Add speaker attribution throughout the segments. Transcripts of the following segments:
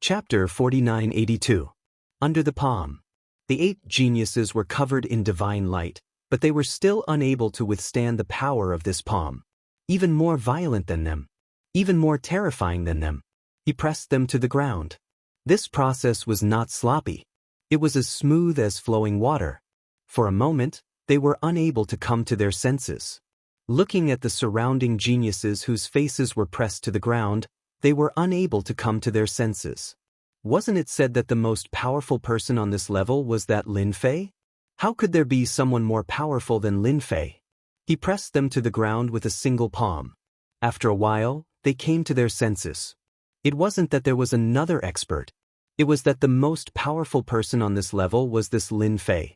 Speaker 1: Chapter 4982. Under the Palm. The 8 geniuses were covered in divine light, but they were still unable to withstand the power of this palm. Even more violent than them. Even more terrifying than them. He pressed them to the ground. This process was not sloppy. It was as smooth as flowing water. For a moment, they were unable to come to their senses. Looking at the surrounding geniuses whose faces were pressed to the ground, they were unable to come to their senses. Wasn't it said that the most powerful person on this level was that Lin Fei? How could there be someone more powerful than Lin Fei? He pressed them to the ground with a single palm. After a while, they came to their senses. It wasn't that there was another expert. It was that the most powerful person on this level was this Lin Fei.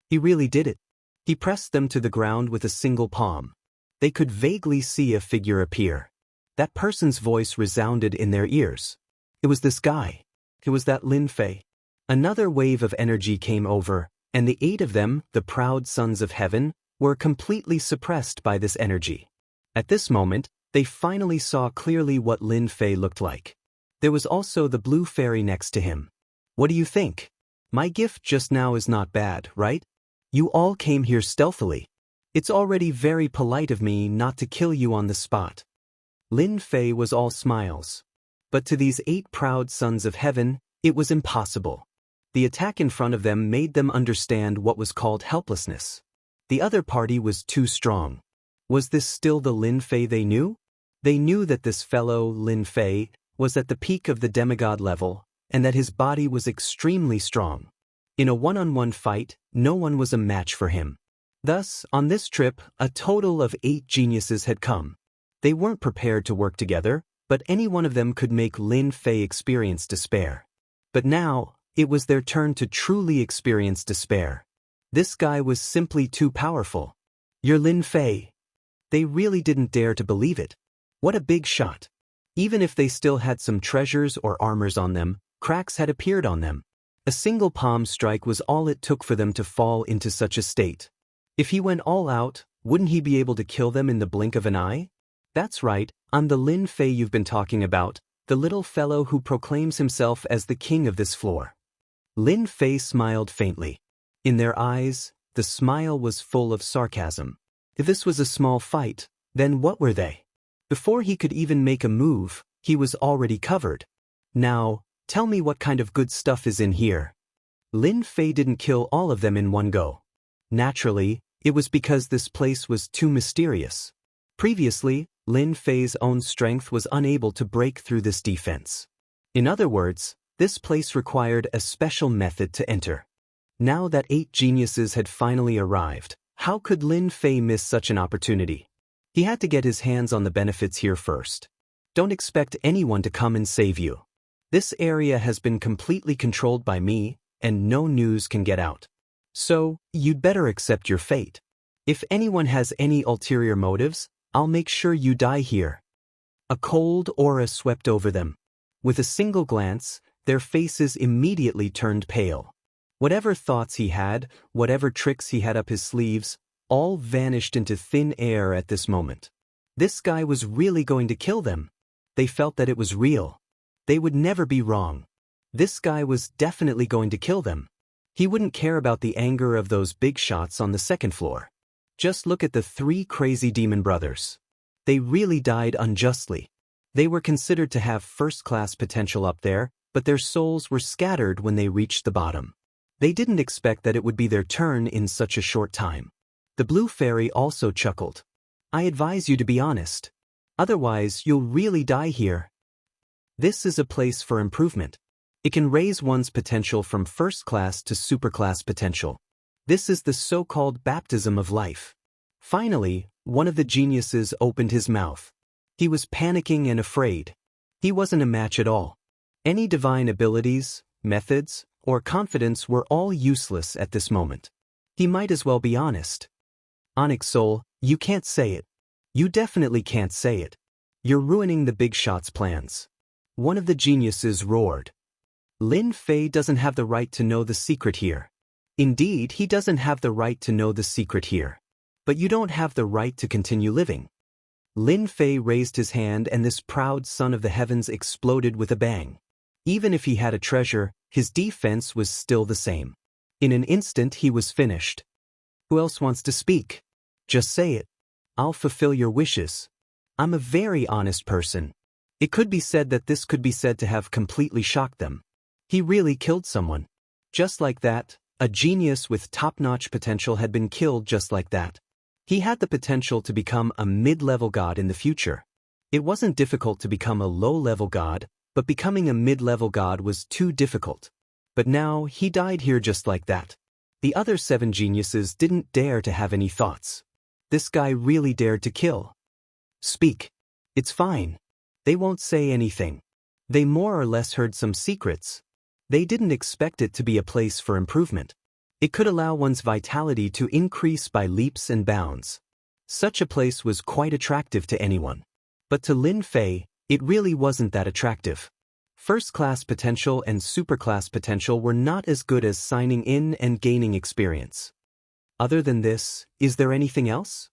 Speaker 1: He really did it. He pressed them to the ground with a single palm. They could vaguely see a figure appear. That person's voice resounded in their ears. It was this guy. It was that Lin Fei. Another wave of energy came over, and the 8 of them, the proud sons of heaven, were completely suppressed by this energy. At this moment, they finally saw clearly what Lin Fei looked like. There was also the blue fairy next to him. What do you think? My gift just now is not bad, right? You all came here stealthily. It's already very polite of me not to kill you on the spot. Lin Fei was all smiles. But to these 8 proud sons of heaven, it was impossible. The attack in front of them made them understand what was called helplessness. The other party was too strong. Was this still the Lin Fei they knew? They knew that this fellow, Lin Fei, was at the peak of the demigod level, and that his body was extremely strong. In a one-on-one fight, no one was a match for him. Thus, on this trip, a total of 8 geniuses had come. They weren't prepared to work together, but any one of them could make Lin Fei experience despair. But now, it was their turn to truly experience despair. This guy was simply too powerful. You're Lin Fei. They really didn't dare to believe it. What a big shot. Even if they still had some treasures or armors on them, cracks had appeared on them. A single palm strike was all it took for them to fall into such a state. If he went all out, wouldn't he be able to kill them in the blink of an eye? That's right, I'm the Lin Fei you've been talking about, the little fellow who proclaims himself as the king of this floor. Lin Fei smiled faintly. In their eyes, the smile was full of sarcasm. If this was a small fight, then what were they? Before he could even make a move, he was already covered. Now, tell me what kind of good stuff is in here. Lin Fei didn't kill all of them in one go. Naturally, it was because this place was too mysterious. Previously, Lin Fei's own strength was unable to break through this defense. In other words, this place required a special method to enter. Now that 8 geniuses had finally arrived, how could Lin Fei miss such an opportunity? He had to get his hands on the benefits here first. Don't expect anyone to come and save you. This area has been completely controlled by me, and no news can get out. So, you'd better accept your fate. If anyone has any ulterior motives, I'll make sure you die here. A cold aura swept over them. With a single glance, their faces immediately turned pale. Whatever thoughts he had, whatever tricks he had up his sleeves, all vanished into thin air at this moment. This guy was really going to kill them. They felt that it was real. They would never be wrong. This guy was definitely going to kill them. He wouldn't care about the anger of those big shots on the 2nd floor. Just look at the 3 crazy demon brothers. They really died unjustly. They were considered to have first-class potential up there, but their souls were scattered when they reached the bottom. They didn't expect that it would be their turn in such a short time. The blue fairy also chuckled. I advise you to be honest. Otherwise, you'll really die here. This is a place for improvement. It can raise one's potential from first-class to superclass potential. This is the so-called baptism of life. Finally, one of the geniuses opened his mouth. He was panicking and afraid. He wasn't a match at all. Any divine abilities, methods, or confidence were all useless at this moment. He might as well be honest. Onyx Soul, you can't say it. You definitely can't say it. You're ruining the big shot's plans. One of the geniuses roared. Lin Fei doesn't have the right to know the secret here. Indeed, he doesn't have the right to know the secret here. But you don't have the right to continue living. Lin Fei raised his hand and this proud son of the heavens exploded with a bang. Even if he had a treasure, his defense was still the same. In an instant he was finished. Who else wants to speak? Just say it. I'll fulfill your wishes. I'm a very honest person. It could be said that this could be said to have completely shocked them. He really killed someone. Just like that, a genius with top-notch potential had been killed just like that. He had the potential to become a mid-level god in the future. It wasn't difficult to become a low-level god, but becoming a mid-level god was too difficult. But now, he died here just like that. The other 7 geniuses didn't dare to have any thoughts. This guy really dared to kill. Speak. It's fine. They won't say anything. They more or less heard some secrets. They didn't expect it to be a place for improvement. It could allow one's vitality to increase by leaps and bounds. Such a place was quite attractive to anyone. But to Lin Fei, it really wasn't that attractive. First-class potential and superclass potential were not as good as signing in and gaining experience. Other than this, is there anything else?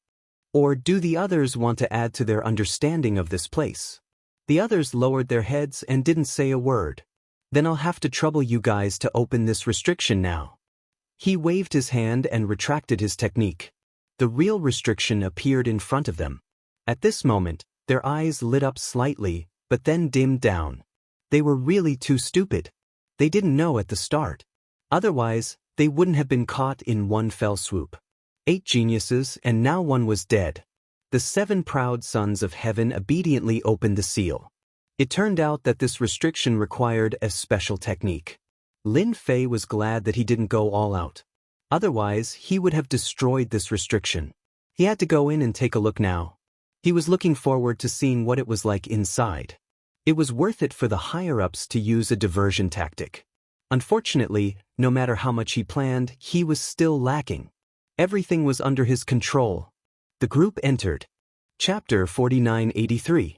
Speaker 1: Or do the others want to add to their understanding of this place? The others lowered their heads and didn't say a word. Then I'll have to trouble you guys to open this restriction now. He waved his hand and retracted his technique. The real restriction appeared in front of them. At this moment, their eyes lit up slightly, but then dimmed down. They were really too stupid. They didn't know at the start. Otherwise, they wouldn't have been caught in one fell swoop. 8 geniuses, and now one was dead. The 7 proud sons of heaven obediently opened the seal. It turned out that this restriction required a special technique. Lin Fei was glad that he didn't go all out. Otherwise, he would have destroyed this restriction. He had to go in and take a look now. He was looking forward to seeing what it was like inside. It was worth it for the higher-ups to use a diversion tactic. Unfortunately, no matter how much he planned, he was still lacking. Everything was under his control. The group entered. Chapter 4983.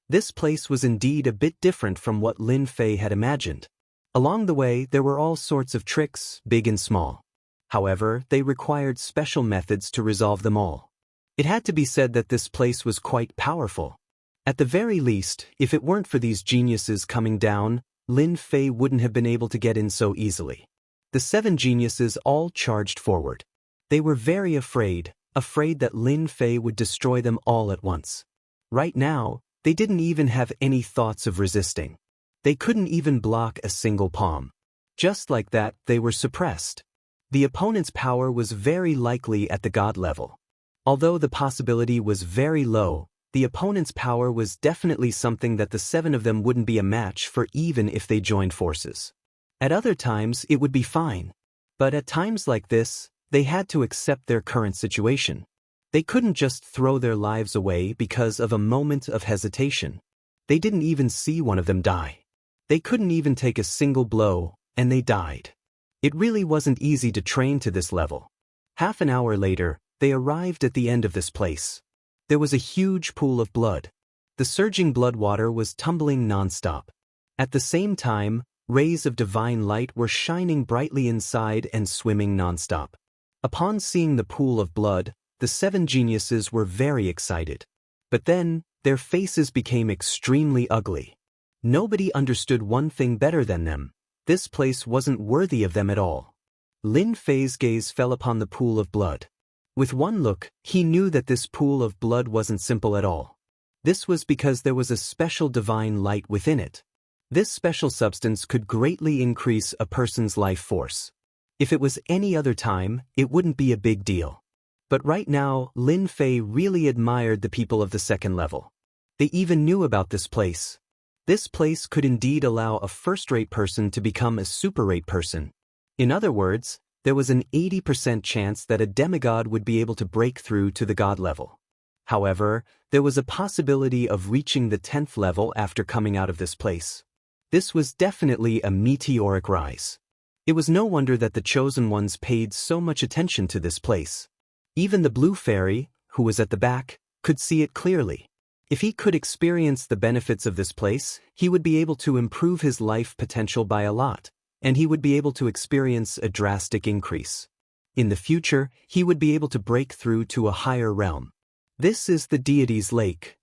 Speaker 1: This place was indeed a bit different from what Lin Fei had imagined. Along the way, there were all sorts of tricks, big and small. However, they required special methods to resolve them all. It had to be said that this place was quite powerful. At the very least, if it weren't for these geniuses coming down, Lin Fei wouldn't have been able to get in so easily. The 7 geniuses all charged forward. They were very afraid that Lin Fei would destroy them all at once. Right now, they didn't even have any thoughts of resisting. They couldn't even block a single palm. Just like that, they were suppressed. The opponent's power was very likely at the god level. Although the possibility was very low, the opponent's power was definitely something that the 7 of them wouldn't be a match for even if they joined forces. At other times, it would be fine. But at times like this, they had to accept their current situation. They couldn't just throw their lives away because of a moment of hesitation. They didn't even see one of them die. They couldn't even take a single blow, and they died. It really wasn't easy to train to this level. Half an hour later, they arrived at the end of this place. There was a huge pool of blood. The surging blood water was tumbling non-stop. At the same time, rays of divine light were shining brightly inside and swimming non-stop. Upon seeing the pool of blood, the 7 geniuses were very excited. But then, their faces became extremely ugly. Nobody understood one thing better than them. This place wasn't worthy of them at all. Lin Fei's gaze fell upon the pool of blood. With one look, he knew that this pool of blood wasn't simple at all. This was because there was a special divine light within it. This special substance could greatly increase a person's life force. If it was any other time, it wouldn't be a big deal. But right now, Lin Fei really admired the people of the 2nd level. They even knew about this place. This place could indeed allow a first-rate person to become a super-rate person. In other words, there was an 80% chance that a demigod would be able to break through to the god level. However, there was a possibility of reaching the 10th level after coming out of this place. This was definitely a meteoric rise. It was no wonder that the chosen ones paid so much attention to this place. Even the blue fairy, who was at the back, could see it clearly. If he could experience the benefits of this place, he would be able to improve his life potential by a lot, and he would be able to experience a drastic increase. In the future, he would be able to break through to a higher realm. This is the deity's lake.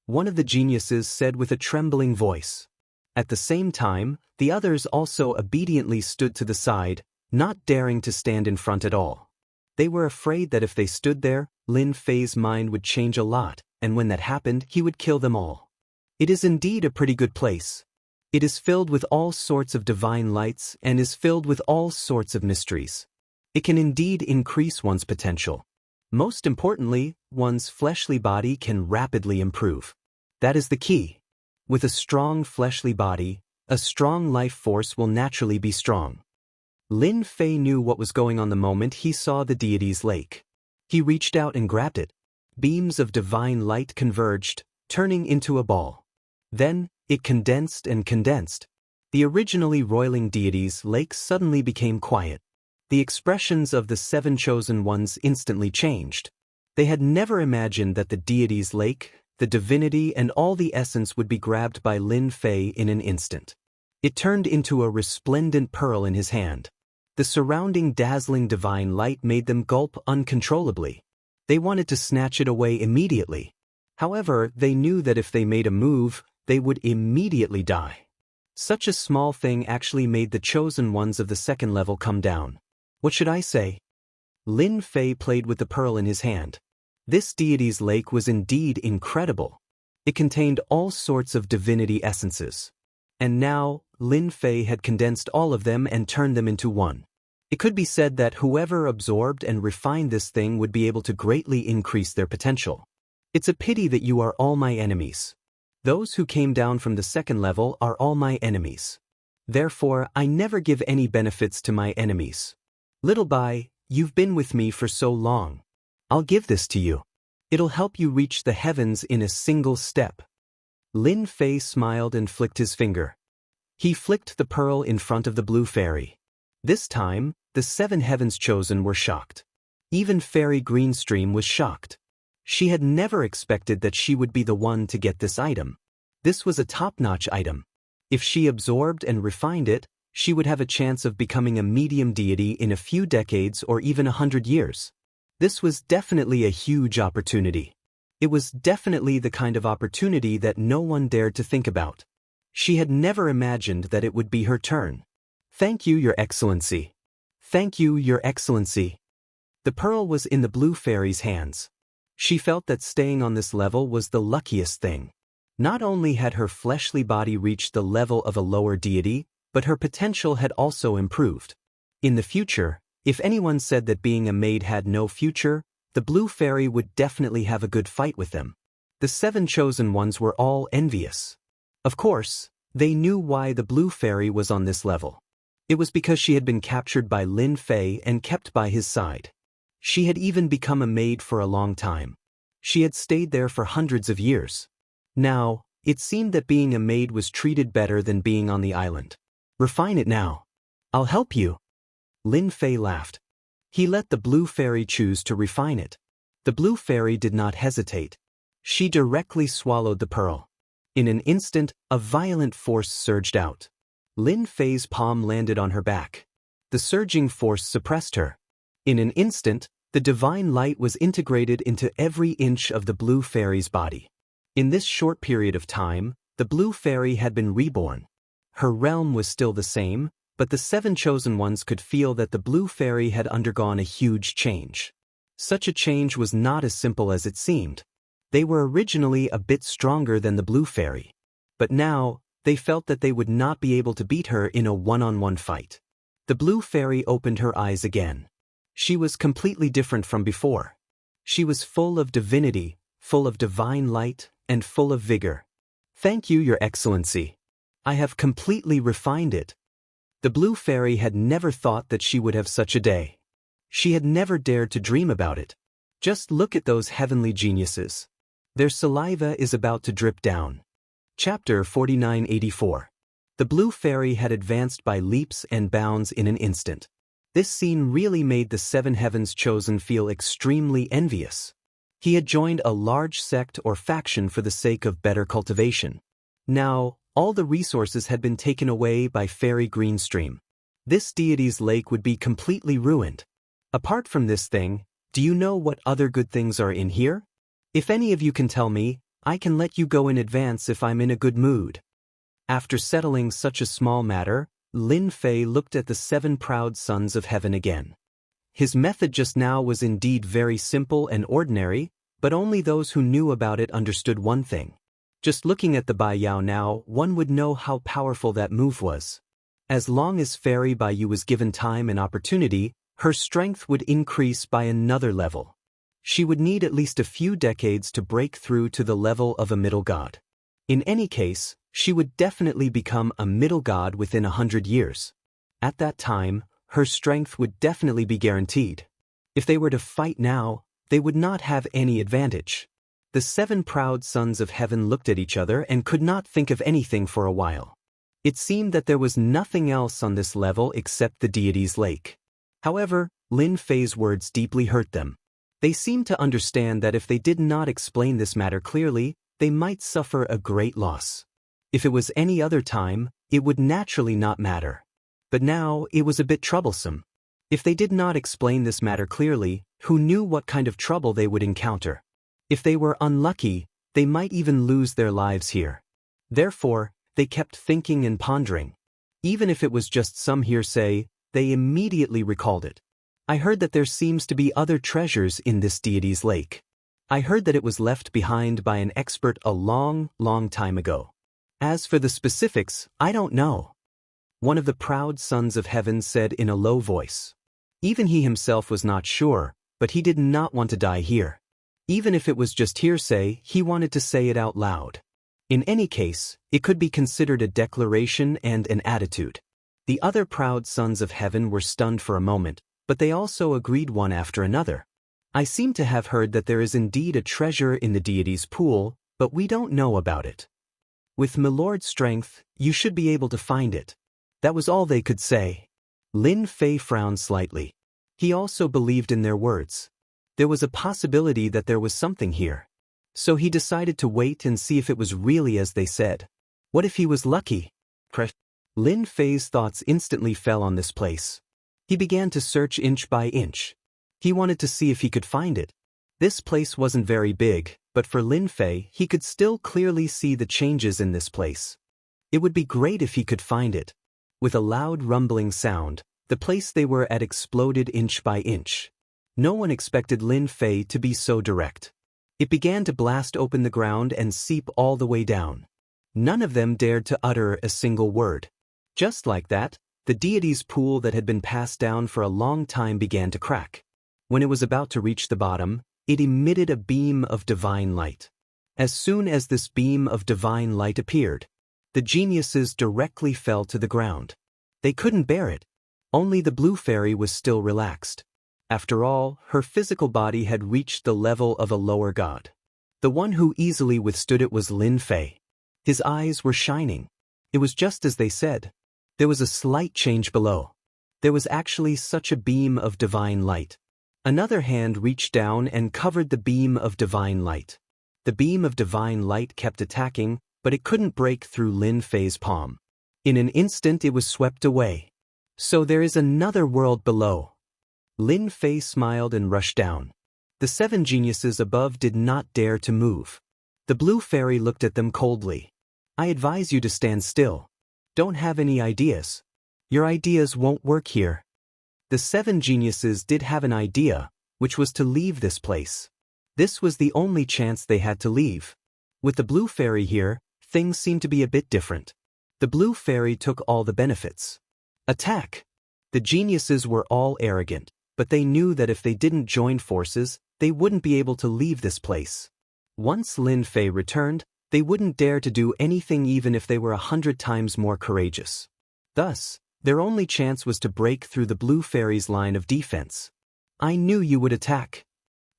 Speaker 1: One of the geniuses said with a trembling voice. At the same time, the others also obediently stood to the side, not daring to stand in front at all. They were afraid that if they stood there, Lin Fei's mind would change a lot, and when that happened, he would kill them all. It is indeed a pretty good place. It is filled with all sorts of divine lights and is filled with all sorts of mysteries. It can indeed increase one's potential. Most importantly, one's fleshly body can rapidly improve. That is the key. With a strong fleshly body, a strong life force will naturally be strong. Lin Fei knew what was going on the moment he saw the deity's lake. He reached out and grabbed it. Beams of divine light converged, turning into a ball. Then, it condensed and condensed. The originally roiling deity's lake suddenly became quiet. The expressions of the 7 chosen ones instantly changed. They had never imagined that the deity's lake, the divinity and all the essence would be grabbed by Lin Fei in an instant. It turned into a resplendent pearl in his hand. The surrounding dazzling divine light made them gulp uncontrollably. They wanted to snatch it away immediately. However, they knew that if they made a move, they would immediately die. Such a small thing actually made the chosen ones of the second level come down. What should I say? Lin Fei played with the pearl in his hand. This deity's lake was indeed incredible. It contained all sorts of divinity essences. And now, Lin Fei had condensed all of them and turned them into one. It could be said that whoever absorbed and refined this thing would be able to greatly increase their potential. It's a pity that you are all my enemies. Those who came down from the second level are all my enemies. Therefore, I never give any benefits to my enemies. Little Bai, you've been with me for so long. I'll give this to you. It'll help you reach the heavens in a single step. Lin Fei smiled and flicked his finger. He flicked the pearl in front of the blue fairy. This time, the 7 heavens chosen were shocked. Even Fairy Greenstream was shocked. She had never expected that she would be the one to get this item. This was a top-notch item. If she absorbed and refined it, she would have a chance of becoming a medium deity in a few decades or even 100 years. This was definitely a huge opportunity. It was definitely the kind of opportunity that no one dared to think about. She had never imagined that it would be her turn. Thank you, Your Excellency. Thank you, Your Excellency. The pearl was in the blue fairy's hands. She felt that staying on this level was the luckiest thing. Not only had her fleshly body reached the level of a lower deity, but her potential had also improved. In the future, if anyone said that being a maid had no future, the blue fairy would definitely have a good fight with them. The 7 chosen ones were all envious. Of course, they knew why the blue fairy was on this level. It was because she had been captured by Lin Fei and kept by his side. She had even become a maid for a long time. She had stayed there for hundreds of years. Now, it seemed that being a maid was treated better than being on the island. Refine it now. I'll help you. Lin Fei laughed. He let the blue fairy choose to refine it. The blue fairy did not hesitate. She directly swallowed the pearl. In an instant, a violent force surged out. Lin Fei's palm landed on her back. The surging force suppressed her. In an instant, the divine light was integrated into every inch of the blue fairy's body. In this short period of time, the blue fairy had been reborn. Her realm was still the same, but the 7 chosen ones could feel that the blue fairy had undergone a huge change. Such a change was not as simple as it seemed. They were originally a bit stronger than the blue fairy. But now, they felt that they would not be able to beat her in a one-on-one fight. The blue fairy opened her eyes again. She was completely different from before. She was full of divinity, full of divine light, and full of vigor. Thank you, Your Excellency. I have completely refined it. The blue fairy had never thought that she would have such a day. She had never dared to dream about it. Just look at those heavenly geniuses. Their saliva is about to drip down. Chapter 4984. The blue fairy had advanced by leaps and bounds in an instant. This scene really made the 7 heavens chosen feel extremely envious. He had joined a large sect or faction for the sake of better cultivation. Now, all the resources had been taken away by Fairy Greenstream. This deity's lake would be completely ruined. Apart from this thing, do you know what other good things are in here? If any of you can tell me, I can let you go in advance if I'm in a good mood. After settling such a small matter, Lin Fei looked at the 7 proud sons of heaven again. His method just now was indeed very simple and ordinary, but only those who knew about it understood one thing. Just looking at the Bai Yao now, one would know how powerful that move was. As long as Fairy Bai Yu was given time and opportunity, her strength would increase by another level. She would need at least a few decades to break through to the level of a middle god. In any case, she would definitely become a middle god within 100 years. At that time, her strength would definitely be guaranteed. If they were to fight now, they would not have any advantage. The 7 proud sons of heaven looked at each other and could not think of anything for a while. It seemed that there was nothing else on this level except the deity's lake. However, Lin Fei's words deeply hurt them. They seemed to understand that if they did not explain this matter clearly, they might suffer a great loss. If it was any other time, it would naturally not matter. But now, it was a bit troublesome. If they did not explain this matter clearly, who knew what kind of trouble they would encounter? If they were unlucky, they might even lose their lives here. Therefore, they kept thinking and pondering. Even if it was just some hearsay, they immediately recalled it. I heard that there seems to be other treasures in this deity's lake. I heard that it was left behind by an expert a long, long time ago. As for the specifics, I don't know. One of the proud sons of heaven said in a low voice. Even he himself was not sure, but he did not want to die here. Even if it was just hearsay, he wanted to say it out loud. In any case, it could be considered a declaration and an attitude. The other proud sons of heaven were stunned for a moment, but they also agreed one after another. I seem to have heard that there is indeed a treasure in the deity's pool, but we don't know about it. With Milord's strength, you should be able to find it. That was all they could say. Lin Fei frowned slightly. He also believed in their words. There was a possibility that there was something here. So he decided to wait and see if it was really as they said. What if he was lucky? Lin Fei's thoughts instantly fell on this place. He began to search inch by inch. He wanted to see if he could find it. This place wasn't very big, but for Lin Fei, he could still clearly see the changes in this place. It would be great if he could find it. With a loud rumbling sound, the place they were at exploded inch by inch. No one expected Lin Fei to be so direct. It began to blast open the ground and seep all the way down. None of them dared to utter a single word. Just like that, the deity's pool that had been passed down for a long time began to crack. When it was about to reach the bottom, it emitted a beam of divine light. As soon as this beam of divine light appeared, the geniuses directly fell to the ground. They couldn't bear it. Only the blue fairy was still relaxed. After all, her physical body had reached the level of a lower god. The one who easily withstood it was Lin Fei. His eyes were shining. It was just as they said. There was a slight change below. There was actually such a beam of divine light. Another hand reached down and covered the beam of divine light. The beam of divine light kept attacking, but it couldn't break through Lin Fei's palm. In an instant it was swept away. So there is another world below. Lin Fei smiled and rushed down. The 7 geniuses above did not dare to move. The blue fairy looked at them coldly. I advise you to stand still. Don't have any ideas. Your ideas won't work here. The 7 geniuses did have an idea, which was to leave this place. This was the only chance they had to leave. With the blue fairy here, things seemed to be a bit different. The blue fairy took all the benefits. Attack! The geniuses were all arrogant, but they knew that if they didn't join forces, they wouldn't be able to leave this place. Once Lin Fei returned, they wouldn't dare to do anything even if they were 100 times more courageous. Thus, their only chance was to break through the blue fairy's line of defense. I knew you would attack.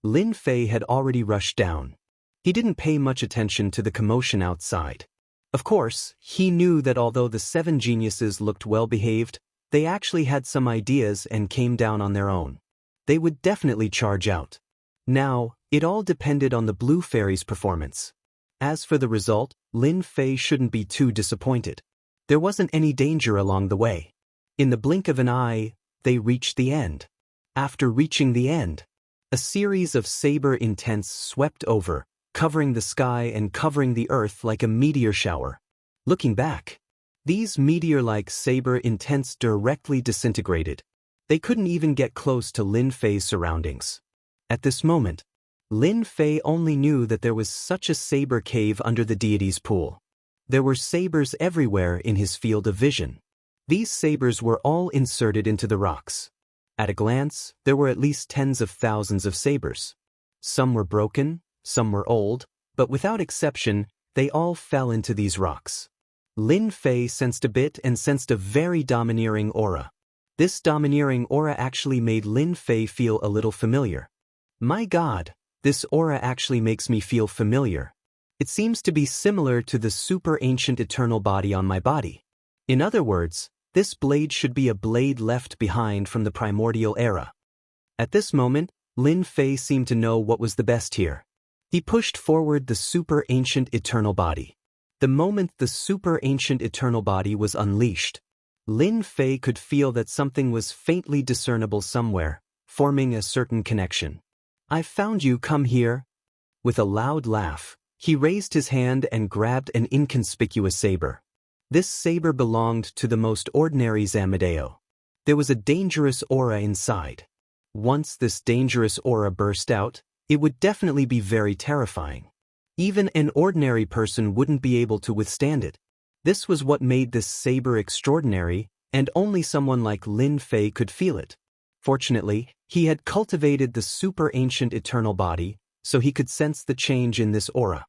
Speaker 1: Lin Fei had already rushed down. He didn't pay much attention to the commotion outside. Of course, he knew that although the 7 geniuses looked well-behaved, they actually had some ideas and came down on their own. They would definitely charge out. Now, it all depended on the blue fairy's performance. As for the result, Lin Fei shouldn't be too disappointed. There wasn't any danger along the way. In the blink of an eye, they reached the end. After reaching the end, a series of saber intents swept over, covering the sky and covering the earth like a meteor shower. Looking back, These meteor-like saber intents directly disintegrated. They couldn't even get close to Lin Fei's surroundings. At this moment, Lin Fei only knew that there was such a saber cave under the deity's pool. There were sabers everywhere in his field of vision. These sabers were all inserted into the rocks. At a glance, there were at least tens of thousands of sabers. Some were broken, some were old, but without exception, they all fell into these rocks. Lin Fei sensed a bit and sensed a very domineering aura. This domineering aura actually made Lin Fei feel a little familiar. My God, this aura actually makes me feel familiar. It seems to be similar to the super ancient eternal body on my body. In other words, this blade should be a blade left behind from the primordial era. At this moment, Lin Fei seemed to know what was the best here. He pushed forward the super ancient eternal body. The moment the super ancient eternal body was unleashed, Lin Fei could feel that something was faintly discernible somewhere, forming a certain connection. "I've found you, come here." With a loud laugh, he raised his hand and grabbed an inconspicuous saber. This saber belonged to the most ordinary Zamedeo. There was a dangerous aura inside. Once this dangerous aura burst out, it would definitely be very terrifying. Even an ordinary person wouldn't be able to withstand it. This was what made this saber extraordinary, and only someone like Lin Fei could feel it. Fortunately, he had cultivated the super ancient eternal body, so he could sense the change in this aura.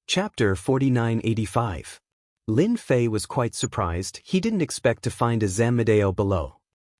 Speaker 1: Chapter 4985. Lin Fei was quite surprised. He didn't expect to find a Zamedeo below.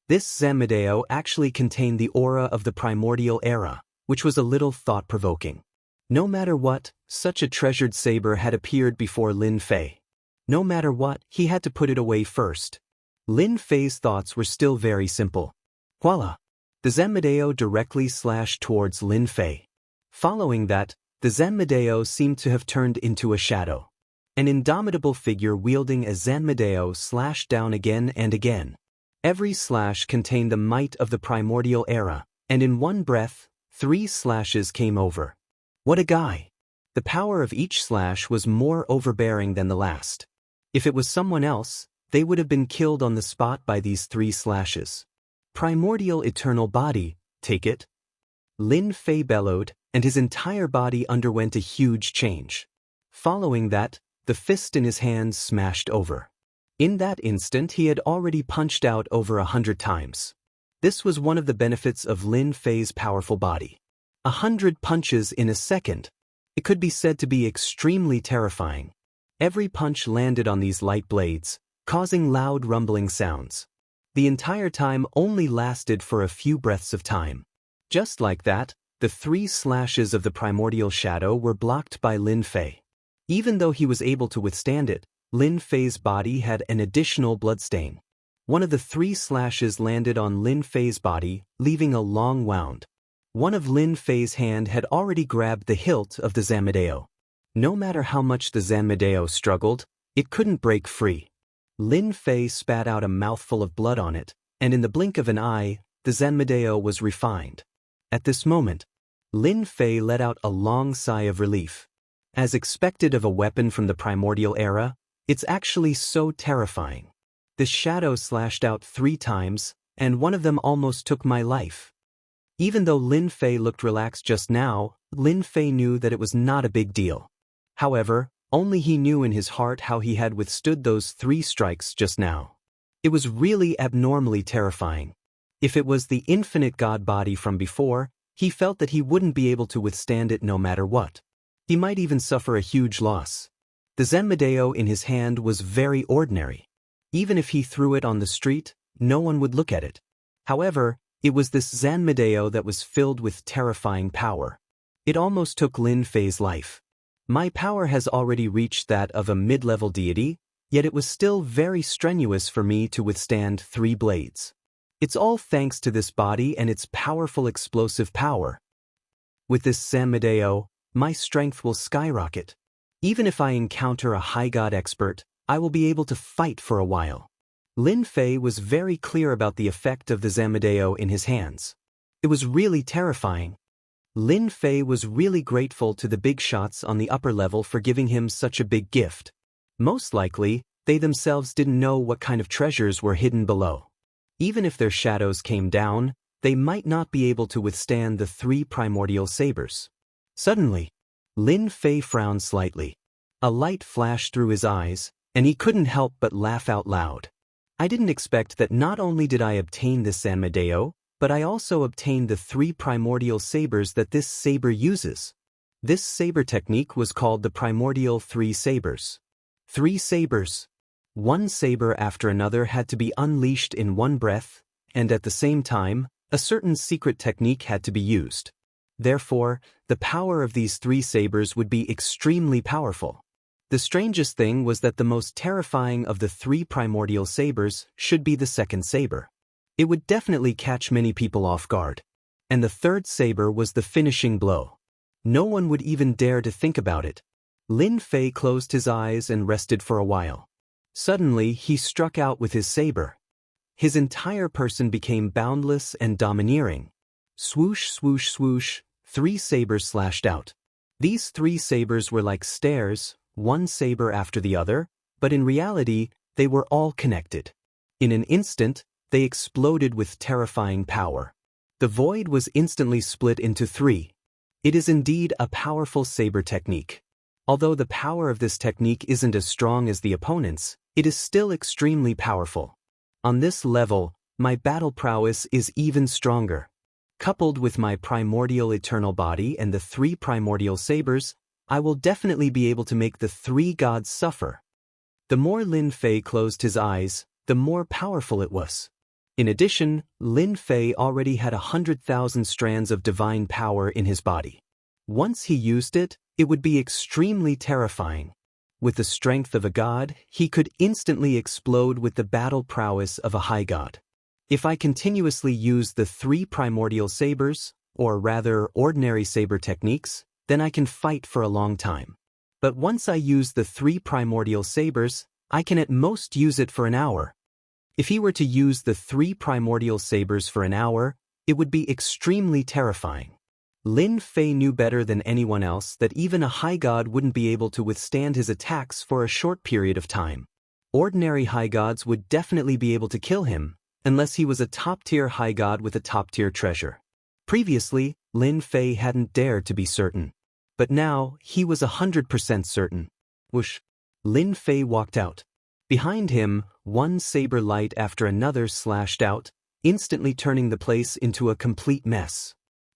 Speaker 1: This Zamedeo actually contained the aura of the primordial era, which was a little thought-provoking. No matter what, such a treasured saber had appeared before Lin Fei. No matter what, he had to put it away first. Lin Fei's thoughts were still very simple. Voila! The Zamedeo directly slashed towards Lin Fei. Following that, the Zamedeo seemed to have turned into a shadow. An indomitable figure wielding a Zamedeo slashed down again and again. Every slash contained the might of the primordial era, and in one breath, 3 slashes came over. What a guy! The power of each slash was more overbearing than the last. If it was someone else, they would have been killed on the spot by these 3 slashes. Primordial eternal body, take it. Lin Fei bellowed, and his entire body underwent a huge change. Following that, the fist in his hand smashed over. In that instant he had already punched out over 100 times. This was one of the benefits of Lin Fei's powerful body. 100 punches in a second. It could be said to be extremely terrifying. Every punch landed on these light blades, causing loud rumbling sounds. The entire time only lasted for a few breaths of time. Just like that, the 3 slashes of the primordial shadow were blocked by Lin Fei. Even though he was able to withstand it, Lin Fei's body had an additional bloodstain. One of the 3 slashes landed on Lin Fei's body, leaving a long wound. One of Lin Fei's hand had already grabbed the hilt of the Zamedeo. No matter how much the Zamedeo struggled, it couldn't break free. Lin Fei spat out a mouthful of blood on it, and in the blink of an eye, the Zamedeo was refined. At this moment, Lin Fei let out a long sigh of relief. As expected of a weapon from the primordial era, it's actually so terrifying. The shadow slashed out 3 times, and one of them almost took my life. Even though Lin Fei looked relaxed just now, Lin Fei knew that it was not a big deal. However, only he knew in his heart how he had withstood those 3 strikes just now. It was really abnormally terrifying. If it was the infinite god body from before, he felt that he wouldn't be able to withstand it no matter what. He might even suffer a huge loss. The Zamedeo in his hand was very ordinary. Even if he threw it on the street, no one would look at it. However, it was this Zamedeo that was filled with terrifying power. It almost took Lin Fei's life. My power has already reached that of a mid-level deity, yet it was still very strenuous for me to withstand 3 blades. It's all thanks to this body and its powerful explosive power. With this Zamedeo, my strength will skyrocket. Even if I encounter a high god expert, I will be able to fight for a while. Lin Fei was very clear about the effect of the Zamedeo in his hands. It was really terrifying. Lin Fei was really grateful to the big shots on the upper level for giving him such a big gift. Most likely, They themselves didn't know what kind of treasures were hidden below. Even if their shadows came down, they might not be able to withstand the 3 primordial sabers. Suddenly, Lin Fei frowned slightly. A light flashed through his eyes, and he couldn't help but laugh out loud. I didn't expect that not only did I obtain this Sanmedeo, but I also obtained the 3 primordial sabers that this saber uses. This saber technique was called the primordial 3 sabers. 3 sabers. One saber after another had to be unleashed in one breath, and at the same time, a certain secret technique had to be used. Therefore, the power of these 3 sabers would be extremely powerful. The strangest thing was that the most terrifying of the 3 primordial sabers should be the second saber. It would definitely catch many people off guard. And the third saber was the finishing blow. No one would even dare to think about it. Lin Fei closed his eyes and rested for a while. Suddenly, he struck out with his saber. His entire person became boundless and domineering. Swoosh, swoosh, swoosh, 3 sabers slashed out. These 3 sabers were like stairs, one saber after the other, but in reality, they were all connected. In an instant, they exploded with terrifying power. The void was instantly split into 3. It is indeed a powerful saber technique. Although the power of this technique isn't as strong as the opponent's, it is still extremely powerful. On this level, my battle prowess is even stronger. Coupled with my primordial eternal body and the 3 primordial sabers, I will definitely be able to make the 3 gods suffer. The more Lin Fei closed his eyes, the more powerful it was. In addition, Lin Fei already had 100,000 strands of divine power in his body. Once he used it, it would be extremely terrifying. With the strength of a god, he could instantly explode with the battle prowess of a high god. If I continuously use the 3 primordial sabers, or rather ordinary saber techniques, then I can fight for a long time. But once I use the 3 primordial sabers, I can at most use it for an hour. If he were to use the 3 primordial sabers for an hour, it would be extremely terrifying. Lin Fei knew better than anyone else that even a high god wouldn't be able to withstand his attacks for a short period of time. Ordinary high gods would definitely be able to kill him, unless he was a top-tier high god with a top-tier treasure. Previously, Lin Fei hadn't dared to be certain. But now, he was 100% certain. Whoosh! Lin Fei walked out. Behind him, one saber light after another slashed out, instantly turning the place into a complete mess.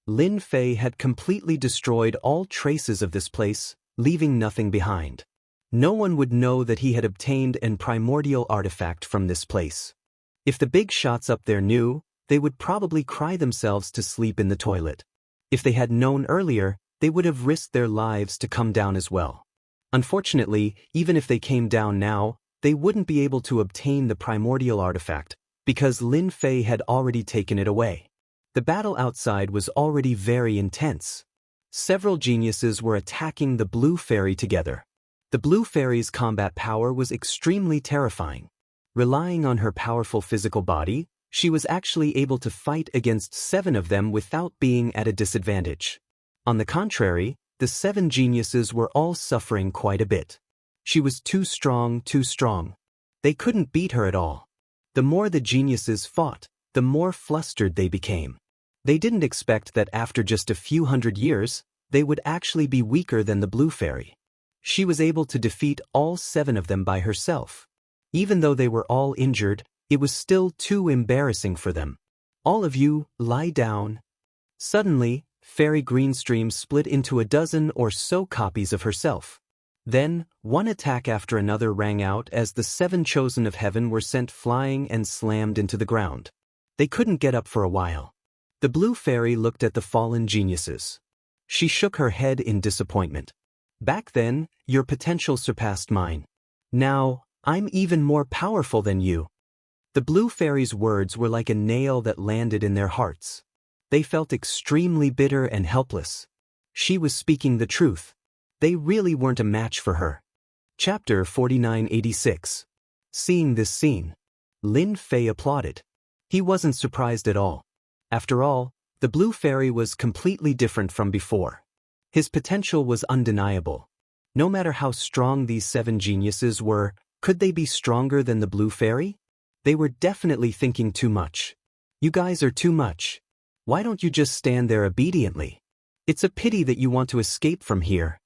Speaker 1: Lin Fei had completely destroyed all traces of this place, leaving nothing behind. No one would know that he had obtained an primordial artifact from this place. If the big shots up there knew, they would probably cry themselves to sleep in the toilet. If they had known earlier, they would have risked their lives to come down as well. Unfortunately, even if they came down now, they wouldn't be able to obtain the primordial artifact, because Lin Fei had already taken it away. The battle outside was already very intense. Several geniuses were attacking the blue fairy together. The blue fairy's combat power was extremely terrifying. Relying on her powerful physical body, she was actually able to fight against 7 of them without being at a disadvantage. On the contrary, the 7 geniuses were all suffering quite a bit. She was too strong, too strong. They couldn't beat her at all. The more the geniuses fought, the more flustered they became. They didn't expect that after just a few hundred years, they would actually be weaker than the blue fairy. She was able to defeat all 7 of them by herself. Even though they were all injured, it was still too embarrassing for them. All of you, lie down. Suddenly, Fairy Greenstream split into a dozen or so copies of herself. Then, one attack after another rang out as the 7 chosen of heaven were sent flying and slammed into the ground. They couldn't get up for a while. The blue fairy looked at the fallen geniuses. She shook her head in disappointment. Back then, your potential surpassed mine. Now, I'm even more powerful than you. The blue fairy's words were like a nail that landed in their hearts. They felt extremely bitter and helpless. She was speaking the truth. They really weren't a match for her. Chapter 4986. Seeing this scene, Lin Fei applauded. He wasn't surprised at all. After all, the blue fairy was completely different from before. His potential was undeniable. No matter how strong these 7 geniuses were, Could they be stronger than the blue fairy? They were definitely thinking too much. You guys are too much. Why don't you just stand there obediently? It's a pity that you want to escape from here.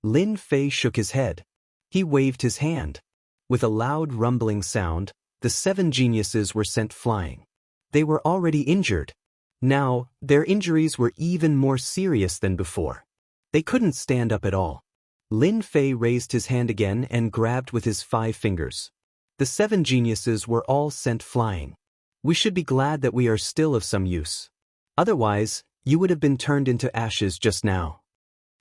Speaker 1: Lin Fei shook his head. He waved his hand. With a loud rumbling sound, the 7 geniuses were sent flying. They were already injured. Now, their injuries were even more serious than before. They couldn't stand up at all. Lin Fei raised his hand again and grabbed with his 5 fingers. The 7 geniuses were all sent flying. We should be glad that we are still of some use. Otherwise, you would have been turned into ashes just now.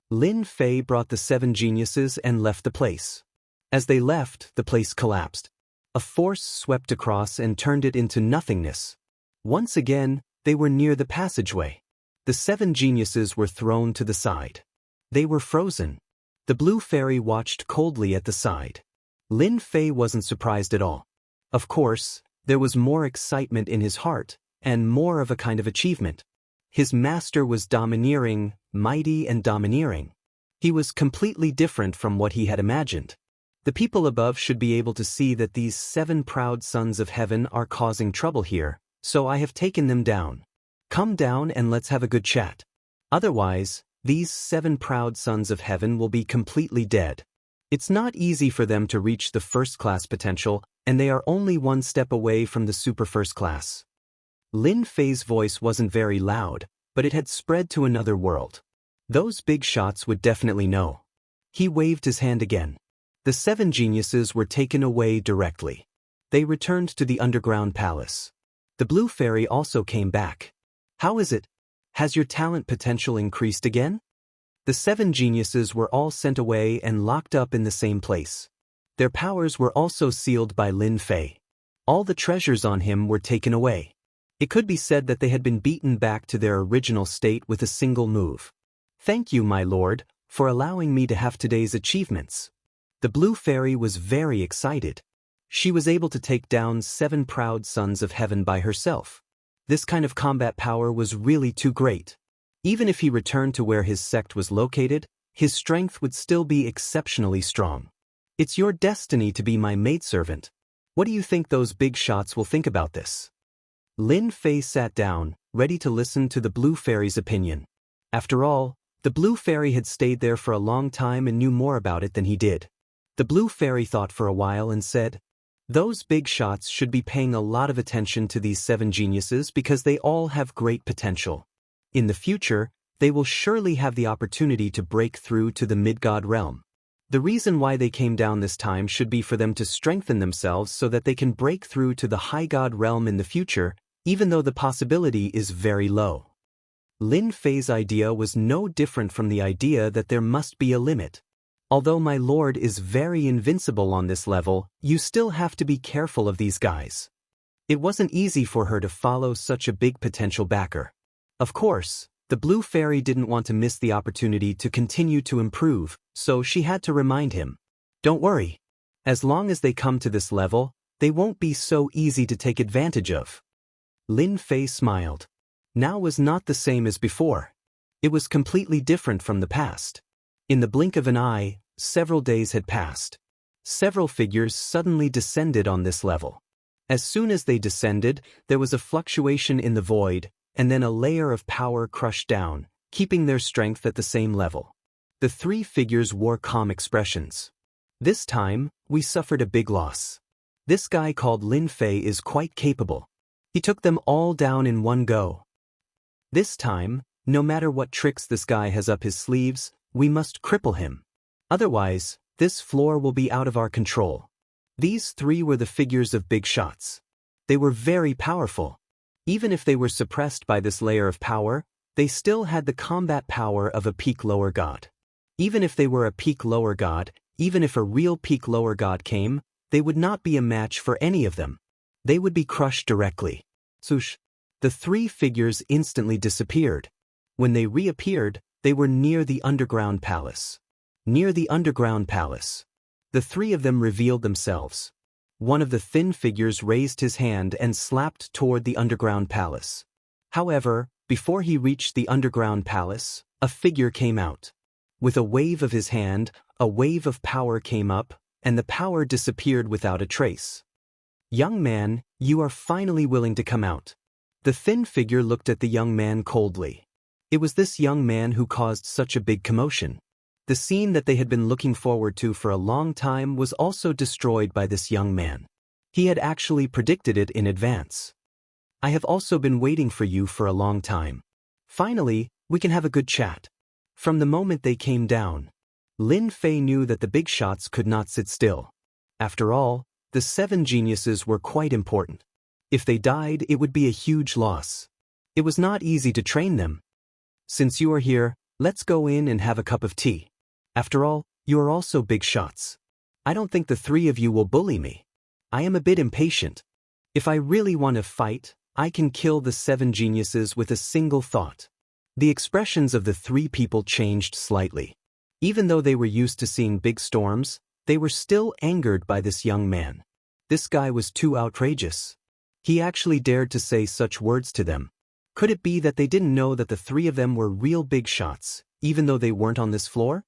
Speaker 1: Lin Fei brought the 7 geniuses and left the place. As they left, the place collapsed. A force swept across and turned it into nothingness. Once again, they were near the passageway. The 7 geniuses were thrown to the side. They were frozen. The blue fairy watched coldly at the side. Lin Fei wasn't surprised at all. Of course, there was more excitement in his heart, and more of a kind of achievement. His master was domineering, mighty and domineering. He was completely different from what he had imagined. The people above should be able to see that these 7 proud sons of heaven are causing trouble here, so I have taken them down. Come down and let's have a good chat. Otherwise, these 7 proud sons of heaven will be completely dead. It's not easy for them to reach the first-class potential, and they are only one step away from the super first class. Lin Fei's voice wasn't very loud, but it had spread to another world. Those big shots would definitely know. He waved his hand again. The 7 geniuses were taken away directly. They returned to the underground palace. The blue fairy also came back. How is it? Has your talent potential increased again? The 7 geniuses were all sent away and locked up in the same place. Their powers were also sealed by Lin Fei. All the treasures on him were taken away. It could be said that they had been beaten back to their original state with a single move. Thank you, my lord, for allowing me to have today's achievements. The blue fairy was very excited. She was able to take down 7 proud sons of heaven by herself. This kind of combat power was really too great. Even if he returned to where his sect was located, his strength would still be exceptionally strong. It's your destiny to be my maidservant. What do you think those big shots will think about this? Lin Fei sat down, ready to listen to the blue fairy's opinion. After all, the blue fairy had stayed there for a long time and knew more about it than he did. The blue fairy thought for a while and said, "Those big shots should be paying a lot of attention to these 7 geniuses because they all have great potential. In the future, they will surely have the opportunity to break through to the mid-god realm. The reason why they came down this time should be for them to strengthen themselves so that they can break through to the high god realm in the future, even though the possibility is very low." Lin Fei's idea was no different from the idea that there must be a limit. Although my lord is very invincible on this level, you still have to be careful of these guys. It wasn't easy for her to follow such a big potential backer. Of course, the blue fairy didn't want to miss the opportunity to continue to improve, so she had to remind him. Don't worry. As long as they come to this level, they won't be so easy to take advantage of. Lin Fei smiled. Now was not the same as before. It was completely different from the past. In the blink of an eye, several days had passed. Several figures suddenly descended on this level. As soon as they descended, there was a fluctuation in the void, and then a layer of power crushed down, keeping their strength at the same level. The 3 figures wore calm expressions. This time, we suffered a big loss. This guy called Lin Fei is quite capable. He took them all down in one go. This time, no matter what tricks this guy has up his sleeves, we must cripple him. Otherwise, this floor will be out of our control. These 3 were the figures of big shots. They were very powerful. Even if they were suppressed by this layer of power, they still had the combat power of a peak lower god. Even if they were a peak lower god, even if a real peak lower god came, they would not be a match for any of them. They would be crushed directly. Swoosh! The 3 figures instantly disappeared. When they reappeared, they were near the underground palace. Near the underground palace. The 3 of them revealed themselves. One of the thin figures raised his hand and slapped toward the underground palace. However, before he reached the underground palace, a figure came out. With a wave of his hand, a wave of power came up, and the power disappeared without a trace. "Young man, you are finally willing to come out." The thin figure looked at the young man coldly. It was this young man who caused such a big commotion. The scene that they had been looking forward to for a long time was also destroyed by this young man. He had actually predicted it in advance. "I have also been waiting for you for a long time. Finally, we can have a good chat." From the moment they came down, Lin Fei knew that the big shots could not sit still. After all, the 7 geniuses were quite important. If they died, it would be a huge loss. It was not easy to train them. "Since you are here, let's go in and have a cup of tea. After all, you are also big shots. I don't think the 3 of you will bully me. I am a bit impatient. If I really want to fight, I can kill the 7 geniuses with a single thought." The expressions of the 3 people changed slightly. Even though they were used to seeing big storms, they were still angered by this young man. This guy was too outrageous. He actually dared to say such words to them. Could it be that they didn't know that the 3 of them were real big shots, even though they weren't on this floor?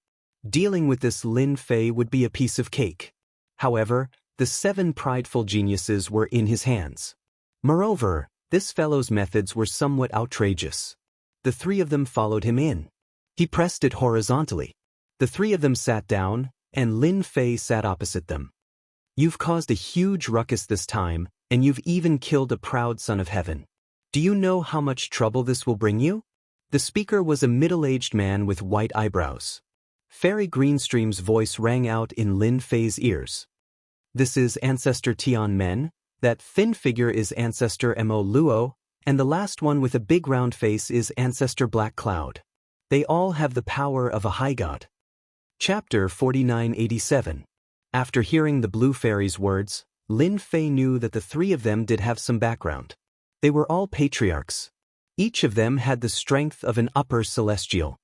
Speaker 1: Dealing with this Lin Fei would be a piece of cake. However, the 7 prideful geniuses were in his hands. Moreover, this fellow's methods were somewhat outrageous. The 3 of them followed him in. He pressed it horizontally. The 3 of them sat down, and Lin Fei sat opposite them. "You've caused a huge ruckus this time, and you've even killed a proud son of heaven. Do you know how much trouble this will bring you?" The speaker was a middle-aged man with white eyebrows. Fairy Greenstream's voice rang out in Lin Fei's ears. "This is Ancestor Tian Men, that thin figure is Ancestor Mo Luo, and the last one with a big round face is Ancestor Black Cloud. They all have the power of a high god." Chapter 4987. After hearing the Blue Fairy's words, Lin Fei knew that the 3 of them did have some background. They were all patriarchs. Each of them had the strength of an upper celestial.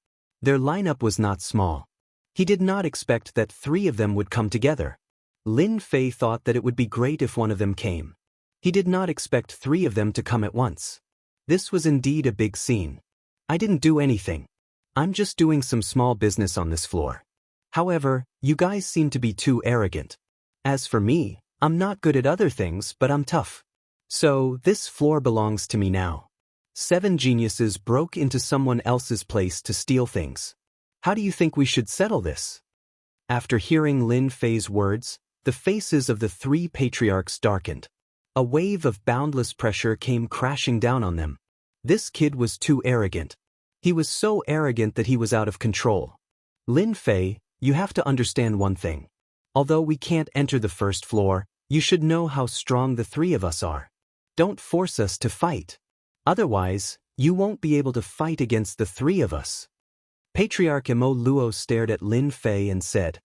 Speaker 1: Their lineup was not small. He did not expect that 3 of them would come together. Lin Fei thought that it would be great if one of them came. He did not expect 3 of them to come at once. This was indeed a big scene. "I didn't do anything. I'm just doing some small business on this floor. However, you guys seem to be too arrogant. As for me, I'm not good at other things, but I'm tough. So, this floor belongs to me now." 7 geniuses broke into someone else's place to steal things. "How do you think we should settle this?" After hearing Lin Fei's words, the faces of the 3 patriarchs darkened. A wave of boundless pressure came crashing down on them. This kid was too arrogant. He was so arrogant that he was out of control. "Lin Fei, you have to understand one thing. Although we can't enter the first floor, you should know how strong the 3 of us are. Don't force us to fight. Otherwise, you won't be able to fight against the 3 of us." Patriarch Mo Luo stared at Lin Fei and said.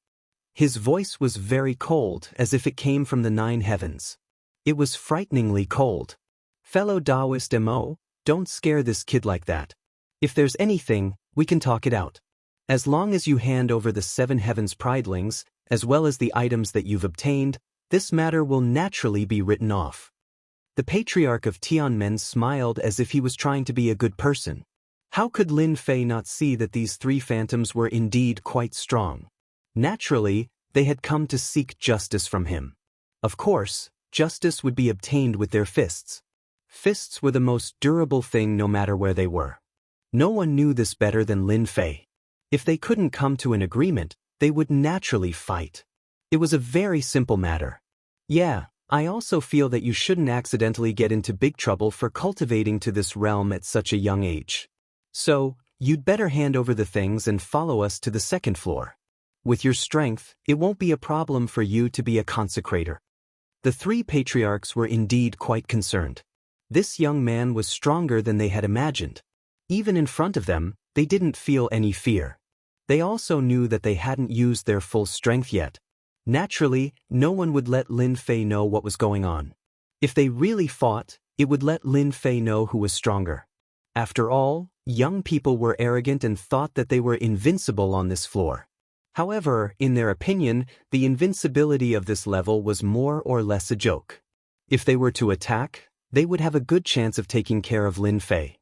Speaker 1: His voice was very cold, as if it came from the 9 heavens. It was frighteningly cold. "Fellow Daoist Mo, don't scare this kid like that. If there's anything, we can talk it out. As long as you hand over the 7 heavens pridelings, as well as the items that you've obtained, this matter will naturally be written off." The Patriarch of Tianmen smiled as if he was trying to be a good person. How could Lin Fei not see that these 3 phantoms were indeed quite strong? Naturally, they had come to seek justice from him. Of course, justice would be obtained with their fists. Fists were the most durable thing no matter where they were. No one knew this better than Lin Fei. If they couldn't come to an agreement, they would naturally fight. It was a very simple matter. "Yeah, I also feel that you shouldn't accidentally get into big trouble for cultivating to this realm at such a young age. So, you'd better hand over the things and follow us to the 2nd floor. With your strength, it won't be a problem for you to be a consecrator." The 3 patriarchs were indeed quite concerned. This young man was stronger than they had imagined. Even in front of them, they didn't feel any fear. They also knew that they hadn't used their full strength yet. Naturally, no one would let Lin Fei know what was going on. If they really fought, it would let Lin Fei know who was stronger. After all, young people were arrogant and thought that they were invincible on this floor. However, in their opinion, the invincibility of this level was more or less a joke. If they were to attack, they would have a good chance of taking care of Lin Fei.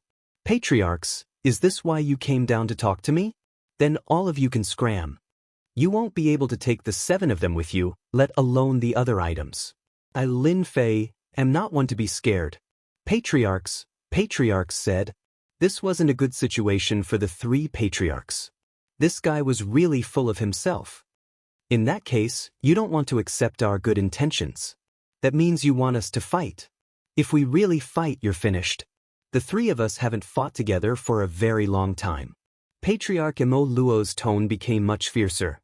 Speaker 1: "Patriarchs, is this why you came down to talk to me? Then all of you can scram." You won't be able to take the 7 of them with you, let alone the other items. I, Lin Fei, am not one to be scared. Patriarchs said. This wasn't a good situation for the 3 patriarchs. This guy was really full of himself. In that case, you don't want to accept our good intentions. That means you want us to fight. If we really fight, you're finished. The 3 of us haven't fought together for a very long time. Patriarch Imo Luo's tone became much fiercer.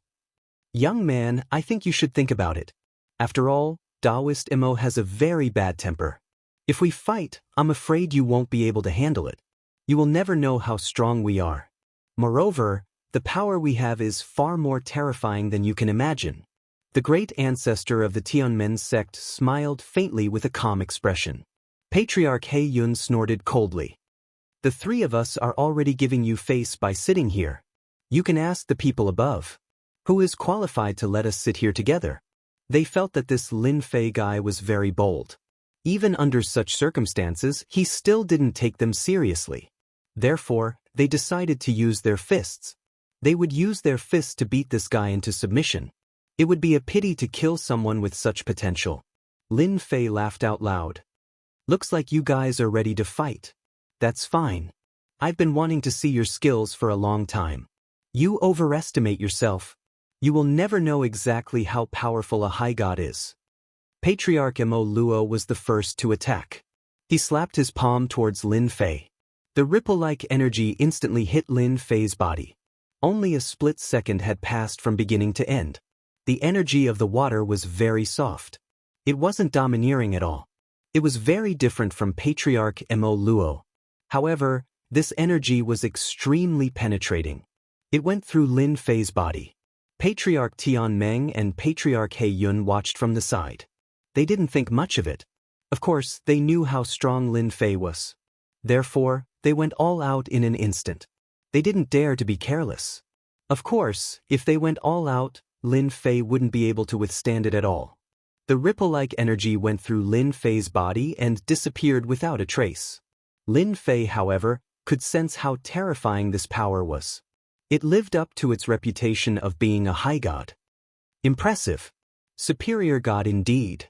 Speaker 1: Young man, I think you should think about it. After all, Daoist Imo has a very bad temper. If we fight, I'm afraid you won't be able to handle it. You will never know how strong we are. Moreover, the power we have is far more terrifying than you can imagine. The great ancestor of the Tianmen sect smiled faintly with a calm expression. Patriarch He Yun snorted coldly. The 3 of us are already giving you face by sitting here. You can ask the people above. Who is qualified to let us sit here together? They felt that this Lin Fei guy was very bold. Even under such circumstances, he still didn't take them seriously. Therefore, they decided to use their fists. They would use their fists to beat this guy into submission. It would be a pity to kill someone with such potential. Lin Fei laughed out loud. Looks like you guys are ready to fight. That's fine. I've been wanting to see your skills for a long time. You overestimate yourself. You will never know exactly how powerful a high god is. Patriarch Imo Luo was the first to attack. He slapped his palm towards Lin Fei. The ripple-like energy instantly hit Lin Fei's body. Only a split second had passed from beginning to end. The energy of the water was very soft. It wasn't domineering at all. It was very different from Patriarch Imo Luo. However, this energy was extremely penetrating. It went through Lin Fei's body. Patriarch Tian Meng and Patriarch He Yun watched from the side. They didn't think much of it. Of course, they knew how strong Lin Fei was. Therefore, they went all out in an instant. They didn't dare to be careless. Of course, if they went all out, Lin Fei wouldn't be able to withstand it at all. The ripple-like energy went through Lin Fei's body and disappeared without a trace. Lin Fei, however, could sense how terrifying this power was. It lived up to its reputation of being a high god. Impressive. Superior god indeed.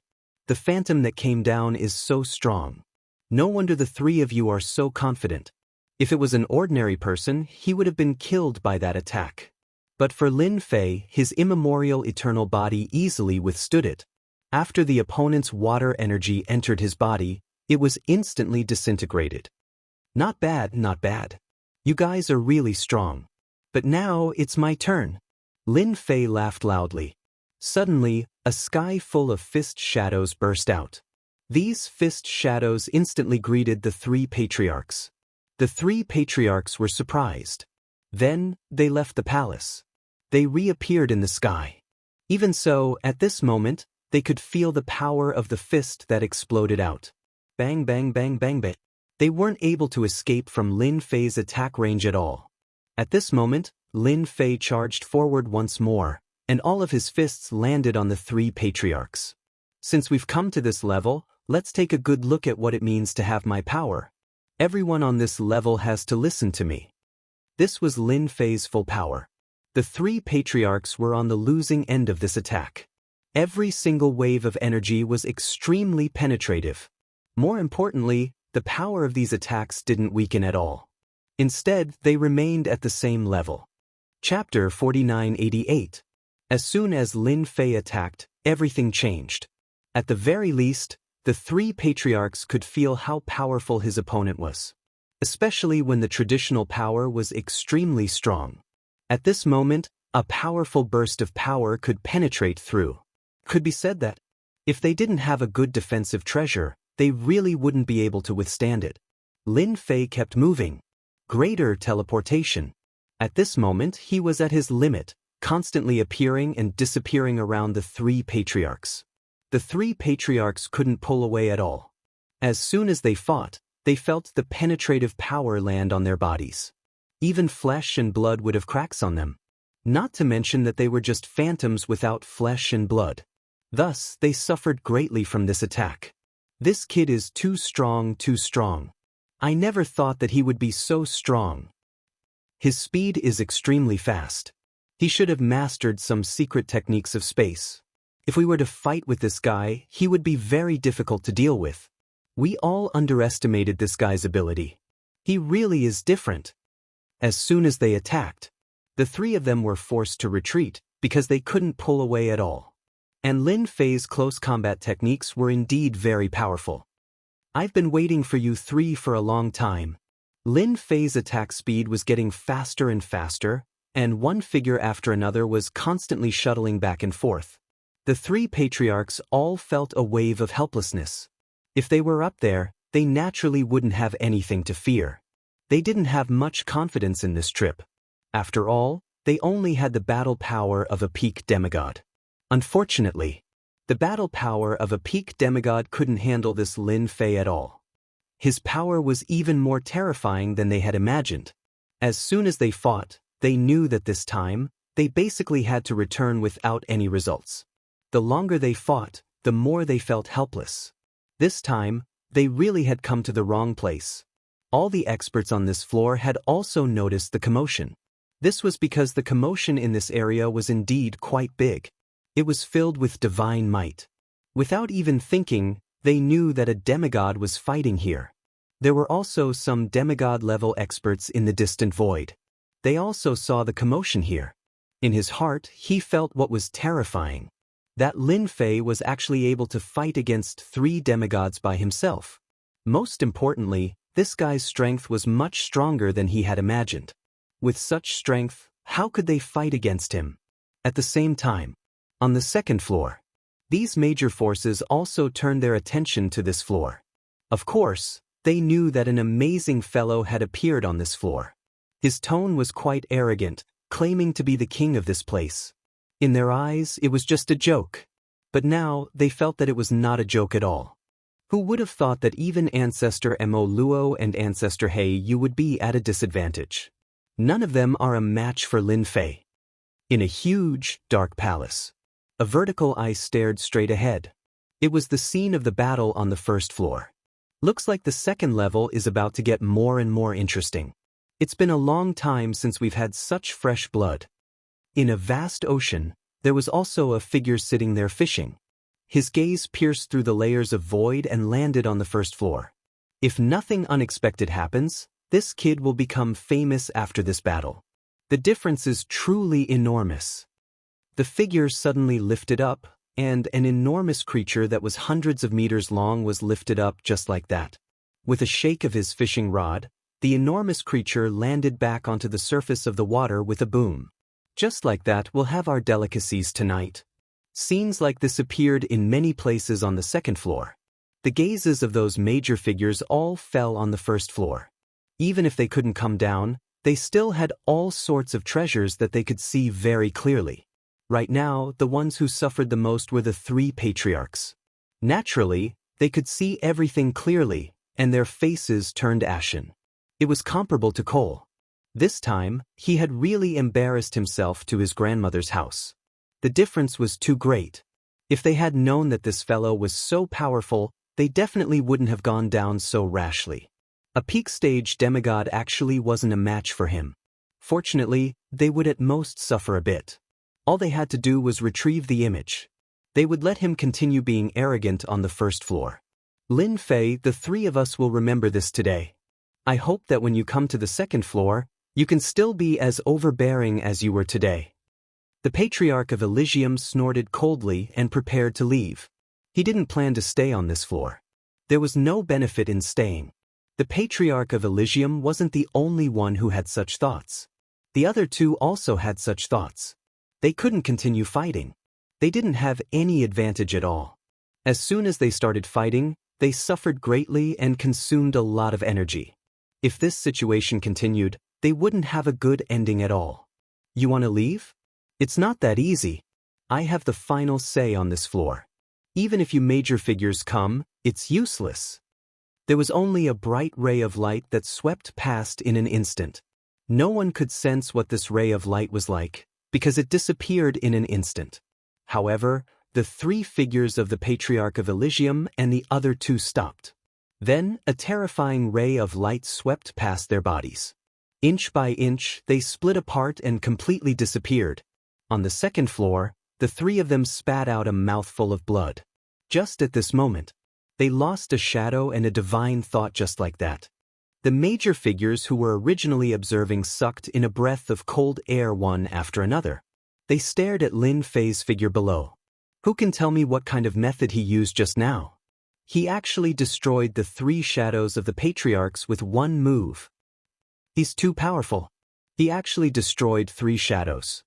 Speaker 1: The phantom that came down is so strong. No wonder the 3 of you are so confident. If it was an ordinary person, he would have been killed by that attack. But for Lin Fei, his immemorial eternal body easily withstood it. After the opponent's water energy entered his body, it was instantly disintegrated. Not bad, not bad. You guys are really strong. But now it's my turn. Lin Fei laughed loudly. Suddenly, a sky full of fist shadows burst out. These fist shadows instantly greeted the 3 patriarchs. The 3 patriarchs were surprised. Then, they left the palace. They reappeared in the sky. Even so, at this moment, they could feel the power of the fist that exploded out. Bang bang bang bang bang. They weren't able to escape from Lin Fei's attack range at all. At this moment, Lin Fei charged forward once more, and all of his fists landed on the 3 patriarchs. Since we've come to this level, let's take a good look at what it means to have my power. Everyone on this level has to listen to me. This was Lin Fei's full power. The 3 patriarchs were on the losing end of this attack. Every single wave of energy was extremely penetrative. More importantly, the power of these attacks didn't weaken at all. Instead, they remained at the same level. Chapter 4988. As soon as Lin Fei attacked, everything changed. At the very least, the 3 patriarchs could feel how powerful his opponent was. Especially when the traditional power was extremely strong. At this moment, a powerful burst of power could penetrate through. Could be said that, if they didn't have a good defensive treasure, they really wouldn't be able to withstand it. Lin Fei kept moving. Greater teleportation. At this moment, he was at his limit, constantly appearing and disappearing around the 3 patriarchs. The 3 patriarchs couldn't pull away at all. As soon as they fought, they felt the penetrative power land on their bodies. Even flesh and blood would have cracks on them. Not to mention that they were just phantoms without flesh and blood. Thus, they suffered greatly from this attack. This kid is too strong, too strong. I never thought that he would be so strong. His speed is extremely fast. He should have mastered some secret techniques of space. If we were to fight with this guy, he would be very difficult to deal with. We all underestimated this guy's ability. He really is different. As soon as they attacked, the three of them were forced to retreat because they couldn't pull away at all. And Lin Fei's close combat techniques were indeed very powerful. I've been waiting for you three for a long time. Lin Fei's attack speed was getting faster and faster, and one figure after another was constantly shuttling back and forth. The three patriarchs all felt a wave of helplessness. If they were up there, they naturally wouldn't have anything to fear. They didn't have much confidence in this trip. After all, they only had the battle power of a peak demigod. Unfortunately, the battle power of a peak demigod couldn't handle this Lin Fei at all. His power was even more terrifying than they had imagined. As soon as they fought, they knew that this time, they basically had to return without any results. The longer they fought, the more they felt helpless. This time, they really had come to the wrong place. All the experts on this floor had also noticed the commotion. This was because the commotion in this area was indeed quite big. It was filled with divine might. Without even thinking, they knew that a demigod was fighting here. There were also some demigod-level experts in the distant void. They also saw the commotion here. In his heart, he felt what was terrifying. That Lin Fei was actually able to fight against three demigods by himself. Most importantly, this guy's strength was much stronger than he had imagined. With such strength, how could they fight against him? At the same time, on the second floor, these major forces also turned their attention to this floor. Of course, they knew that an amazing fellow had appeared on this floor. His tone was quite arrogant, claiming to be the king of this place. In their eyes, it was just a joke. But now, they felt that it was not a joke at all. Who would have thought that even Ancestor Mo Luo and Ancestor He Yu would be at a disadvantage? None of them are a match for Lin Fei. In a huge, dark palace, a vertical eye stared straight ahead. It was the scene of the battle on the first floor. Looks like the second level is about to get more and more interesting. It's been a long time since we've had such fresh blood. In a vast ocean, there was also a figure sitting there fishing. His gaze pierced through the layers of void and landed on the first floor. If nothing unexpected happens, this kid will become famous after this battle. The difference is truly enormous. The figure suddenly lifted up, and an enormous creature that was hundreds of meters long was lifted up just like that. With a shake of his fishing rod, the enormous creature landed back onto the surface of the water with a boom. Just like that, we'll have our delicacies tonight. Scenes like this appeared in many places on the second floor. The gazes of those major figures all fell on the first floor. Even if they couldn't come down, they still had all sorts of treasures that they could see very clearly. Right now, the ones who suffered the most were the three patriarchs. Naturally, they could see everything clearly, and their faces turned ashen. It was comparable to Cole. This time, he had really embarrassed himself to his grandmother's house. The difference was too great. If they had known that this fellow was so powerful, they definitely wouldn't have gone down so rashly. A peak stage demigod actually wasn't a match for him. Fortunately, they would at most suffer a bit. All they had to do was retrieve the image. They would let him continue being arrogant on the first floor. Lin Fei, the three of us will remember this today. I hope that when you come to the second floor, you can still be as overbearing as you were today. The Patriarch of Elysium snorted coldly and prepared to leave. He didn't plan to stay on this floor. There was no benefit in staying. The Patriarch of Elysium wasn't the only one who had such thoughts. The other two also had such thoughts. They couldn't continue fighting. They didn't have any advantage at all. As soon as they started fighting, they suffered greatly and consumed a lot of energy. If this situation continued, they wouldn't have a good ending at all. You want to leave? It's not that easy. I have the final say on this floor. Even if you major figures come, it's useless. There was only a bright ray of light that swept past in an instant. No one could sense what this ray of light was like, because it disappeared in an instant. However, the three figures of the Patriarch of Elysium and the other two stopped. Then, a terrifying ray of light swept past their bodies. Inch by inch, they split apart and completely disappeared, On the second floor, the three of them spat out a mouthful of blood. Just at this moment, they lost a shadow and a divine thought just like that. The major figures who were originally observing sucked in a breath of cold air one after another. They stared at Lin Fei's figure below. Who can tell me what kind of method he used just now? He actually destroyed the three shadows of the patriarchs with one move. He's too powerful. He actually destroyed three shadows.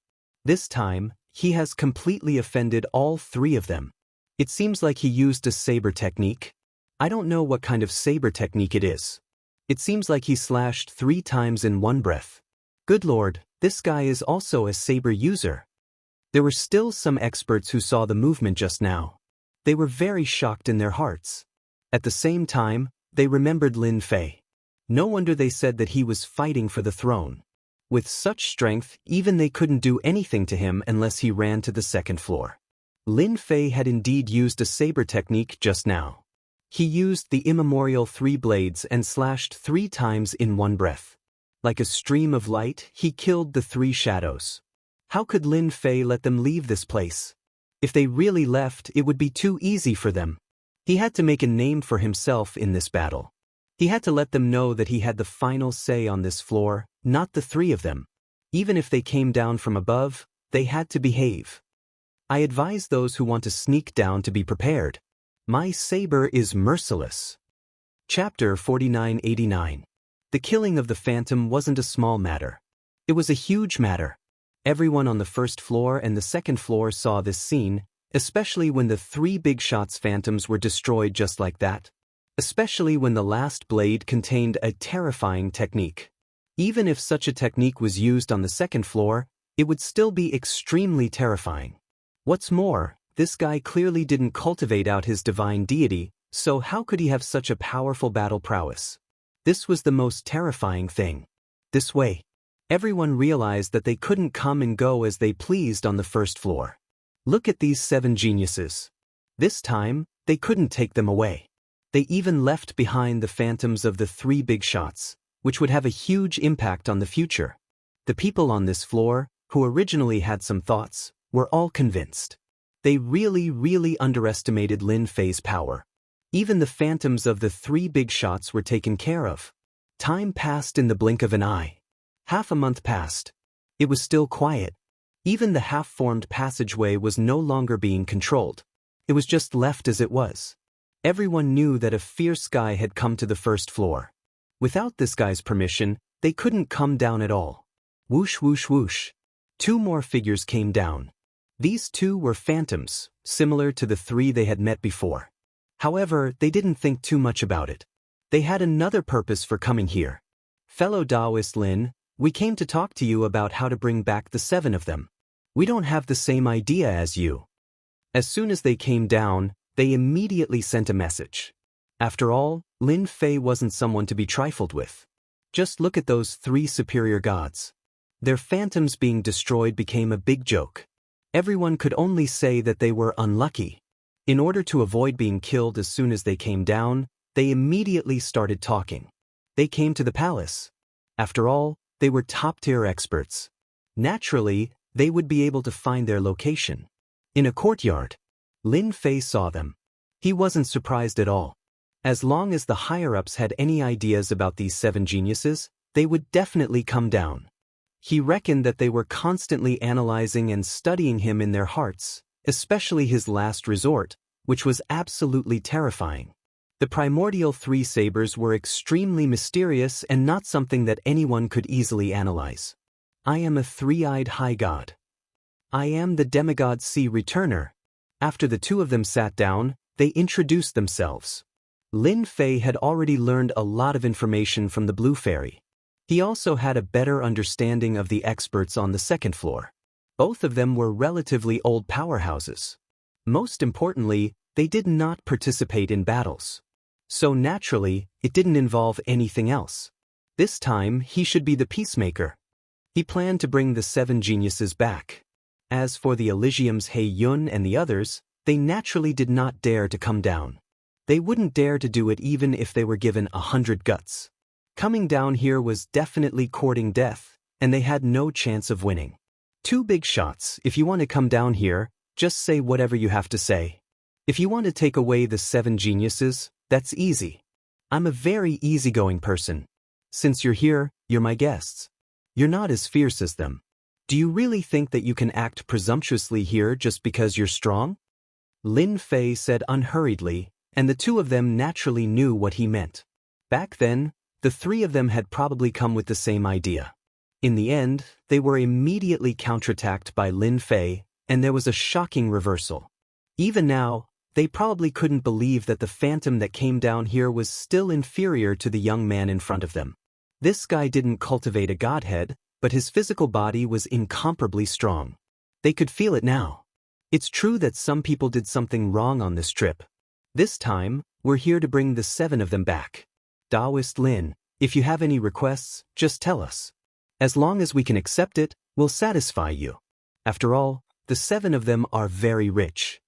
Speaker 1: This time, he has completely offended all three of them. It seems like he used a saber technique. I don't know what kind of saber technique it is. It seems like he slashed 3 times in one breath. Good lord, this guy is also a saber user. There were still some experts who saw the movement just now. They were very shocked in their hearts. At the same time, they remembered Lin Fei. No wonder they said that he was fighting for the throne. With such strength, even they couldn't do anything to him unless he ran to the second floor. Lin Fei had indeed used a saber technique just now. He used the immemorial 3 blades and slashed 3 times in one breath. Like a stream of light, he killed the 3 shadows. How could Lin Fei let them leave this place? If they really left, it would be too easy for them. He had to make a name for himself in this battle. He had to let them know that he had the final say on this floor, not the 3 of them. Even if they came down from above, they had to behave. I advise those who want to sneak down to be prepared. My saber is merciless. Chapter 4989. The killing of the Phantom wasn't a small matter. It was a huge matter. Everyone on the first floor and the second floor saw this scene, especially when the 3 big shots phantoms were destroyed just like that. Especially when the last blade contained a terrifying technique. Even if such a technique was used on the second floor, it would still be extremely terrifying. What's more, this guy clearly didn't cultivate out his divine deity, so how could he have such a powerful battle prowess? This was the most terrifying thing. This way, everyone realized that they couldn't come and go as they pleased on the first floor. Look at these 7 geniuses. This time, they couldn't take them away. They even left behind the phantoms of the 3 big shots, which would have a huge impact on the future. The people on this floor, who originally had some thoughts, were all convinced. They really underestimated Lin Fei's power. Even the phantoms of the 3 big shots were taken care of. Time passed in the blink of an eye. Half a month passed. It was still quiet. Even the half-formed passageway was no longer being controlled. It was just left as it was. Everyone knew that a fierce guy had come to the first floor. Without this guy's permission, they couldn't come down at all. Whoosh whoosh whoosh. 2 more figures came down. These 2 were phantoms, similar to the 3 they had met before. However, they didn't think too much about it. They had another purpose for coming here. Fellow Daoist Lin, we came to talk to you about how to bring back the 7 of them. We don't have the same idea as you. As soon as they came down, they immediately sent a message. After all, Lin Fei wasn't someone to be trifled with. Just look at those 3 superior gods. Their phantoms being destroyed became a big joke. Everyone could only say that they were unlucky. In order to avoid being killed as soon as they came down, they immediately started talking. They came to the palace. After all, they were top-tier experts. Naturally, they would be able to find their location. In a courtyard, Lin Fei saw them. He wasn't surprised at all. As long as the higher-ups had any ideas about these 7 geniuses, they would definitely come down. He reckoned that they were constantly analyzing and studying him in their hearts, especially his last resort, which was absolutely terrifying. The primordial 3 sabers were extremely mysterious and not something that anyone could easily analyze. I am a 3-eyed high god. I am the demigod sea returner. After the 2 of them sat down, they introduced themselves. Lin Fei had already learned a lot of information from the Blue Fairy. He also had a better understanding of the experts on the second floor. Both of them were relatively old powerhouses. Most importantly, they did not participate in battles. So naturally, it didn't involve anything else. This time, he should be the peacemaker. He planned to bring the 7 geniuses back. As for the Elysium's He Yun and the others, they naturally did not dare to come down. They wouldn't dare to do it even if they were given 100 guts. Coming down here was definitely courting death, and they had no chance of winning. Two big shots. If you want to come down here, just say whatever you have to say. If you want to take away the 7 geniuses, that's easy. I'm a very easygoing person. Since you're here, you're my guests. You're not as fierce as them. Do you really think that you can act presumptuously here just because you're strong? Lin Fei said unhurriedly, and the two of them naturally knew what he meant. Back then, the 3 of them had probably come with the same idea. In the end, they were immediately counterattacked by Lin Fei, and there was a shocking reversal. Even now, they probably couldn't believe that the phantom that came down here was still inferior to the young man in front of them. This guy didn't cultivate a godhead, but his physical body was incomparably strong. They could feel it now. It's true that some people did something wrong on this trip. This time, we're here to bring the 7 of them back. Daoist Lin, if you have any requests, just tell us. As long as we can accept it, we'll satisfy you. After all, the 7 of them are very rich.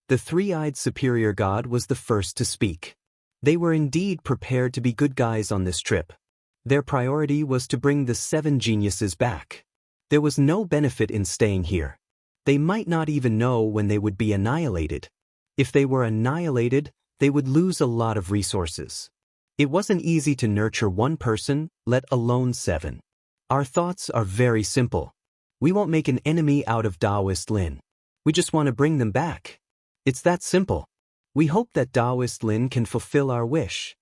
Speaker 1: The 3-eyed superior god was the first to speak. They were indeed prepared to be good guys on this trip. Their priority was to bring the 7 geniuses back. There was no benefit in staying here. They might not even know when they would be annihilated. If they were annihilated, they would lose a lot of resources. It wasn't easy to nurture one person, let alone 7. Our thoughts are very simple. We won't make an enemy out of Daoist Lin. We just want to bring them back. It's that simple. We hope that Daoist Lin can fulfill our wish.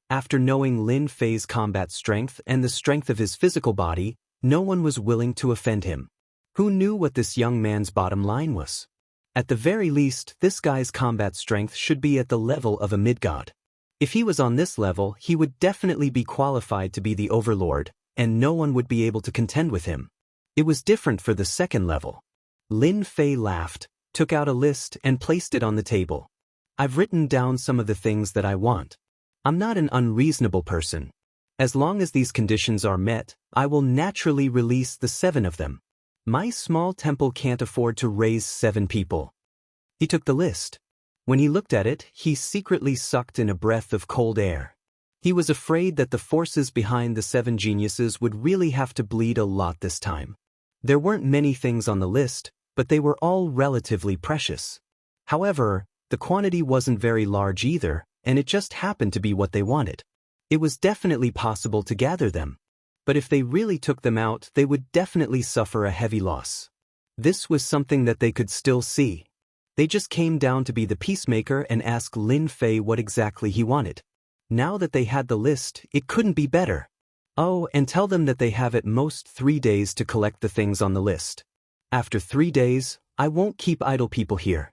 Speaker 1: After knowing Lin Fei's combat strength and the strength of his physical body, no one was willing to offend him. Who knew what this young man's bottom line was? At the very least, this guy's combat strength should be at the level of a mid-god. If he was on this level, he would definitely be qualified to be the overlord, and no one would be able to contend with him. It was different for the second level. Lin Fei laughed, took out a list and placed it on the table. I've written down some of the things that I want. I'm not an unreasonable person. As long as these conditions are met, I will naturally release the 7 of them. My small temple can't afford to raise 7 people. He took the list. When he looked at it, he secretly sucked in a breath of cold air. He was afraid that the forces behind the 7 geniuses would really have to bleed a lot this time. There weren't many things on the list, but they were all relatively precious. However, the quantity wasn't very large either, and it just happened to be what they wanted. It was definitely possible to gather them. But if they really took them out, they would definitely suffer a heavy loss. This was something that they could still see. They just came down to be the peacemaker and ask Lin Fei what exactly he wanted. Now that they had the list, it couldn't be better. Oh, and tell them that they have at most 3 days to collect the things on the list. After 3 days, I won't keep idle people here.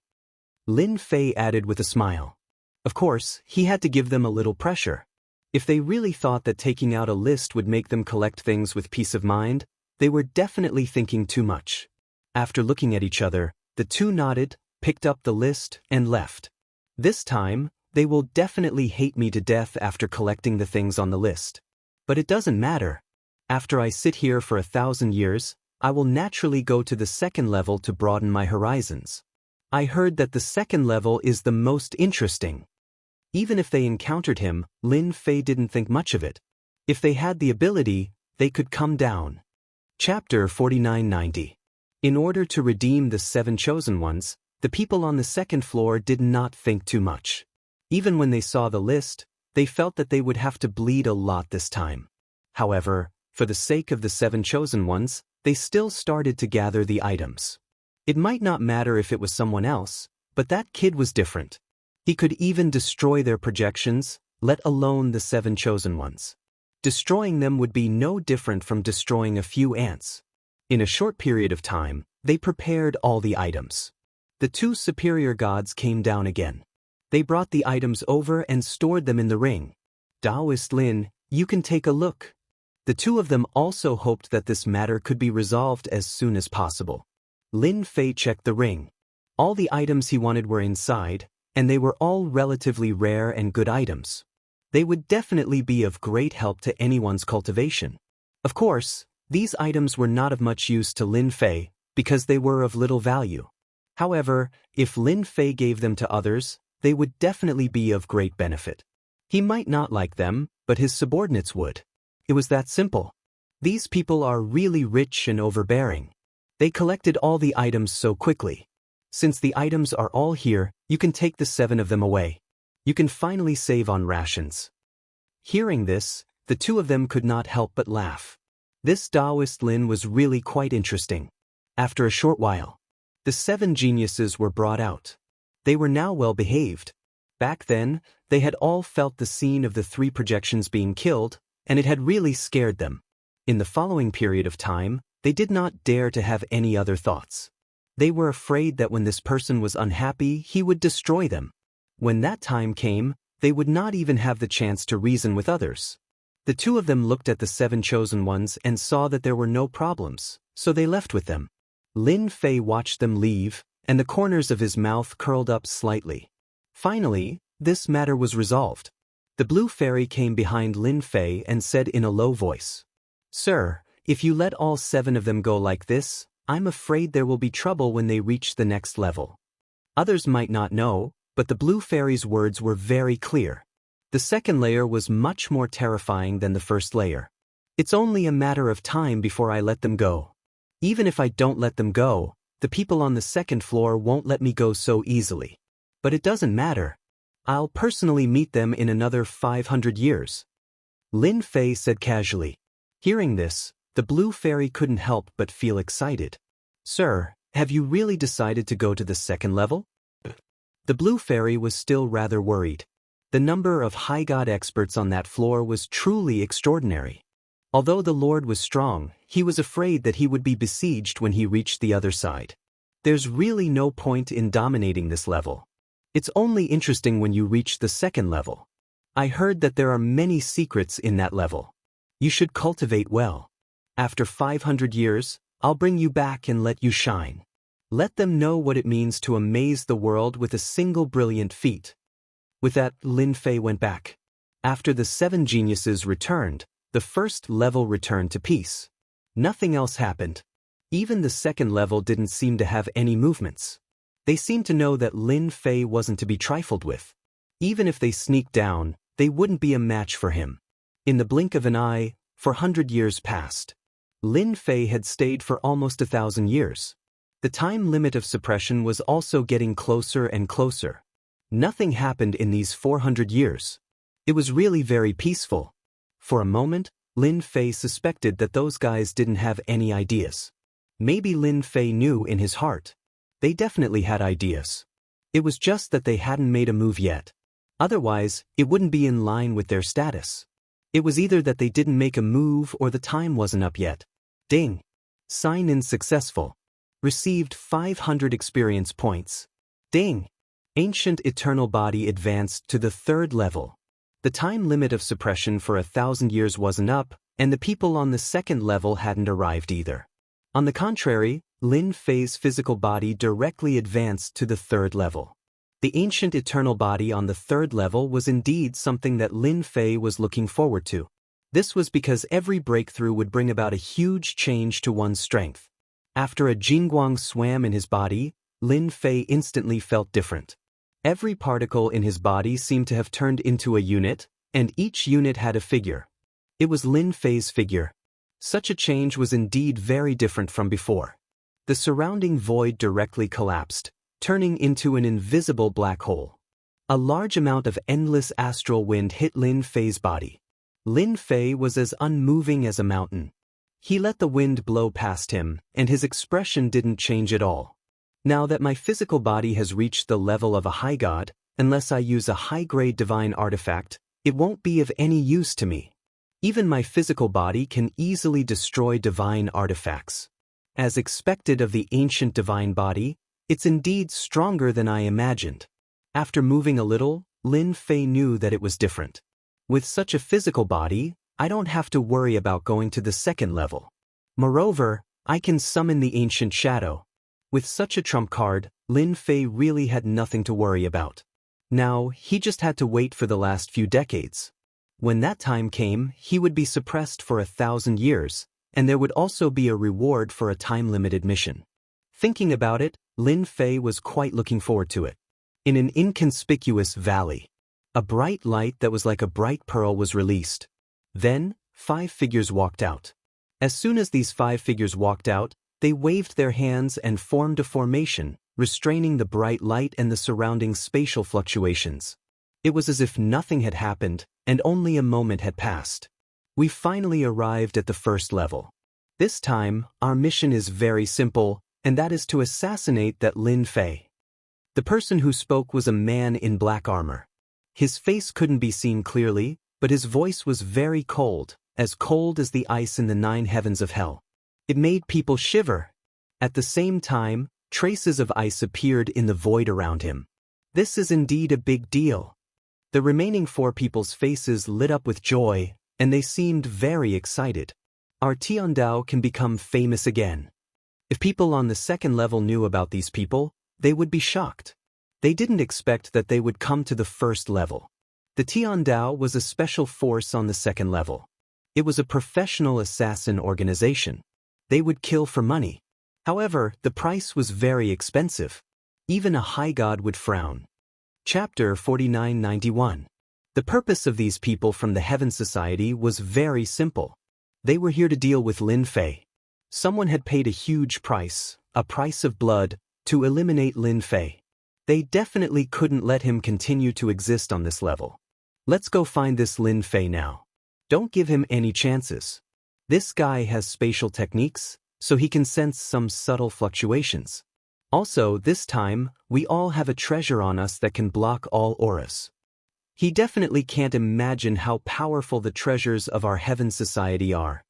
Speaker 1: Lin Fei added with a smile. Of course, he had to give them a little pressure. If they really thought that taking out a list would make them collect things with peace of mind, they were definitely thinking too much. After looking at each other, the two nodded, picked up the list, and left. This time, they will definitely hate me to death after collecting the things on the list. But it doesn't matter. After I sit here for 1,000 years, I will naturally go to the second level to broaden my horizons. I heard that the second level is the most interesting. Even if they encountered him, Lin Fei didn't think much of it. If they had the ability, they could come down. Chapter 4990. In order to redeem the 7 chosen ones, the people on the second floor did not think too much. Even when they saw the list, they felt that they would have to bleed a lot this time. However, for the sake of the 7 chosen ones, they still started to gather the items. It might not matter if it was someone else, but that kid was different. He could even destroy their projections, let alone the 7 chosen ones. Destroying them would be no different from destroying a few ants. In a short period of time, they prepared all the items. The 2 superior gods came down again. They brought the items over and stored them in the ring. Daoist Lin, you can take a look. The 2 of them also hoped that this matter could be resolved as soon as possible. Lin Fei checked the ring. All the items he wanted were inside, and they were all relatively rare and good items. They would definitely be of great help to anyone's cultivation. Of course, these items were not of much use to Lin Fei, because they were of little value. However, if Lin Fei gave them to others, they would definitely be of great benefit. He might not like them, but his subordinates would. It was that simple. These people are really rich and overbearing. They collected all the items so quickly. Since the items are all here, you can take the 7 of them away. You can finally save on rations. Hearing this, the two of them could not help but laugh. This Daoist Lin was really quite interesting. After a short while, the 7 geniuses were brought out. They were now well behaved. Back then, they had all felt the scene of the 3 projections being killed, and it had really scared them. In the following period of time, they did not dare to have any other thoughts. They were afraid that when this person was unhappy, he would destroy them. When that time came, they would not even have the chance to reason with others. The two of them looked at the 7 chosen ones and saw that there were no problems, so they left with them. Lin Fei watched them leave, and the corners of his mouth curled up slightly. Finally, this matter was resolved. The blue fairy came behind Lin Fei and said in a low voice, "Sir, if you let all 7 of them go like this, I'm afraid there will be trouble when they reach the next level." Others might not know, but the blue fairy's words were very clear. The second layer was much more terrifying than the first layer. It's only a matter of time before I let them go. Even if I don't let them go, the people on the second floor won't let me go so easily. But it doesn't matter. I'll personally meet them in another 500 years. Lin Fei said casually. Hearing this, the blue fairy couldn't help but feel excited. "Sir, have you really decided to go to the second level?" The blue fairy was still rather worried. The number of high god experts on that floor was truly extraordinary. Although the Lord was strong, he was afraid that he would be besieged when he reached the other side. There's really no point in dominating this level. It's only interesting when you reach the second level. I heard that there are many secrets in that level. You should cultivate well. After 500 years, I'll bring you back and let you shine. Let them know what it means to amaze the world with a single brilliant feat. With that, Lin Fei went back. After the 7 geniuses returned, the first level returned to peace. Nothing else happened. Even the second level didn't seem to have any movements. They seemed to know that Lin Fei wasn't to be trifled with. Even if they sneaked down, they wouldn't be a match for him. In the blink of an eye, 400 years passed. Lin Fei had stayed for almost 1,000 years. The time limit of suppression was also getting closer and closer. Nothing happened in these 400 years. It was really very peaceful. For a moment, Lin Fei suspected that those guys didn't have any ideas. Maybe Lin Fei knew in his heart. They definitely had ideas. It was just that they hadn't made a move yet. Otherwise, it wouldn't be in line with their status. It was either that they didn't make a move or the time wasn't up yet. Ding! Sign-in successful. Received 500 experience points. Ding! Ancient eternal body advanced to the 3rd level. The time limit of suppression for 1,000 years wasn't up, and the people on the 2nd level hadn't arrived either. On the contrary, Lin Fei's physical body directly advanced to the 3rd level. The ancient eternal body on the 3rd level was indeed something that Lin Fei was looking forward to. This was because every breakthrough would bring about a huge change to one's strength. After a jingguang swam in his body, Lin Fei instantly felt different. Every particle in his body seemed to have turned into a unit, and each unit had a figure. It was Lin Fei's figure. Such a change was indeed very different from before. The surrounding void directly collapsed, turning into an invisible black hole. A large amount of endless astral wind hit Lin Fei's body. Lin Fei was as unmoving as a mountain. He let the wind blow past him, and his expression didn't change at all. Now that my physical body has reached the level of a high god, unless I use a high-grade divine artifact, it won't be of any use to me. Even my physical body can easily destroy divine artifacts. As expected of the ancient divine body, it's indeed stronger than I imagined. After moving a little, Lin Fei knew that it was different. With such a physical body, I don't have to worry about going to the 2nd level. Moreover, I can summon the ancient shadow. With such a trump card, Lin Fei really had nothing to worry about. Now, he just had to wait for the last few decades. When that time came, he would be suppressed for 1,000 years, and there would also be a reward for a time-limited mission. Thinking about it, Lin Fei was quite looking forward to it. In an inconspicuous valley, a bright light that was like a bright pearl was released. Then, 5 figures walked out. As soon as these 5 figures walked out, They waved their hands and formed a formation, restraining the bright light and the surrounding spatial fluctuations. It was as if nothing had happened, and only a moment had passed. We finally arrived at the first level. This time, our mission is very simple, and that is to assassinate that Lin Fei. The person who spoke was a man in black armor. His face couldn't be seen clearly, but his voice was very cold as the ice in the 9 heavens of hell. It made people shiver. At the same time, traces of ice appeared in the void around him. This is indeed a big deal. The remaining 4 people's faces lit up with joy, and they seemed very excited. Our Tiandao can become famous again. If people on the second level knew about these people, they would be shocked. They didn't expect that they would come to the first level. The Tiandao was a special force on the second level. It was a professional assassin organization. They would kill for money. However, the price was very expensive. Even a high god would frown. Chapter 4991. The purpose of these people from the Heaven Society was very simple. They were here to deal with Lin Fei. Someone had paid a huge price, a price of blood, to eliminate Lin Fei. They definitely couldn't let him continue to exist on this level. Let's go find this Lin Fei now. Don't give him any chances. This guy has spatial techniques, so he can sense some subtle fluctuations. Also, this time, we all have a treasure on us that can block all auras. He definitely can't imagine how powerful the treasures of our Heaven Society are.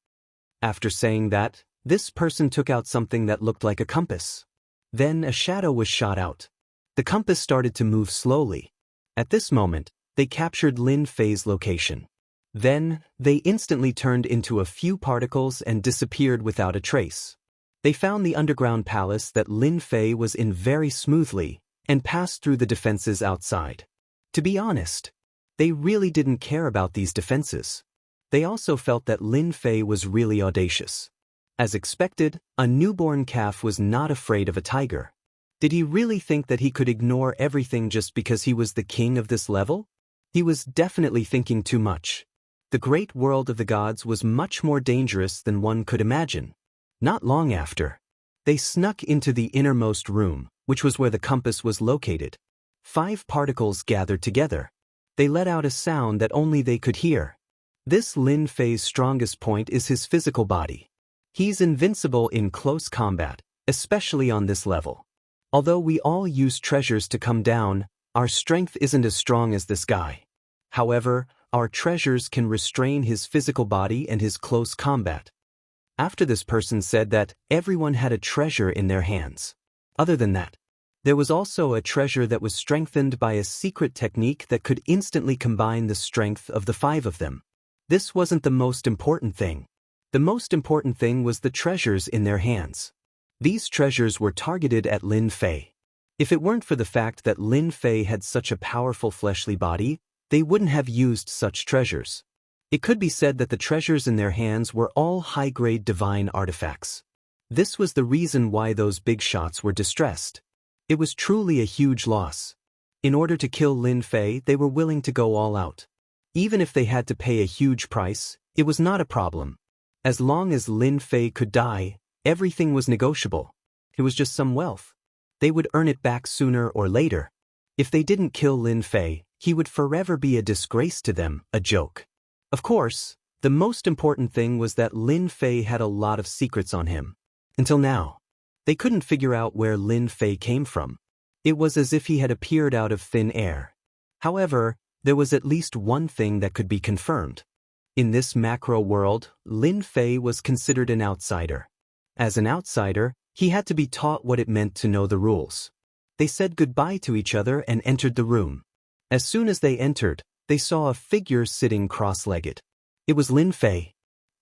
Speaker 1: After saying that, this person took out something that looked like a compass. Then a shadow was shot out. The compass started to move slowly. At this moment, they captured Lin Fei's location. Then, they instantly turned into a few particles and disappeared without a trace. They found the underground palace that Lin Fei was in very smoothly and passed through the defenses outside. To be honest, they really didn't care about these defenses. They also felt that Lin Fei was really audacious. As expected, a newborn calf was not afraid of a tiger. Did he really think that he could ignore everything just because he was the king of this level? He was definitely thinking too much. The great world of the gods was much more dangerous than one could imagine. Not long after, they snuck into the innermost room, which was where the compass was located. 5 particles gathered together. They let out a sound that only they could hear. This Lin Fei's strongest point is his physical body. He's invincible in close combat, especially on this level. Although we all use treasures to come down, our strength isn't as strong as this guy. However, our treasures can restrain his physical body and his close combat. After this person said that everyone had a treasure in their hands. Other than that, there was also a treasure that was strengthened by a secret technique that could instantly combine the strength of the 5 of them. This wasn't the most important thing. The most important thing was the treasures in their hands. These treasures were targeted at Lin Fei. If it weren't for the fact that Lin Fei had such a powerful fleshly body, they wouldn't have used such treasures. It could be said that the treasures in their hands were all high-grade divine artifacts. This was the reason why those big shots were distressed. It was truly a huge loss. In order to kill Lin Fei, they were willing to go all out. Even if they had to pay a huge price, it was not a problem. As long as Lin Fei could die, everything was negotiable. It was just some wealth. They would earn it back sooner or later. If they didn't kill Lin Fei, he would forever be a disgrace to them, a joke. Of course, the most important thing was that Lin Fei had a lot of secrets on him. Until now, they couldn't figure out where Lin Fei came from. It was as if he had appeared out of thin air. However, there was at least one thing that could be confirmed. In this macro world, Lin Fei was considered an outsider. As an outsider, he had to be taught what it meant to know the rules. They said goodbye to each other and entered the room. As soon as they entered, they saw a figure sitting cross-legged. It was Lin Fei.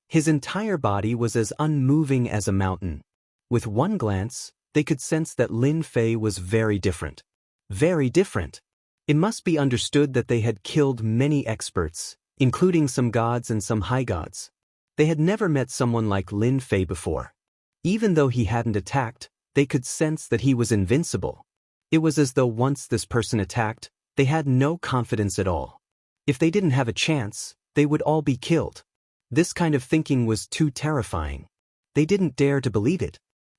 Speaker 1: His entire body was as unmoving as a mountain. With one glance, they could sense that Lin Fei was very different. Very different. It must be understood that they had killed many experts, including some gods and some high gods. They had never met someone like Lin Fei before. Even though he hadn't attacked, they could sense that he was invincible. It was as though once this person attacked, they had no confidence at all. If they didn't have a chance, they would all be killed. This kind of thinking was too terrifying. They didn't dare to believe it.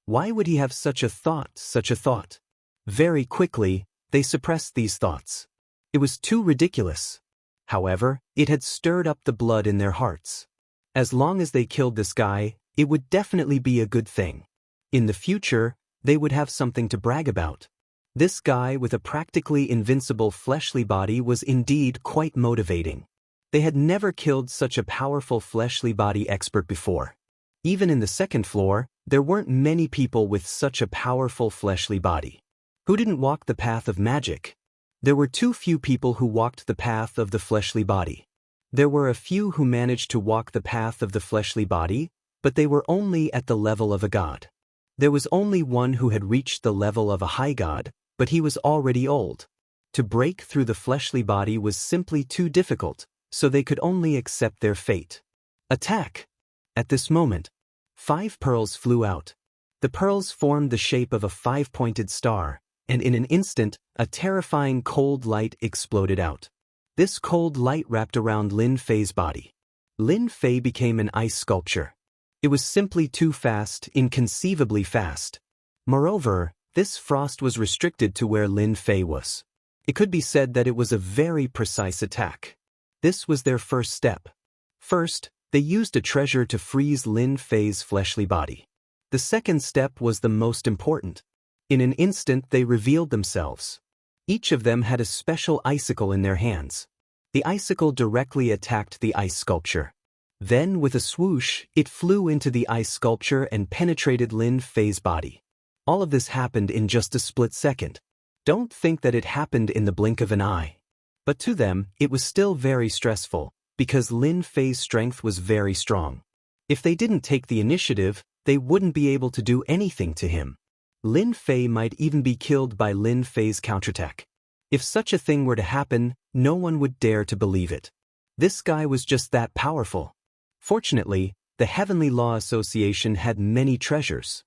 Speaker 1: Why would he have such a thought? Very quickly, they suppressed these thoughts. It was too ridiculous. However, it had stirred up the blood in their hearts. As long as they killed this guy, it would definitely be a good thing. In the future, they would have something to brag about. This guy with a practically invincible fleshly body was indeed quite motivating. They had never killed such a powerful fleshly body expert before. Even in the second floor, there weren't many people with such a powerful fleshly body. Who didn't walk the path of magic? There were too few people who walked the path of the fleshly body. There were a few who managed to walk the path of the fleshly body, but they were only at the level of a god. There was only one who had reached the level of a high god, but he was already old. To break through the fleshly body was simply too difficult, so they could only accept their fate. Attack! At this moment, 5 pearls flew out. The pearls formed the shape of a 5-pointed star, and in an instant, a terrifying cold light exploded out. This cold light wrapped around Lin Fei's body. Lin Fei became an ice sculpture. It was simply too fast, inconceivably fast. Moreover, this frost was restricted to where Lin Fei was. It could be said that it was a very precise attack. This was their first step. First, they used a treasure to freeze Lin Fei's fleshly body. The second step was the most important. In an instant they revealed themselves. Each of them had a special icicle in their hands. The icicle directly attacked the ice sculpture. Then, with a swoosh, it flew into the ice sculpture and penetrated Lin Fei's body. All of this happened in just a split second. Don't think that it happened in the blink of an eye. But to them, it was still very stressful, because Lin Fei's strength was very strong. If they didn't take the initiative, they wouldn't be able to do anything to him. Lin Fei might even be killed by Lin Fei's counterattack. If such a thing were to happen, no one would dare to believe it. This guy was just that powerful. Fortunately, the Heavenly Law Association had many treasures.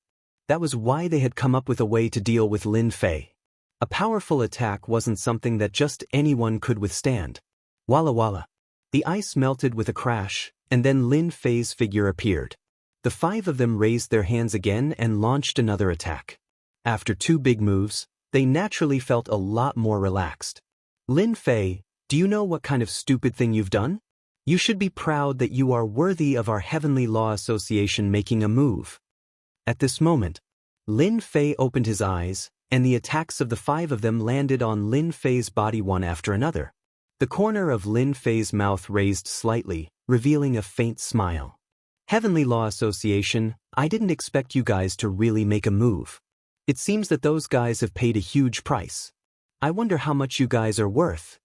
Speaker 1: That was why they had come up with a way to deal with Lin Fei. A powerful attack wasn't something that just anyone could withstand. Walla walla. The ice melted with a crash, and then Lin Fei's figure appeared. The 5 of them raised their hands again and launched another attack. After 2 big moves, they naturally felt a lot more relaxed. Lin Fei, do you know what kind of stupid thing you've done? You should be proud that you are worthy of our Heavenly Law Association making a move. At this moment, Lin Fei opened his eyes, and the attacks of the 5 of them landed on Lin Fei's body one after another. The corner of Lin Fei's mouth raised slightly, revealing a faint smile. Heavenly Law Association, I didn't expect you guys to really make a move. It seems that those guys have paid a huge price. I wonder how much you guys are worth.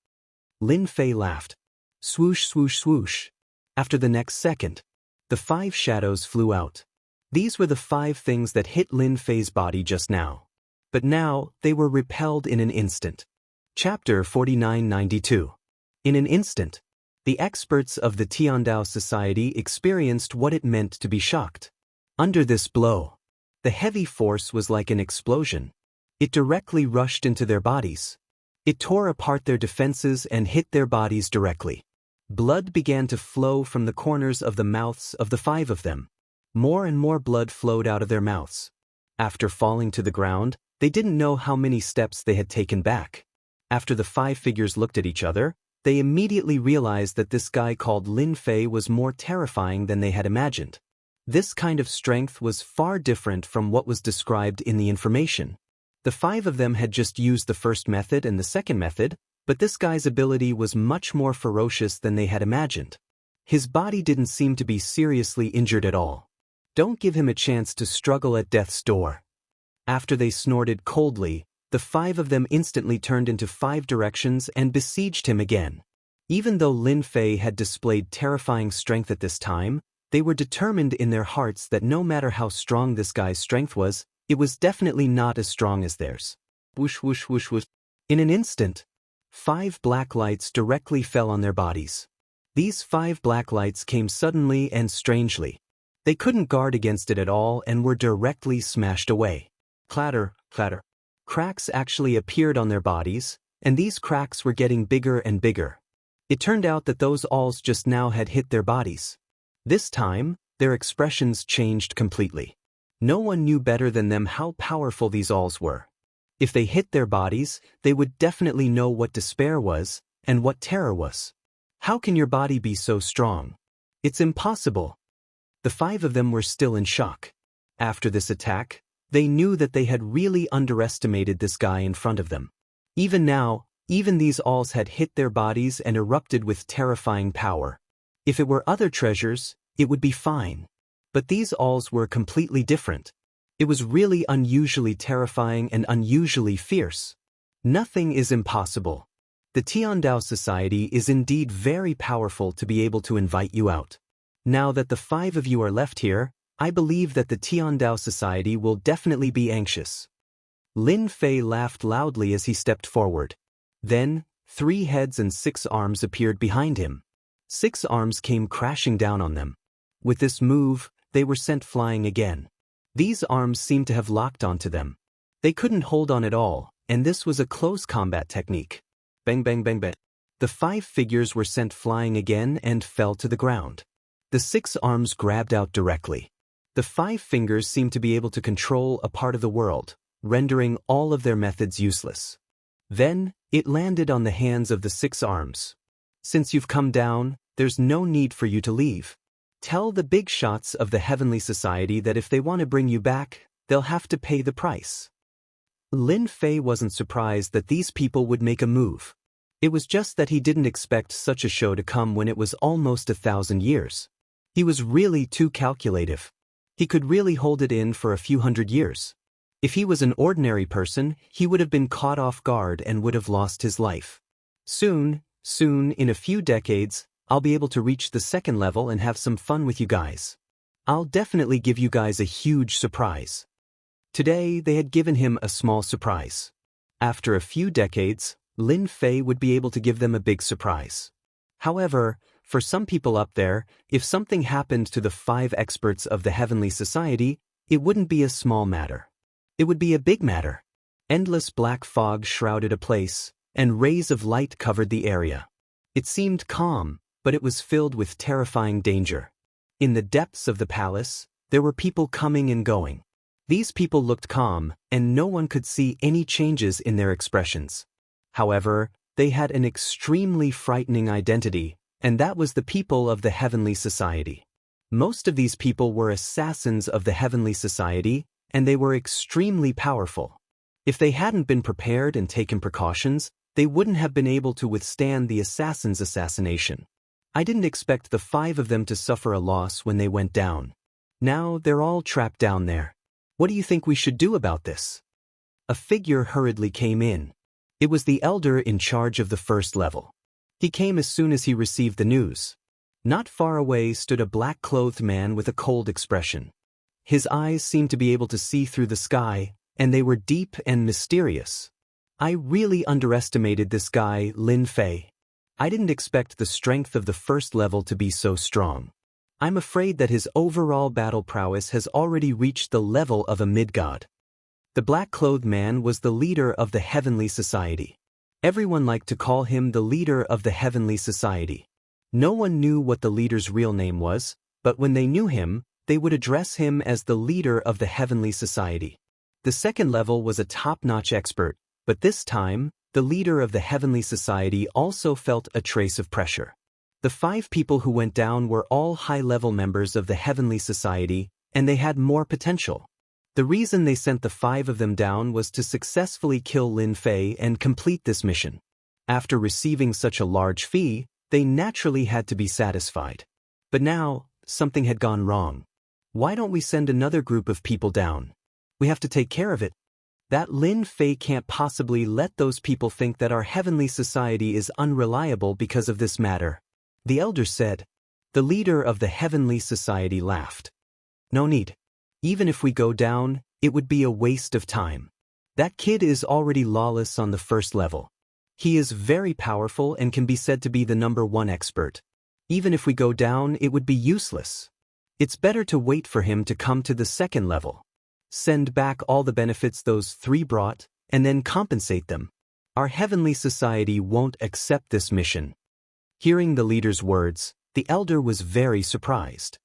Speaker 1: Lin Fei laughed. Swoosh, swoosh, swoosh. After the next second, the 5 shadows flew out. These were the 5 things that hit Lin Fei's body just now. But now, they were repelled in an instant. Chapter 4992. In an instant, the experts of the Tiandao Society experienced what it meant to be shocked. Under this blow, the heavy force was like an explosion. It directly rushed into their bodies. It tore apart their defenses and hit their bodies directly. Blood began to flow from the corners of the mouths of the 5 of them. More and more blood flowed out of their mouths. After falling to the ground, they didn't know how many steps they had taken back. After the 5 figures looked at each other, they immediately realized that this guy called Lin Fei was more terrifying than they had imagined. This kind of strength was far different from what was described in the information. The 5 of them had just used the first method and the second method, but this guy's ability was much more ferocious than they had imagined. His body didn't seem to be seriously injured at all. Don't give him a chance to struggle at death's door. After they snorted coldly, the 5 of them instantly turned into 5 directions and besieged him again. Even though Lin Fei had displayed terrifying strength at this time, they were determined in their hearts that no matter how strong this guy's strength was, it was definitely not as strong as theirs. Whoosh whoosh whoosh whoosh. In an instant, 5 black lights directly fell on their bodies. These 5 black lights came suddenly and strangely. They couldn't guard against it at all and were directly smashed away. Clatter, clatter. Cracks actually appeared on their bodies, and these cracks were getting bigger and bigger. It turned out that those alls just now had hit their bodies. This time, their expressions changed completely. No one knew better than them how powerful these alls were. If they hit their bodies, they would definitely know what despair was and what terror was. How can your body be so strong? It's impossible. The 5 of them were still in shock. After this attack, they knew that they had really underestimated this guy in front of them. Even now, even these alls had hit their bodies and erupted with terrifying power. If it were other treasures, it would be fine. But these alls were completely different. It was really unusually terrifying and unusually fierce. Nothing is impossible. The Tiandao Society is indeed very powerful to be able to invite you out. Now that the 5 of you are left here, I believe that the Tiandao Society will definitely be anxious. Lin Fei laughed loudly as he stepped forward. Then, 3 heads and 6 arms appeared behind him. 6 arms came crashing down on them. With this move, they were sent flying again. These arms seemed to have locked onto them. They couldn't hold on at all, and this was a close combat technique. Bang bang bang bang. The 5 figures were sent flying again and fell to the ground. The 6 arms grabbed out directly. The 5 fingers seemed to be able to control a part of the world, rendering all of their methods useless. Then, it landed on the hands of the 6 arms. Since you've come down, there's no need for you to leave. Tell the big shots of the Heavenly Society that if they want to bring you back, they'll have to pay the price. Lin Fei wasn't surprised that these people would make a move. It was just that he didn't expect such a show to come when it was almost 1,000 years. He was really too calculative. He could really hold it in for a few hundred years. If he was an ordinary person, he would have been caught off guard and would have lost his life. Soon, in a few decades, I'll be able to reach the 2nd level and have some fun with you guys. I'll definitely give you guys a huge surprise. Today, they had given him a small surprise. After a few decades, Lin Fei would be able to give them a big surprise. However, for some people up there, if something happened to the 5 experts of the Heavenly Society, it wouldn't be a small matter. It would be a big matter. Endless black fog shrouded a place, and rays of light covered the area. It seemed calm, but it was filled with terrifying danger. In the depths of the palace, there were people coming and going. These people looked calm, and no one could see any changes in their expressions. However, they had an extremely frightening identity, and that was the people of the Heavenly Society. Most of these people were assassins of the Heavenly Society, and they were extremely powerful. If they hadn't been prepared and taken precautions, they wouldn't have been able to withstand the assassin's assassination. I didn't expect the 5 of them to suffer a loss when they went down. Now they're all trapped down there. What do you think we should do about this? A figure hurriedly came in. It was the elder in charge of the 1st level. He came as soon as he received the news. Not far away stood a black-clothed man with a cold expression. His eyes seemed to be able to see through the sky, and they were deep and mysterious. I really underestimated this guy, Lin Fei. I didn't expect the strength of the 1st level to be so strong. I'm afraid that his overall battle prowess has already reached the level of a mid-god. The black-clothed man was the leader of the Heavenly Society. Everyone liked to call him the leader of the Heavenly Society. No one knew what the leader's real name was, but when they knew him, they would address him as the leader of the Heavenly Society. The 2nd level was a top-notch expert, but this time, the leader of the Heavenly Society also felt a trace of pressure. The 5 people who went down were all high-level members of the Heavenly Society, and they had more potential. The reason they sent the 5 of them down was to successfully kill Lin Fei and complete this mission. After receiving such a large fee, they naturally had to be satisfied. But now, something had gone wrong. Why don't we send another group of people down? We have to take care of it. That Lin Fei can't possibly let those people think that our Heavenly Society is unreliable because of this matter. The elder said. The leader of the Heavenly Society laughed. No need. Even if we go down, it would be a waste of time. That kid is already lawless on the 1st level. He is very powerful and can be said to be the #1 expert. Even if we go down, it would be useless. It's better to wait for him to come to the 2nd level. Send back all the benefits those 3 brought, and then compensate them. Our Heavenly Society won't accept this mission. Hearing the leader's words, the elder was very surprised.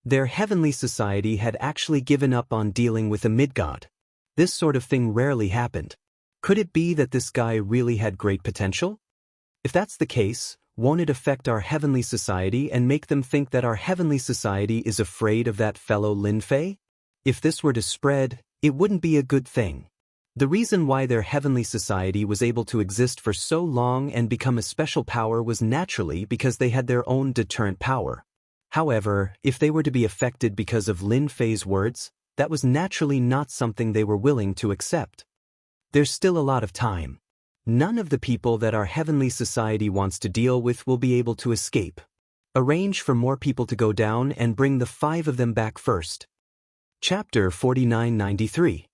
Speaker 1: Their heavenly society had actually given up on dealing with a mid-god. This sort of thing rarely happened. Could it be that this guy really had great potential? If that's the case, won't it affect our heavenly society and make them think that our heavenly society is afraid of that fellow Lin Fei? If this were to spread, it wouldn't be a good thing. The reason why their heavenly society was able to exist for so long and become a special power was naturally because they had their own deterrent power. However, if they were to be affected because of Lin Fei's words, that was naturally not something they were willing to accept. There's still a lot of time. None of the people that our heavenly society wants to deal with will be able to escape. Arrange for more people to go down and bring the 5 of them back first. Chapter 4993.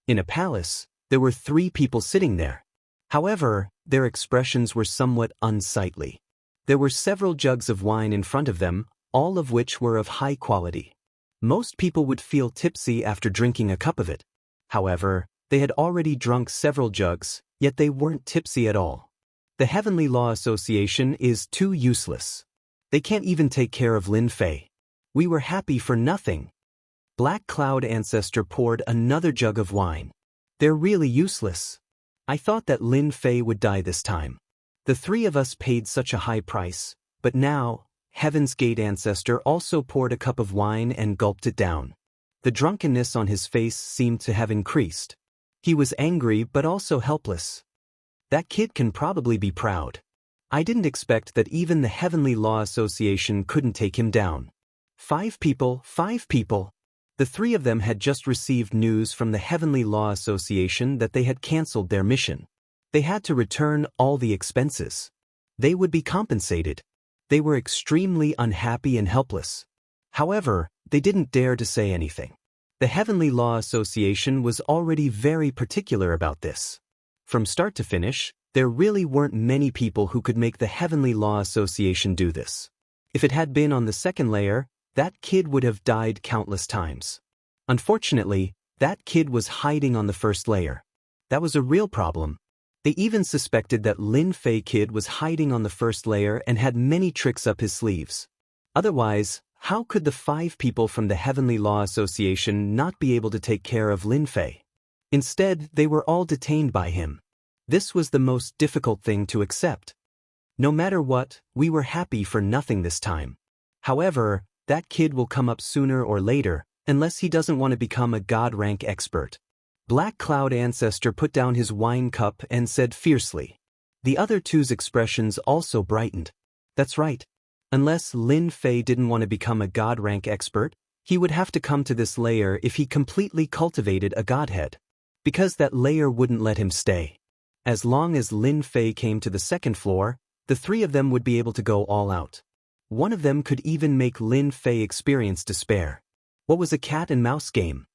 Speaker 1: In a palace, there were 3 people sitting there. However, their expressions were somewhat unsightly. There were several jugs of wine in front of them, all of which were of high quality. Most people would feel tipsy after drinking a cup of it. However, they had already drunk several jugs, yet they weren't tipsy at all. The Heavenly Law Association is too useless. They can't even take care of Lin Fei. We were happy for nothing. Black Cloud Ancestor poured another jug of wine. They're really useless. I thought that Lin Fei would die this time. The 3 of us paid such a high price, but now, Heaven's Gate Ancestor also poured a cup of wine and gulped it down. The drunkenness on his face seemed to have increased. He was angry but also helpless. That kid can probably be proud. I didn't expect that even the Heavenly Law Association couldn't take him down. 5 people, 5 people. The 3 of them had just received news from the Heavenly Law Association that they had cancelled their mission. They had to return all the expenses. They would be compensated. They were extremely unhappy and helpless. However, they didn't dare to say anything. The Heavenly Law Association was already very particular about this. From start to finish, there really weren't many people who could make the Heavenly Law Association do this. If it had been on the second layer, that kid would have died countless times. Unfortunately, that kid was hiding on the first layer. That was a real problem. They even suspected that Lin Fei kid was hiding on the first layer and had many tricks up his sleeves. Otherwise, how could the 5 people from the Heavenly Law Association not be able to take care of Lin Fei? Instead, they were all detained by him. This was the most difficult thing to accept. No matter what, we were happy for nothing this time. However, that kid will come up sooner or later, unless he doesn't want to become a god rank expert. Black Cloud Ancestor put down his wine cup and said fiercely. The other 2's expressions also brightened. That's right. Unless Lin Fei didn't want to become a god rank expert, he would have to come to this layer if he completely cultivated a godhead. Because that layer wouldn't let him stay. As long as Lin Fei came to the second floor, the 3 of them would be able to go all out. One of them could even make Lin Fei experience despair. What was a cat and mouse game?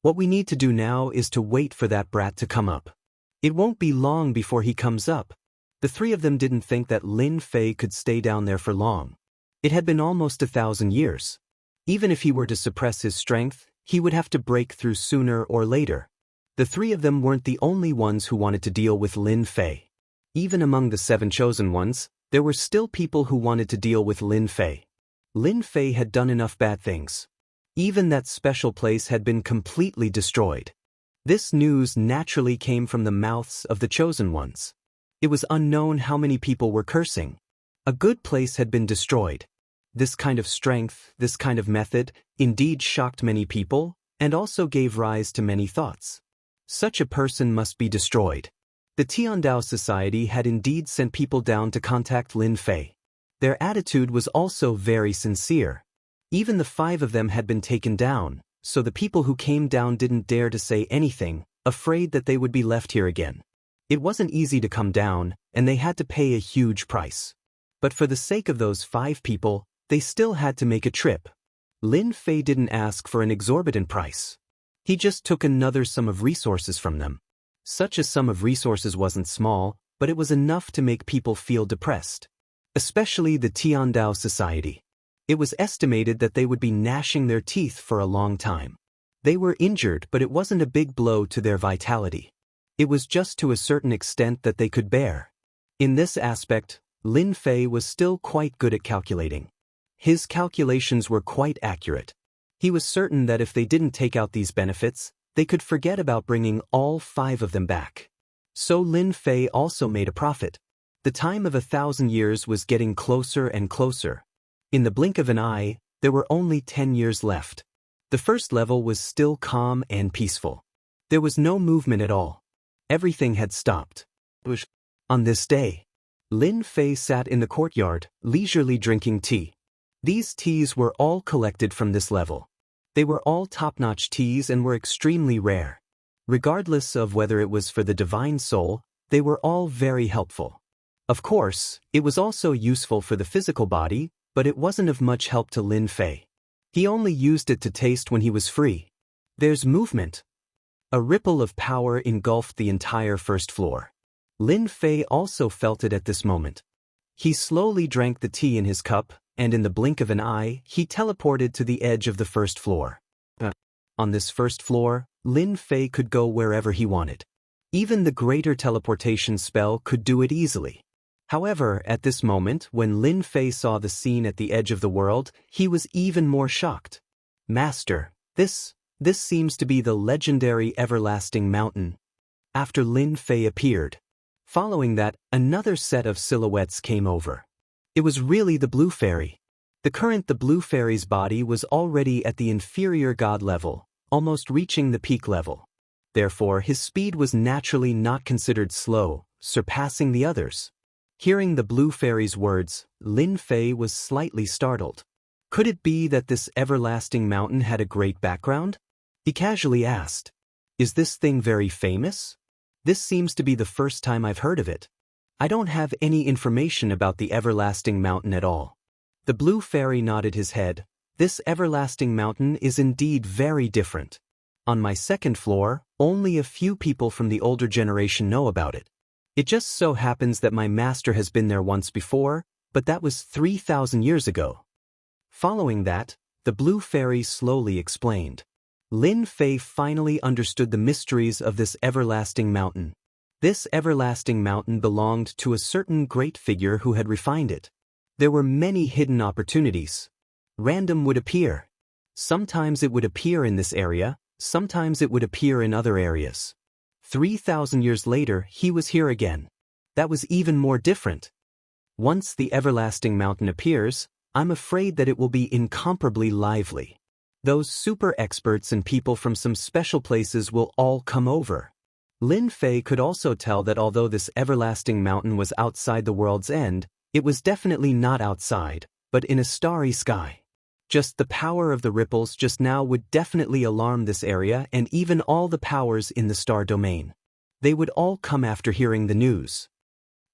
Speaker 1: What we need to do now is to wait for that brat to come up. It won't be long before he comes up. The 3 of them didn't think that Lin Fei could stay down there for long. It had been almost 1,000 years. Even if he were to suppress his strength, he would have to break through sooner or later. The 3 of them weren't the only ones who wanted to deal with Lin Fei. Even among the 7 chosen ones, there were still people who wanted to deal with Lin Fei. Lin Fei had done enough bad things. Even that special place had been completely destroyed. This news naturally came from the mouths of the chosen ones. It was unknown how many people were cursing. A good place had been destroyed. This kind of strength, this kind of method, indeed shocked many people, and also gave rise to many thoughts. Such a person must be destroyed. The Tiandao Society had indeed sent people down to contact Lin Fei. Their attitude was also very sincere. Even the 5 of them had been taken down, so the people who came down didn't dare to say anything, afraid that they would be left here again. It wasn't easy to come down, and they had to pay a huge price. But for the sake of those 5 people, they still had to make a trip. Lin Fei didn't ask for an exorbitant price. He just took another sum of resources from them. Such a sum of resources wasn't small, but it was enough to make people feel depressed. Especially the Tiandao Society. It was estimated that they would be gnashing their teeth for a long time. They were injured, but it wasn't a big blow to their vitality. It was just to a certain extent that they could bear. In this aspect, Lin Fei was still quite good at calculating. His calculations were quite accurate. He was certain that if they didn't take out these benefits, they could forget about bringing all 5 of them back. So Lin Fei also made a profit. The time of 1,000 years was getting closer and closer. In the blink of an eye, there were only 10 years left. The first level was still calm and peaceful. There was no movement at all. Everything had stopped. On this day, Lin Fei sat in the courtyard, leisurely drinking tea. These teas were all collected from this level. They were all top-notch teas and were extremely rare. Regardless of whether it was for the divine soul, they were all very helpful. Of course, it was also useful for the physical body, but it wasn't of much help to Lin Fei. He only used it to taste when he was free. There's movement. A ripple of power engulfed the entire first floor. Lin Fei also felt it at this moment. He slowly drank the tea in his cup, and in the blink of an eye, he teleported to the edge of the first floor. On this first floor, Lin Fei could go wherever he wanted. Even the greater teleportation spell could do it easily. However, at this moment, when Lin Fei saw the scene at the edge of the world, he was even more shocked. Master, this seems to be the legendary everlasting mountain. After Lin Fei appeared. Following that, another set of silhouettes came over. It was really the Blue Fairy. The Blue Fairy's body was already at the inferior god level, almost reaching the peak level. Therefore, his speed was naturally not considered slow, surpassing the others. Hearing the Blue Fairy's words, Lin Fei was slightly startled. Could it be that this everlasting mountain had a great background? He casually asked, "Is this thing very famous? This seems to be the first time I've heard of it. I don't have any information about the everlasting mountain at all." The Blue Fairy nodded his head. "This everlasting mountain is indeed very different. On my second floor, only a few people from the older generation know about it. It just so happens that my master has been there once before, but that was 3,000 years ago." Following that, the Blue Fairy slowly explained. Lin Fei finally understood the mysteries of this everlasting mountain. This everlasting mountain belonged to a certain great figure who had refined it. There were many hidden opportunities. Random would appear. Sometimes it would appear in this area, sometimes it would appear in other areas. 3,000 years later, he was here again. That was even more different. Once the everlasting mountain appears, I'm afraid that it will be incomparably lively. Those super experts and people from some special places will all come over. Lin Fei could also tell that although this everlasting mountain was outside the world's end, it was definitely not outside, but in a starry sky. Just the power of the ripples just now would definitely alarm this area and even all the powers in the star domain. They would all come after hearing the news.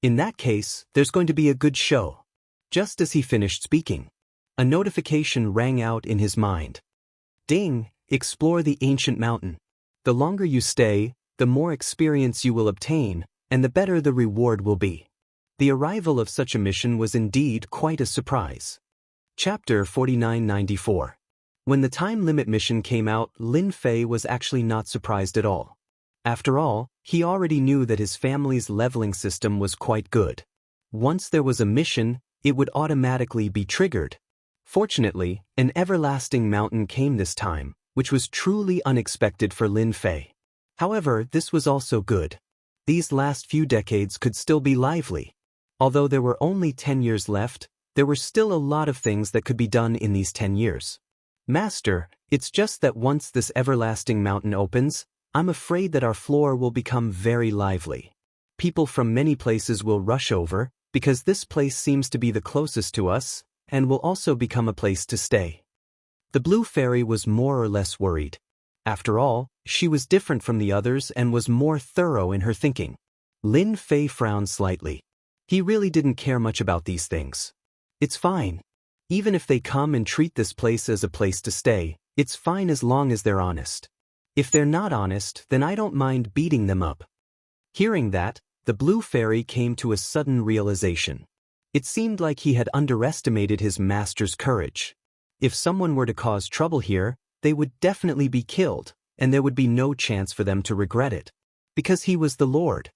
Speaker 1: In that case, there's going to be a good show. Just as he finished speaking, a notification rang out in his mind. Ding! Explore the ancient mountain. The longer you stay, the more experience you will obtain, and the better the reward will be. The arrival of such a mission was indeed quite a surprise. Chapter 4994. When the time limit mission came out, Lin Fei was actually not surprised at all. After all, he already knew that his family's leveling system was quite good. Once there was a mission, it would automatically be triggered. Fortunately, an everlasting mountain came this time, which was truly unexpected for Lin Fei. However, this was also good. These last few decades could still be lively. Although there were only 10 years left, there were still a lot of things that could be done in these 10 years. Master, it's just that once this everlasting mountain opens, I'm afraid that our floor will become very lively. People from many places will rush over, because this place seems to be the closest to us, and will also become a place to stay. The Blue Fairy was more or less worried. After all, she was different from the others and was more thorough in her thinking. Lin Fei frowned slightly. He really didn't care much about these things. It's fine. Even if they come and treat this place as a place to stay, it's fine as long as they're honest. If they're not honest, then I don't mind beating them up. Hearing that, the Blue Fairy came to a sudden realization. It seemed like he had underestimated his master's courage. If someone were to cause trouble here, they would definitely be killed, and there would be no chance for them to regret it. Because he was the Lord.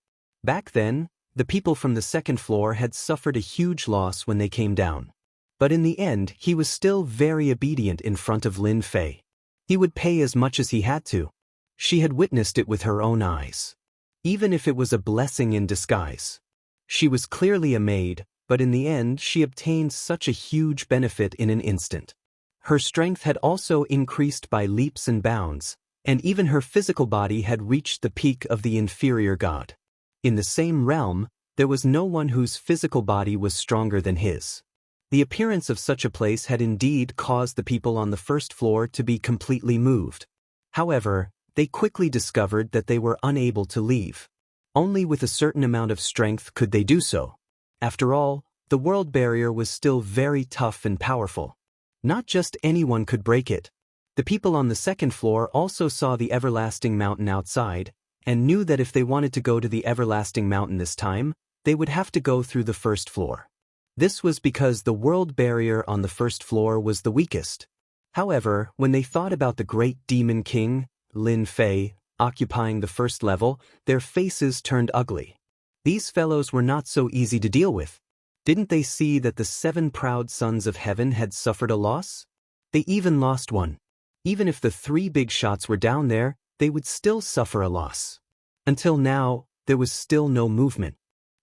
Speaker 1: Back then, the people from the second floor had suffered a huge loss when they came down. But in the end, he was still very obedient in front of Lin Fei. He would pay as much as he had to. She had witnessed it with her own eyes. Even if it was a blessing in disguise. She was clearly a maid, but in the end she obtained such a huge benefit in an instant. Her strength had also increased by leaps and bounds, and even her physical body had reached the peak of the inferior god. In the same realm, there was no one whose physical body was stronger than his. The appearance of such a place had indeed caused the people on the first floor to be completely moved. However, they quickly discovered that they were unable to leave. Only with a certain amount of strength could they do so. After all, the world barrier was still very tough and powerful. Not just anyone could break it. The people on the second floor also saw the everlasting mountain outside, and knew that if they wanted to go to the everlasting mountain this time, they would have to go through the first floor. This was because the world barrier on the first floor was the weakest. However, when they thought about the great demon king, Lin Fei, occupying the first level, their faces turned ugly. These fellows were not so easy to deal with. Didn't they see that the 7 proud sons of heaven had suffered a loss? They even lost one. Even if the 3 big shots were down there, they would still suffer a loss. Until now, there was still no movement.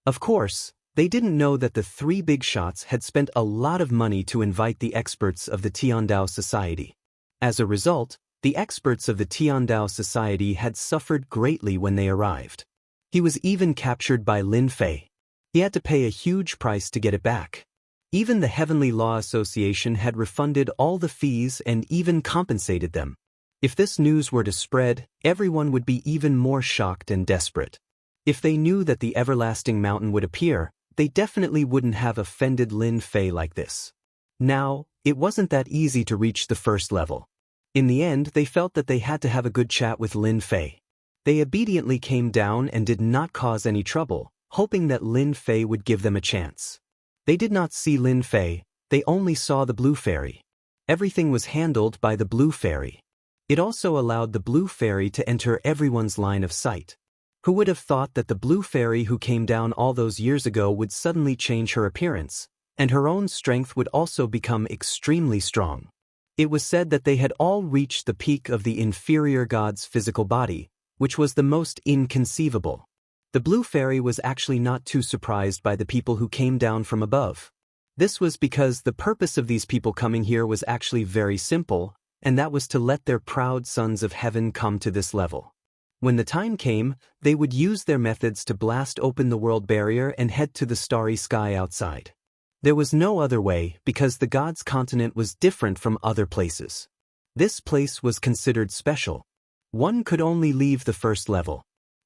Speaker 1: Of course, they didn't know that the 3 big shots had spent a lot of money to invite the experts of the Tiandao Society. As a result, the experts of the Tiandao Society had suffered greatly when they arrived. He was even captured by Lin Fei. He had to pay a huge price to get it back. Even the Heavenly Law Association had refunded all the fees and even compensated them. If this news were to spread, everyone would be even more shocked and desperate. If they knew that the everlasting mountain would appear, they definitely wouldn't have offended Lin Fei like this. Now, it wasn't that easy to reach the first level. In the end, they felt that they had to have a good chat with Lin Fei. They obediently came down and did not cause any trouble, hoping that Lin Fei would give them a chance. They did not see Lin Fei, they only saw the blue fairy. Everything was handled by the blue fairy. It also allowed the blue fairy to enter everyone's line of sight. Who would have thought that the blue fairy who came down all those years ago would suddenly change her appearance, and her own strength would also become extremely strong. It was said that they had all reached the peak of the inferior god's physical body, which was the most inconceivable. The blue fairy was actually not too surprised by the people who came down from above. This was because the purpose of these people coming here was actually very simple, and that was to let their proud sons of heaven come to this level. When the time came, they would use their methods to blast open the world barrier and head to the starry sky outside. There was no other way because the god's continent was different from other places. This place was considered special. One could only leave the first level.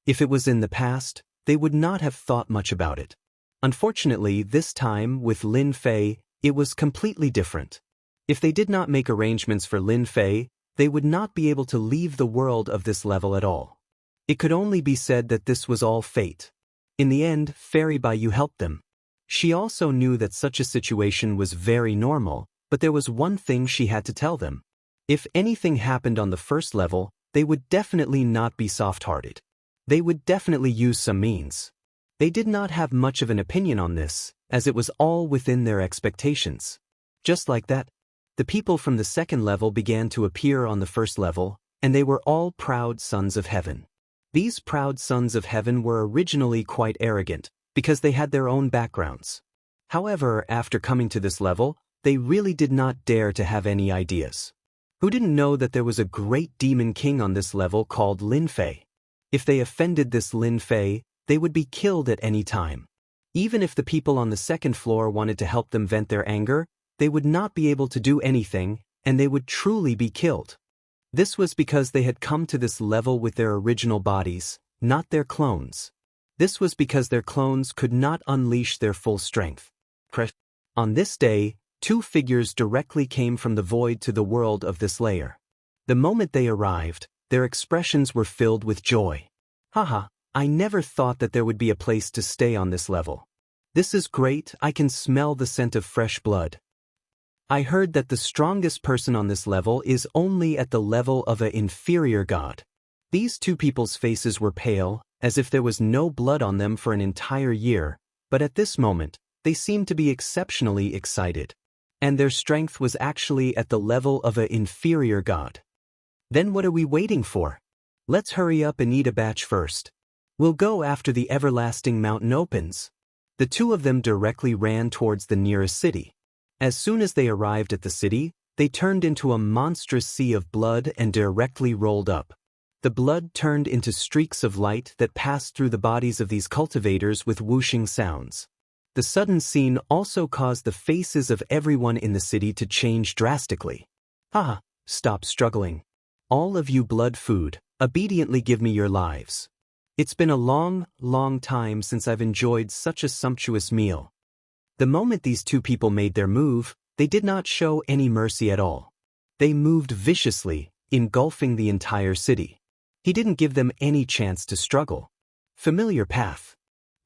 Speaker 1: If it was in the past, they would not have thought much about it. Unfortunately, this time, with Lin Fei, it was completely different. If they did not make arrangements for Lin Fei, they would not be able to leave the world of this level at all. It could only be said that this was all fate. In the end, Fairy Baiyu helped them. She also knew that such a situation was very normal, but there was one thing she had to tell them. If anything happened on the first level, they would definitely not be soft-hearted. They would definitely use some means. They did not have much of an opinion on this, as it was all within their expectations. Just like that, the people from the second level began to appear on the first level, and they were all proud sons of heaven. These proud sons of heaven were originally quite arrogant, because they had their own backgrounds. However, after coming to this level, they really did not dare to have any ideas. Who didn't know that there was a great demon king on this level called Lin Fei? If they offended this Lin Fei, they would be killed at any time. Even if the people on the second floor wanted to help them vent their anger, they would not be able to do anything, and they would truly be killed. This was because they had come to this level with their original bodies, not their clones. This was because their clones could not unleash their full strength. On this day, 2 figures directly came from the void to the world of this layer. The moment they arrived, their expressions were filled with joy. Haha, I never thought that there would be a place to stay on this level. This is great, I can smell the scent of fresh blood. I heard that the strongest person on this level is only at the level of an inferior god. These 2 people's faces were pale, as if there was no blood on them for an entire year, but at this moment, they seemed to be exceptionally excited. and their strength was actually at the level of an inferior god. Then what are we waiting for? Let's hurry up and eat a batch first. We'll go after the everlasting mountain opens. The two of them directly ran towards the nearest city. As soon as they arrived at the city, they turned into a monstrous sea of blood and directly rolled up. The blood turned into streaks of light that passed through the bodies of these cultivators with whooshing sounds. The sudden scene also caused the faces of everyone in the city to change drastically. Ah, stop struggling. All of you blood food, obediently give me your lives. It's been a long, long time since I've enjoyed such a sumptuous meal. The moment these two people made their move, they did not show any mercy at all. They moved viciously, engulfing the entire city. He didn't give them any chance to struggle. Familiar path.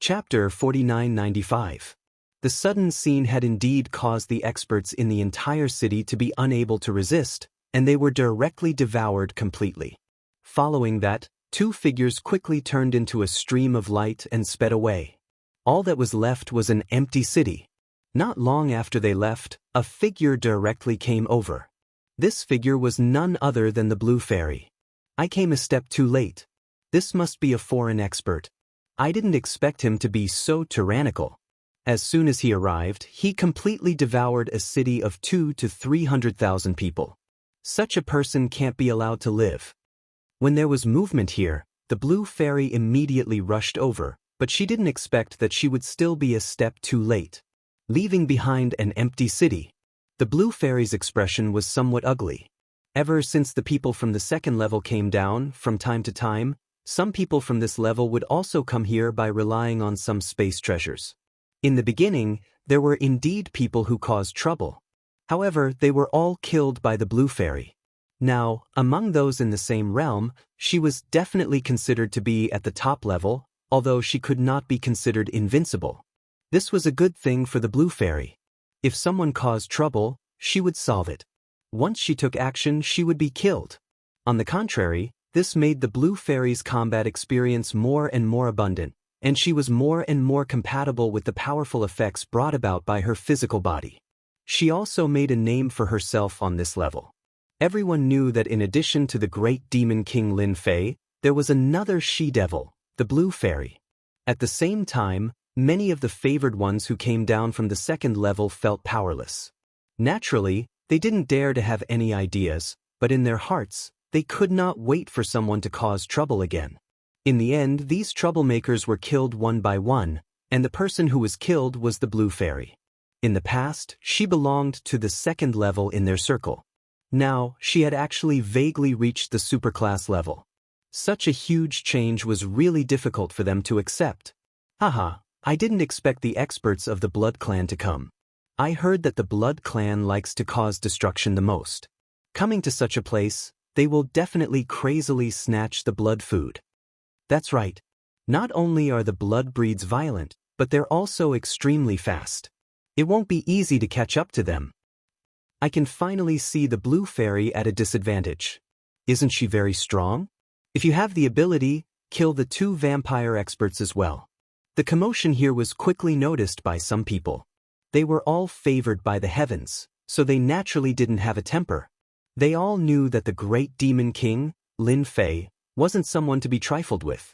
Speaker 1: Chapter 4995. The sudden scene had indeed caused the experts in the entire city to be unable to resist, and they were directly devoured completely. Following that, two figures quickly turned into a stream of light and sped away. All that was left was an empty city. Not long after they left, a figure directly came over. This figure was none other than the Blue Fairy. I came a step too late. This must be a foreign expert. I didn't expect him to be so tyrannical. As soon as he arrived, he completely devoured a city of 200,000 to 300,000 people. Such a person can't be allowed to live. When there was movement here, the Blue Fairy immediately rushed over, but she didn't expect that she would still be a step too late. Leaving behind an empty city. The Blue Fairy's expression was somewhat ugly. Ever since the people from the second level came down, from time to time, some people from this level would also come here by relying on some space treasures. In the beginning, there were indeed people who caused trouble. However, they were all killed by the Blue Fairy. Now, among those in the same realm, she was definitely considered to be at the top level, although she could not be considered invincible. This was a good thing for the Blue Fairy. If someone caused trouble, she would solve it. Once she took action, she would be killed. On the contrary, this made the Blue Fairy's combat experience more and more abundant, and she was more and more compatible with the powerful effects brought about by her physical body. She also made a name for herself on this level. Everyone knew that in addition to the great demon king Lin Fei, there was another she-devil, the Blue Fairy. At the same time, many of the favored ones who came down from the second level felt powerless. Naturally, they didn't dare to have any ideas, but in their hearts, they could not wait for someone to cause trouble again. In the end, these troublemakers were killed one by one, and the person who was killed was the Blue Fairy. In the past, she belonged to the second level in their circle. Now, she had actually vaguely reached the superclass level. Such a huge change was really difficult for them to accept. Haha, I didn't expect the experts of the Blood Clan to come. I heard that the Blood Clan likes to cause destruction the most. Coming to such a place, they will definitely crazily snatch the blood food. That's right. Not only are the blood breeds violent, but they're also extremely fast. It won't be easy to catch up to them. I can finally see the Blue Fairy at a disadvantage. Isn't she very strong? If you have the ability, kill the two vampire experts as well. The commotion here was quickly noticed by some people. They were all favored by the heavens, so they naturally didn't have a temper. They all knew that the great demon king, Lin Fei, wasn't someone to be trifled with.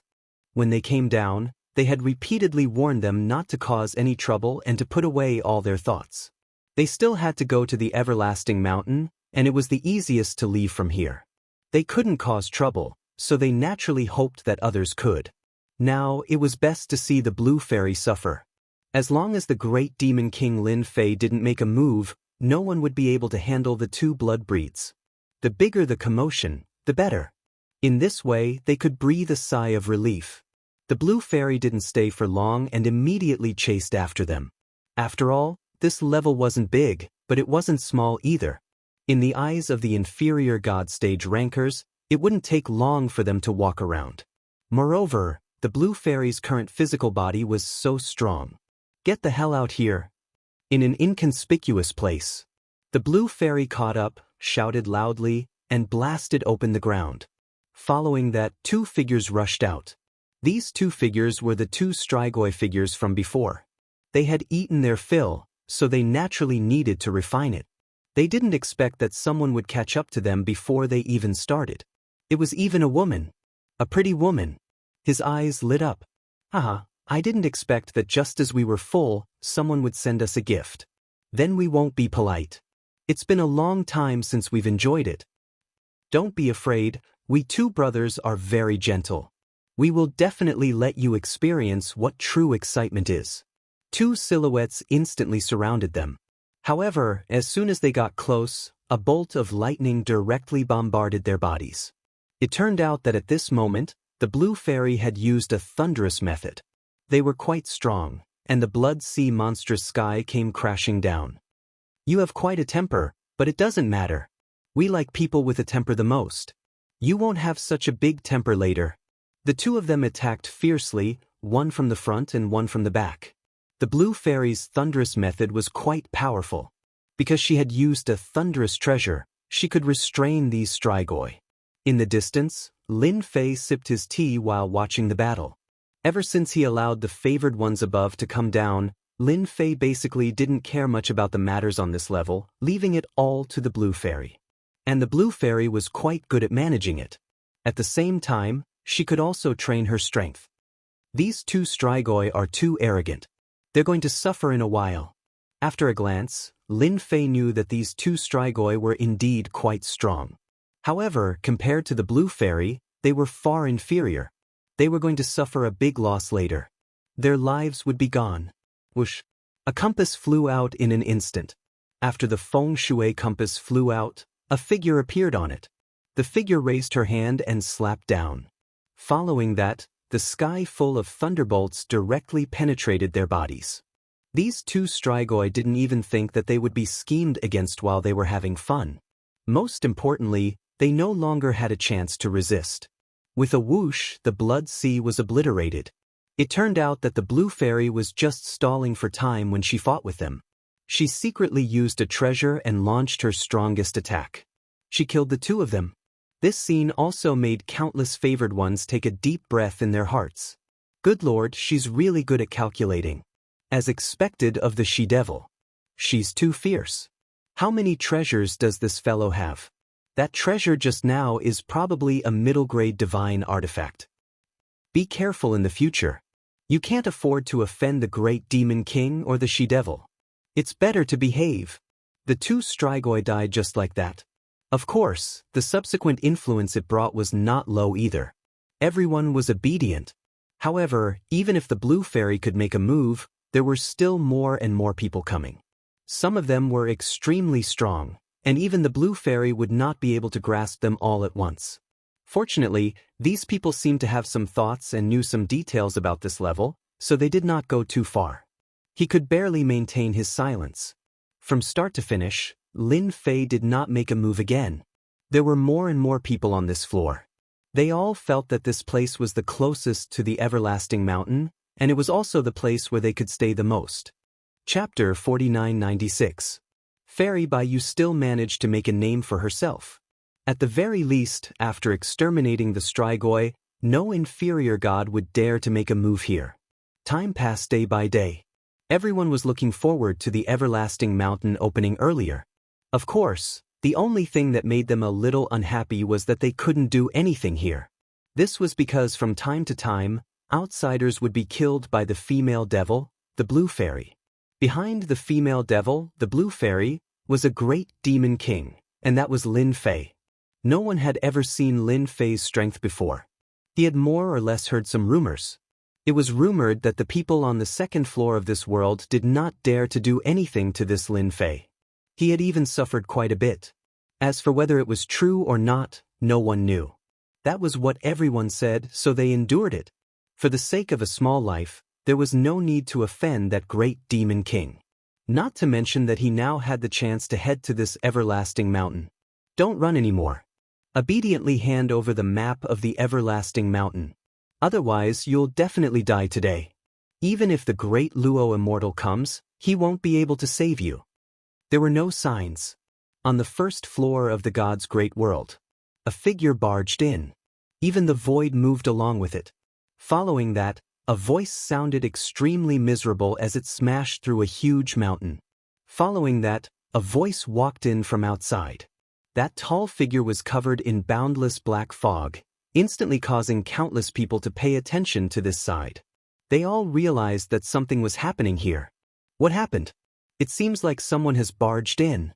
Speaker 1: When they came down, they had repeatedly warned them not to cause any trouble and to put away all their thoughts. They still had to go to the everlasting mountain, and it was the easiest to leave from here. They couldn't cause trouble, so they naturally hoped that others could. Now, it was best to see the Blue Fairy suffer. As long as the great demon king Lin Fei didn't make a move, no one would be able to handle the two blood breeds. The bigger the commotion, the better. In this way, they could breathe a sigh of relief. The Blue Fairy didn't stay for long and immediately chased after them. After all, this level wasn't big, but it wasn't small either. In the eyes of the inferior God stage rankers, it wouldn't take long for them to walk around. Moreover, the Blue Fairy's current physical body was so strong. Get the hell out here. In an inconspicuous place. The Blue Fairy caught up, shouted loudly, and blasted open the ground. Following that, two figures rushed out. These two figures were the two Strigoi figures from before. They had eaten their fill, so they naturally needed to refine it. They didn't expect that someone would catch up to them before they even started. It was even a woman. A pretty woman. His eyes lit up. Haha, I didn't expect that just as we were full, someone would send us a gift. Then we won't be polite. It's been a long time since we've enjoyed it. Don't be afraid, we two brothers are very gentle. We will definitely let you experience what true excitement is. Two silhouettes instantly surrounded them. However, as soon as they got close, a bolt of lightning directly bombarded their bodies. It turned out that at this moment, the blue fairy had used a thunderous method. They were quite strong, and the blood sea monstrous sky came crashing down. You have quite a temper, but it doesn't matter. We like people with a temper the most. You won't have such a big temper later. The two of them attacked fiercely, one from the front and one from the back. The blue fairy's thunderous method was quite powerful. Because she had used a thunderous treasure, she could restrain these strigoi. In the distance, Lin Fei sipped his tea while watching the battle. Ever since he allowed the favored ones above to come down, Lin Fei basically didn't care much about the matters on this level, leaving it all to the blue fairy. And the blue fairy was quite good at managing it. At the same time, she could also train her strength. These two strigoi are too arrogant. They're going to suffer in a while. After a glance, Lin Fei knew that these two strigoi were indeed quite strong. However, compared to the blue fairy, they were far inferior. They were going to suffer a big loss later. Their lives would be gone. Whoosh! A compass flew out in an instant. After the feng shui compass flew out, a figure appeared on it. The figure raised her hand and slapped down. Following that, the sky full of thunderbolts directly penetrated their bodies. These two strigoi didn't even think that they would be schemed against while they were having fun. Most importantly, they no longer had a chance to resist. With a whoosh, the blood sea was obliterated. It turned out that the blue fairy was just stalling for time when she fought with them. She secretly used a treasure and launched her strongest attack. She killed the two of them. This scene also made countless favored ones take a deep breath in their hearts. Good lord, she's really good at calculating. As expected of the she-devil. She's too fierce. How many treasures does this fellow have? That treasure just now is probably a middle-grade divine artifact. Be careful in the future. You can't afford to offend the great demon king or the she-devil. It's better to behave. The two strigoi died just like that. Of course, the subsequent influence it brought was not low either. Everyone was obedient. However, even if the blue fairy could make a move, there were still more and more people coming. Some of them were extremely strong, and even the blue fairy would not be able to grasp them all at once. Fortunately, these people seemed to have some thoughts and knew some details about this level, so they did not go too far. He could barely maintain his silence. From start to finish, Lin Fei did not make a move again. There were more and more people on this floor. They all felt that this place was the closest to the everlasting mountain, and it was also the place where they could stay the most. Chapter 4996. Fairy Bai Yu still managed to make a name for herself. At the very least, after exterminating the strigoi, no inferior god would dare to make a move here. Time passed day by day. Everyone was looking forward to the everlasting mountain opening earlier. Of course, the only thing that made them a little unhappy was that they couldn't do anything here. This was because from time to time, outsiders would be killed by the female devil, the blue fairy. Behind the female devil, the blue fairy, was a great demon king, and that was Lin Fei. No one had ever seen Lin Fei's strength before. He had more or less heard some rumors. It was rumored that the people on the second floor of this world did not dare to do anything to this Lin Fei. He had even suffered quite a bit. As for whether it was true or not, no one knew. That was what everyone said, so they endured it. For the sake of a small life, there was no need to offend that great demon king. Not to mention that he now had the chance to head to this everlasting mountain. Don't run anymore. Obediently hand over the map of the everlasting mountain. Otherwise, you'll definitely die today. Even if the great Luo Immortal comes, he won't be able to save you. There were no signs. On the first floor of the god's great world, a figure barged in. Even the void moved along with it. Following that, a voice sounded extremely miserable as it smashed through a huge mountain. Following that, a voice walked in from outside. That tall figure was covered in boundless black fog, instantly causing countless people to pay attention to this side. They all realized that something was happening here. What happened? It seems like someone has barged in.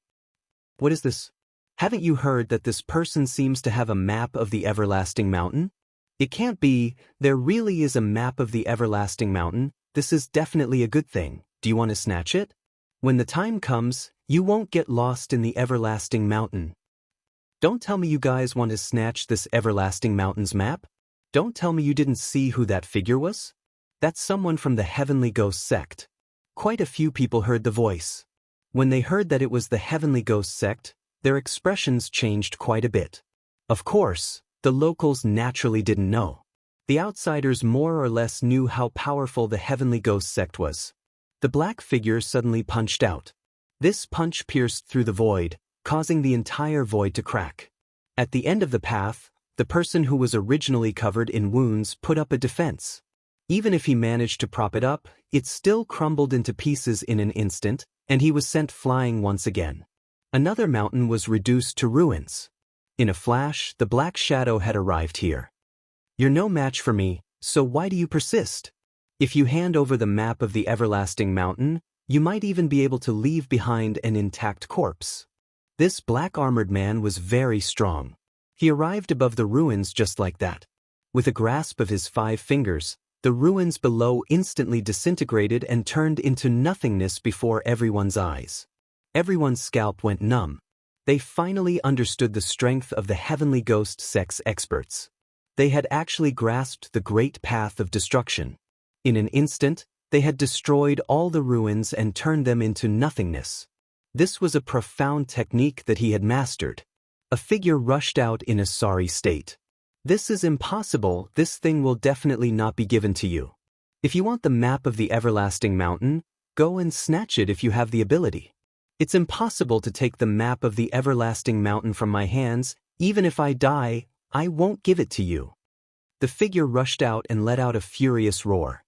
Speaker 1: What is this? Haven't you heard that this person seems to have a map of the everlasting mountain? It can't be. There really is a map of the everlasting mountain. This is definitely a good thing. Do you want to snatch it? When the time comes, you won't get lost in the everlasting mountain. Don't tell me you guys want to snatch this everlasting mountain's map? Don't tell me you didn't see who that figure was? That's someone from the Heavenly Ghost sect. Quite a few people heard the voice. When they heard that it was the Heavenly Ghost sect, their expressions changed quite a bit. Of course, the locals naturally didn't know. The outsiders more or less knew how powerful the Heavenly Ghost sect was. The black figure suddenly punched out. This punch pierced through the void, causing the entire void to crack. At the end of the path, the person who was originally covered in wounds put up a defense. Even if he managed to prop it up, it still crumbled into pieces in an instant, and he was sent flying once again. Another mountain was reduced to ruins. In a flash, the black shadow had arrived here. You're no match for me, so why do you persist? If you hand over the map of the everlasting mountain, you might even be able to leave behind an intact corpse. This black-armored man was very strong. He arrived above the ruins just like that. With a grasp of his 5 fingers, the ruins below instantly disintegrated and turned into nothingness before everyone's eyes. Everyone's scalp went numb. They finally understood the strength of the Heavenly Ghost sect's experts. They had actually grasped the great path of destruction. In an instant, they had destroyed all the ruins and turned them into nothingness. This was a profound technique that he had mastered. A figure rushed out in a sorry state. This is impossible. This thing will definitely not be given to you. If you want the map of the everlasting mountain, go and snatch it if you have the ability. It's impossible to take the map of the everlasting mountain from my hands. Even if I die, I won't give it to you. The figure rushed out and let out a furious roar.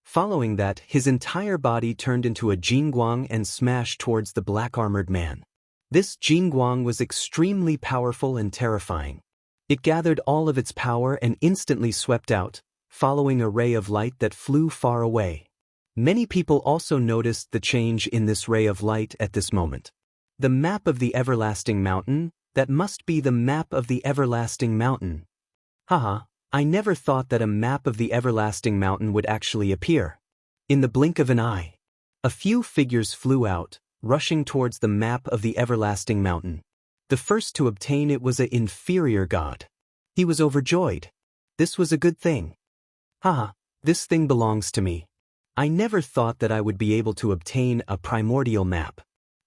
Speaker 1: Following that, his entire body turned into a jingguang and smashed towards the black-armored man. This jingguang was extremely powerful and terrifying. It gathered all of its power and instantly swept out, following a ray of light that flew far away. Many people also noticed the change in this ray of light at this moment. The map of the everlasting mountain, that must be the map of the everlasting mountain. Haha. I never thought that a map of the everlasting mountain would actually appear. In the blink of an eye, a few figures flew out, rushing towards the map of the everlasting mountain. The first to obtain it was an inferior god. He was overjoyed. This was a good thing. Haha, this thing belongs to me. I never thought that I would be able to obtain a primordial map.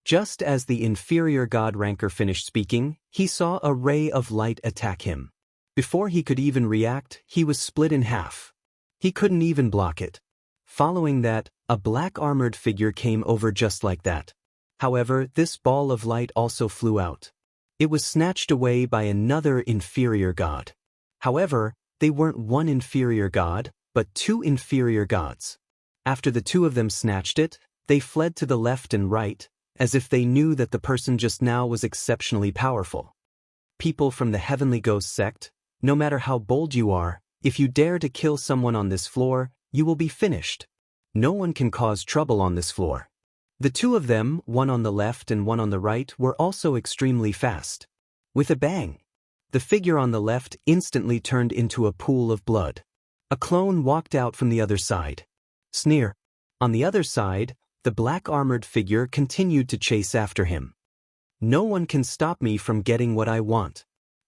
Speaker 1: Just as the inferior god ranker finished speaking, he saw a ray of light attack him. Before he could even react, he was split in half. He couldn't even block it. Following that, a black-armored figure came over just like that. However, this ball of light also flew out. It was snatched away by another inferior god. However, they weren't one inferior god, but 2 inferior gods. After the 2 of them snatched it, they fled to the left and right, as if they knew that the person just now was exceptionally powerful. People from the Heavenly Ghost sect, no matter how bold you are, if you dare to kill someone on this floor, you will be finished. No one can cause trouble on this floor. The 2 of them, one on the left and one on the right, were also extremely fast. With a bang, the figure on the left instantly turned into a pool of blood. A clone walked out from the other side. Sneer. On the other side, the black-armored figure continued to chase after him. No one can stop me from getting what I want.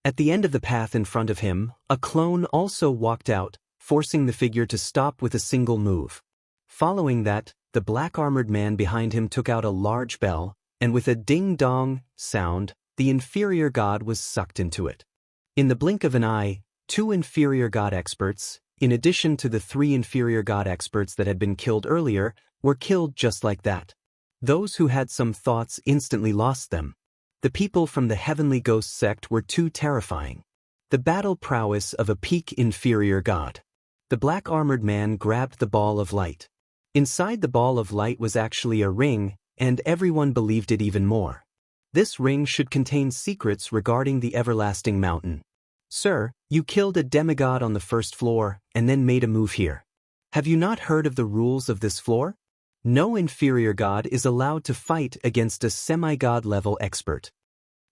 Speaker 1: At the end of the path in front of him, a clone also walked out, forcing the figure to stop with a single move. Following that, the black-armored man behind him took out a large bell, and with a ding-dong sound, the inferior god was sucked into it. In the blink of an eye, 2 inferior god experts, in addition to the 3 inferior god experts that had been killed earlier, were killed just like that. Those who had some thoughts instantly lost them. The people from the Heavenly Ghost sect were too terrifying. The battle prowess of a peak inferior god. The black-armored man grabbed the ball of light. Inside the ball of light was actually a ring, and everyone believed it even more. This ring should contain secrets regarding the everlasting mountain. Sir, you killed a demigod on the first floor and then made a move here. Have you not heard of the rules of this floor? No inferior god is allowed to fight against a semi-god level expert.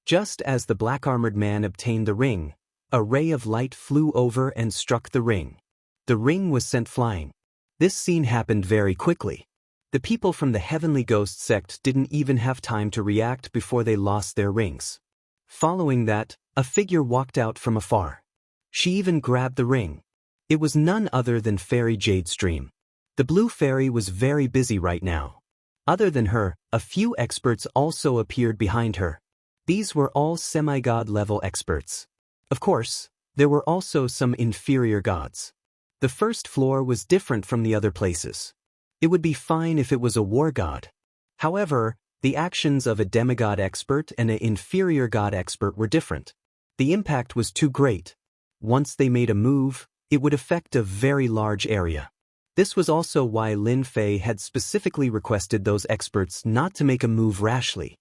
Speaker 1: Just as the black-armored man obtained the ring, a ray of light flew over and struck the ring. The ring was sent flying. This scene happened very quickly. The people from the Heavenly Ghost sect didn't even have time to react before they lost their rings. Following that, a figure walked out from afar. She even grabbed the ring. It was none other than Fairy Jade Stream. The blue fairy was very busy right now. Other than her, a few experts also appeared behind her. These were all semi-god level experts. Of course, there were also some inferior gods. The first floor was different from the other places. It would be fine if it was a war god. However, the actions of a demigod expert and an inferior god expert were different. The impact was too great. Once they made a move, it would affect a very large area. This was also why Lin Fei had specifically requested those experts not to make a move rashly.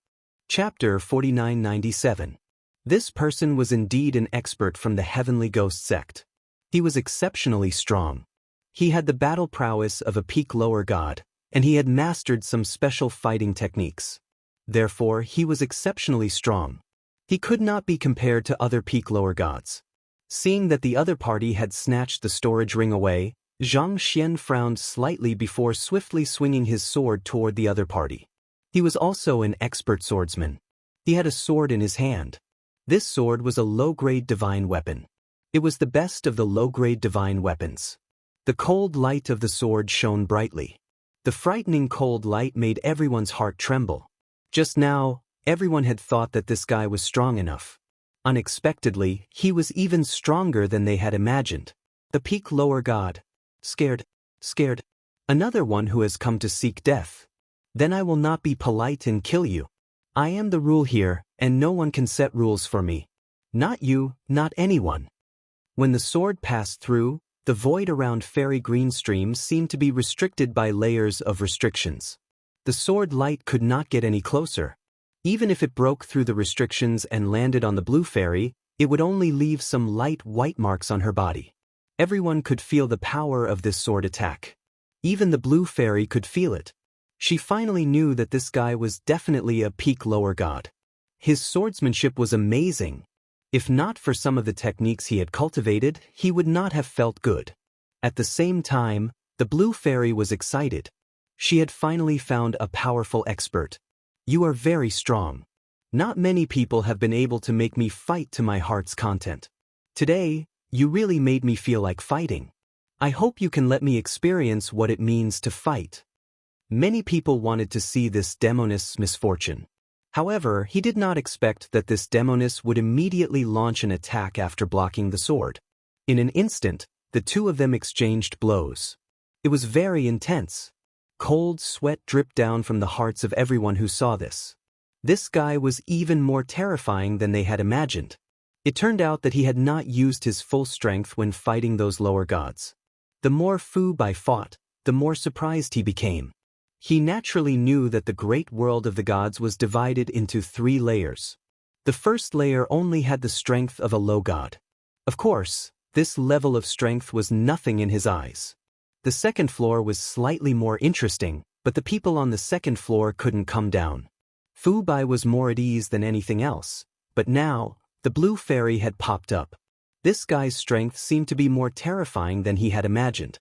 Speaker 1: Chapter 4997. This person was indeed an expert from the Heavenly Ghost sect. He was exceptionally strong. He had the battle prowess of a peak lower god, and he had mastered some special fighting techniques. Therefore, he was exceptionally strong. He could not be compared to other peak lower gods. Seeing that the other party had snatched the storage ring away, Zhang Xian frowned slightly before swiftly swinging his sword toward the other party. He was also an expert swordsman. He had a sword in his hand. This sword was a low-grade divine weapon. It was the best of the low-grade divine weapons. The cold light of the sword shone brightly. The frightening cold light made everyone's heart tremble. Just now, everyone had thought that this guy was strong enough. Unexpectedly, he was even stronger than they had imagined. The peak lower god. Scared. Another one who has come to seek death. Then I will not be polite and kill you. I am the rule here, and no one can set rules for me. Not you, not anyone. When the sword passed through, the void around Fairy Green Stream seemed to be restricted by layers of restrictions. The sword light could not get any closer. Even if it broke through the restrictions and landed on the blue fairy, it would only leave some light white marks on her body. Everyone could feel the power of this sword attack. Even the blue fairy could feel it. She finally knew that this guy was definitely a peak lower god. His swordsmanship was amazing. If not for some of the techniques he had cultivated, he would not have felt good. At the same time, the blue fairy was excited. She had finally found a powerful expert. You are very strong. Not many people have been able to make me fight to my heart's content. Today, you really made me feel like fighting. I hope you can let me experience what it means to fight. Many people wanted to see this demonist's misfortune. However, he did not expect that this demonist would immediately launch an attack after blocking the sword. In an instant, the two of them exchanged blows. It was very intense. Cold sweat dripped down from the hearts of everyone who saw this. This guy was even more terrifying than they had imagined. It turned out that he had not used his full strength when fighting those lower gods. The more Fu Bai fought, the more surprised he became. He naturally knew that the great world of the gods was divided into 3 layers. The first layer only had the strength of a low god. Of course, this level of strength was nothing in his eyes. The second floor was slightly more interesting, but the people on the second floor couldn't come down. Fu Bai was more at ease than anything else, but now, the blue fairy had popped up. This guy's strength seemed to be more terrifying than he had imagined.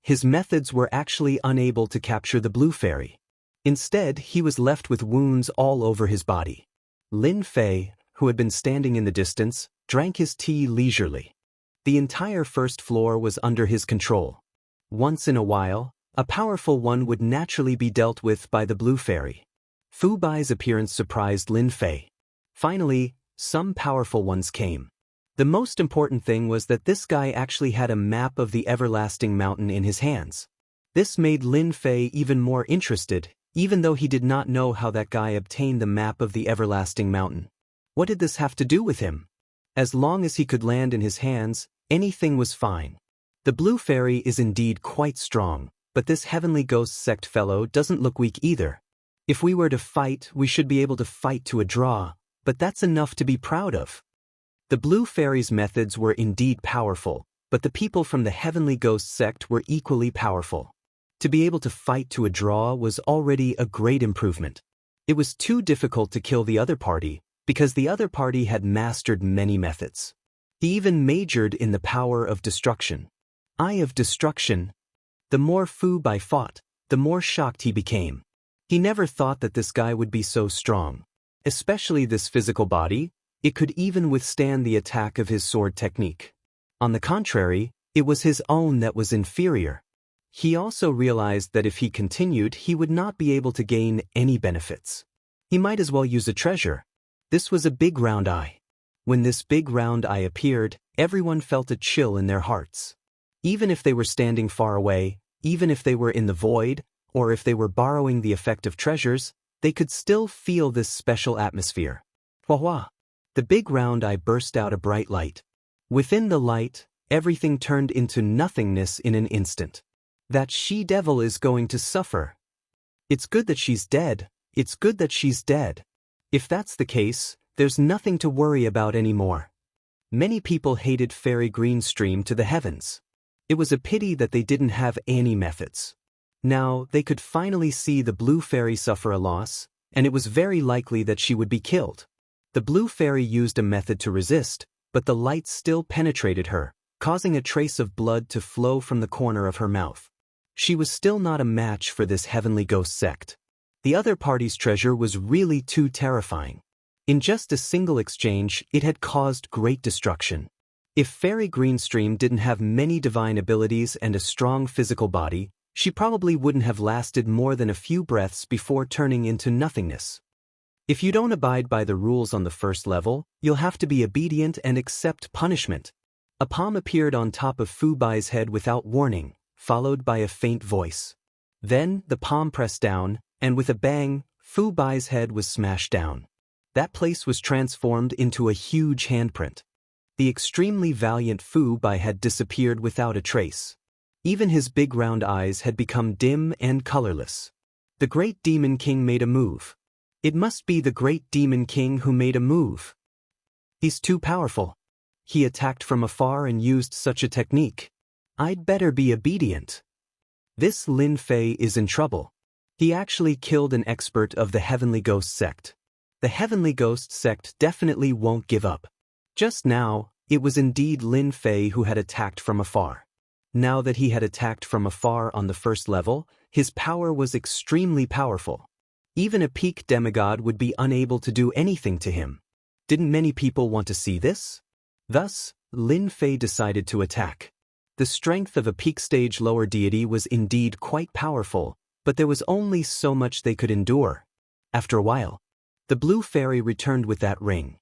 Speaker 1: His methods were actually unable to capture the blue fairy. Instead, he was left with wounds all over his body. Lin Fei, who had been standing in the distance, drank his tea leisurely. The entire first floor was under his control. Once in a while, a powerful one would naturally be dealt with by the blue fairy. Fu Bai's appearance surprised Lin Fei. Finally, some powerful ones came. The most important thing was that this guy actually had a map of the everlasting mountain in his hands. This made Lin Fei even more interested, even though he did not know how that guy obtained the map of the everlasting mountain. What did this have to do with him? As long as he could land in his hands, anything was fine. The blue fairy is indeed quite strong, but this heavenly ghost sect fellow doesn't look weak either. If we were to fight, we should be able to fight to a draw, but that's enough to be proud of. The Blue Fairy's methods were indeed powerful, but the people from the Heavenly Ghost sect were equally powerful. To be able to fight to a draw was already a great improvement. It was too difficult to kill the other party, because the other party had mastered many methods. He even majored in the power of destruction. Eye of destruction. The more Fu Bai fought, the more shocked he became. He never thought that this guy would be so strong. Especially this physical body, it could even withstand the attack of his sword technique. On the contrary, it was his own that was inferior. He also realized that if he continued, he would not be able to gain any benefits. He might as well use a treasure. This was a big round eye. When this big round eye appeared, everyone felt a chill in their hearts. Even if they were standing far away, even if they were in the void, or if they were borrowing the effect of treasures, they could still feel this special atmosphere. Hua! The big round eye burst out a bright light. Within the light, everything turned into nothingness in an instant. That she-devil is going to suffer. It's good that she's dead. It's good that she's dead. If that's the case, there's nothing to worry about anymore. Many people hated Fairy Greenstream to the heavens. It was a pity that they didn't have any methods. Now, they could finally see the Blue Fairy suffer a loss, and it was very likely that she would be killed. The Blue Fairy used a method to resist, but the light still penetrated her, causing a trace of blood to flow from the corner of her mouth. She was still not a match for this Heavenly Ghost sect. The other party's treasure was really too terrifying. In just a single exchange, it had caused great destruction. If Fairy Greenstream didn't have many divine abilities and a strong physical body, she probably wouldn't have lasted more than a few breaths before turning into nothingness. If you don't abide by the rules on the first level, you'll have to be obedient and accept punishment. A palm appeared on top of Fu Bai's head without warning, followed by a faint voice. Then, the palm pressed down, and with a bang, Fu Bai's head was smashed down. That place was transformed into a huge handprint. The extremely valiant Fu Bai had disappeared without a trace. Even his big round eyes had become dim and colorless. The Great Demon King made a move. It must be the Great Demon King who made a move. He's too powerful. He attacked from afar and used such a technique. I'd better be obedient. This Lin Fei is in trouble. He actually killed an expert of the Heavenly Ghost sect. The Heavenly Ghost sect definitely won't give up. Just now, it was indeed Lin Fei who had attacked from afar. Now that he had attacked from afar on the first level, his power was extremely powerful. Even a peak demigod would be unable to do anything to him. Didn't many people want to see this? Thus, Lin Fei decided to attack. The strength of a peak stage lower deity was indeed quite powerful, but there was only so much they could endure. After a while, the Blue Fairy returned with that ring.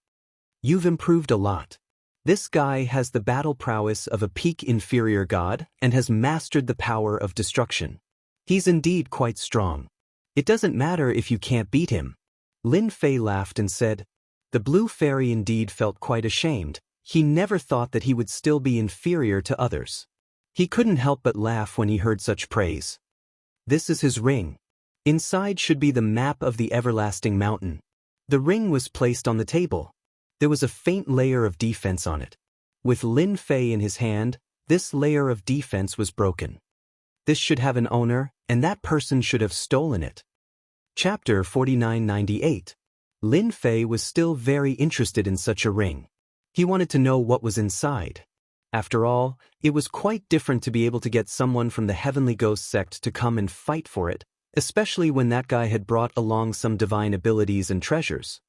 Speaker 1: You've improved a lot. This guy has the battle prowess of a peak inferior god and has mastered the power of destruction. He's indeed quite strong. It doesn't matter if you can't beat him. Lin Fei laughed and said. The Blue Fairy indeed felt quite ashamed. He never thought that he would still be inferior to others. He couldn't help but laugh when he heard such praise. This is his ring. Inside should be the map of the everlasting mountain. The ring was placed on the table. There was a faint layer of defense on it. With Lin Fei in his hand, this layer of defense was broken. This should have an owner, and that person should have stolen it. Chapter 4998. Lin Fei was still very interested in such a ring. He wanted to know what was inside. After all, it was quite different to be able to get someone from the Heavenly Ghost sect to come and fight for it, especially when that guy had brought along some divine abilities and treasures.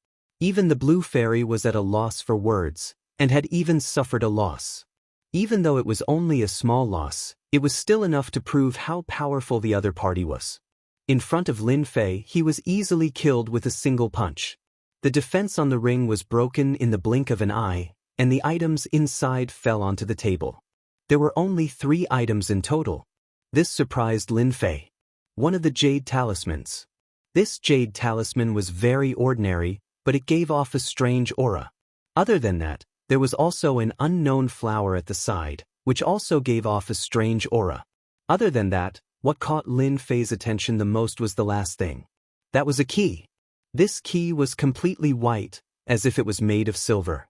Speaker 1: Even the Blue Fairy was at a loss for words, and had even suffered a loss. Even though it was only a small loss, it was still enough to prove how powerful the other party was. In front of Lin Fei, he was easily killed with a single punch. The defense on the ring was broken in the blink of an eye, and the items inside fell onto the table. There were only 3 items in total. This surprised Lin Fei. One of the jade talismans. This jade talisman was very ordinary, but it gave off a strange aura. Other than that, there was also an unknown flower at the side, which also gave off a strange aura. Other than that, what caught Lin Fei's attention the most was the last thing. That was a key. This key was completely white, as if it was made of silver.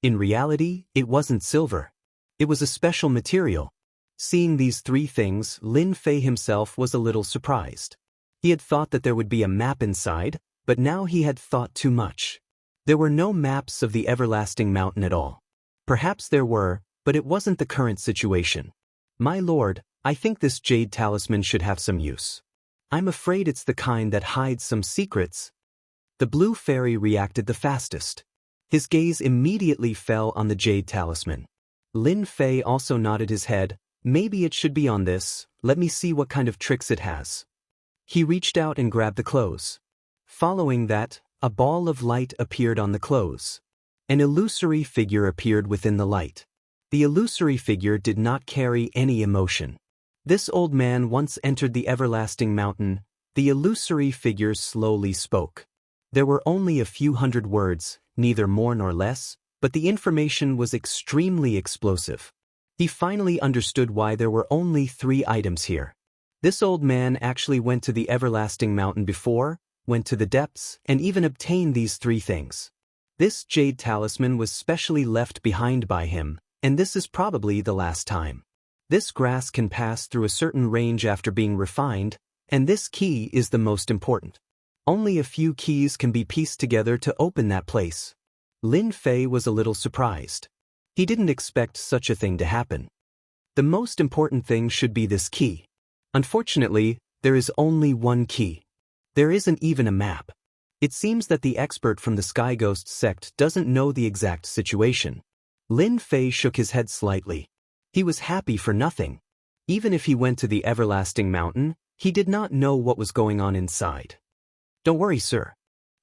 Speaker 1: In reality, it wasn't silver. It was a special material. Seeing these three things, Lin Fei himself was a little surprised. He had thought that there would be a map inside, but now he had thought too much. There were no maps of the everlasting mountain at all. Perhaps there were, but it wasn't the current situation. My lord, I think this jade talisman should have some use. I'm afraid it's the kind that hides some secrets. The blue fairy reacted the fastest. His gaze immediately fell on the jade talisman. Lin Fei also nodded his head. Maybe it should be on this, let me see what kind of tricks it has. He reached out and grabbed the clothes. Following that, a ball of light appeared on the clothes. An illusory figure appeared within the light. The illusory figure did not carry any emotion. This old man once entered the everlasting mountain. The illusory figure slowly spoke. There were only a few hundred words, neither more nor less, but the information was extremely explosive. He finally understood why there were only 3 items here. This old man actually went to the everlasting mountain before, went to the depths, and even obtained these 3 things. This jade talisman was specially left behind by him, and this is probably the last time. This grass can pass through a certain range after being refined, and this key is the most important. Only a few keys can be pieced together to open that place. Lin Fei was a little surprised. He didn't expect such a thing to happen. The most important thing should be this key. Unfortunately, there is only one key. There isn't even a map. It seems that the expert from the Sky Ghost sect doesn't know the exact situation. Lin Fei shook his head slightly. He was happy for nothing. Even if he went to the everlasting mountain, he did not know what was going on inside. Don't worry, sir.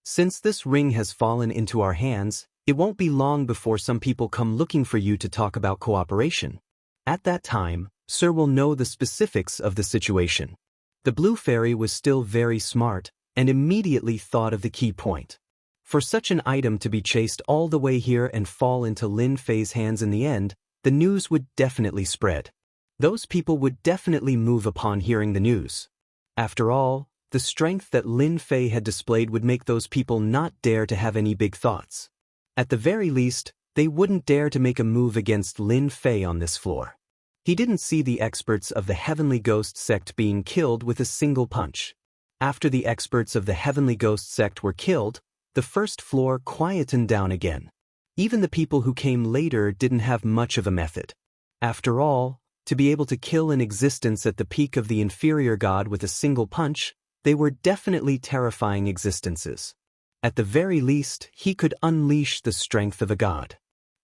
Speaker 1: Since this ring has fallen into our hands, it won't be long before some people come looking for you to talk about cooperation. At that time, sir will know the specifics of the situation. The blue fairy was still very smart, and immediately thought of the key point. For such an item to be chased all the way here and fall into Lin Fei's hands in the end, the news would definitely spread. Those people would definitely move upon hearing the news. After all, the strength that Lin Fei had displayed would make those people not dare to have any big thoughts. At the very least, they wouldn't dare to make a move against Lin Fei on this floor. He didn't see the experts of the Heavenly Ghost sect being killed with a single punch. After the experts of the Heavenly Ghost sect were killed, the first floor quietened down again. Even the people who came later didn't have much of a method. After all, to be able to kill an existence at the peak of the inferior god with a single punch, they were definitely terrifying existences. At the very least, he could unleash the strength of a god.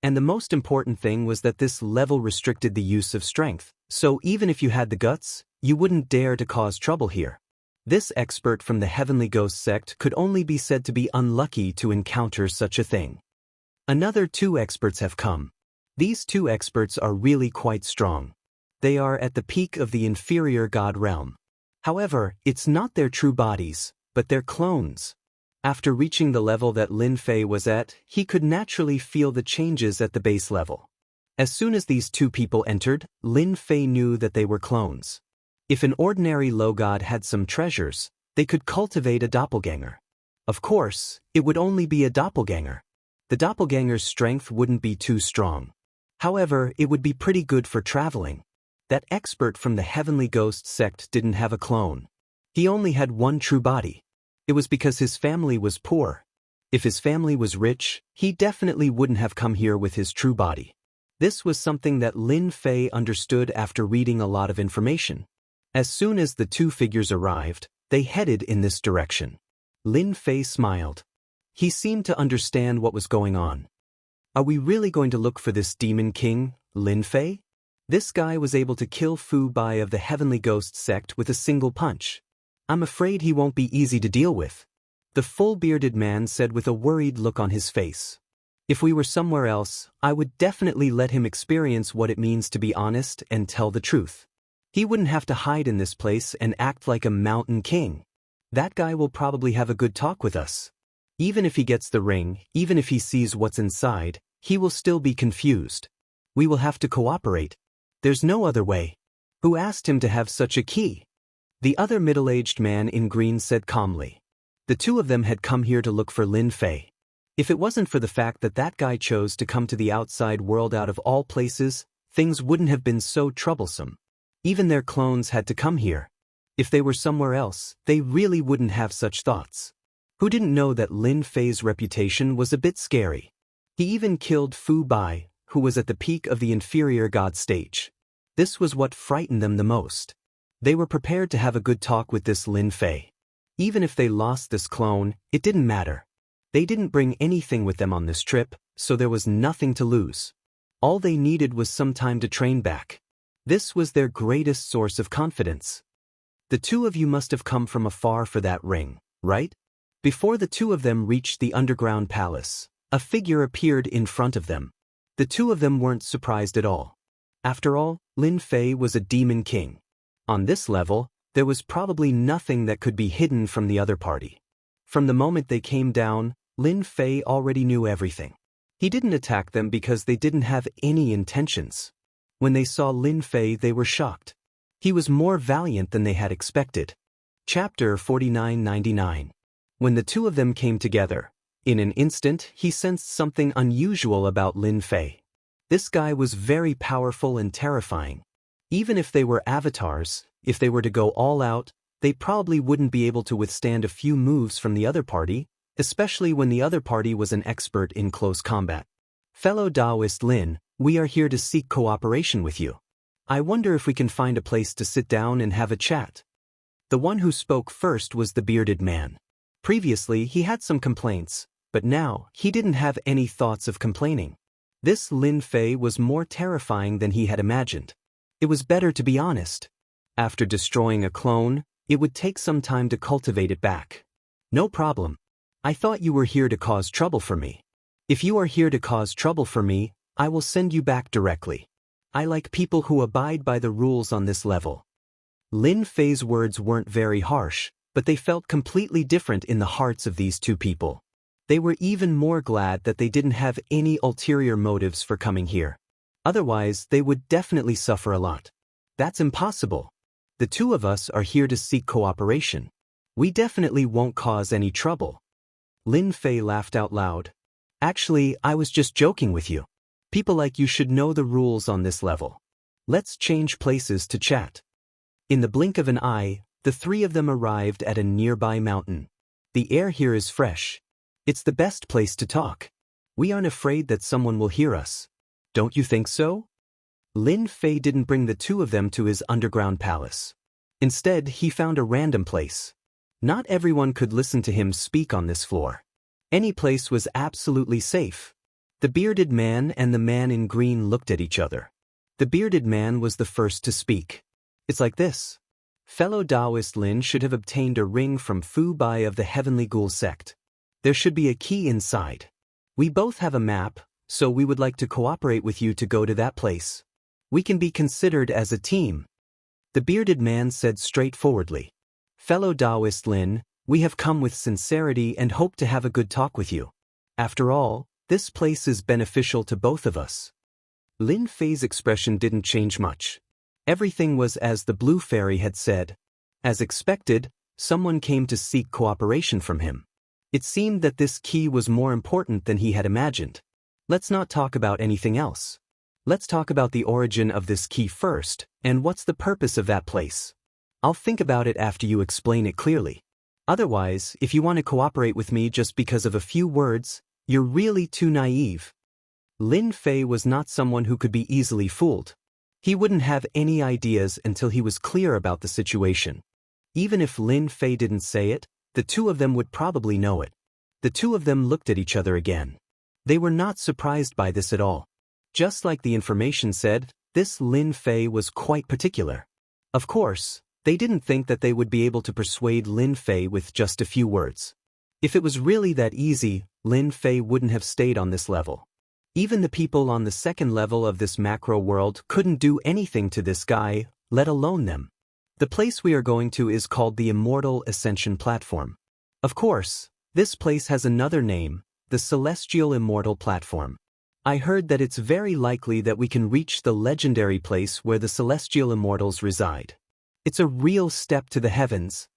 Speaker 1: And the most important thing was that this level restricted the use of strength, so even if you had the guts, you wouldn't dare to cause trouble here. This expert from the Heavenly Ghost sect could only be said to be unlucky to encounter such a thing. Another 2 experts have come. These 2 experts are really quite strong. They are at the peak of the inferior god realm. However, it's not their true bodies, but their clones. After reaching the level that Lin Fei was at, he could naturally feel the changes at the base level. As soon as these 2 people entered, Lin Fei knew that they were clones. If an ordinary low god had some treasures, they could cultivate a doppelganger. Of course, it would only be a doppelganger. The doppelganger's strength wouldn't be too strong. However, it would be pretty good for traveling. That expert from the Heavenly Ghost sect didn't have a clone. He only had one true body. It was because his family was poor. If his family was rich, he definitely wouldn't have come here with his true body. This was something that Lin Fei understood after reading a lot of information. As soon as the 2 figures arrived, they headed in this direction. Lin Fei smiled. He seemed to understand what was going on. Are we really going to look for this demon king, Lin Fei? This guy was able to kill Fu Bai of the Heavenly Ghost sect with a single punch. I'm afraid he won't be easy to deal with. The full-bearded man said with a worried look on his face. If we were somewhere else, I would definitely let him experience what it means to be honest and tell the truth. He wouldn't have to hide in this place and act like a mountain king. That guy will probably have a good talk with us. Even if he gets the ring, even if he sees what's inside, he will still be confused. We will have to cooperate. There's no other way. Who asked him to have such a key? The other middle-aged man in green said calmly. The two of them had come here to look for Lin Fei. If it wasn't for the fact that that guy chose to come to the outside world out of all places, things wouldn't have been so troublesome. Even their clones had to come here. If they were somewhere else, they really wouldn't have such thoughts. Who didn't know that Lin Fei's reputation was a bit scary? He even killed Fu Bai, who was at the peak of the inferior god stage. This was what frightened them the most. They were prepared to have a good talk with this Lin Fei. Even if they lost this clone, it didn't matter. They didn't bring anything with them on this trip, so there was nothing to lose. All they needed was some time to train back. This was their greatest source of confidence. The two of you must have come from afar for that ring, right? Before the two of them reached the underground palace, a figure appeared in front of them. The two of them weren't surprised at all. After all, Lin Fei was a demon king. On this level, there was probably nothing that could be hidden from the other party. From the moment they came down, Lin Fei already knew everything. He didn't attack them because they didn't have any intentions. When they saw Lin Fei, they were shocked. He was more valiant than they had expected. Chapter 4999. When the two of them came together, in an instant he sensed something unusual about Lin Fei. This guy was very powerful and terrifying. Even if they were avatars, if they were to go all out, they probably wouldn't be able to withstand a few moves from the other party, especially when the other party was an expert in close combat. Fellow Daoist Lin, we are here to seek cooperation with you. I wonder if we can find a place to sit down and have a chat. The one who spoke first was the bearded man. Previously, he had some complaints, but now, he didn't have any thoughts of complaining. This Lin Fei was more terrifying than he had imagined. It was better to be honest. After destroying a clone, it would take some time to cultivate it back. No problem. I thought you were here to cause trouble for me. If you are here to cause trouble for me, I will send you back directly. I like people who abide by the rules on this level. Lin Fei's words weren't very harsh, but they felt completely different in the hearts of these two people. They were even more glad that they didn't have any ulterior motives for coming here. Otherwise, they would definitely suffer a lot. That's impossible. The two of us are here to seek cooperation. We definitely won't cause any trouble. Lin Fei laughed out loud. Actually, I was just joking with you. People like you should know the rules on this level. Let's change places to chat. In the blink of an eye, the three of them arrived at a nearby mountain. The air here is fresh. It's the best place to talk. We aren't afraid that someone will hear us. Don't you think so? Lin Fei didn't bring the two of them to his underground palace. Instead, he found a random place. Not everyone could listen to him speak on this floor. Any place was absolutely safe. The bearded man and the man in green looked at each other. The bearded man was the first to speak. It's like this. Fellow Daoist Lin should have obtained a ring from Fu Bai of the Heavenly Ghoul sect. There should be a key inside. We both have a map, so we would like to cooperate with you to go to that place. We can be considered as a team. The bearded man said straightforwardly. Fellow Daoist Lin, we have come with sincerity and hope to have a good talk with you. After all, this place is beneficial to both of us. Lin Fei's expression didn't change much. Everything was as the blue fairy had said. As expected, someone came to seek cooperation from him. It seemed that this key was more important than he had imagined. Let's not talk about anything else. Let's talk about the origin of this key first, and what's the purpose of that place. I'll think about it after you explain it clearly. Otherwise, if you want to cooperate with me just because of a few words, you're really too naive. Lin Fei was not someone who could be easily fooled. He wouldn't have any ideas until he was clear about the situation. Even if Lin Fei didn't say it, the two of them would probably know it. The two of them looked at each other again. They were not surprised by this at all. Just like the information said, this Lin Fei was quite particular. Of course, they didn't think that they would be able to persuade Lin Fei with just a few words. If it was really that easy, Lin Fei wouldn't have stayed on this level. Even the people on the second level of this macro world couldn't do anything to this guy, let alone them. The place we are going to is called the Immortal Ascension Platform. Of course, this place has another name, the Celestial Immortal Platform. I heard that it's very likely that we can reach the legendary place where the Celestial Immortals reside. It's a real step to the heavens.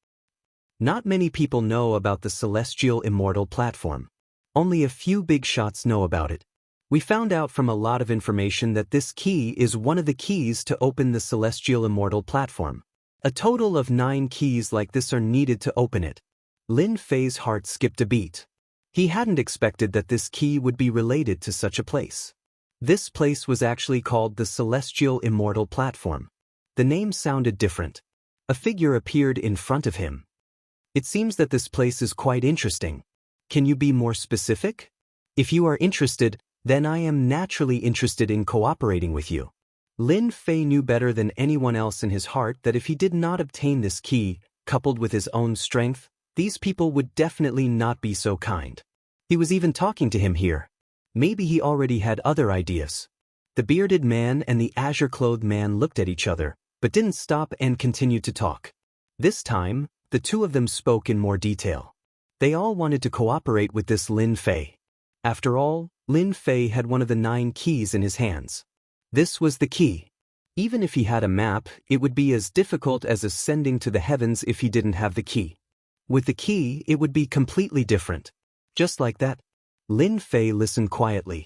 Speaker 1: Not many people know about the celestial immortal platform. Only a few big shots know about it. We found out from a lot of information that this key is one of the keys to open the celestial immortal platform. A total of 9 keys like this are needed to open it. Lin Fei's heart skipped a beat. He hadn't expected that this key would be related to such a place. This place was actually called the Celestial Immortal Platform. The name sounded different. A figure appeared in front of him. It seems that this place is quite interesting. Can you be more specific? If you are interested, then I am naturally interested in cooperating with you. Lin Fei knew better than anyone else in his heart that if he did not obtain this key, coupled with his own strength, these people would definitely not be so kind. He was even talking to him here. Maybe he already had other ideas. The bearded man and the azure-clothed man looked at each other, but didn't stop and continued to talk. This time, the two of them spoke in more detail. They all wanted to cooperate with this Lin Fei. After all, Lin Fei had one of the 9 keys in his hands. This was the key. Even if he had a map, it would be as difficult as ascending to the heavens if he didn't have the key. With the key, it would be completely different. Just like that, Lin Fei listened quietly.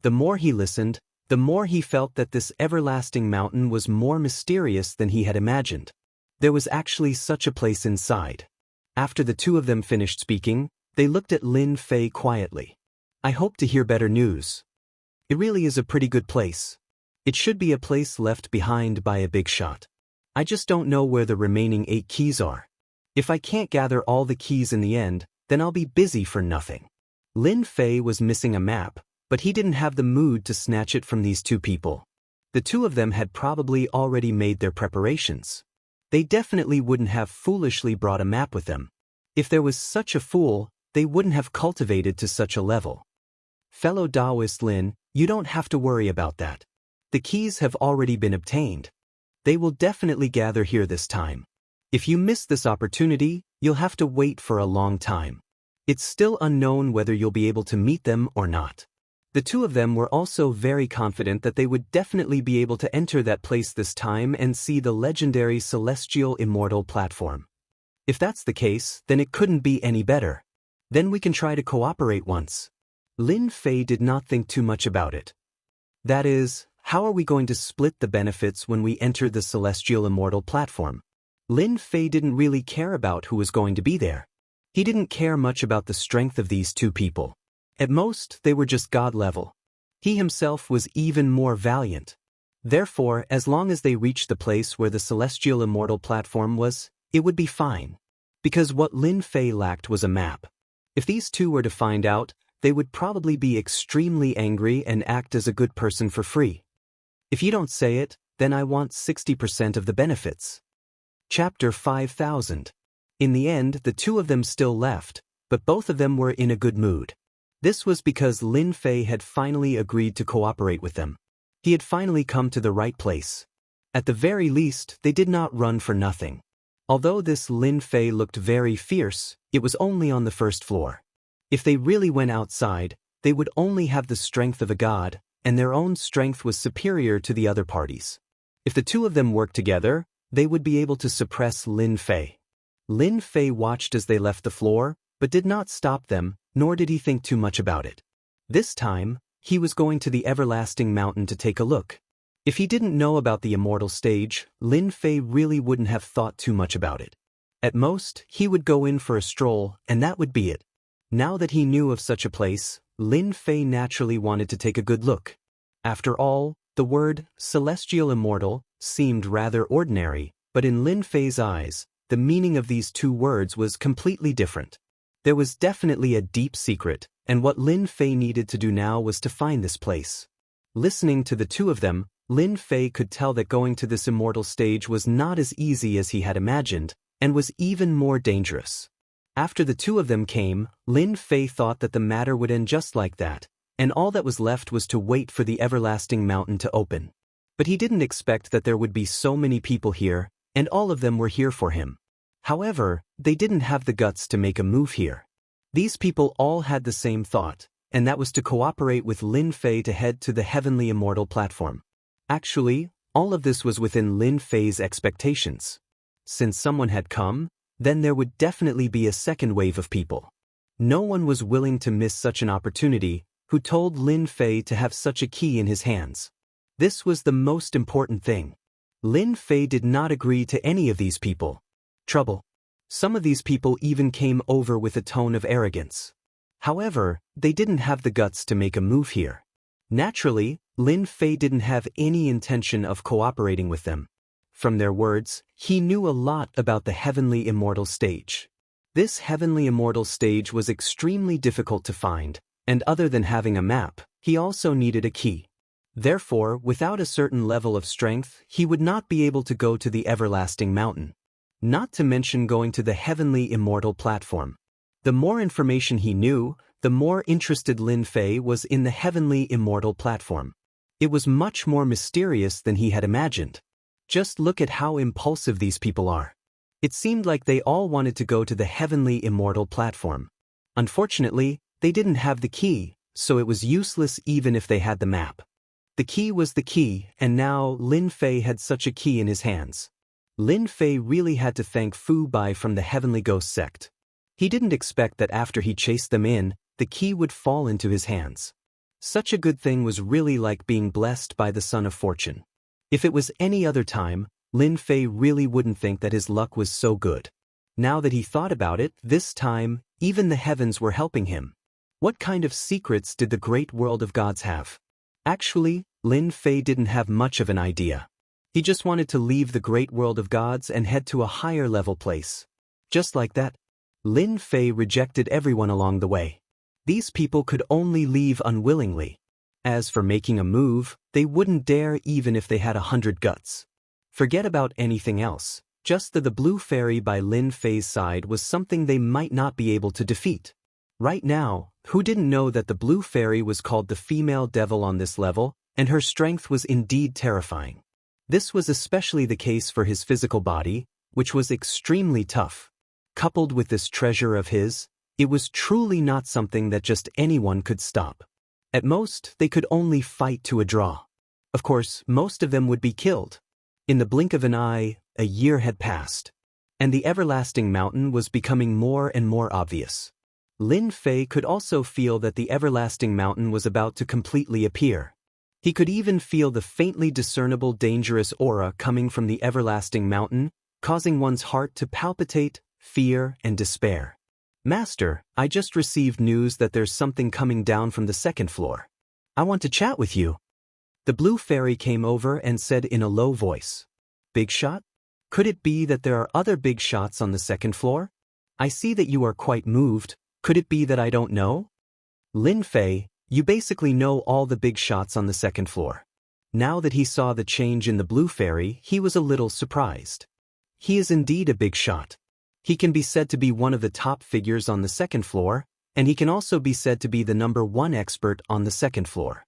Speaker 1: The more he listened, the more he felt that this everlasting mountain was more mysterious than he had imagined. There was actually such a place inside. After the two of them finished speaking, they looked at Lin Fei quietly. I hope to hear better news. It really is a pretty good place. It should be a place left behind by a big shot. I just don't know where the remaining 8 keys are. If I can't gather all the keys in the end, then I'll be busy for nothing. Lin Fei was missing a map, but he didn't have the mood to snatch it from these two people. The two of them had probably already made their preparations. They definitely wouldn't have foolishly brought a map with them. If there was such a fool, they wouldn't have cultivated to such a level. Fellow Daoist Lin, you don't have to worry about that. The keys have already been obtained. They will definitely gather here this time. If you miss this opportunity, you'll have to wait for a long time. It's still unknown whether you'll be able to meet them or not. The two of them were also very confident that they would definitely be able to enter that place this time and see the legendary Celestial Immortal Platform. If that's the case, then it couldn't be any better. Then we can try to cooperate once. Lin Fei did not think too much about it. That is, how are we going to split the benefits when we enter the Celestial Immortal Platform? Lin Fei didn't really care about who was going to be there. He didn't care much about the strength of these two people. At most, they were just god level. He himself was even more valiant. Therefore, as long as they reached the place where the Celestial Immortal Platform was, it would be fine. Because what Lin Fei lacked was a map. If these two were to find out, they would probably be extremely angry and act as a good person for free. If you don't say it, then I want 60% of the benefits. Chapter 5000. In the end, the two of them still left, but both of them were in a good mood. This was because Lin Fei had finally agreed to cooperate with them. He had finally come to the right place. At the very least, they did not run for nothing. Although this Lin Fei looked very fierce, it was only on the first floor. If they really went outside, they would only have the strength of a god, and their own strength was superior to the other parties. If the two of them worked together, they would be able to suppress Lin Fei. Lin Fei watched as they left the floor, but did not stop them, nor did he think too much about it. This time, he was going to the everlasting mountain to take a look. If he didn't know about the immortal stage, Lin Fei really wouldn't have thought too much about it. At most, he would go in for a stroll, and that would be it. Now that he knew of such a place, Lin Fei naturally wanted to take a good look. After all, the word celestial immortal seemed rather ordinary, but in Lin Fei's eyes, the meaning of these two words was completely different. There was definitely a deep secret, and what Lin Fei needed to do now was to find this place. Listening to the two of them, Lin Fei could tell that going to this immortal stage was not as easy as he had imagined, and was even more dangerous. After the two of them came, Lin Fei thought that the matter would end just like that, and all that was left was to wait for the everlasting mountain to open. But he didn't expect that there would be so many people here, and all of them were here for him. However, they didn't have the guts to make a move here. These people all had the same thought, and that was to cooperate with Lin Fei to head to the heavenly immortal platform. Actually, all of this was within Lin Fei's expectations. Since someone had come, then there would definitely be a second wave of people. No one was willing to miss such an opportunity who told Lin Fei to have such a key in his hands. This was the most important thing. Lin Fei did not agree to any of these people. Trouble. Some of these people even came over with a tone of arrogance. However, they didn't have the guts to make a move here. Naturally, Lin Fei didn't have any intention of cooperating with them. From their words, he knew a lot about the heavenly immortal stage. This heavenly immortal stage was extremely difficult to find, and other than having a map, he also needed a key. Therefore, without a certain level of strength, he would not be able to go to the everlasting mountain. Not to mention going to the heavenly immortal platform. The more information he knew, the more interested Lin Fei was in the heavenly immortal platform. It was much more mysterious than he had imagined. Just look at how impulsive these people are. It seemed like they all wanted to go to the heavenly immortal platform. Unfortunately, they didn't have the key, so it was useless even if they had the map. The key was the key, and now Lin Fei had such a key in his hands. Lin Fei really had to thank Fu Bai from the Heavenly Ghost sect. He didn't expect that after he chased them in, the key would fall into his hands. Such a good thing was really like being blessed by the Son of Fortune. If it was any other time, Lin Fei really wouldn't think that his luck was so good. Now that he thought about it, this time, even the heavens were helping him. What kind of secrets did the great world of gods have? Actually, Lin Fei didn't have much of an idea. He just wanted to leave the great world of gods and head to a higher level place. Just like that, Lin Fei rejected everyone along the way. These people could only leave unwillingly. As for making a move, they wouldn't dare even if they had 100 guts. Forget about anything else, just the blue fairy by Lin Fei's side was something they might not be able to defeat. Right now, who didn't know that the blue fairy was called the female devil on this level, and her strength was indeed terrifying. This was especially the case for his physical body, which was extremely tough. Coupled with this treasure of his, it was truly not something that just anyone could stop. At most, they could only fight to a draw. Of course, most of them would be killed. In the blink of an eye, a year had passed, and the everlasting mountain was becoming more and more obvious. Lin Fei could also feel that the everlasting mountain was about to completely appear. He could even feel the faintly discernible dangerous aura coming from the everlasting mountain, causing one's heart to palpitate, fear, and despair. Master, I just received news that there's something coming down from the second floor. I want to chat with you. The blue fairy came over and said in a low voice. Big shot? Could it be that there are other big shots on the second floor? I see that you are quite moved. Could it be that I don't know? Lin Fei, you basically know all the big shots on the second floor. Now that he saw the change in the blue fairy, he was a little surprised. He is indeed a big shot. He can be said to be one of the top figures on the second floor, and he can also be said to be the #1 expert on the second floor.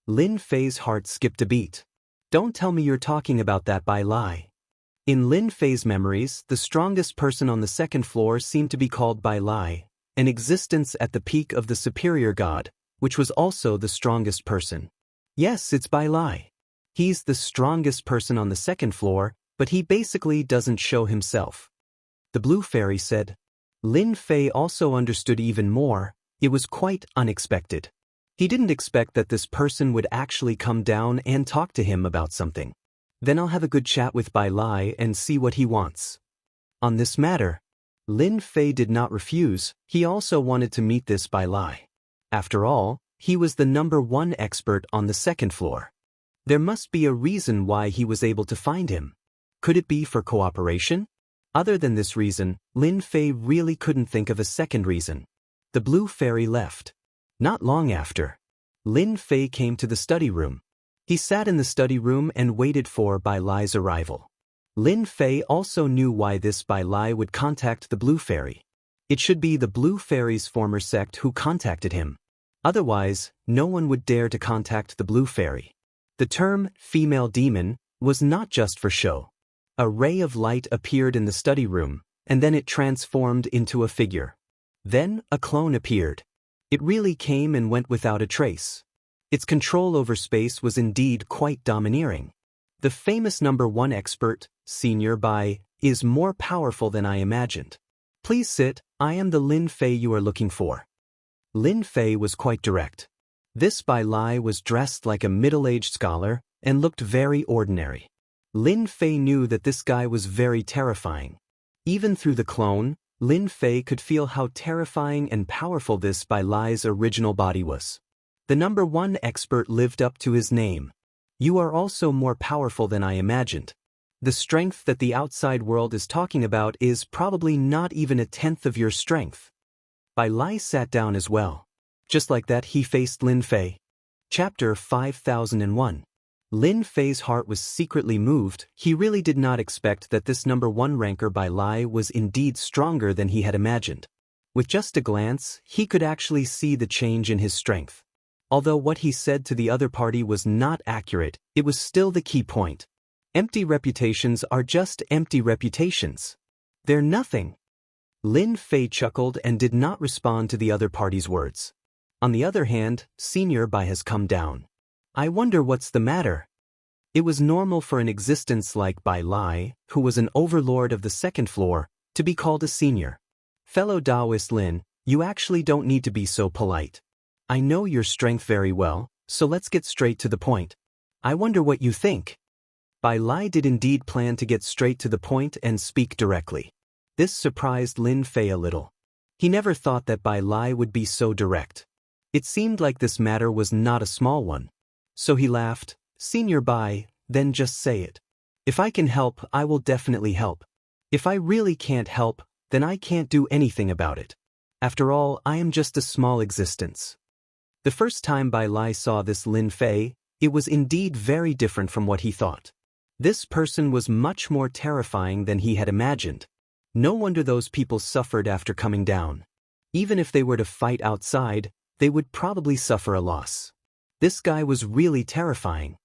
Speaker 1: Lin Fei's heart skipped a beat. Don't tell me you're talking about that Bai Lai. In Lin Fei's memories, the strongest person on the second floor seemed to be called Bai Lai, an existence at the peak of the superior god, which was also the strongest person. Yes, it's Bai Lai. He's the strongest person on the second floor, but he basically doesn't show himself. The blue fairy said. Lin Fei also understood even more. It was quite unexpected. He didn't expect that this person would actually come down and talk to him about something. Then I'll have a good chat with Bai Lai and see what he wants. On this matter, Lin Fei did not refuse. He also wanted to meet this Bai Lai. After all, he was the #1 expert on the second floor. There must be a reason why he was able to find him. Could it be for cooperation? Other than this reason, Lin Fei really couldn't think of a second reason. The blue fairy left. Not long after, Lin Fei came to the study room. He sat in the study room and waited for Bai Lai's arrival. Lin Fei also knew why this Bai Lai would contact the blue fairy. It should be the blue fairy's former sect who contacted him. Otherwise, no one would dare to contact the blue fairy. The term female demon was not just for show. A ray of light appeared in the study room, and then it transformed into a figure. Then a clone appeared. It really came and went without a trace. Its control over space was indeed quite domineering. The famous #1 expert, Senior Bai, is more powerful than I imagined. Please sit, I am the Lin Fei you are looking for. Lin Fei was quite direct. This Bai Lai was dressed like a middle-aged scholar and looked very ordinary. Lin Fei knew that this guy was very terrifying. Even through the clone, Lin Fei could feel how terrifying and powerful this Bai Lai's original body was. The number 1 expert lived up to his name. You are also more powerful than I imagined. The strength that the outside world is talking about is probably not even a tenth of your strength. Bai Lai sat down as well. Just like that he faced Lin Fei. Chapter 5001. Lin Fei's heart was secretly moved. He really did not expect that this number 1 ranker Bai Lai was indeed stronger than he had imagined. With just a glance, he could actually see the change in his strength. Although what he said to the other party was not accurate, it was still the key point. Empty reputations are just empty reputations. They're nothing. Lin Fei chuckled and did not respond to the other party's words. On the other hand, Senior Bai has come down. I wonder what's the matter. It was normal for an existence like Bai Lai, who was an overlord of the 2nd floor, to be called a senior. Fellow Daoist Lin, you actually don't need to be so polite. I know your strength very well, so let's get straight to the point. I wonder what you think. Bai Lai did indeed plan to get straight to the point and speak directly. This surprised Lin Fei a little. He never thought that Bai Lai would be so direct. It seemed like this matter was not a small one. So he laughed, Senior Bai, then just say it. If I can help, I will definitely help. If I really can't help, then I can't do anything about it. After all, I am just a small existence. The first time Bai Lai saw this Lin Fei, it was indeed very different from what he thought. This person was much more terrifying than he had imagined. No wonder those people suffered after coming down. Even if they were to fight outside, they would probably suffer a loss. This guy was really terrifying.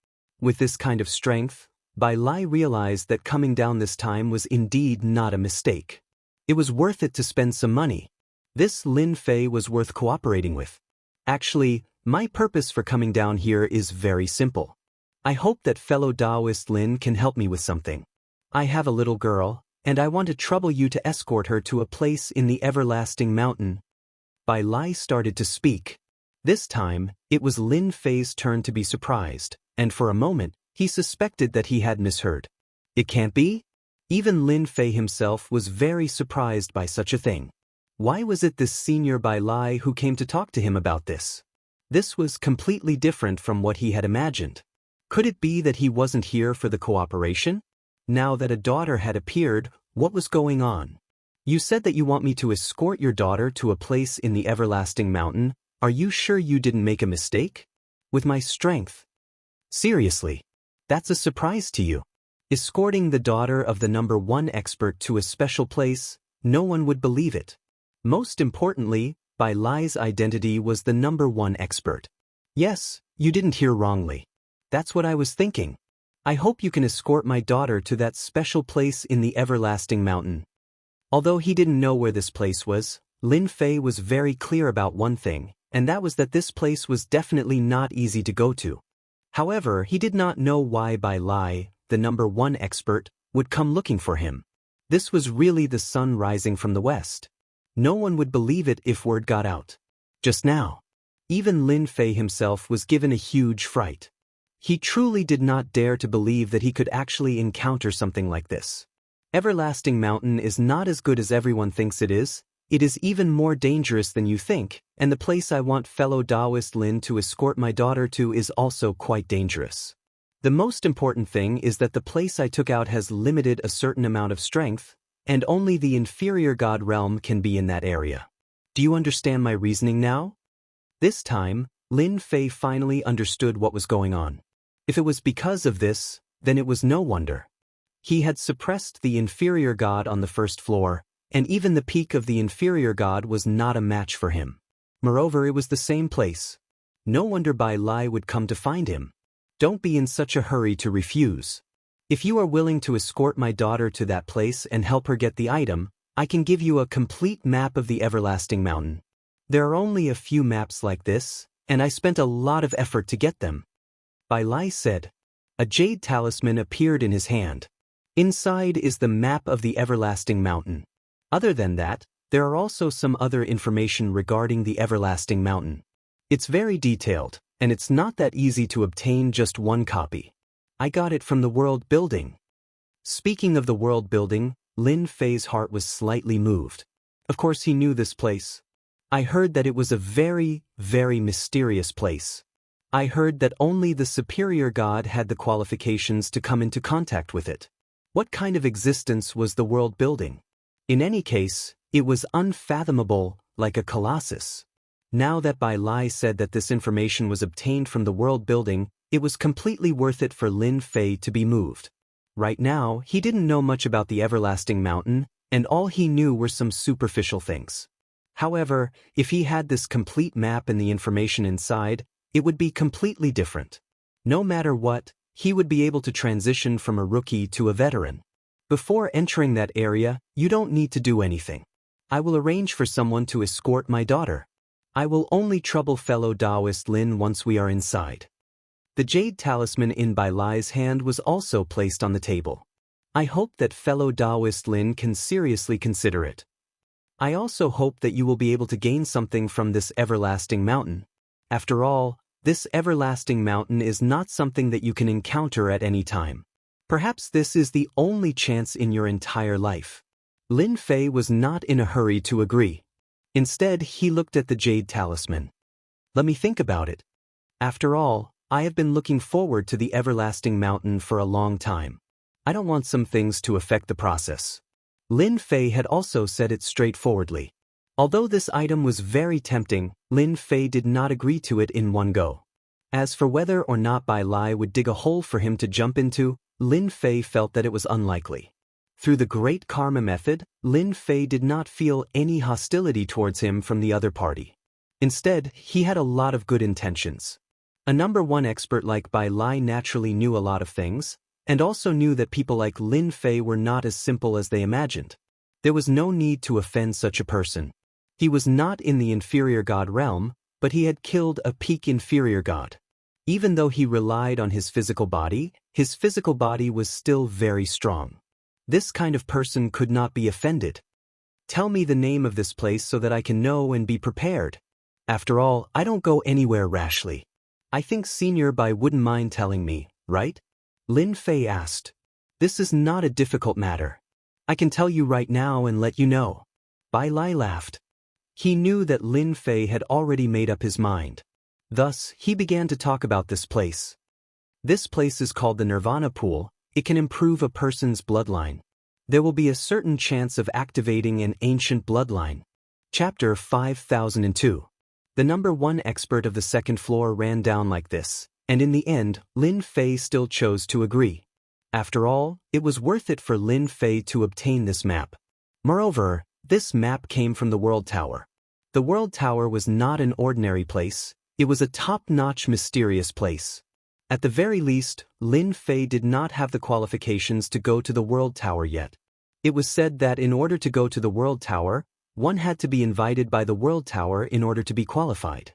Speaker 1: With this kind of strength, Bai Lai realized that coming down this time was indeed not a mistake. It was worth it to spend some money. This Lin Fei was worth cooperating with. Actually, my purpose for coming down here is very simple. I hope that fellow Daoist Lin can help me with something. I have a little girl, and I want to trouble you to escort her to a place in the everlasting mountain. Bai Lai started to speak. This time, it was Lin Fei's turn to be surprised, and for a moment, he suspected that he had misheard. It can't be? Even Lin Fei himself was very surprised by such a thing. Why was it this senior Bai Lai who came to talk to him about this? This was completely different from what he had imagined. Could it be that he wasn't here for the cooperation? Now that a daughter had appeared, what was going on? You said that you want me to escort your daughter to a place in the everlasting mountain. Are you sure you didn't make a mistake? With my strength? Seriously? That's a surprise to you. Escorting the daughter of the number 1 expert to a special place, no one would believe it. Most importantly, Bai Lai's identity was the number 1 expert. Yes, you didn't hear wrongly. That's what I was thinking. I hope you can escort my daughter to that special place in the everlasting mountain. Although he didn't know where this place was, Lin Fei was very clear about one thing, and that was that this place was definitely not easy to go to. However, he did not know why Bai Lai, the number 1 expert, would come looking for him. This was really the sun rising from the west. No one would believe it if word got out. Just now, even Lin Fei himself was given a huge fright. He truly did not dare to believe that he could actually encounter something like this. Everlasting Mountain is not as good as everyone thinks it is. It is even more dangerous than you think, and the place I want fellow Daoist Lin to escort my daughter to is also quite dangerous. The most important thing is that the place I took out has limited a certain amount of strength, and only the inferior god realm can be in that area. Do you understand my reasoning now? This time, Lin Fei finally understood what was going on. If it was because of this, then it was no wonder. He had suppressed the inferior god on the 1st floor, and even the peak of the inferior god was not a match for him. Moreover, it was the same place. No wonder Bai Lai would come to find him. Don't be in such a hurry to refuse. If you are willing to escort my daughter to that place and help her get the item, I can give you a complete map of the everlasting mountain. There are only a few maps like this, and I spent a lot of effort to get them. Bai Lai said. A jade talisman appeared in his hand. Inside is the map of the everlasting mountain. Other than that, there are also some other information regarding the everlasting mountain. It's very detailed, and it's not that easy to obtain just one copy. I got it from the world building. Speaking of the world building, Lin Fei's heart was slightly moved. Of course he knew this place. I heard that it was a very, very mysterious place. I heard that only the superior god had the qualifications to come into contact with it. What kind of existence was the world building? In any case, it was unfathomable, like a colossus. Now that Bai Lai said that this information was obtained from the world building, it was completely worth it for Lin Fei to be moved. Right now, he didn't know much about the everlasting mountain, and all he knew were some superficial things. However, if he had this complete map and the information inside, it would be completely different. No matter what, he would be able to transition from a rookie to a veteran. Before entering that area, you don't need to do anything. I will arrange for someone to escort my daughter. I will only trouble fellow Daoist Lin once we are inside. The jade talisman in Bai Lai's hand was also placed on the table. I hope that fellow Daoist Lin can seriously consider it. I also hope that you will be able to gain something from this everlasting mountain. After all, this everlasting mountain is not something that you can encounter at any time. Perhaps this is the only chance in your entire life. Lin Fei was not in a hurry to agree. Instead, he looked at the jade talisman. Let me think about it. After all, I have been looking forward to the everlasting mountain for a long time. I don't want some things to affect the process. Lin Fei had also said it straightforwardly. Although this item was very tempting, Lin Fei did not agree to it in one go. As for whether or not Bai Lai would dig a hole for him to jump into, Lin Fei felt that it was unlikely. Through the Great Karma method, Lin Fei did not feel any hostility towards him from the other party. Instead, he had a lot of good intentions. A number one expert like Bai Lai naturally knew a lot of things, and also knew that people like Lin Fei were not as simple as they imagined. There was no need to offend such a person. He was not in the inferior god realm, but he had killed a peak inferior god. Even though he relied on his physical body was still very strong. This kind of person could not be offended. Tell me the name of this place so that I can know and be prepared. After all, I don't go anywhere rashly. I think Senior Bai wouldn't mind telling me, right? Lin Fei asked. This is not a difficult matter. I can tell you right now and let you know. Bai Lai laughed. He knew that Lin Fei had already made up his mind. Thus, he began to talk about this place. This place is called the Nirvana Pool. It can improve a person's bloodline. There will be a certain chance of activating an ancient bloodline. Chapter 5002. The number one expert of the second floor ran down like this, and in the end, Lin Fei still chose to agree. After all, it was worth it for Lin Fei to obtain this map. Moreover, this map came from the World Tower. The World Tower was not an ordinary place, it was a top-notch mysterious place. At the very least, Lin Fei did not have the qualifications to go to the World Tower yet. It was said that in order to go to the World Tower, one had to be invited by the World Tower in order to be qualified.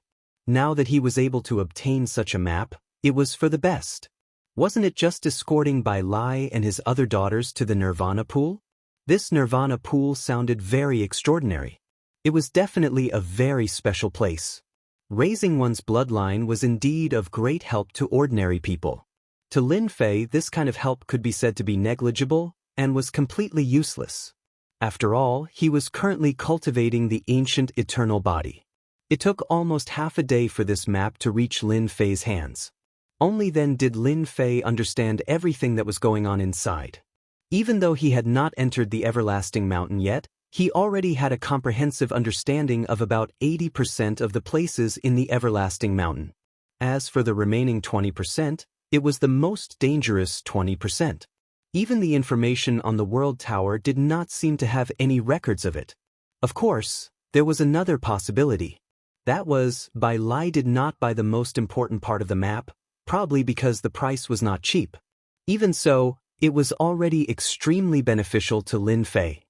Speaker 1: Now that he was able to obtain such a map, it was for the best. Wasn't it just escorting Bai Lai and his other daughters to the Nirvana Pool? This Nirvana Pool sounded very extraordinary. It was definitely a very special place. Raising one's bloodline was indeed of great help to ordinary people. To Lin Fei, this kind of help could be said to be negligible and was completely useless. After all, he was currently cultivating the ancient eternal body. It took almost half a day for this map to reach Lin Fei's hands. Only then did Lin Fei understand everything that was going on inside. Even though he had not entered the everlasting mountain yet, he already had a comprehensive understanding of about 80% of the places in the everlasting mountain. As for the remaining 20%, it was the most dangerous 20%. Even the information on the World Tower did not seem to have any records of it. Of course, there was another possibility. That was, Bai Lai did not buy the most important part of the map, probably because the price was not cheap. Even so, it was already extremely beneficial to Lin Fei.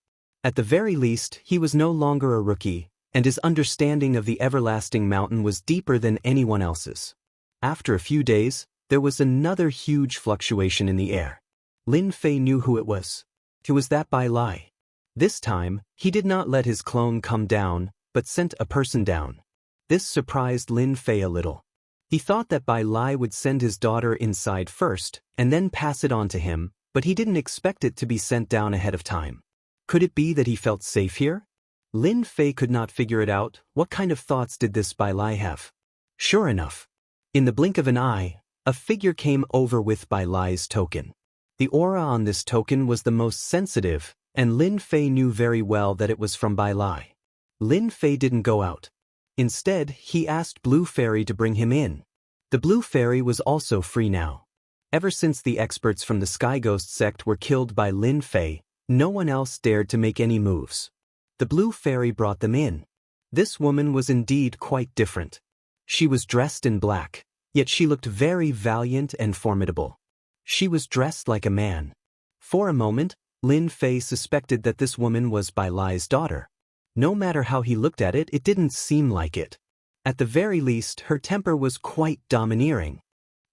Speaker 1: At the very least, he was no longer a rookie, and his understanding of the everlasting mountain was deeper than anyone else's. After a few days, there was another huge fluctuation in the air. Lin Fei knew who it was. It was that Bai Lai. This time, he did not let his clone come down, but sent a person down. This surprised Lin Fei a little. He thought that Bai Lai would send his daughter inside first, and then pass it on to him, but he didn't expect it to be sent down ahead of time. Could it be that he felt safe here? Lin Fei could not figure it out. What kind of thoughts did this Bai Lai have? Sure enough, in the blink of an eye, a figure came over with Bai Lai's token. The aura on this token was the most sensitive, and Lin Fei knew very well that it was from Bai Lai. Lin Fei didn't go out. Instead, he asked Blue Fairy to bring him in. The Blue Fairy was also free now. Ever since the experts from the Sky Ghost sect were killed by Lin Fei, no one else dared to make any moves. The Blue Fairy brought them in. This woman was indeed quite different. She was dressed in black, yet she looked very valiant and formidable. She was dressed like a man. For a moment, Lin Fei suspected that this woman was Bai Lai's daughter. No matter how he looked at it, it didn't seem like it. At the very least, her temper was quite domineering.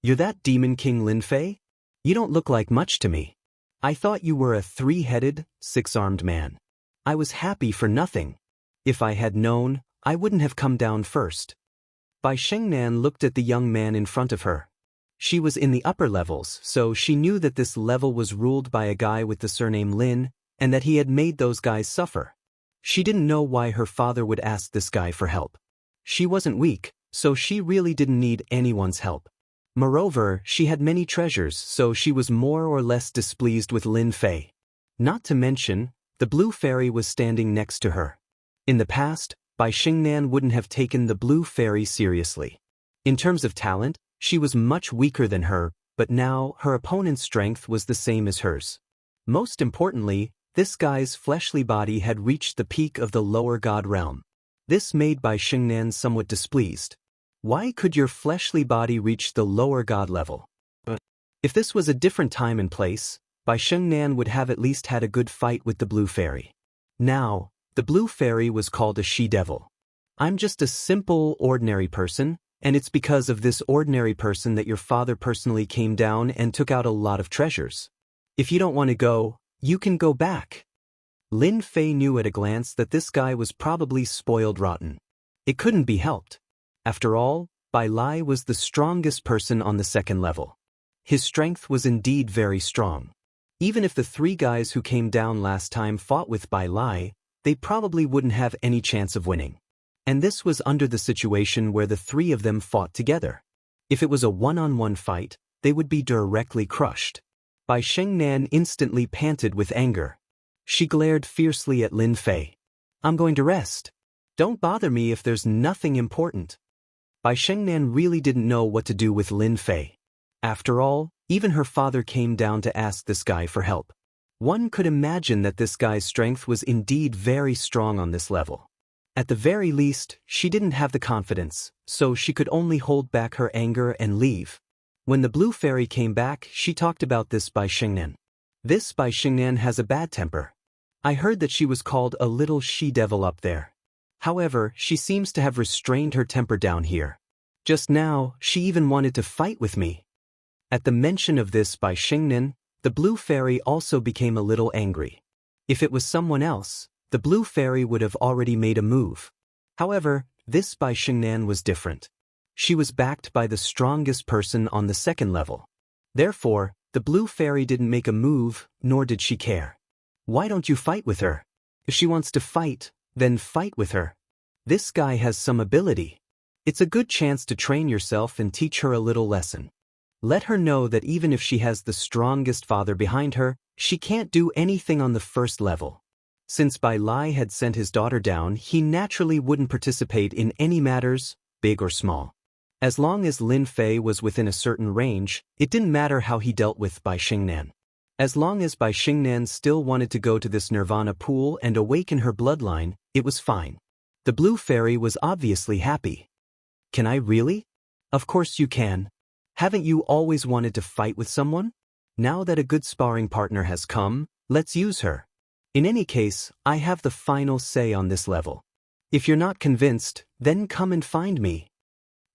Speaker 1: "You're that Demon King Lin Fei? You don't look like much to me. I thought you were a three-headed, six-armed man. I was happy for nothing. If I had known, I wouldn't have come down first." Bai Shengnan looked at the young man in front of her. She was in the upper levels, so she knew that this level was ruled by a guy with the surname Lin, and that he had made those guys suffer. She didn't know why her father would ask this guy for help. She wasn't weak, so she really didn't need anyone's help. Moreover, she had many treasures, so she was more or less displeased with Lin Fei. Not to mention, the Blue Fairy was standing next to her. In the past, Bai Xingnan wouldn't have taken the Blue Fairy seriously. In terms of talent, she was much weaker than her, but now her opponent's strength was the same as hers. Most importantly, this guy's fleshly body had reached the peak of the lower god realm. This made Bai Xingnan somewhat displeased. Why could your fleshly body reach the lower god level? If this was a different time and place, Bai Xingnan would have at least had a good fight with the Blue Fairy. Now, the Blue Fairy was called a she-devil. "I'm just a simple, ordinary person, and it's because of this ordinary person that your father personally came down and took out a lot of treasures. If you don't want to go, you can go back." Lin Fei knew at a glance that this guy was probably spoiled rotten. It couldn't be helped. After all, Bai Lai was the strongest person on the second level. His strength was indeed very strong. Even if the three guys who came down last time fought with Bai Lai, they probably wouldn't have any chance of winning. And this was under the situation where the three of them fought together. If it was a one-on-one fight, they would be directly crushed. Bai Shengnan instantly panted with anger. She glared fiercely at Lin Fei. "I'm going to rest. Don't bother me if there's nothing important." Bai Shengnan really didn't know what to do with Lin Fei. After all, even her father came down to ask this guy for help. One could imagine that this guy's strength was indeed very strong on this level. At the very least, she didn't have the confidence, so she could only hold back her anger and leave. When the Blue Fairy came back, she talked about this Bai Xingnan. "This Bai Xingnan has a bad temper. I heard that she was called a little she-devil up there. However, she seems to have restrained her temper down here. Just now, she even wanted to fight with me." At the mention of this Bai Xingnan, the Blue Fairy also became a little angry. If it was someone else, the Blue Fairy would have already made a move. However, this Bai Xingnan was different. She was backed by the strongest person on the second level. Therefore, the Blue Fairy didn't make a move, nor did she care. Why don't you fight with her? If she wants to fight, then fight with her. This guy has some ability. It's a good chance to train yourself and teach her a little lesson. Let her know that even if she has the strongest father behind her, she can't do anything on the first level. Since Bai Lai had sent his daughter down, he naturally wouldn't participate in any matters, big or small. As long as Lin Fei was within a certain range, it didn't matter how he dealt with Bai Xingnan. As long as Bai Xingnan still wanted to go to this Nirvana pool and awaken her bloodline, it was fine. The Blue Fairy was obviously happy. "Can I really?" "Of course you can. Haven't you always wanted to fight with someone? Now that a good sparring partner has come, let's use her. In any case, I have the final say on this level. If you're not convinced, then come and find me."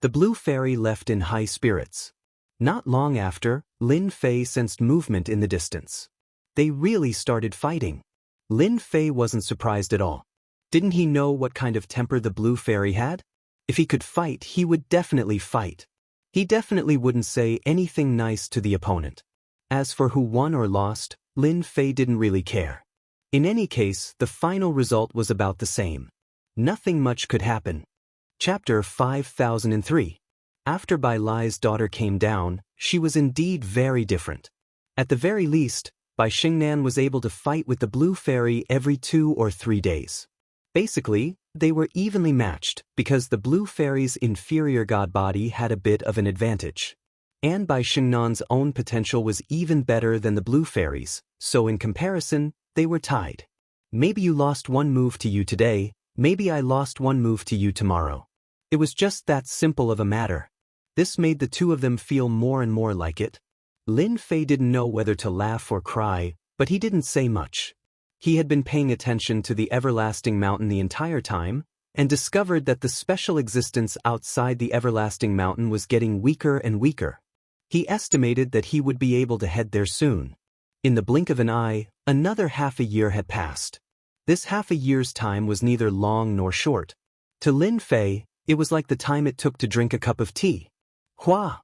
Speaker 1: The Blue Fairy left in high spirits. Not long after, Lin Fei sensed movement in the distance. They really started fighting. Lin Fei wasn't surprised at all. Didn't he know what kind of temper the blue fairy had? If he could fight, he would definitely fight. He definitely wouldn't say anything nice to the opponent. As for who won or lost, Lin Fei didn't really care. In any case, the final result was about the same. Nothing much could happen. Chapter 5003. After Bai Lai's daughter came down, she was indeed very different. At the very least, Bai Xingnan was able to fight with the blue fairy every 2 or 3 days. Basically, they were evenly matched because the blue fairy's inferior god body had a bit of an advantage. And Bai Xingnan's own potential was even better than the blue fairy's, so in comparison, they were tied. Maybe you lost one move to you today, maybe I lost one move to you tomorrow. It was just that simple of a matter. This made the two of them feel more and more like it. Lin Fei didn't know whether to laugh or cry, but he didn't say much. He had been paying attention to the everlasting mountain the entire time, and discovered that the special existence outside the everlasting mountain was getting weaker and weaker. He estimated that he would be able to head there soon. In the blink of an eye, another half a year had passed. This half a year's time was neither long nor short. To Lin Fei, it was like the time it took to drink a cup of tea. Hua!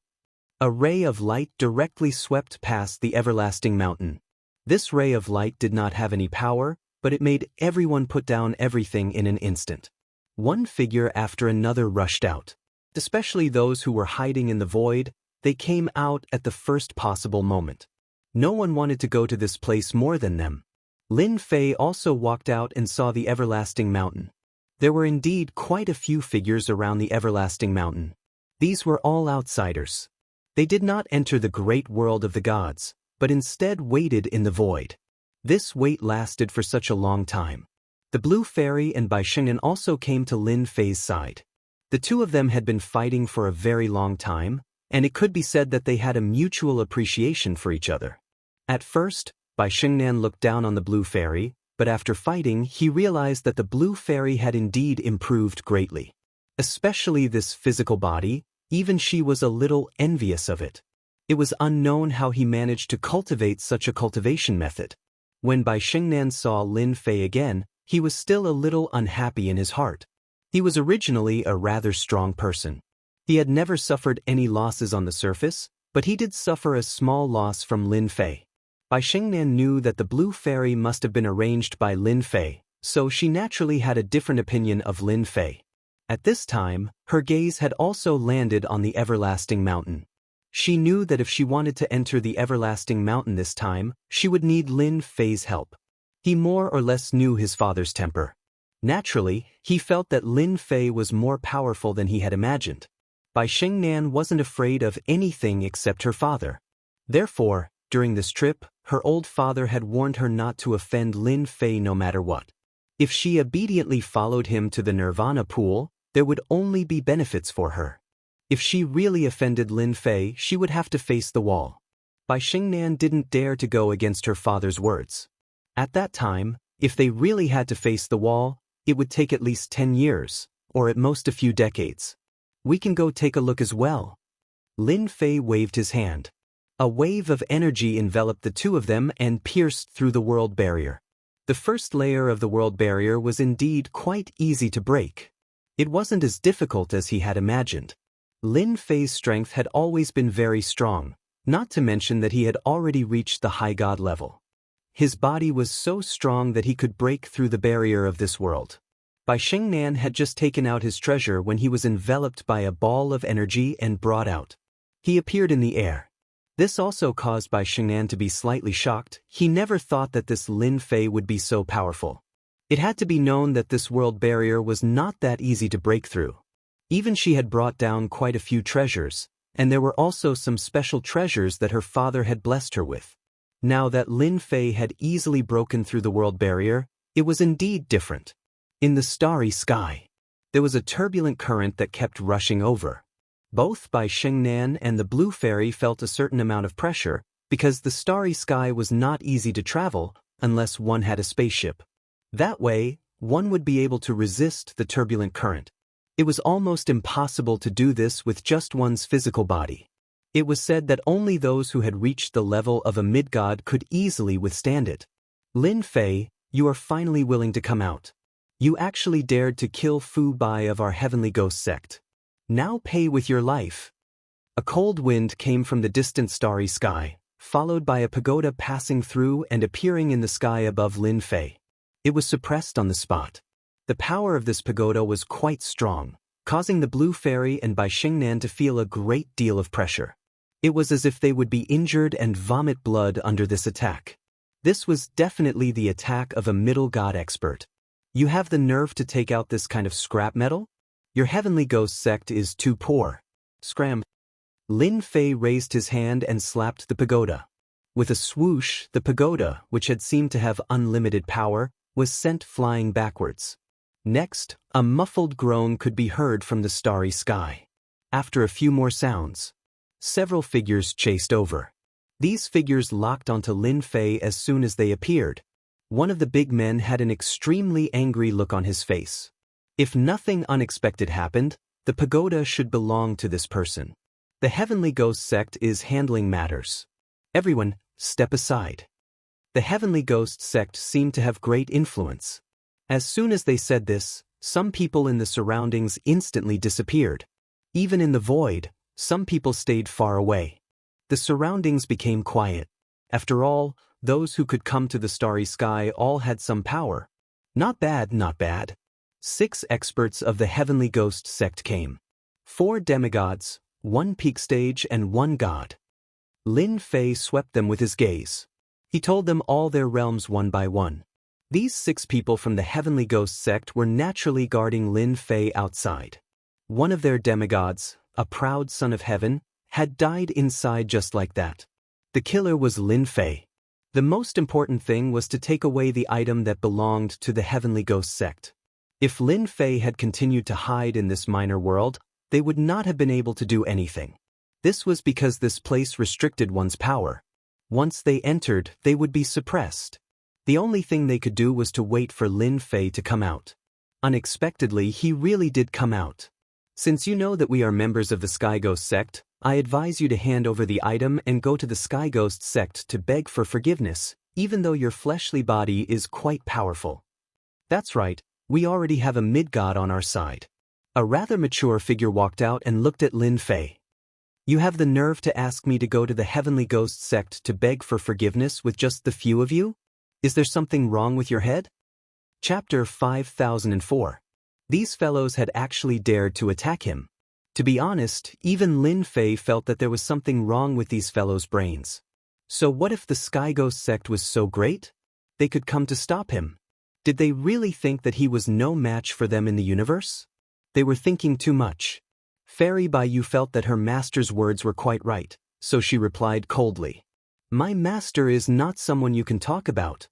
Speaker 1: A ray of light directly swept past the everlasting mountain. This ray of light did not have any power, but it made everyone put down everything in an instant. One figure after another rushed out. Especially those who were hiding in the void, they came out at the first possible moment. No one wanted to go to this place more than them. Lin Fei also walked out and saw the everlasting mountain. There were indeed quite a few figures around the everlasting mountain. These were all outsiders. They did not enter the great world of the gods, but instead waited in the void. This wait lasted for such a long time. The blue fairy and Bai Xingnan also came to Lin Fei's side. The two of them had been fighting for a very long time, and it could be said that they had a mutual appreciation for each other. At first, Bai Xingnan looked down on the blue fairy, but after fighting he realized that the blue fairy had indeed improved greatly. Especially this physical body, even she was a little envious of it. It was unknown how he managed to cultivate such a cultivation method. When Bai Xingnan saw Lin Fei again, he was still a little unhappy in his heart. He was originally a rather strong person. He had never suffered any losses on the surface, but he did suffer a small loss from Lin Fei. Bai Xingnan knew that the blue fairy must have been arranged by Lin Fei, so she naturally had a different opinion of Lin Fei. At this time, her gaze had also landed on the everlasting mountain. She knew that if she wanted to enter the everlasting mountain this time, she would need Lin Fei's help. He more or less knew his father's temper. Naturally, he felt that Lin Fei was more powerful than he had imagined. Bai Xingnan wasn't afraid of anything except her father. Therefore, during this trip, her old father had warned her not to offend Lin Fei no matter what. If she obediently followed him to the Nirvana pool, there would only be benefits for her. If she really offended Lin Fei, she would have to face the wall. Bai Xingnan didn't dare to go against her father's words. At that time, if they really had to face the wall, it would take at least 10 years, or at most a few decades. We can go take a look as well. Lin Fei waved his hand. A wave of energy enveloped the two of them and pierced through the world barrier. The first layer of the world barrier was indeed quite easy to break. It wasn't as difficult as he had imagined. Lin Fei's strength had always been very strong, not to mention that he had already reached the high god level. His body was so strong that he could break through the barrier of this world. Bai Xingnan had just taken out his treasure when he was enveloped by a ball of energy and brought out. He appeared in the air. This also caused Bai Xingnan to be slightly shocked. He never thought that this Lin Fei would be so powerful. It had to be known that this world barrier was not that easy to break through. Even she had brought down quite a few treasures, and there were also some special treasures that her father had blessed her with. Now that Lin Fei had easily broken through the world barrier, it was indeed different. In the starry sky, there was a turbulent current that kept rushing over. Both Bai Xingnan and the blue fairy felt a certain amount of pressure, because the starry sky was not easy to travel unless one had a spaceship. That way, one would be able to resist the turbulent current. It was almost impossible to do this with just one's physical body. It was said that only those who had reached the level of a mid-god could easily withstand it. Lin Fei, you are finally willing to come out. You actually dared to kill Fu Bai of our heavenly ghost sect. Now pay with your life. A cold wind came from the distant starry sky, followed by a pagoda passing through and appearing in the sky above Lin Fei. It was suppressed on the spot. The power of this pagoda was quite strong, causing the Blue Fairy and Bai Xingnan to feel a great deal of pressure. It was as if they would be injured and vomit blood under this attack. This was definitely the attack of a middle god expert. You have the nerve to take out this kind of scrap metal? Your heavenly ghost sect is too poor. Scram. Lin Fei raised his hand and slapped the pagoda. With a swoosh, the pagoda, which had seemed to have unlimited power, was sent flying backwards. Next, a muffled groan could be heard from the starry sky. After a few more sounds, several figures chased over. These figures locked onto Lin Fei as soon as they appeared. One of the big men had an extremely angry look on his face. If nothing unexpected happened, the pagoda should belong to this person. The Heavenly Ghost sect is handling matters. Everyone, step aside. The Heavenly Ghost sect seemed to have great influence. As soon as they said this, some people in the surroundings instantly disappeared. Even in the void, some people stayed far away. The surroundings became quiet. After all, those who could come to the starry sky all had some power. Not bad, not bad. 6 experts of the Heavenly Ghost sect came. 4 demigods, 1 peak stage and 1 god. Lin Fei swept them with his gaze. He told them all their realms one by one. These 6 people from the Heavenly Ghost sect were naturally guarding Lin Fei outside. One of their demigods, a proud son of heaven, had died inside just like that. The killer was Lin Fei. The most important thing was to take away the item that belonged to the Heavenly Ghost sect. If Lin Fei had continued to hide in this minor world, they would not have been able to do anything. This was because this place restricted one's power. Once they entered, they would be suppressed. The only thing they could do was to wait for Lin Fei to come out. Unexpectedly, he really did come out. Since you know that we are members of the Sky Ghost sect, I advise you to hand over the item and go to the Sky Ghost sect to beg for forgiveness, even though your fleshly body is quite powerful. That's right, we already have a mid-god on our side. A rather mature figure walked out and looked at Lin Fei. You have the nerve to ask me to go to the Heavenly Ghost sect to beg for forgiveness with just the few of you? Is there something wrong with your head? Chapter 5004. These fellows had actually dared to attack him. To be honest, even Lin Fei felt that there was something wrong with these fellows' brains. So what if the Sky Ghost sect was so great? They could come to stop him. Did they really think that he was no match for them in the universe? They were thinking too much. Fairy Bai Yu felt that her master's words were quite right, so she replied coldly. My master is not someone you can talk about.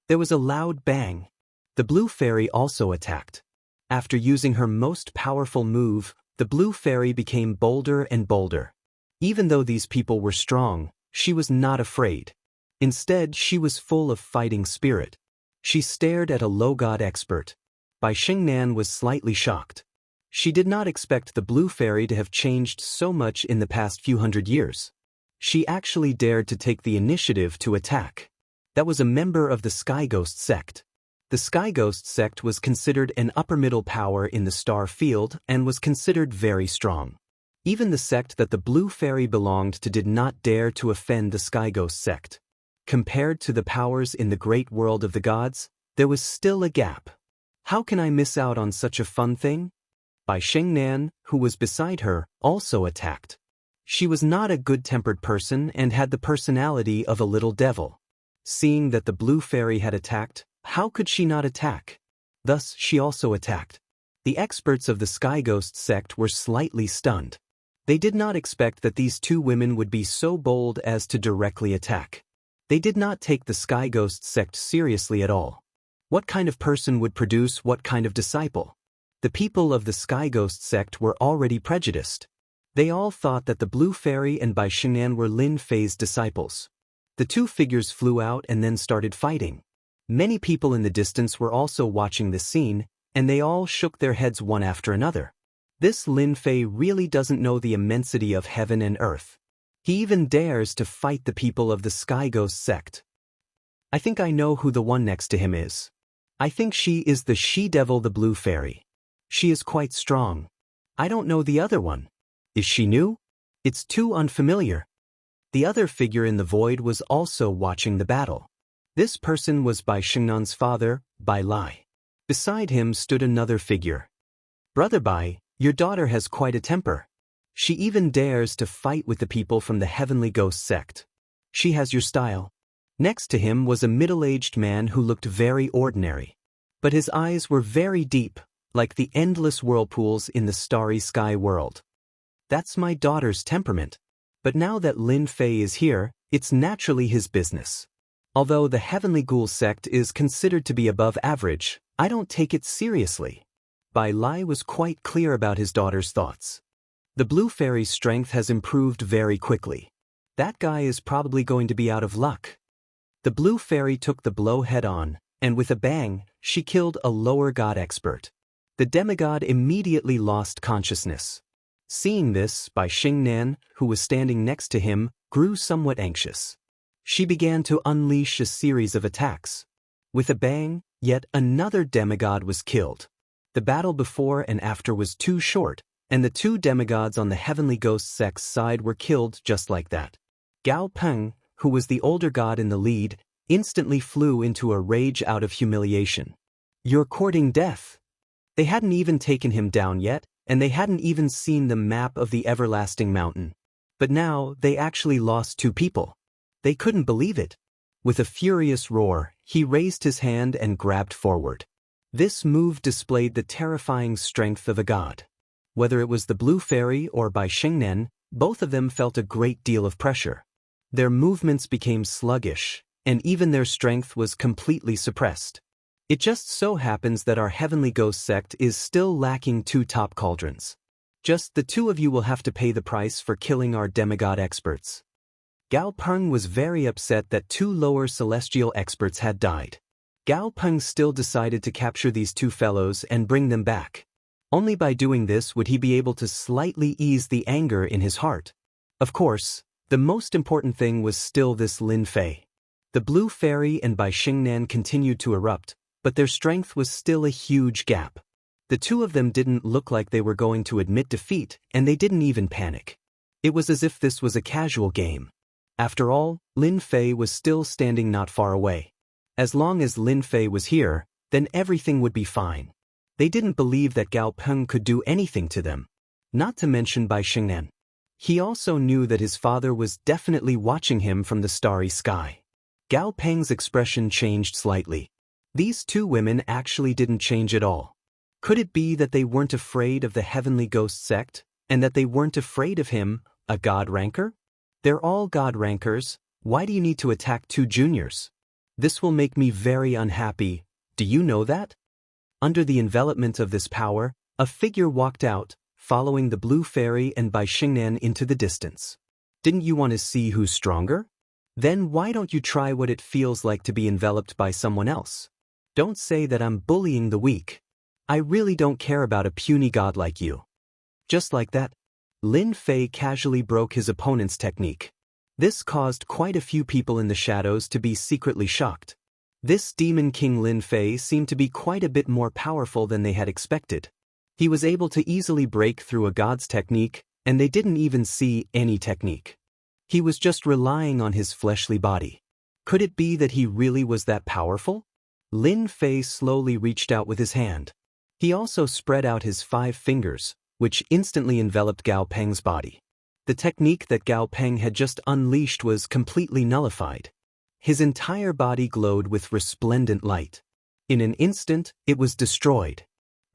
Speaker 1: There was a loud bang. The Blue Fairy also attacked. After using her most powerful move, the Blue Fairy became bolder and bolder. Even though these people were strong, she was not afraid. Instead, she was full of fighting spirit. She stared at a low god expert. Bai Xingnan was slightly shocked. She did not expect the Blue Fairy to have changed so much in the past few hundred years. She actually dared to take the initiative to attack. That was a member of the Sky Ghost sect. The Sky Ghost sect was considered an upper-middle power in the star field and was considered very strong. Even the sect that the Blue Fairy belonged to did not dare to offend the Sky Ghost sect. Compared to the powers in the great world of the gods, there was still a gap. How can I miss out on such a fun thing? Bai Xingnan, who was beside her, also attacked. She was not a good-tempered person and had the personality of a little devil. Seeing that the Blue Fairy had attacked, how could she not attack? Thus, she also attacked. The experts of the Sky Ghost sect were slightly stunned. They did not expect that these 2 women would be so bold as to directly attack. They did not take the Sky Ghost sect seriously at all. What kind of person would produce what kind of disciple? The people of the Sky Ghost sect were already prejudiced. They all thought that the Blue Fairy and Bai Xingnan were Lin Fei's disciples. The 2 figures flew out and then started fighting. Many people in the distance were also watching this scene, and they all shook their heads one after another. This Lin Fei really doesn't know the immensity of heaven and earth. He even dares to fight the people of the Sky Ghost sect. I think I know who the one next to him is. I think she is the she-devil, the blue fairy. She is quite strong. I don't know the other one. Is she new? It's too unfamiliar. The other figure in the void was also watching the battle. This person was Bai Xingnan's father, Bai Lai. Beside him stood another figure. Brother Bai, your daughter has quite a temper. She even dares to fight with the people from the Heavenly Ghost sect. She has your style. Next to him was a middle-aged man who looked very ordinary. But his eyes were very deep, like the endless whirlpools in the starry sky world. That's my daughter's temperament. But now that Lin Fei is here, it's naturally his business. Although the Heavenly Ghoul sect is considered to be above average, I don't take it seriously. Bai Lai was quite clear about his daughter's thoughts. The blue fairy's strength has improved very quickly. That guy is probably going to be out of luck. The blue fairy took the blow head-on, and with a bang, she killed a lower god expert. The demigod immediately lost consciousness. Seeing this, Bai Xingnan, who was standing next to him, grew somewhat anxious. She began to unleash a series of attacks. With a bang, yet another demigod was killed. The battle before and after was too short, and the two demigods on the Heavenly Ghost sect's side were killed just like that. Gao Peng, who was the older god in the lead, instantly flew into a rage out of humiliation. You're courting death. They hadn't even taken him down yet, and they hadn't even seen the map of the everlasting mountain. But now, they actually lost two people. They couldn't believe it. With a furious roar, he raised his hand and grabbed forward. This move displayed the terrifying strength of a god. Whether it was the blue fairy or Bai Xingnan, both of them felt a great deal of pressure. Their movements became sluggish, and even their strength was completely suppressed. It just so happens that our Heavenly Ghost sect is still lacking two top cauldrons. Just the two of you will have to pay the price for killing our demigod experts. Gao Peng was very upset that two lower celestial experts had died. Gao Peng still decided to capture these two fellows and bring them back. Only by doing this would he be able to slightly ease the anger in his heart. Of course, the most important thing was still this Lin Fei. The blue fairy and Bai Xingnan continued to erupt, but their strength was still a huge gap. The two of them didn't look like they were going to admit defeat, and they didn't even panic. It was as if this was a casual game. After all, Lin Fei was still standing not far away. As long as Lin Fei was here, then everything would be fine. They didn't believe that Gao Peng could do anything to them. Not to mention Bai Xingnan. He also knew that his father was definitely watching him from the starry sky. Gao Peng's expression changed slightly. These two women actually didn't change at all. Could it be that they weren't afraid of the Heavenly Ghost sect, and that they weren't afraid of him, a god ranker? They're all god rankers. Why do you need to attack two juniors? This will make me very unhappy. Do you know that? Under the envelopment of this power, a figure walked out, following the blue fairy and Bai Xingnan into the distance. Didn't you want to see who's stronger? Then why don't you try what it feels like to be enveloped by someone else? Don't say that I'm bullying the weak. I really don't care about a puny god like you. Just like that, Lin Fei casually broke his opponent's technique. This caused quite a few people in the shadows to be secretly shocked. This Demon King Lin Fei seemed to be quite a bit more powerful than they had expected. He was able to easily break through a god's technique, and they didn't even see any technique. He was just relying on his fleshly body. Could it be that he really was that powerful? Lin Fei slowly reached out with his hand. He also spread out his 5 fingers, which instantly enveloped Gao Peng's body. The technique that Gao Peng had just unleashed was completely nullified. His entire body glowed with resplendent light. In an instant, it was destroyed.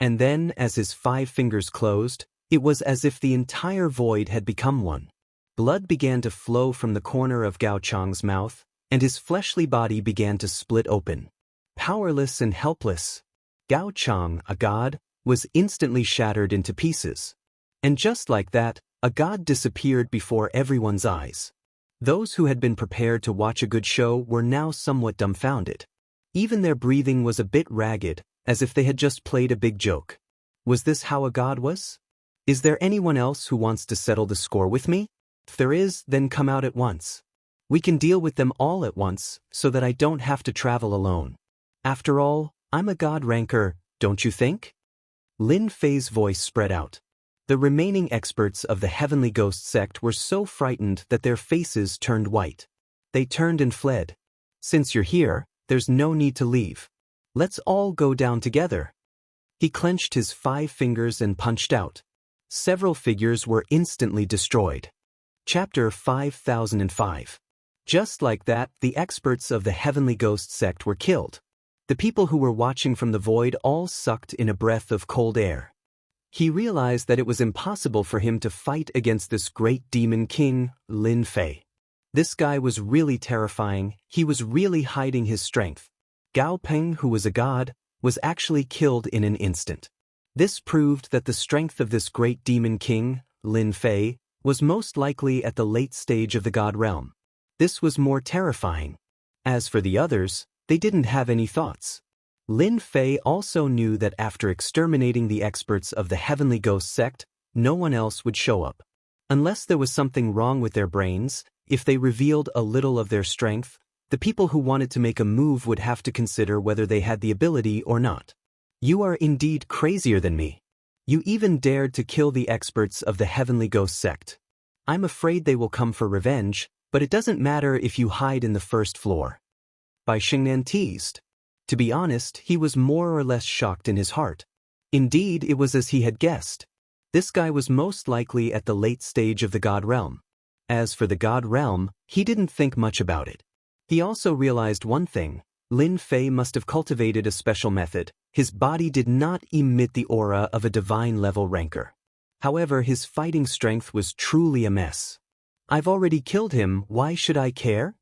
Speaker 1: And then, as his 5 fingers closed, it was as if the entire void had become one. Blood began to flow from the corner of Gao Chang's mouth, and his fleshly body began to split open. Powerless and helpless, Gao Chang, a god, was instantly shattered into pieces. And just like that, a god disappeared before everyone's eyes. Those who had been prepared to watch a good show were now somewhat dumbfounded. Even their breathing was a bit ragged, as if they had just played a big joke. Was this how a god was? Is there anyone else who wants to settle the score with me? If there is, then come out at once. We can deal with them all at once, so that I don't have to travel alone. After all, I'm a god ranker, don't you think? Lin Fei's voice spread out. The remaining experts of the Heavenly Ghost sect were so frightened that their faces turned white. They turned and fled. Since you're here, there's no need to leave. Let's all go down together. He clenched his 5 fingers and punched out. Several figures were instantly destroyed. Chapter 5005. Just like that, the experts of the Heavenly Ghost sect were killed. The people who were watching from the void all sucked in a breath of cold air. He realized that it was impossible for him to fight against this great demon king, Lin Fei. This guy was really terrifying, he was really hiding his strength. Gao Peng, who was a god, was actually killed in an instant. This proved that the strength of this great demon king, Lin Fei, was most likely at the late stage of the god realm. This was more terrifying. As for the others, they didn't have any thoughts. Lin Fei also knew that after exterminating the experts of the Heavenly Ghost sect, no one else would show up. Unless there was something wrong with their brains, if they revealed a little of their strength, the people who wanted to make a move would have to consider whether they had the ability or not. You are indeed crazier than me. You even dared to kill the experts of the Heavenly Ghost sect. I'm afraid they will come for revenge, but it doesn't matter if you hide in the first floor. Bai Xingnan teased. To be honest, he was more or less shocked in his heart. Indeed, it was as he had guessed. This guy was most likely at the late stage of the god realm. As for the god realm, he didn't think much about it. He also realized one thing: Lin Fei must have cultivated a special method. His body did not emit the aura of a divine-level ranker. However, his fighting strength was truly a mess. I've already killed him, why should I care?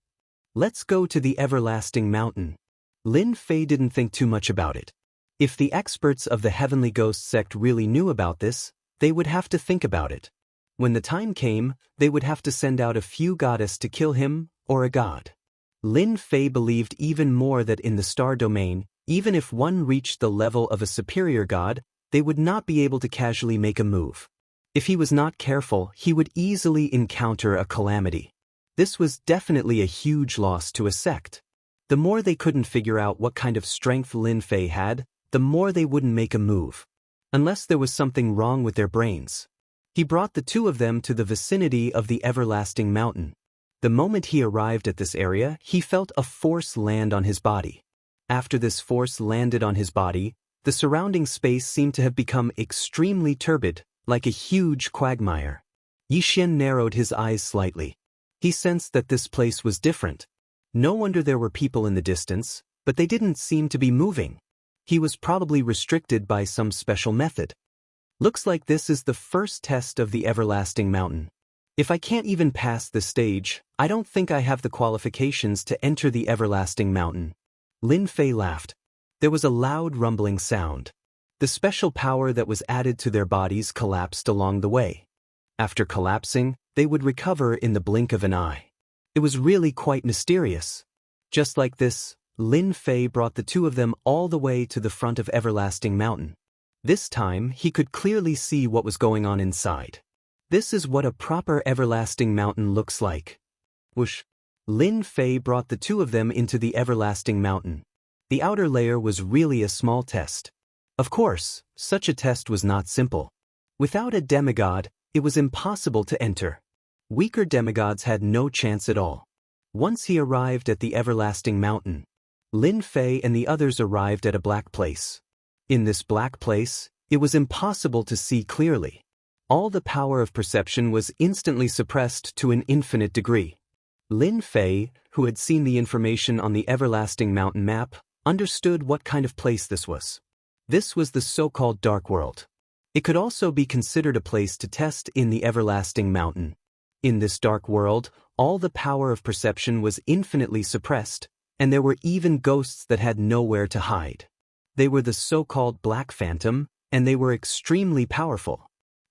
Speaker 1: Let's go to the Everlasting Mountain. Lin Fei didn't think too much about it. If the experts of the Heavenly Ghost sect really knew about this, they would have to think about it. When the time came, they would have to send out a few goddess to kill him, or a god. Lin Fei believed even more that in the star domain, even if one reached the level of a superior god, they would not be able to casually make a move. If he was not careful, he would easily encounter a calamity. This was definitely a huge loss to a sect. The more they couldn't figure out what kind of strength Lin Fei had, the more they wouldn't make a move. Unless there was something wrong with their brains. He brought the 2 of them to the vicinity of the Everlasting Mountain. The moment he arrived at this area, he felt a force land on his body. After this force landed on his body, the surrounding space seemed to have become extremely turbid, like a huge quagmire. Yixin narrowed his eyes slightly. He sensed that this place was different. No wonder there were people in the distance, but they didn't seem to be moving. He was probably restricted by some special method. Looks like this is the first test of the Everlasting Mountain. If I can't even pass this stage, I don't think I have the qualifications to enter the Everlasting Mountain. Lin Fei laughed. There was a loud rumbling sound. The special power that was added to their bodies collapsed along the way. After collapsing, they would recover in the blink of an eye. It was really quite mysterious. Just like this, Lin Fei brought the 2 of them all the way to the front of Everlasting Mountain. This time, he could clearly see what was going on inside. This is what a proper Everlasting Mountain looks like. Whoosh! Lin Fei brought the 2 of them into the Everlasting Mountain. The outer layer was really a small test. Of course, such a test was not simple. Without a demigod, it was impossible to enter. Weaker demigods had no chance at all. Once he arrived at the Everlasting Mountain, Lin Fei and the others arrived at a black place. In this black place, it was impossible to see clearly. All the power of perception was instantly suppressed to an infinite degree. Lin Fei, who had seen the information on the Everlasting Mountain map, understood what kind of place this was. This was the so-called Dark World. It could also be considered a place to test in the Everlasting Mountain. In this dark world, all the power of perception was infinitely suppressed, and there were even ghosts that had nowhere to hide. They were the so-called Black Phantom, and they were extremely powerful.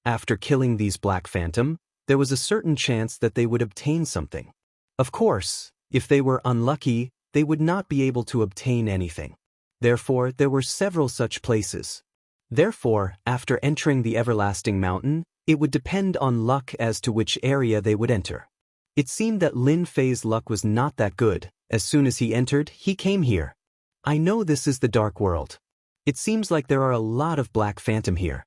Speaker 1: After killing these Black Phantom, there was a certain chance that they would obtain something. Of course, if they were unlucky, they would not be able to obtain anything. Therefore, there were several such places. Therefore, after entering the Everlasting Mountain, It would depend on luck as to which area they would enter. It seemed that Lin Fei's luck was not that good. As soon as he entered, he came here. I know this is the dark world. It seems like there are a lot of black phantom here.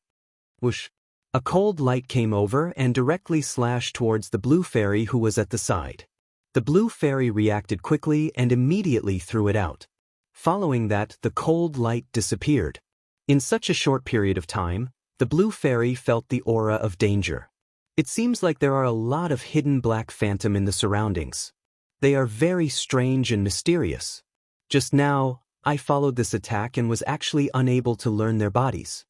Speaker 1: Whoosh. A cold light came over and directly slashed towards the blue fairy who was at the side. The blue fairy reacted quickly and immediately threw it out. Following that, the cold light disappeared. In such a short period of time, the blue fairy felt the aura of danger. It seems like there are a lot of hidden black phantom in the surroundings. They are very strange and mysterious. Just now, I followed this attack and was actually unable to learn their bodies.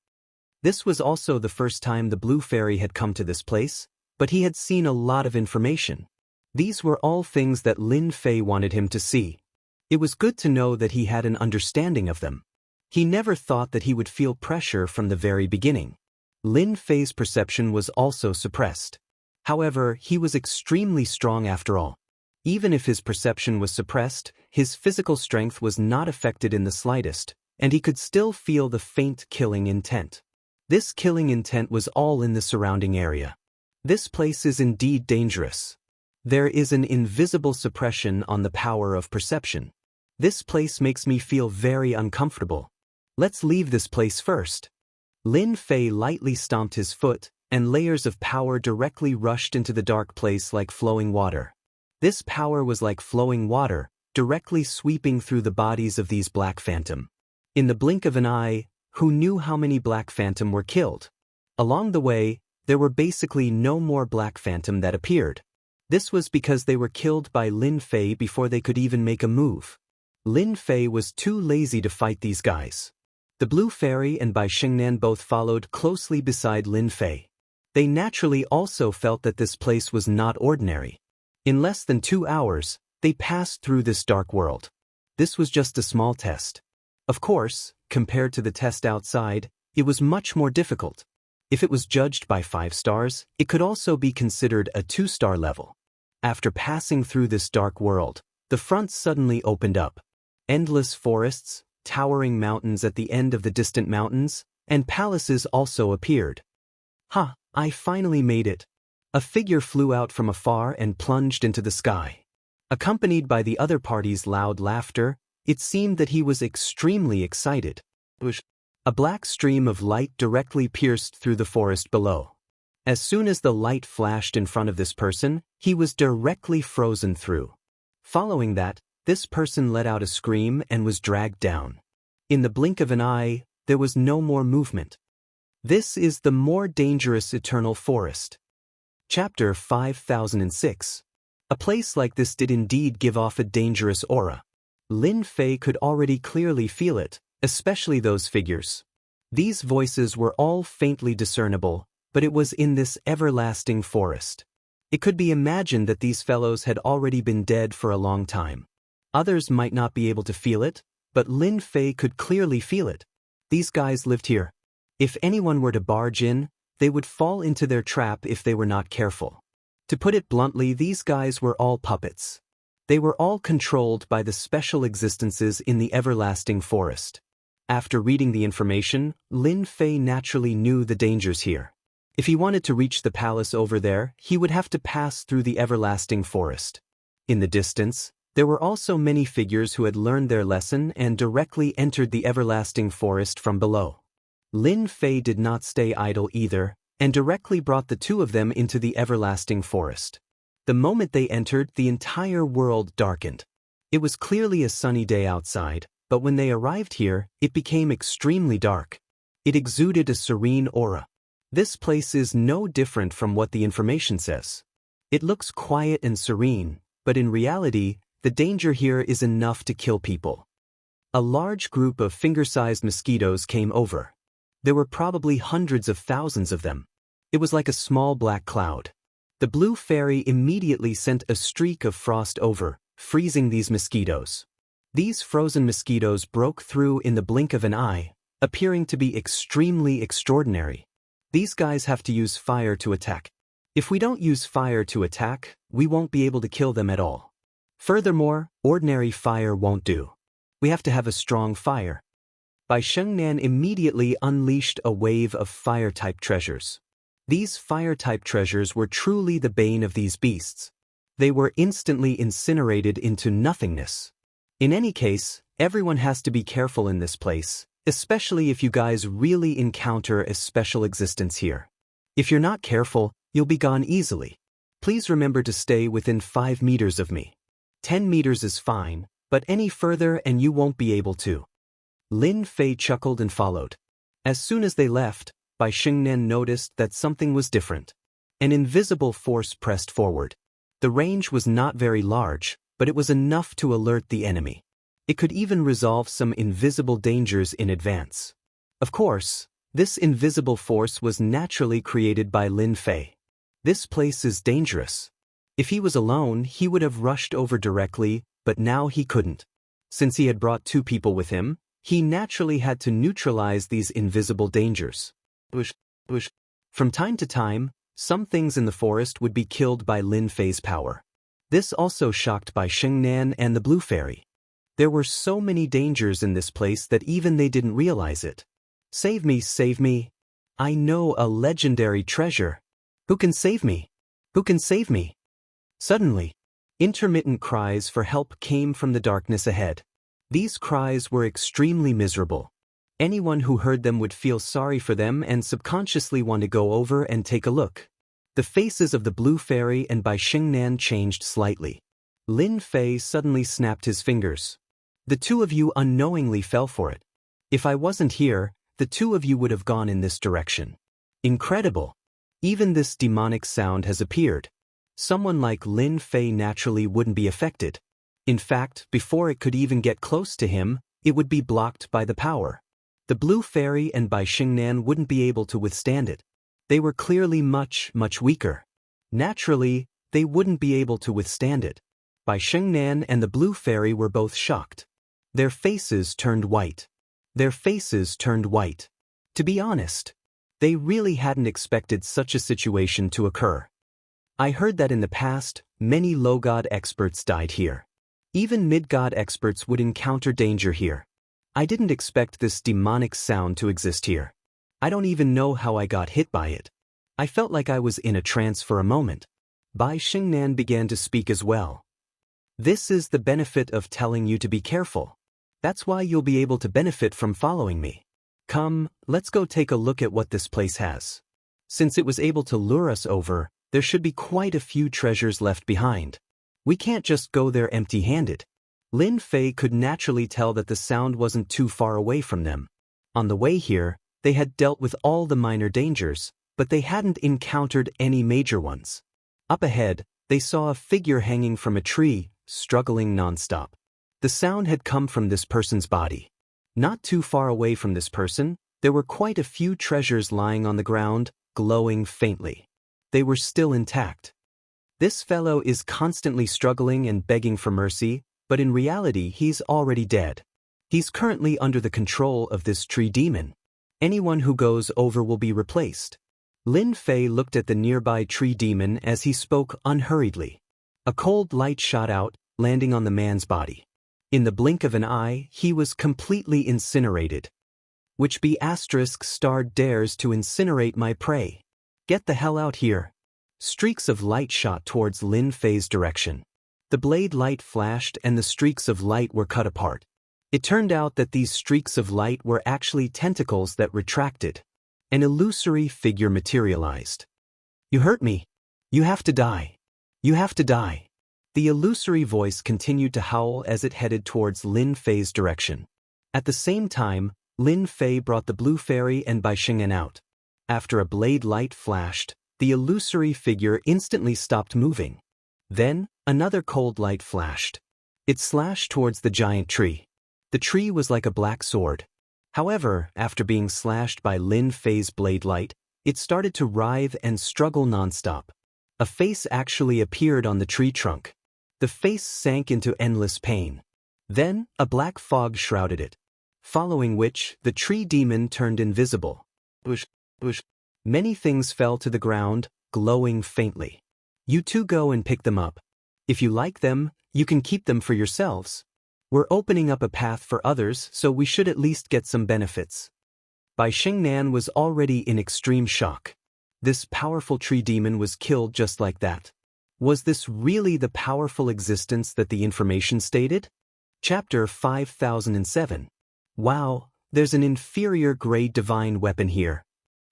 Speaker 1: This was also the first time the blue fairy had come to this place, but he had seen a lot of information. These were all things that Lin Fei wanted him to see. It was good to know that he had an understanding of them. He never thought that he would feel pressure from the very beginning. Lin Fei's perception was also suppressed. However, he was extremely strong after all. Even if his perception was suppressed, his physical strength was not affected in the slightest, and he could still feel the faint killing intent. This killing intent was all in the surrounding area. This place is indeed dangerous. There is an invisible suppression on the power of perception. This place makes me feel very uncomfortable. Let's leave this place first. Lin Fei lightly stomped his foot, and layers of power directly rushed into the dark place like flowing water. This power was like flowing water, directly sweeping through the bodies of these black phantom. In the blink of an eye, who knew how many black phantom were killed? Along the way, there were basically no more black phantom that appeared. This was because they were killed by Lin Fei before they could even make a move. Lin Fei was too lazy to fight these guys. The blue fairy and Bai Xingnan both followed closely beside Lin Fei. They naturally also felt that this place was not ordinary. In less than 2 hours, they passed through this dark world. This was just a small test. Of course, compared to the test outside, it was much more difficult. If it was judged by 5 stars, it could also be considered a 2-star level. After passing through this dark world, the front suddenly opened up. Endless forests, towering mountains at the end of the distant mountains, and palaces also appeared. Ha! I finally made it. A figure flew out from afar and plunged into the sky. Accompanied by the other party's loud laughter, it seemed that he was extremely excited. A black stream of light directly pierced through the forest below. As soon as the light flashed in front of this person, he was directly frozen through. Following that, this person let out a scream and was dragged down. In the blink of an eye, there was no more movement. This is the more dangerous eternal forest. Chapter 5006. A place like this did indeed give off a dangerous aura. Lin Fei could already clearly feel it, especially those figures. These voices were all faintly discernible, but it was in this everlasting forest. It could be imagined that these fellows had already been dead for a long time. Others might not be able to feel it, but Lin Fei could clearly feel it. These guys lived here. If anyone were to barge in, they would fall into their trap if they were not careful. To put it bluntly, these guys were all puppets. They were all controlled by the special existences in the everlasting forest. After reading the information, Lin Fei naturally knew the dangers here. If he wanted to reach the palace over there, he would have to pass through the everlasting forest. In the distance, there were also many figures who had learned their lesson and directly entered the everlasting forest from below. Lin Fei did not stay idle either, and directly brought the two of them into the everlasting forest. The moment they entered, the entire world darkened. It was clearly a sunny day outside, but when they arrived here, it became extremely dark. It exuded a serene aura. This place is no different from what the information says. It looks quiet and serene, but in reality, the danger here is enough to kill people. A large group of finger-sized mosquitoes came over. There were probably hundreds of thousands of them. It was like a small black cloud. The blue fairy immediately sent a streak of frost over, freezing these mosquitoes. These frozen mosquitoes broke through in the blink of an eye, appearing to be extremely extraordinary. These guys have to use fire to attack. If we don't use fire to attack, we won't be able to kill them at all. Furthermore, ordinary fire won't do. We have to have a strong fire. Bai Xingnan immediately unleashed a wave of fire-type treasures. These fire-type treasures were truly the bane of these beasts. They were instantly incinerated into nothingness. In any case, everyone has to be careful in this place, especially if you guys really encounter a special existence here. If you're not careful, you'll be gone easily. Please remember to stay within 5 meters of me. 10 meters is fine, but any further and you won't be able to. Lin Fei chuckled and followed. As soon as they left, Bai Xingnan noticed that something was different. An invisible force pressed forward. The range was not very large, but it was enough to alert the enemy. It could even resolve some invisible dangers in advance. Of course, this invisible force was naturally created by Lin Fei. This place is dangerous. If he was alone, he would have rushed over directly, but now he couldn't. Since he had brought 2 people with him, he naturally had to neutralize these invisible dangers. From time to time, some things in the forest would be killed by Lin Fei's power. This also shocked Bai Xingnan and the Blue Fairy. There were so many dangers in this place that even they didn't realize it. Save me, save me. I know a legendary treasure. Who can save me? Who can save me? Suddenly, intermittent cries for help came from the darkness ahead. These cries were extremely miserable. Anyone who heard them would feel sorry for them and subconsciously want to go over and take a look. The faces of the Blue Fairy and Bai Xingnan changed slightly. Lin Fei suddenly snapped his fingers. The 2 of you unknowingly fell for it. If I wasn't here, the 2 of you would have gone in this direction. Incredible! Even this demonic sound has appeared. Someone like Lin Fei naturally wouldn't be affected. In fact, before it could even get close to him, it would be blocked by the power. The Blue Fairy and Bai Xingnan wouldn't be able to withstand it. They were clearly much weaker. Naturally, they wouldn't be able to withstand it. Bai Xingnan and the Blue Fairy were both shocked. Their faces turned white. Their faces turned white. To be honest, they really hadn't expected such a situation to occur. I heard that in the past, many low-god experts died here. Even mid-god experts would encounter danger here. I didn't expect this demonic sound to exist here. I don't even know how I got hit by it. I felt like I was in a trance for a moment. Bai Xingnan began to speak as well. This is the benefit of telling you to be careful. That's why you'll be able to benefit from following me. Come, let's go take a look at what this place has. Since it was able to lure us over, there should be quite a few treasures left behind. We can't just go there empty-handed. Lin Fei could naturally tell that the sound wasn't too far away from them. On the way here, they had dealt with all the minor dangers, but they hadn't encountered any major ones. Up ahead, they saw a figure hanging from a tree, struggling non-stop. The sound had come from this person's body. Not too far away from this person, there were quite a few treasures lying on the ground, glowing faintly. They were still intact. This fellow is constantly struggling and begging for mercy, but in reality he's already dead. He's currently under the control of this tree demon. Anyone who goes over will be replaced. Lin Fei looked at the nearby tree demon as he spoke unhurriedly. A cold light shot out, landing on the man's body. In the blink of an eye, he was completely incinerated. Which be asterisk starred dares to incinerate my prey. Get the hell out here. Streaks of light shot towards Lin Fei's direction. The blade light flashed and the streaks of light were cut apart. It turned out that these streaks of light were actually tentacles that retracted. An illusory figure materialized. You hurt me. You have to die. You have to die. The illusory voice continued to howl as it headed towards Lin Fei's direction. At the same time, Lin Fei brought the Blue Fairy and Bai Xingnan out. After a blade light flashed, the illusory figure instantly stopped moving. Then, another cold light flashed. It slashed towards the giant tree. The tree was like a black sword. However, after being slashed by Lin Fei's blade light, it started to writhe and struggle nonstop. A face actually appeared on the tree trunk. The face sank into endless pain. Then, a black fog shrouded it. Following which, the tree demon turned invisible. Many things fell to the ground, glowing faintly. You two go and pick them up. If you like them, you can keep them for yourselves. We're opening up a path for others, so we should at least get some benefits. Bai Xingnan was already in extreme shock. This powerful tree demon was killed just like that. Was this really the powerful existence that the information stated? Chapter 5007. Wow, there's an inferior grade divine weapon here.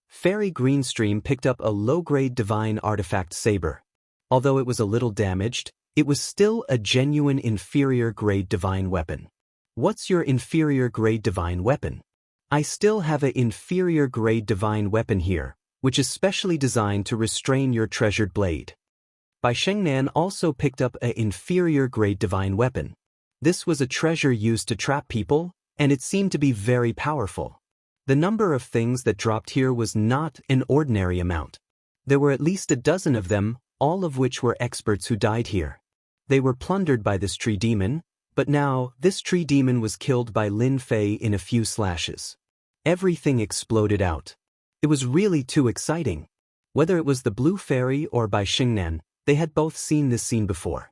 Speaker 1: Fairy Greenstream picked up a low-grade divine artifact saber. Although it was a little damaged, it was still a genuine inferior grade divine weapon. What's your inferior grade divine weapon? I still have an inferior grade divine weapon here, which is specially designed to restrain your treasured blade. Bai Shengnan also picked up an inferior grade divine weapon. This was a treasure used to trap people, and it seemed to be very powerful. The number of things that dropped here was not an ordinary amount. There were at least a dozen of them, all of which were experts who died here. They were plundered by this tree demon, but now this tree demon was killed by Lin Fei in a few slashes. Everything exploded out. It was really too exciting. Whether it was the Blue Fairy or Bai Shengnan, they had both seen this scene before.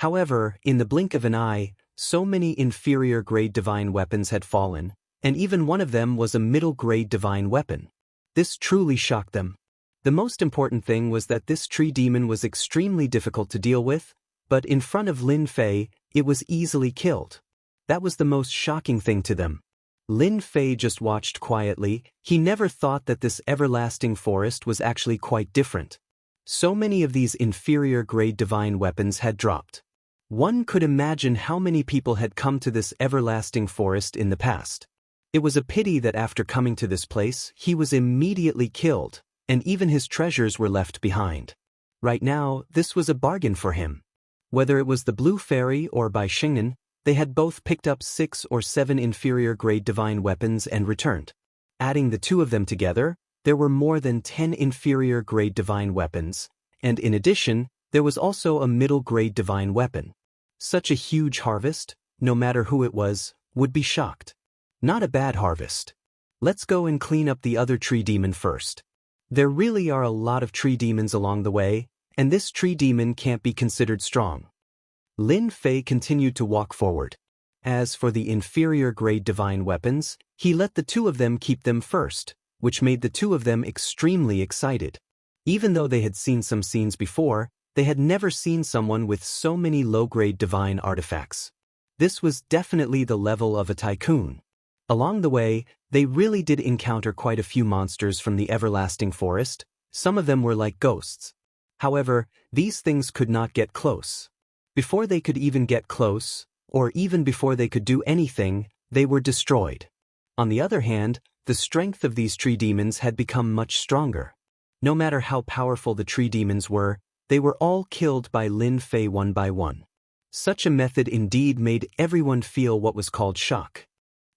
Speaker 1: However, in the blink of an eye, so many inferior grade divine weapons had fallen, and even one of them was a middle-grade divine weapon. This truly shocked them. The most important thing was that this tree demon was extremely difficult to deal with, but in front of Lin Fei, it was easily killed. That was the most shocking thing to them. Lin Fei just watched quietly. He never thought that this everlasting forest was actually quite different. So many of these inferior-grade divine weapons had dropped. One could imagine how many people had come to this everlasting forest in the past. It was a pity that after coming to this place, he was immediately killed, and even his treasures were left behind. Right now, this was a bargain for him. Whether it was the Blue Fairy or Bai Shengnan, they had both picked up 6 or 7 inferior-grade divine weapons and returned. Adding the two of them together, there were more than 10 inferior-grade divine weapons, and in addition, there was also a middle-grade divine weapon. Such a huge harvest, no matter who it was, would be shocked. Not a bad harvest. Let's go and clean up the other tree demon first. There really are a lot of tree demons along the way, and this tree demon can't be considered strong. Lin Fei continued to walk forward. As for the inferior-grade divine weapons, he let the two of them keep them first, which made the two of them extremely excited. Even though they had seen some scenes before, they had never seen someone with so many low-grade divine artifacts. This was definitely the level of a tycoon. Along the way, they really did encounter quite a few monsters from the everlasting forest. Some of them were like ghosts. However, these things could not get close. Before they could even get close, or even before they could do anything, they were destroyed. On the other hand, the strength of these tree demons had become much stronger. No matter how powerful the tree demons were, they were all killed by Lin Fei one by one. Such a method indeed made everyone feel what was called shock.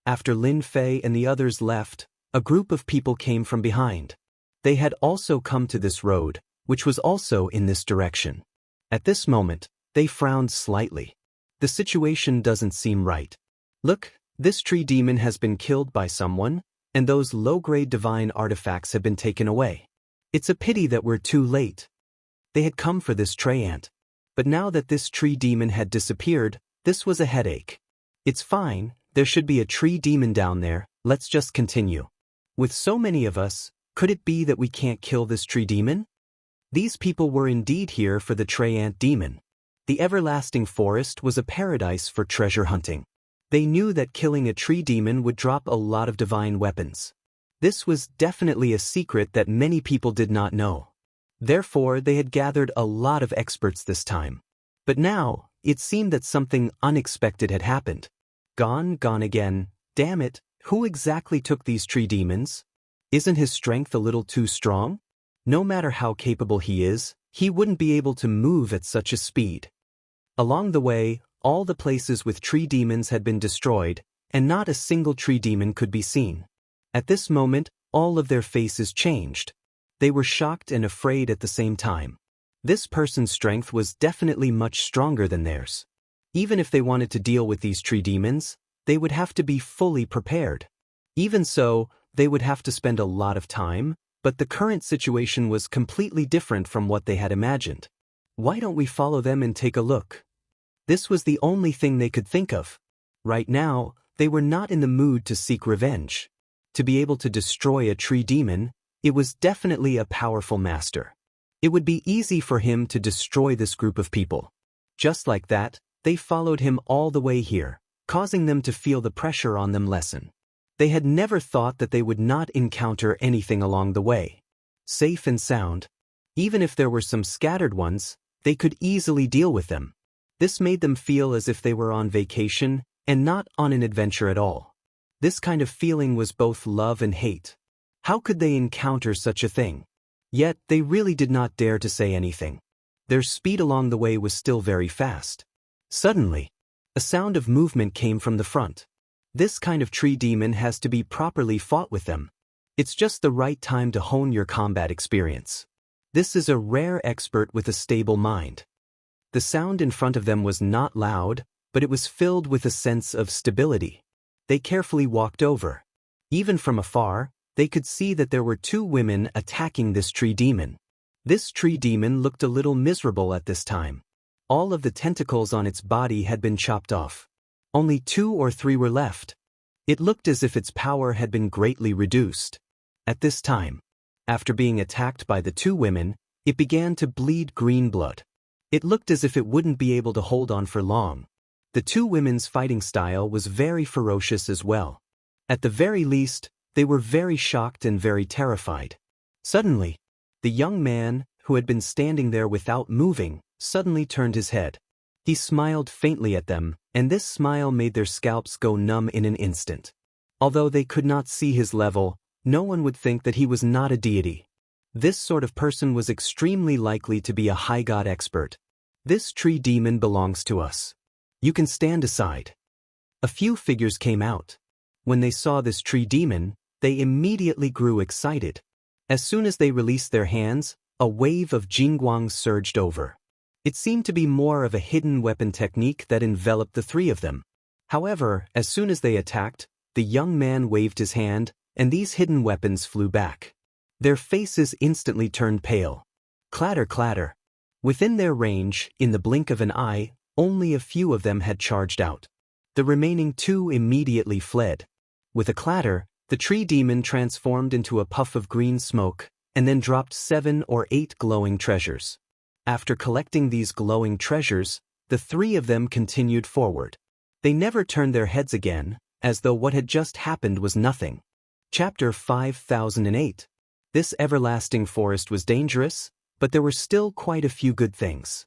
Speaker 1: After Lin Fei and the others left, a group of people came from behind. They had also come to this road, which was also in this direction. At this moment, they frowned slightly. The situation doesn't seem right. Look, this tree demon has been killed by someone, and those low-grade divine artifacts have been taken away. It's a pity that we're too late. They had come for this tree ant. But now that this tree demon had disappeared, this was a headache. It's fine, there should be a tree demon down there, let's just continue. With so many of us, could it be that we can't kill this tree demon? These people were indeed here for the tree ant demon. The everlasting forest was a paradise for treasure hunting. They knew that killing a tree demon would drop a lot of divine weapons. This was definitely a secret that many people did not know. Therefore, they had gathered a lot of experts this time. But now, it seemed that something unexpected had happened. Gone again, damn it, who exactly took these tree demons? Isn't his strength a little too strong? No matter how capable he is, he wouldn't be able to move at such a speed. Along the way, all the places with tree demons had been destroyed, and not a single tree demon could be seen. At this moment, all of their faces changed. They were shocked and afraid at the same time. This person's strength was definitely much stronger than theirs. Even if they wanted to deal with these tree demons, they would have to be fully prepared. Even so, they would have to spend a lot of time, but the current situation was completely different from what they had imagined. Why don't we follow them and take a look? This was the only thing they could think of. Right now, they were not in the mood to seek revenge. To be able to destroy a tree demon, It was definitely a powerful master. It would be easy for him to destroy this group of people. Just like that, they followed him all the way here, causing them to feel the pressure on them lessen. They had never thought that they would not encounter anything along the way. Safe and sound. Even if there were some scattered ones, they could easily deal with them. This made them feel as if they were on vacation and not on an adventure at all. This kind of feeling was both love and hate. How could they encounter such a thing? Yet they really did not dare to say anything. Their speed along the way was still very fast. Suddenly, a sound of movement came from the front. This kind of tree demon has to be properly fought with them. It's just the right time to hone your combat experience. This is a rare expert with a stable mind. The sound in front of them was not loud, but it was filled with a sense of stability. They carefully walked over. Even from afar, they could see that there were two women attacking this tree demon. This tree demon looked a little miserable at this time. All of the tentacles on its body had been chopped off. Only 2 or 3 were left. It looked as if its power had been greatly reduced. At this time, after being attacked by the two women, it began to bleed green blood. It looked as if it wouldn't be able to hold on for long. The two women's fighting style was very ferocious as well. At the very least, they were very shocked and very terrified. Suddenly, the young man, who had been standing there without moving, suddenly turned his head. He smiled faintly at them, and this smile made their scalps go numb in an instant. Although they could not see his level, no one would think that he was not a deity. This sort of person was extremely likely to be a high god expert. This tree demon belongs to us. You can stand aside. A few figures came out. When they saw this tree demon, they immediately grew excited. As soon as they released their hands, a wave of jingguang surged over. It seemed to be more of a hidden weapon technique that enveloped the three of them. However, as soon as they attacked, the young man waved his hand, and these hidden weapons flew back. Their faces instantly turned pale. Clatter, clatter. Within their range, in the blink of an eye, only a few of them had charged out. The remaining 2 immediately fled. With a clatter, the tree demon transformed into a puff of green smoke, and then dropped 7 or 8 glowing treasures. After collecting these glowing treasures, the 3 of them continued forward. They never turned their heads again, as though what had just happened was nothing. Chapter 5008. This everlasting forest was dangerous, but there were still quite a few good things.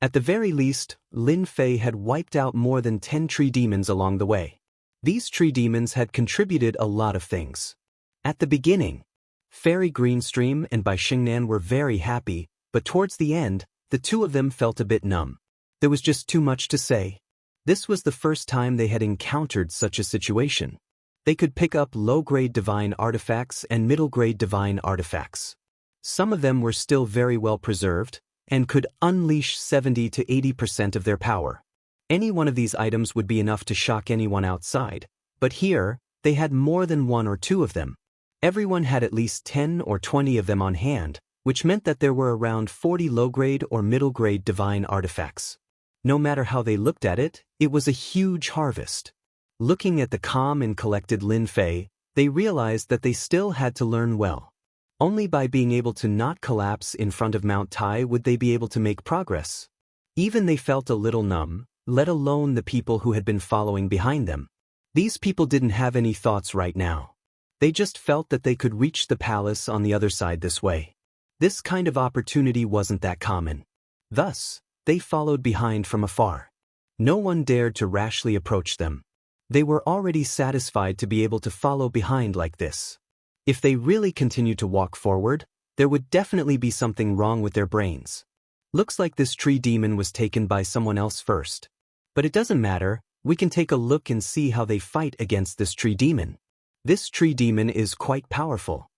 Speaker 1: At the very least, Lin Fei had wiped out more than 10 tree demons along the way. These tree demons had contributed a lot of things. At the beginning, Fairy Greenstream and Bai Xingnan were very happy, but towards the end, the 2 of them felt a bit numb. There was just too much to say. This was the first time they had encountered such a situation. They could pick up low-grade divine artifacts and middle-grade divine artifacts. Some of them were still very well preserved, and could unleash 70 to 80% of their power. Any one of these items would be enough to shock anyone outside, but here, they had more than 1 or 2 of them. Everyone had at least 10 or 20 of them on hand, which meant that there were around 40 low-grade or middle-grade divine artifacts. No matter how they looked at it, it was a huge harvest. Looking at the calm and collected Lin Fei, they realized that they still had to learn well. Only by being able to not collapse in front of Mount Tai would they be able to make progress. Even they felt a little numb, let alone the people who had been following behind them. These people didn't have any thoughts right now. They just felt that they could reach the palace on the other side this way. This kind of opportunity wasn't that common. Thus, they followed behind from afar. No one dared to rashly approach them. They were already satisfied to be able to follow behind like this. If they really continued to walk forward, there would definitely be something wrong with their brains. Looks like this tree demon was taken by someone else first. But it doesn't matter, we can take a look and see how they fight against this tree demon. This tree demon is quite powerful.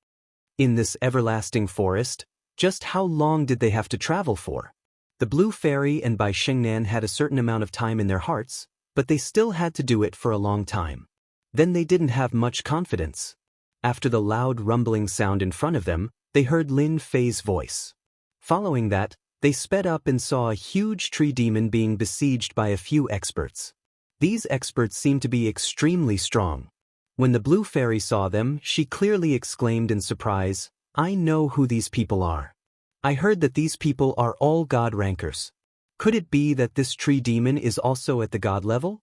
Speaker 1: In this everlasting forest, just how long did they have to travel for? The Blue Fairy and Bai Xingnan had a certain amount of time in their hearts, but they still had to do it for a long time. Then they didn't have much confidence. After the loud rumbling sound in front of them, they heard Lin Fei's voice. Following that, they sped up and saw a huge tree demon being besieged by a few experts. These experts seemed to be extremely strong. When the Blue Fairy saw them, she clearly exclaimed in surprise, I know who these people are. I heard that these people are all god rankers. Could it be that this tree demon is also at the god level?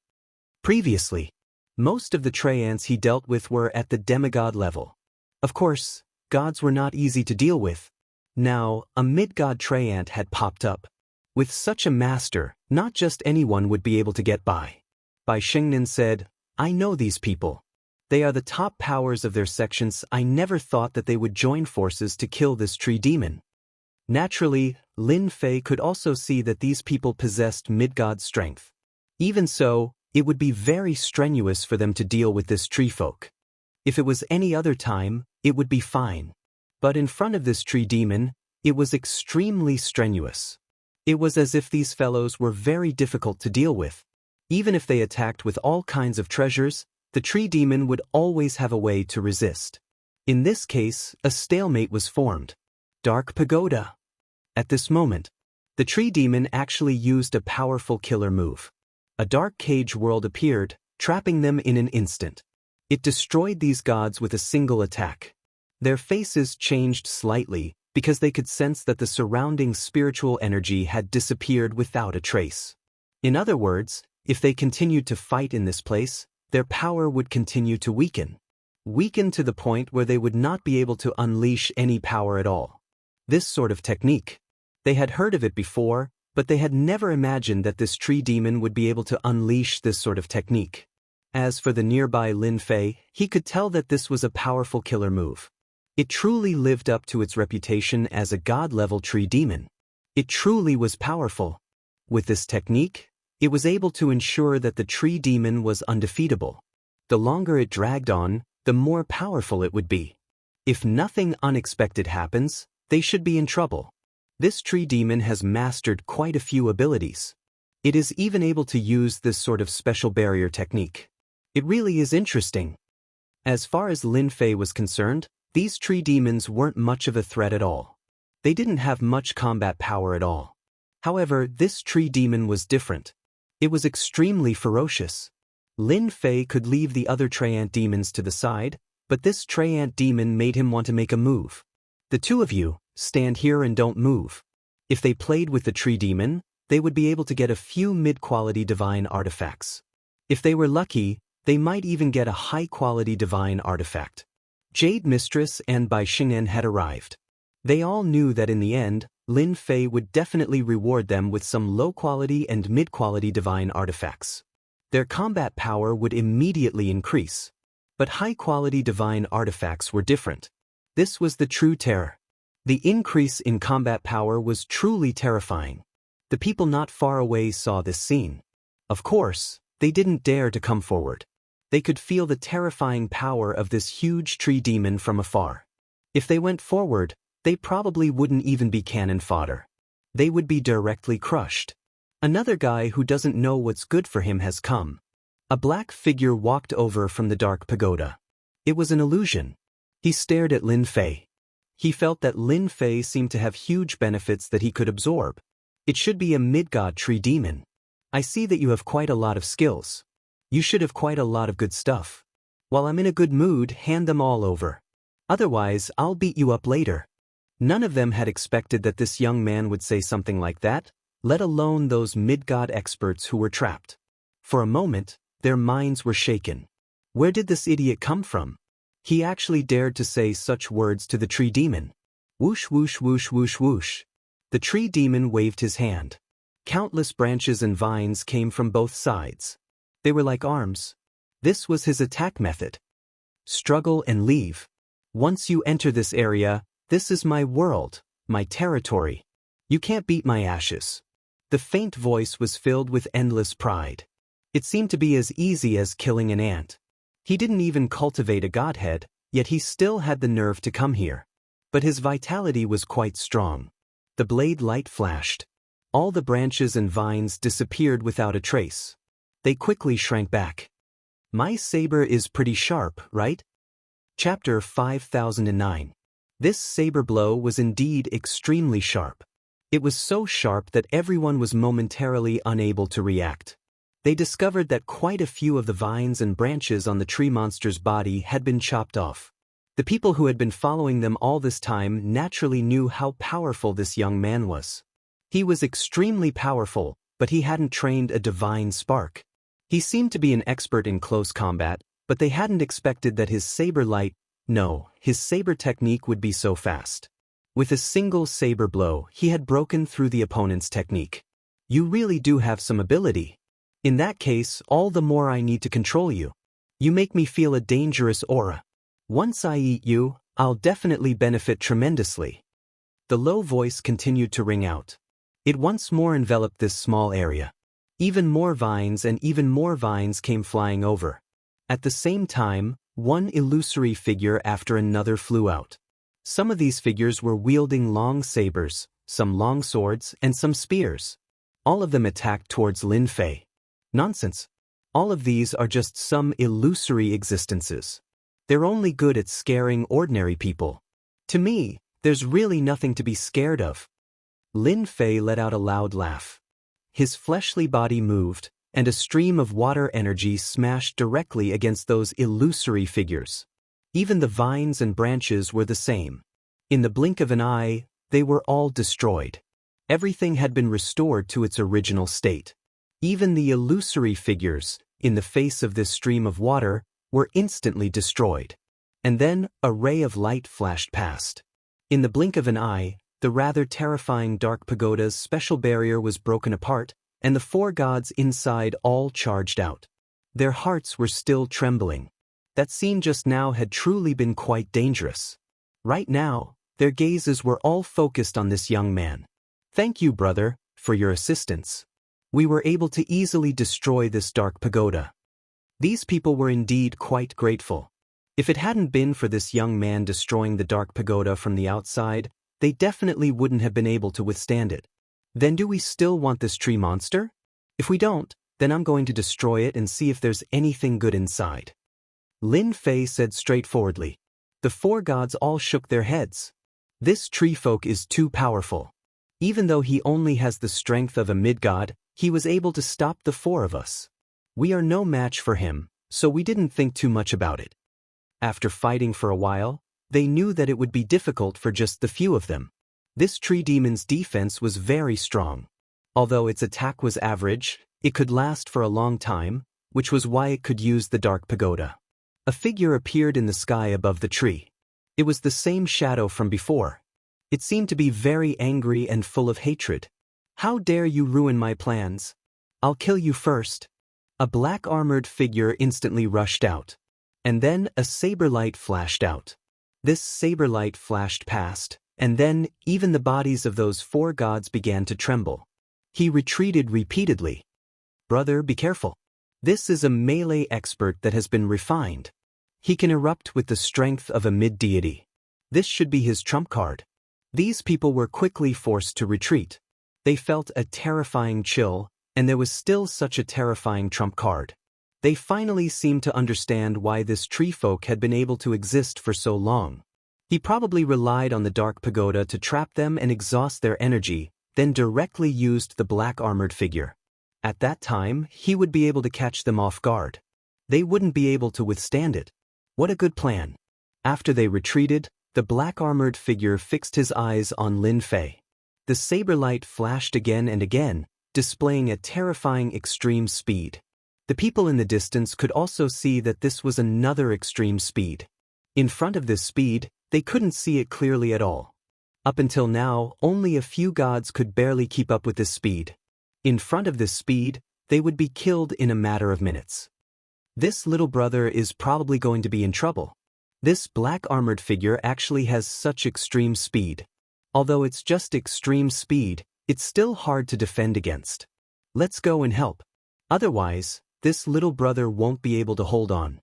Speaker 1: Previously, most of the Treants he dealt with were at the demigod level. Of course, gods were not easy to deal with. Now, a mid-god Treant had popped up. With such a master, not just anyone would be able to get by. Bai Xingnan said, I know these people. They are the top powers of their sections. I never thought that they would join forces to kill this tree demon. Naturally, Lin Fei could also see that these people possessed mid-god strength. Even so, it would be very strenuous for them to deal with this tree folk. If it was any other time, it would be fine. But in front of this tree demon, it was extremely strenuous. It was as if these fellows were very difficult to deal with. Even if they attacked with all kinds of treasures, the tree demon would always have a way to resist. In this case, a stalemate was formed. Dark Pagoda. At this moment, the tree demon actually used a powerful killer move. A dark cage world appeared, trapping them in an instant. It destroyed these gods with a single attack. Their faces changed slightly because they could sense that the surrounding spiritual energy had disappeared without a trace. In other words, if they continued to fight in this place, their power would continue to weaken. Weaken to the point where they would not be able to unleash any power at all. This sort of technique. They had heard of it before, but they had never imagined that this tree demon would be able to unleash this sort of technique. As for the nearby Lin Fei, he could tell that this was a powerful killer move. It truly lived up to its reputation as a god-level tree demon. It truly was powerful. With this technique, it was able to ensure that the tree demon was undefeatable. The longer it dragged on, the more powerful it would be. If nothing unexpected happens, they should be in trouble. This tree demon has mastered quite a few abilities. It is even able to use this sort of special barrier technique. It really is interesting. As far as Lin Fei was concerned, these tree demons weren't much of a threat at all. They didn't have much combat power at all. However, this tree demon was different. It was extremely ferocious. Lin Fei could leave the other Treant demons to the side, but this Treant demon made him want to make a move. The two of you, stand here and don't move. If they played with the tree demon, they would be able to get a few mid-quality divine artifacts. If they were lucky, they might even get a high-quality divine artifact. Jade Mistress and Bai Xingnan had arrived. They all knew that in the end, Lin Fei would definitely reward them with some low-quality and mid-quality divine artifacts. Their combat power would immediately increase. But high-quality divine artifacts were different. This was the true terror. The increase in combat power was truly terrifying. The people not far away saw this scene. Of course, they didn't dare to come forward. They could feel the terrifying power of this huge tree demon from afar. If they went forward, they probably wouldn't even be cannon fodder. They would be directly crushed. Another guy who doesn't know what's good for him has come. A black figure walked over from the dark pagoda. It was an illusion. He stared at Lin Fei. He felt that Lin Fei seemed to have huge benefits that he could absorb. It should be a mid-god tree demon. I see that you have quite a lot of skills. You should have quite a lot of good stuff. While I'm in a good mood, hand them all over. Otherwise, I'll beat you up later. None of them had expected that this young man would say something like that, let alone those mid-god experts who were trapped. For a moment, their minds were shaken. Where did this idiot come from? He actually dared to say such words to the tree demon. Whoosh whoosh whoosh whoosh whoosh. The tree demon waved his hand. Countless branches and vines came from both sides. They were like arms. This was his attack method. Struggle and leave. Once you enter this area, this is my world, my territory. You can't beat my ashes. The faint voice was filled with endless pride. It seemed to be as easy as killing an ant. He didn't even cultivate a godhead, yet he still had the nerve to come here. But his vitality was quite strong. The blade light flashed. All the branches and vines disappeared without a trace. They quickly shrank back. My saber is pretty sharp, right? Chapter 5009. This saber blow was indeed extremely sharp. It was so sharp that everyone was momentarily unable to react. They discovered that quite a few of the vines and branches on the tree monster's body had been chopped off. The people who had been following them all this time naturally knew how powerful this young man was. He was extremely powerful, but he hadn't trained a divine spark. He seemed to be an expert in close combat, but they hadn't expected that his saber technique would be so fast. With a single saber blow, he had broken through the opponent's technique. You really do have some ability. In that case, all the more I need to control you. You make me feel a dangerous aura. Once I eat you, I'll definitely benefit tremendously. The low voice continued to ring out. It once more enveloped this small area. Even more vines and even more vines came flying over. At the same time, one illusory figure after another flew out. Some of these figures were wielding long sabers, some long swords, and some spears. All of them attacked towards Lin Fei. Nonsense. All of these are just some illusory existences. They're only good at scaring ordinary people. To me, there's really nothing to be scared of. Lin Fei let out a loud laugh. His fleshly body moved, and a stream of water energy smashed directly against those illusory figures. Even the vines and branches were the same. In the blink of an eye, they were all destroyed. Everything had been restored to its original state. Even the illusory figures, in the face of this stream of water, were instantly destroyed. And then, a ray of light flashed past. In the blink of an eye, the rather terrifying Dark Pagoda's special barrier was broken apart, and the four gods inside all charged out. Their hearts were still trembling. That scene just now had truly been quite dangerous. Right now, their gazes were all focused on this young man. Thank you, brother, for your assistance. We were able to easily destroy this Dark Pagoda. These people were indeed quite grateful. If it hadn't been for this young man destroying the Dark Pagoda from the outside, they definitely wouldn't have been able to withstand it. Then do we still want this tree monster? If we don't, then I'm going to destroy it and see if there's anything good inside. Lin Fei said straightforwardly. The four gods all shook their heads. This tree folk is too powerful. Even though he only has the strength of a mid-god, he was able to stop the four of us. We are no match for him, so we didn't think too much about it. After fighting for a while, they knew that it would be difficult for just the few of them. This tree demon's defense was very strong. Although its attack was average, it could last for a long time, which was why it could use the Dark Pagoda. A figure appeared in the sky above the tree. It was the same shadow from before. It seemed to be very angry and full of hatred. How dare you ruin my plans? I'll kill you first. A black-armored figure instantly rushed out. And then a saber light flashed out. This saber light flashed past, and then even the bodies of those four gods began to tremble. He retreated repeatedly. Brother, be careful. This is a melee expert that has been refined. He can erupt with the strength of a mid-deity. This should be his trump card. These people were quickly forced to retreat. They felt a terrifying chill, and there was still such a terrifying trump card. They finally seemed to understand why this tree folk had been able to exist for so long. He probably relied on the Dark Pagoda to trap them and exhaust their energy, then directly used the black-armored figure. At that time, he would be able to catch them off guard. They wouldn't be able to withstand it. What a good plan. After they retreated, the black-armored figure fixed his eyes on Lin Fei. The saber light flashed again and again, displaying a terrifying extreme speed. The people in the distance could also see that this was another extreme speed. In front of this speed, they couldn't see it clearly at all. Up until now, only a few gods could barely keep up with this speed. In front of this speed, they would be killed in a matter of minutes. This little brother is probably going to be in trouble. This black-armored figure actually has such extreme speed. Although it's just extreme speed, it's still hard to defend against. Let's go and help. Otherwise, this little brother won't be able to hold on.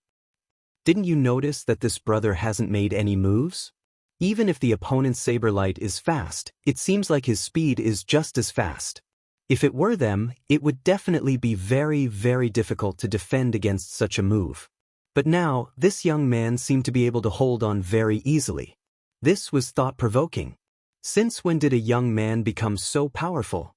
Speaker 1: Didn't you notice that this brother hasn't made any moves? Even if the opponent's saber light is fast, it seems like his speed is just as fast. If it were them, it would definitely be very, very difficult to defend against such a move. But now, this young man seemed to be able to hold on very easily. This was thought-provoking. Since when did a young man become so powerful?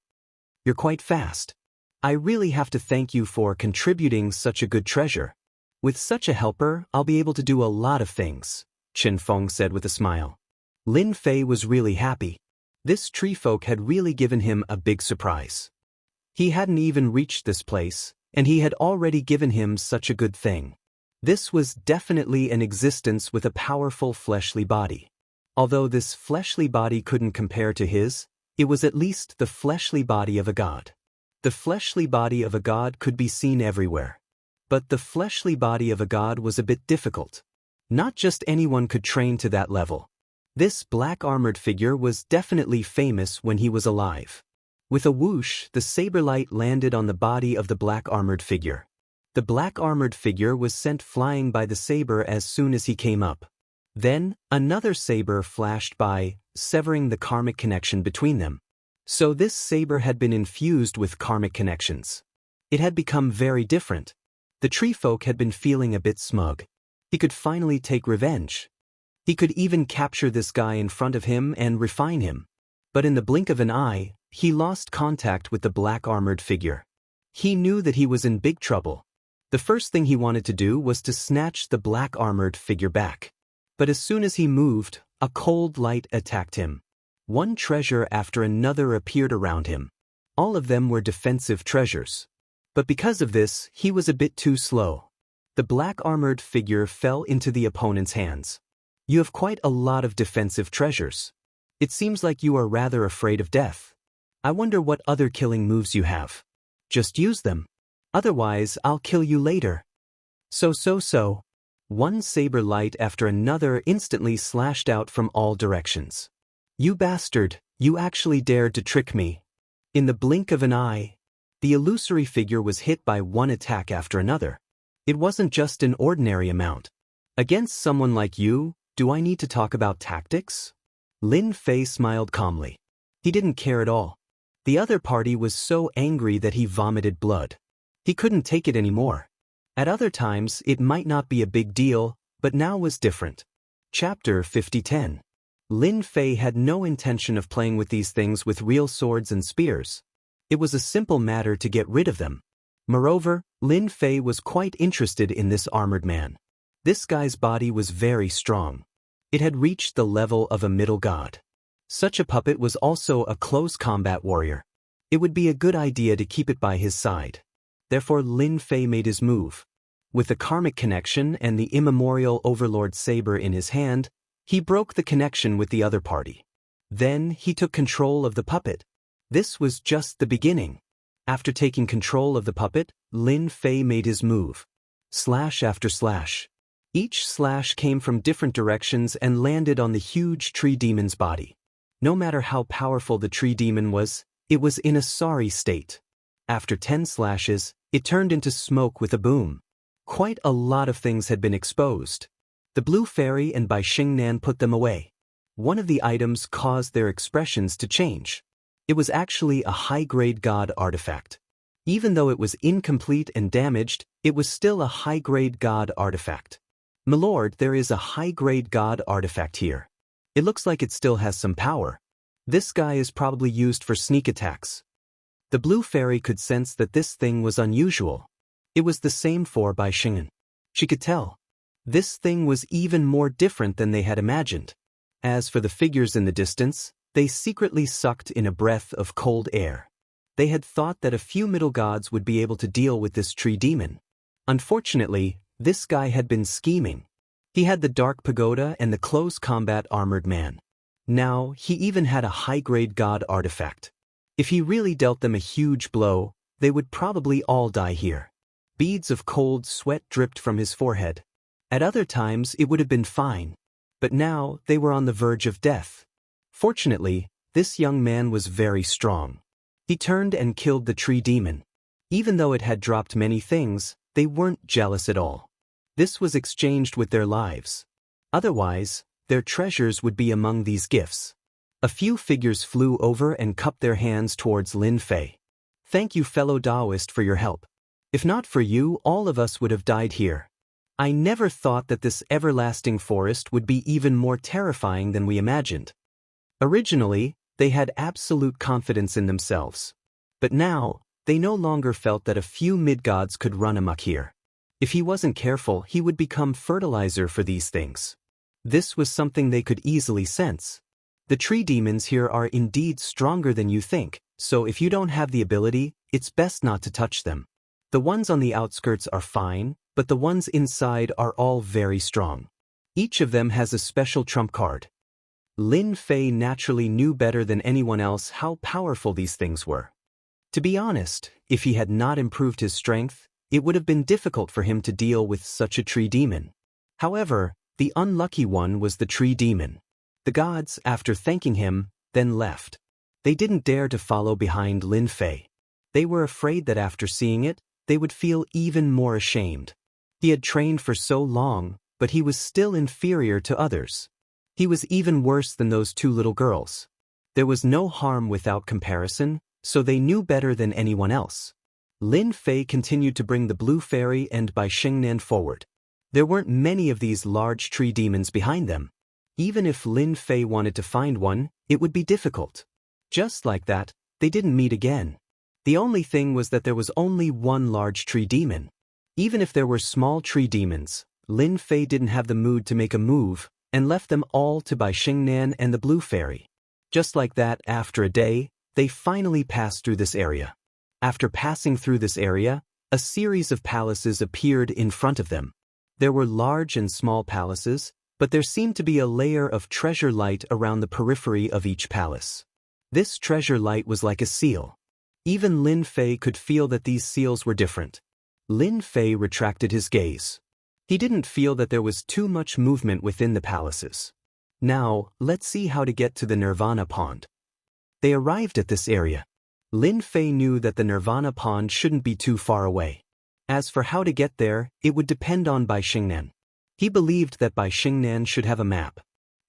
Speaker 1: You're quite fast. I really have to thank you for contributing such a good treasure. With such a helper, I'll be able to do a lot of things. Chen Feng said with a smile. Lin Fei was really happy. This tree folk had really given him a big surprise. He hadn't even reached this place, and he had already given him such a good thing. This was definitely an existence with a powerful fleshly body. Although this fleshly body couldn't compare to his, it was at least the fleshly body of a god. The fleshly body of a god could be seen everywhere. But the fleshly body of a god was a bit difficult. Not just anyone could train to that level. This black-armored figure was definitely famous when he was alive. With a whoosh, the saber light landed on the body of the black-armored figure. The black-armored figure was sent flying by the saber as soon as he came up. Then, another saber flashed by, severing the karmic connection between them. So this saber had been infused with karmic connections. It had become very different. The tree folk had been feeling a bit smug. He could finally take revenge. He could even capture this guy in front of him and refine him. But in the blink of an eye, he lost contact with the black-armored figure. He knew that he was in big trouble. The first thing he wanted to do was to snatch the black-armored figure back. But as soon as he moved, a cold light attacked him. One treasure after another appeared around him. All of them were defensive treasures. But because of this, he was a bit too slow. The black-armored figure fell into the opponent's hands. You have quite a lot of defensive treasures. It seems like you are rather afraid of death. I wonder what other killing moves you have. Just use them. Otherwise, I'll kill you later. So. One saber light after another instantly slashed out from all directions. You bastard, you actually dared to trick me. In the blink of an eye, the illusory figure was hit by one attack after another. It wasn't just an ordinary amount. Against someone like you, do I need to talk about tactics? Lin Fei smiled calmly. He didn't care at all. The other party was so angry that he vomited blood. He couldn't take it anymore. At other times, it might not be a big deal, but now was different. Chapter 50:10. Lin Fei had no intention of playing with these things with real swords and spears. It was a simple matter to get rid of them. Moreover, Lin Fei was quite interested in this armored man. This guy's body was very strong. It had reached the level of a middle god. Such a puppet was also a close combat warrior. It would be a good idea to keep it by his side. Therefore Lin Fei made his move. With the karmic connection and the immemorial overlord saber in his hand, he broke the connection with the other party. Then he took control of the puppet. This was just the beginning. After taking control of the puppet, Lin Fei made his move. Slash after slash. Each slash came from different directions and landed on the huge tree demon's body. No matter how powerful the tree demon was, it was in a sorry state. After 10 slashes, it turned into smoke with a boom. Quite a lot of things had been exposed. The blue fairy and Bai Xingnan put them away. One of the items caused their expressions to change. It was actually a high-grade god artifact. Even though it was incomplete and damaged, it was still a high-grade god artifact. "Milord, there is a high-grade god artifact here. It looks like it still has some power. This guy is probably used for sneak attacks." The blue fairy could sense that this thing was unusual. It was the same for Bai Xingnan. She could tell. This thing was even more different than they had imagined. As for the figures in the distance, they secretly sucked in a breath of cold air. They had thought that a few middle gods would be able to deal with this tree demon. Unfortunately, this guy had been scheming. He had the dark pagoda and the close combat armored man. Now, he even had a high-grade god artifact. If he really dealt them a huge blow, they would probably all die here. Beads of cold sweat dripped from his forehead. At other times, it would have been fine. But now, they were on the verge of death. Fortunately, this young man was very strong. He turned and killed the tree demon. Even though it had dropped many things, they weren't jealous at all. This was exchanged with their lives. Otherwise, their treasures would be among these gifts. A few figures flew over and cupped their hands towards Lin Fei. "Thank you, fellow Daoist, for your help. If not for you, all of us would have died here. I never thought that this everlasting forest would be even more terrifying than we imagined." Originally, they had absolute confidence in themselves. But now, they no longer felt that a few mid-gods could run amok here. If he wasn't careful, he would become fertilizer for these things. This was something they could easily sense. The tree demons here are indeed stronger than you think, so if you don't have the ability, it's best not to touch them. The ones on the outskirts are fine, but the ones inside are all very strong. Each of them has a special trump card. Lin Fei naturally knew better than anyone else how powerful these things were. To be honest, if he had not improved his strength, it would have been difficult for him to deal with such a tree demon. However, the unlucky one was the tree demon. The gods, after thanking him, then left. They didn't dare to follow behind Lin Fei. They were afraid that after seeing it, they would feel even more ashamed. He had trained for so long, but he was still inferior to others. He was even worse than those two little girls. There was no harm without comparison, so they knew better than anyone else. Lin Fei continued to bring the blue fairy and Bai Xingnan forward. There weren't many of these large tree demons behind them. Even if Lin Fei wanted to find one, it would be difficult. Just like that, they didn't meet again. The only thing was that there was only one large tree demon. Even if there were small tree demons, Lin Fei didn't have the mood to make a move, and left them all to Bai Xingnan and the blue fairy. Just like that, after a day, they finally passed through this area. After passing through this area, a series of palaces appeared in front of them. There were large and small palaces, but there seemed to be a layer of treasure light around the periphery of each palace. This treasure light was like a seal. Even Lin Fei could feel that these seals were different. Lin Fei retracted his gaze. He didn't feel that there was too much movement within the palaces. Now, let's see how to get to the Nirvana Pond. They arrived at this area. Lin Fei knew that the Nirvana Pond shouldn't be too far away. As for how to get there, it would depend on Bai Xingnan. He believed that Bai Xingnan should have a map.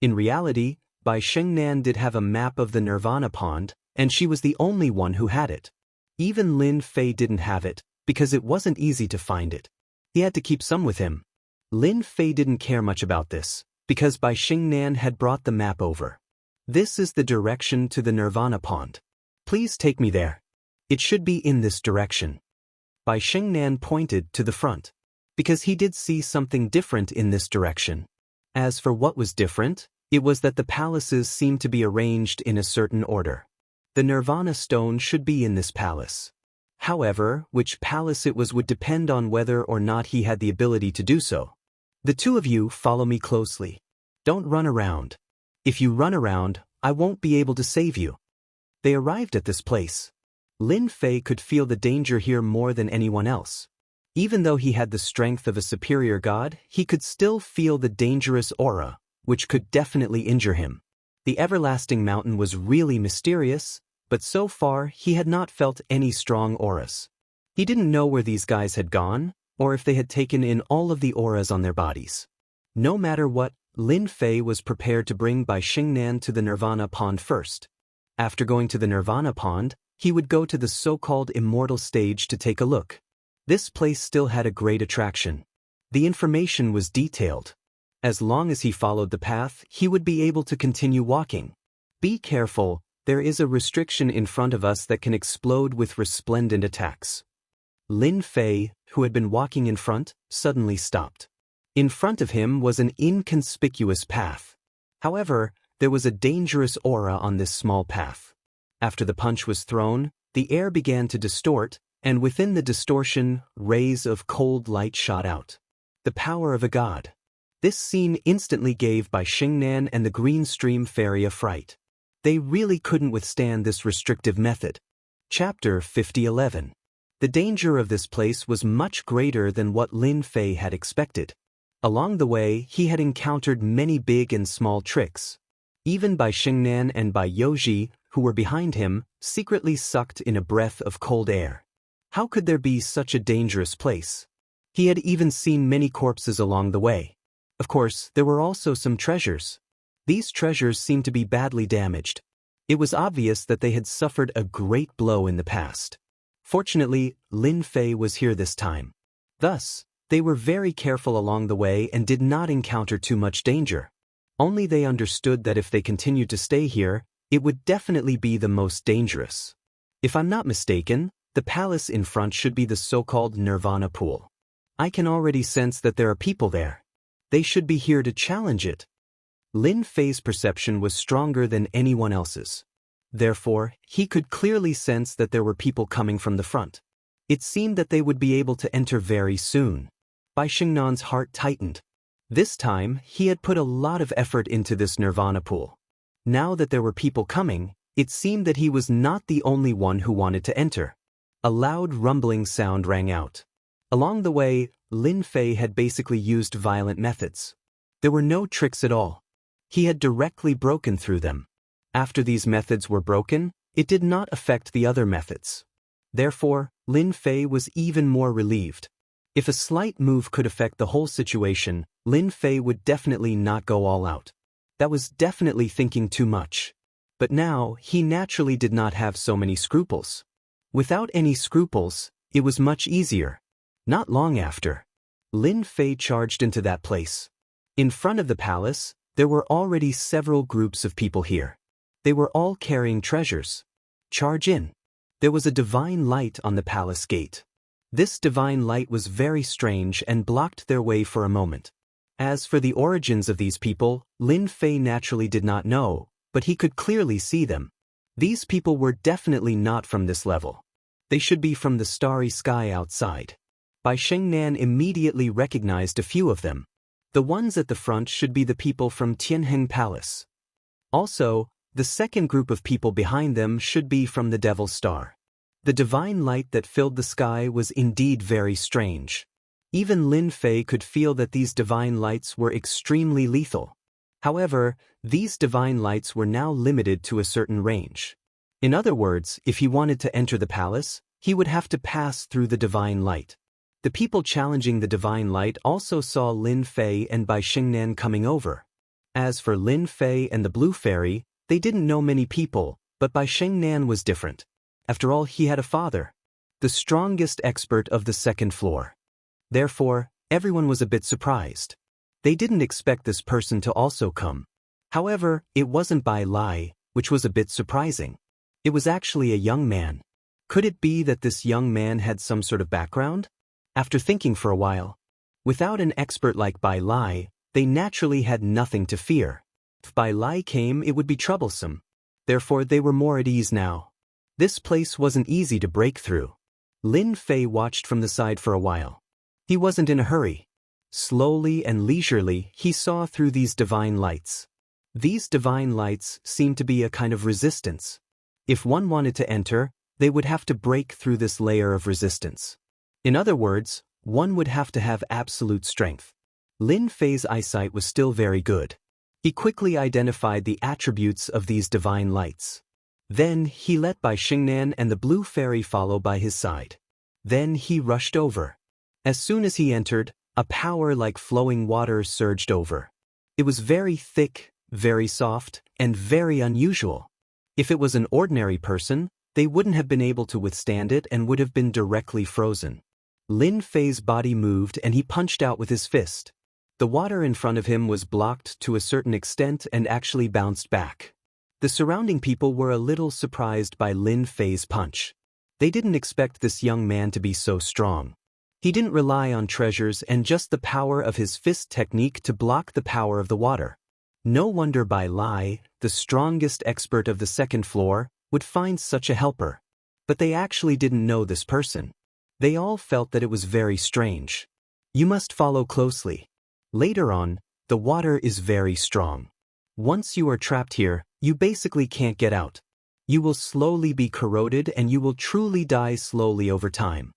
Speaker 1: In reality, Bai Xingnan did have a map of the Nirvana Pond, and she was the only one who had it. Even Lin Fei didn't have it, because it wasn't easy to find it. He had to keep some with him. Lin Fei didn't care much about this, because Bai Xingnan had brought the map over. This is the direction to the Nirvana Pond. Please take me there. It should be in this direction. Bai Xingnan pointed to the front, because he did see something different in this direction. As for what was different, it was that the palaces seemed to be arranged in a certain order. The Nirvana stone should be in this palace. However, which palace it was would depend on whether or not he had the ability to do so. The two of you follow me closely. Don't run around. If you run around, I won't be able to save you. They arrived at this place. Lin Fei could feel the danger here more than anyone else. Even though he had the strength of a superior god, he could still feel the dangerous aura, which could definitely injure him. The everlasting mountain was really mysterious, but so far he had not felt any strong auras. He didn't know where these guys had gone, or if they had taken in all of the auras on their bodies. No matter what, Lin Fei was prepared to bring Bai Xingnan to the Nirvana Pond first. After going to the Nirvana Pond, he would go to the so-called Immortal stage to take a look. This place still had a great attraction. The information was detailed. As long as he followed the path, he would be able to continue walking. Be careful, there is a restriction in front of us that can explode with resplendent attacks. Lin Fei, who had been walking in front, suddenly stopped. In front of him was an inconspicuous path. However, there was a dangerous aura on this small path. After the punch was thrown, the air began to distort, and within the distortion, rays of cold light shot out. The power of a god. This scene instantly gave Bai Xingnan and the Green Stream Fairy a fright. They really couldn't withstand this restrictive method. Chapter 5011. The danger of this place was much greater than what Lin Fei had expected. Along the way, he had encountered many big and small tricks. Even Bai Xingnan and Bai Youji, who were behind him, secretly sucked in a breath of cold air. How could there be such a dangerous place? He had even seen many corpses along the way. Of course, there were also some treasures. These treasures seemed to be badly damaged. It was obvious that they had suffered a great blow in the past. Fortunately, Lin Fei was here this time. Thus, they were very careful along the way and did not encounter too much danger. Only they understood that if they continued to stay here, it would definitely be the most dangerous. If I'm not mistaken, the palace in front should be the so-called Nirvana Pool. I can already sense that there are people there. They should be here to challenge it. Lin Fei's perception was stronger than anyone else's. Therefore, he could clearly sense that there were people coming from the front. It seemed that they would be able to enter very soon. Bai Xingnan's heart tightened. This time, he had put a lot of effort into this nirvana pool. Now that there were people coming, it seemed that he was not the only one who wanted to enter. A loud rumbling sound rang out. Along the way, Lin Fei had basically used violent methods. There were no tricks at all. He had directly broken through them. After these methods were broken, it did not affect the other methods. Therefore, Lin Fei was even more relieved. If a slight move could affect the whole situation, Lin Fei would definitely not go all out. That was definitely thinking too much. But now, he naturally did not have so many scruples. Without any scruples, it was much easier. Not long after, Lin Fei charged into that place. In front of the palace, there were already several groups of people here. They were all carrying treasures. Charge in. There was a divine light on the palace gate. This divine light was very strange and blocked their way for a moment. As for the origins of these people, Lin Fei naturally did not know, but he could clearly see them. These people were definitely not from this level. They should be from the starry sky outside. Bai Xingnan immediately recognized a few of them. The ones at the front should be the people from Tianheng Palace. Also, the second group of people behind them should be from the Devil's Star. The divine light that filled the sky was indeed very strange. Even Lin Fei could feel that these divine lights were extremely lethal. However, these divine lights were now limited to a certain range. In other words, if he wanted to enter the palace, he would have to pass through the divine light. The people challenging the divine light also saw Lin Fei and Bai Xingnan coming over. As for Lin Fei and the Blue Fairy, they didn't know many people, but Bai Xingnan was different. After all, he had a father, the strongest expert of the second floor. Therefore, everyone was a bit surprised. They didn't expect this person to also come. However, it wasn't Bai Lai, which was a bit surprising. It was actually a young man. Could it be that this young man had some sort of background? After thinking for a while, without an expert like Bai Lai, they naturally had nothing to fear. If Bai Lai came, it would be troublesome. Therefore, they were more at ease now. This place wasn't easy to break through. Lin Fei watched from the side for a while. He wasn't in a hurry. Slowly and leisurely, he saw through these divine lights. These divine lights seemed to be a kind of resistance. If one wanted to enter, they would have to break through this layer of resistance. In other words, one would have to have absolute strength. Lin Fei's eyesight was still very good. He quickly identified the attributes of these divine lights. Then he let Bai Xingnan and the Blue Fairy follow by his side. Then he rushed over. As soon as he entered, a power like flowing water surged over. It was very thick, very soft, and very unusual. If it was an ordinary person, they wouldn't have been able to withstand it and would have been directly frozen. Lin Fei's body moved and he punched out with his fist. The water in front of him was blocked to a certain extent and actually bounced back. The surrounding people were a little surprised by Lin Fei's punch. They didn't expect this young man to be so strong. He didn't rely on treasures and just the power of his fist technique to block the power of the water. No wonder Bai Lai, the strongest expert of the second floor, would find such a helper. But they actually didn't know this person. They all felt that it was very strange. You must follow closely. Later on, the water is very strong. Once you are trapped here, you basically can't get out. You will slowly be corroded and you will truly die slowly over time.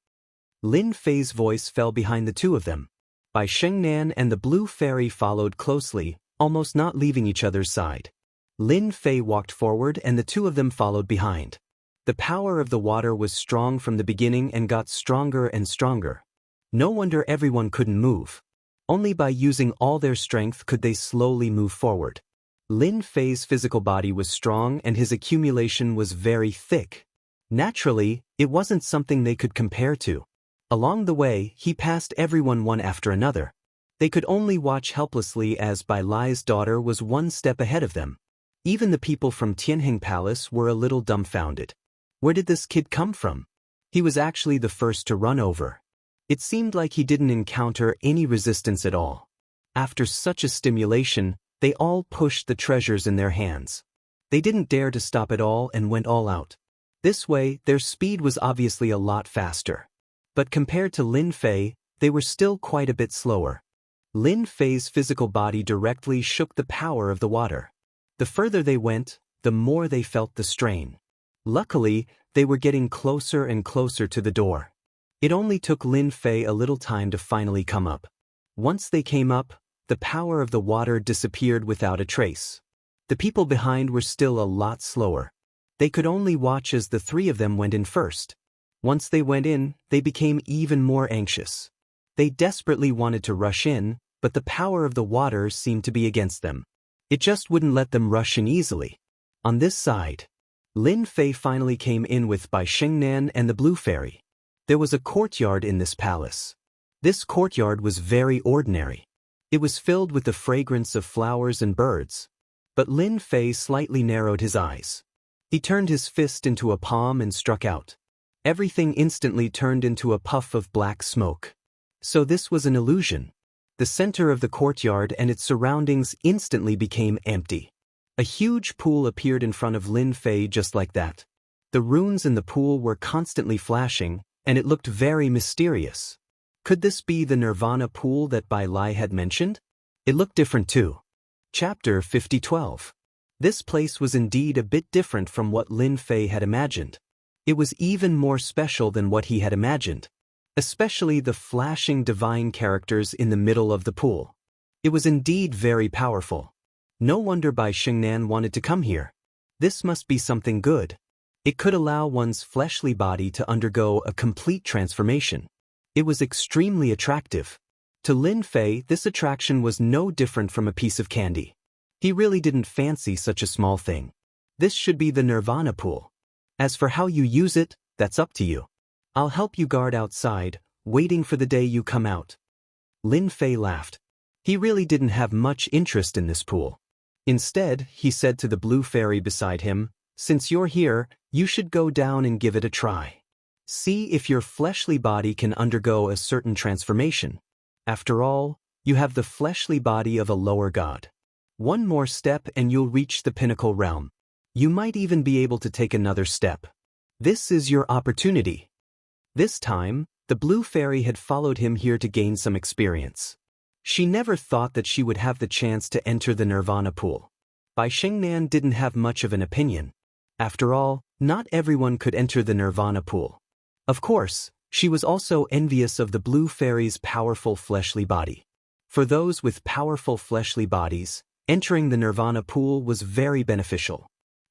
Speaker 1: Lin Fei's voice fell behind the two of them. Bai Xingnan and the Blue Fairy followed closely, almost not leaving each other's side. Lin Fei walked forward and the two of them followed behind. The power of the water was strong from the beginning and got stronger and stronger. No wonder everyone couldn't move. Only by using all their strength could they slowly move forward. Lin Fei's physical body was strong and his accumulation was very thick. Naturally, it wasn't something they could compare to. Along the way, he passed everyone one after another. They could only watch helplessly as Bai Lai's daughter was one step ahead of them. Even the people from Tianheng Palace were a little dumbfounded. Where did this kid come from? He was actually the first to run over. It seemed like he didn't encounter any resistance at all. After such a stimulation, They all pushed the treasures in their hands. They didn't dare to stop at all and went all out. This way, their speed was obviously a lot faster. But compared to Lin Fei, they were still quite a bit slower. Lin Fei's physical body directly shook the power of the water. The further they went, the more they felt the strain. Luckily, they were getting closer and closer to the door. It only took Lin Fei a little time to finally come up. Once they came up, the power of the water disappeared without a trace. The people behind were still a lot slower. They could only watch as the three of them went in first. Once they went in, they became even more anxious. They desperately wanted to rush in, but the power of the water seemed to be against them. It just wouldn't let them rush in easily. On this side, Lin Fei finally came in with Bai Xingnan and the Blue Fairy. There was a courtyard in this palace. This courtyard was very ordinary. It was filled with the fragrance of flowers and birds. But Lin Fei slightly narrowed his eyes. He turned his fist into a palm and struck out. Everything instantly turned into a puff of black smoke. So this was an illusion. The center of the courtyard and its surroundings instantly became empty. A huge pool appeared in front of Lin Fei just like that. The runes in the pool were constantly flashing, and it looked very mysterious. Could this be the Nirvana pool that Bai Lai had mentioned? It looked different too. Chapter 50:12. This place was indeed a bit different from what Lin Fei had imagined. It was even more special than what he had imagined. Especially the flashing divine characters in the middle of the pool. It was indeed very powerful. No wonder Bai Xingnan wanted to come here. This must be something good. It could allow one's fleshly body to undergo a complete transformation. It was extremely attractive. To Lin Fei, this attraction was no different from a piece of candy. He really didn't fancy such a small thing. This should be the Nirvana pool. As for how you use it, that's up to you. I'll help you guard outside, waiting for the day you come out. Lin Fei laughed. He really didn't have much interest in this pool. Instead, he said to the Blue Fairy beside him, "Since you're here, you should go down and give it a try. See if your fleshly body can undergo a certain transformation. After all, you have the fleshly body of a lower god. One more step and you'll reach the pinnacle realm. You might even be able to take another step. This is your opportunity." This time, the Blue Fairy had followed him here to gain some experience. She never thought that she would have the chance to enter the Nirvana pool. Bai Xingnan didn't have much of an opinion. After all, not everyone could enter the Nirvana pool. Of course, she was also envious of the Blue Fairy's powerful fleshly body. For those with powerful fleshly bodies, entering the Nirvana pool was very beneficial.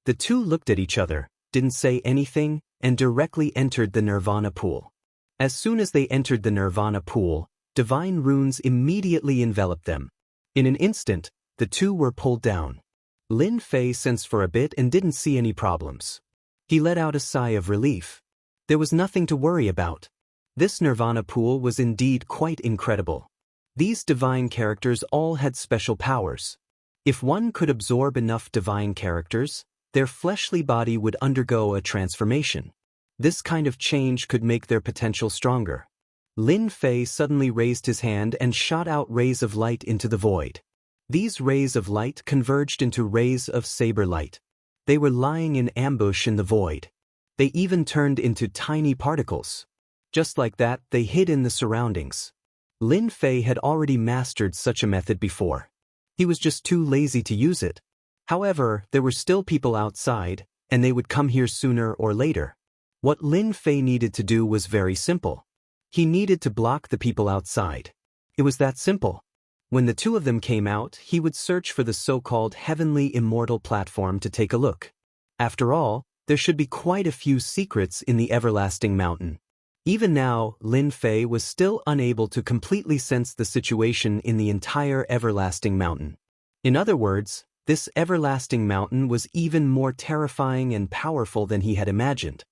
Speaker 1: The two looked at each other, didn't say anything, and directly entered the Nirvana pool. As soon as they entered the Nirvana pool, divine runes immediately enveloped them. In an instant, the two were pulled down. Lin Fei sensed for a bit and didn't see any problems. He let out a sigh of relief. There was nothing to worry about. This Nirvana pool was indeed quite incredible. These divine characters all had special powers. If one could absorb enough divine characters, their fleshly body would undergo a transformation. This kind of change could make their potential stronger. Lin Fei suddenly raised his hand and shot out rays of light into the void. These rays of light converged into rays of saber light. They were lying in ambush in the void. They even turned into tiny particles. Just like that, they hid in the surroundings. Lin Fei had already mastered such a method before. He was just too lazy to use it. However, there were still people outside, and they would come here sooner or later. What Lin Fei needed to do was very simple. He needed to block the people outside. It was that simple. When the two of them came out, he would search for the so-called heavenly immortal platform to take a look. After all, there should be quite a few secrets in the everlasting mountain. Even now, Lin Fei was still unable to completely sense the situation in the entire everlasting mountain. In other words, this everlasting mountain was even more terrifying and powerful than he had imagined.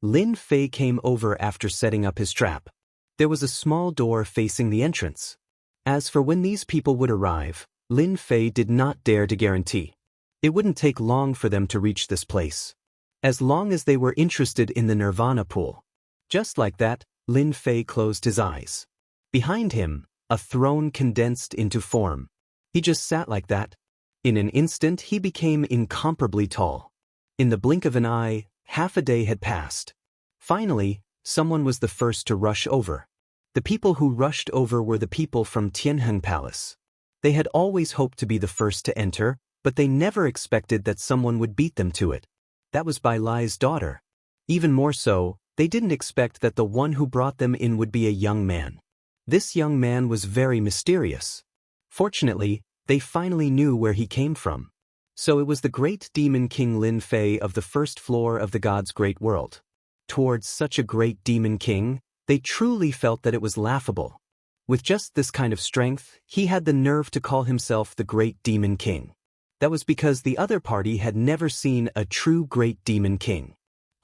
Speaker 1: Lin Fei came over after setting up his trap. There was a small door facing the entrance. As for when these people would arrive, Lin Fei did not dare to guarantee. It wouldn't take long for them to reach this place. As long as they were interested in the Nirvana pool. Just like that, Lin Fei closed his eyes. Behind him, a throne condensed into form. He just sat like that. In an instant he became incomparably tall. In the blink of an eye, half a day had passed. Finally, someone was the first to rush over. The people who rushed over were the people from Tianheng Palace. They had always hoped to be the first to enter, but they never expected that someone would beat them to it. That was Bai Lai's daughter. Even more so, they didn't expect that the one who brought them in would be a young man. This young man was very mysterious. Fortunately, they finally knew where he came from. So it was the great demon king Lin Fei of the first floor of the god's great world. Towards such a great demon king, they truly felt that it was laughable. With just this kind of strength, he had the nerve to call himself the great demon king. That was because the other party had never seen a true great demon king.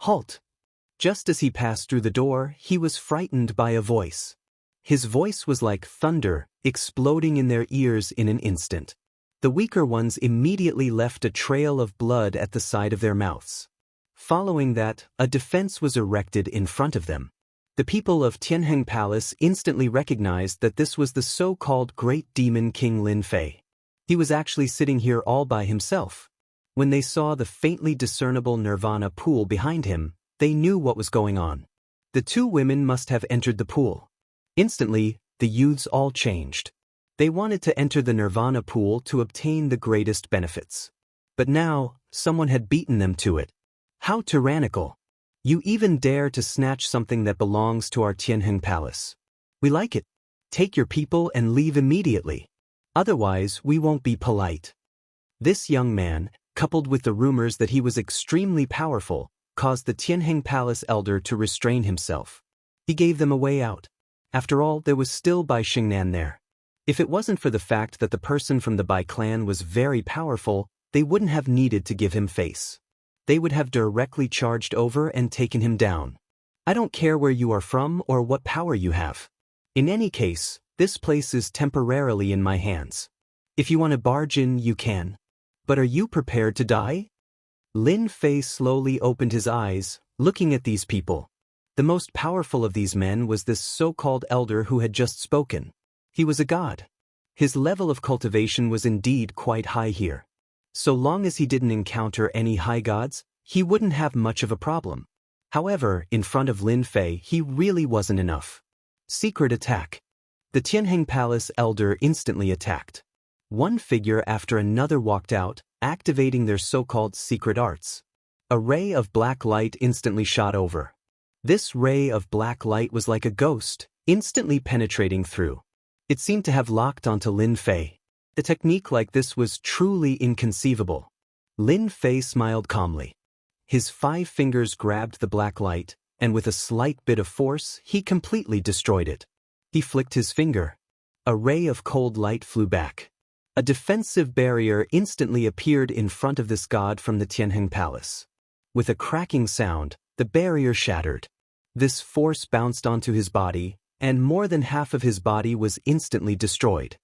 Speaker 1: Halt! Just as he passed through the door, he was frightened by a voice. His voice was like thunder, exploding in their ears in an instant. The weaker ones immediately left a trail of blood at the side of their mouths. Following that, a defense was erected in front of them. The people of Tianheng Palace instantly recognized that this was the so-called Great Demon King Lin Fei. He was actually sitting here all by himself. When they saw the faintly discernible nirvana pool behind him, they knew what was going on. The two women must have entered the pool. Instantly, the youths all changed. They wanted to enter the nirvana pool to obtain the greatest benefits. But now, someone had beaten them to it. How tyrannical! You even dare to snatch something that belongs to our Tianheng Palace. We like it. Take your people and leave immediately. Otherwise, we won't be polite. This young man, coupled with the rumors that he was extremely powerful, caused the Tianheng Palace elder to restrain himself. He gave them a way out. After all, there was still Bai Xingnan there. If it wasn't for the fact that the person from the Bai clan was very powerful, they wouldn't have needed to give him face. They would have directly charged over and taken him down. I don't care where you are from or what power you have. In any case, this place is temporarily in my hands. If you want to barge in, you can. But are you prepared to die? Lin Fei slowly opened his eyes, looking at these people. The most powerful of these men was this so-called elder who had just spoken. He was a god. His level of cultivation was indeed quite high here. So long as he didn't encounter any high gods, he wouldn't have much of a problem. However, in front of Lin Fei, he really wasn't enough. Secret attack. The Tianheng Palace elder instantly attacked. One figure after another walked out, activating their so-called secret arts. A ray of black light instantly shot over. This ray of black light was like a ghost, instantly penetrating through. It seemed to have locked onto Lin Fei. A technique like this was truly inconceivable. Lin Fei smiled calmly. His 5 fingers grabbed the black light, and with a slight bit of force, he completely destroyed it. He flicked his finger. A ray of cold light flew back. A defensive barrier instantly appeared in front of this god from the Tianheng Palace. With a cracking sound, the barrier shattered. This force bounced onto his body, and more than half of his body was instantly destroyed.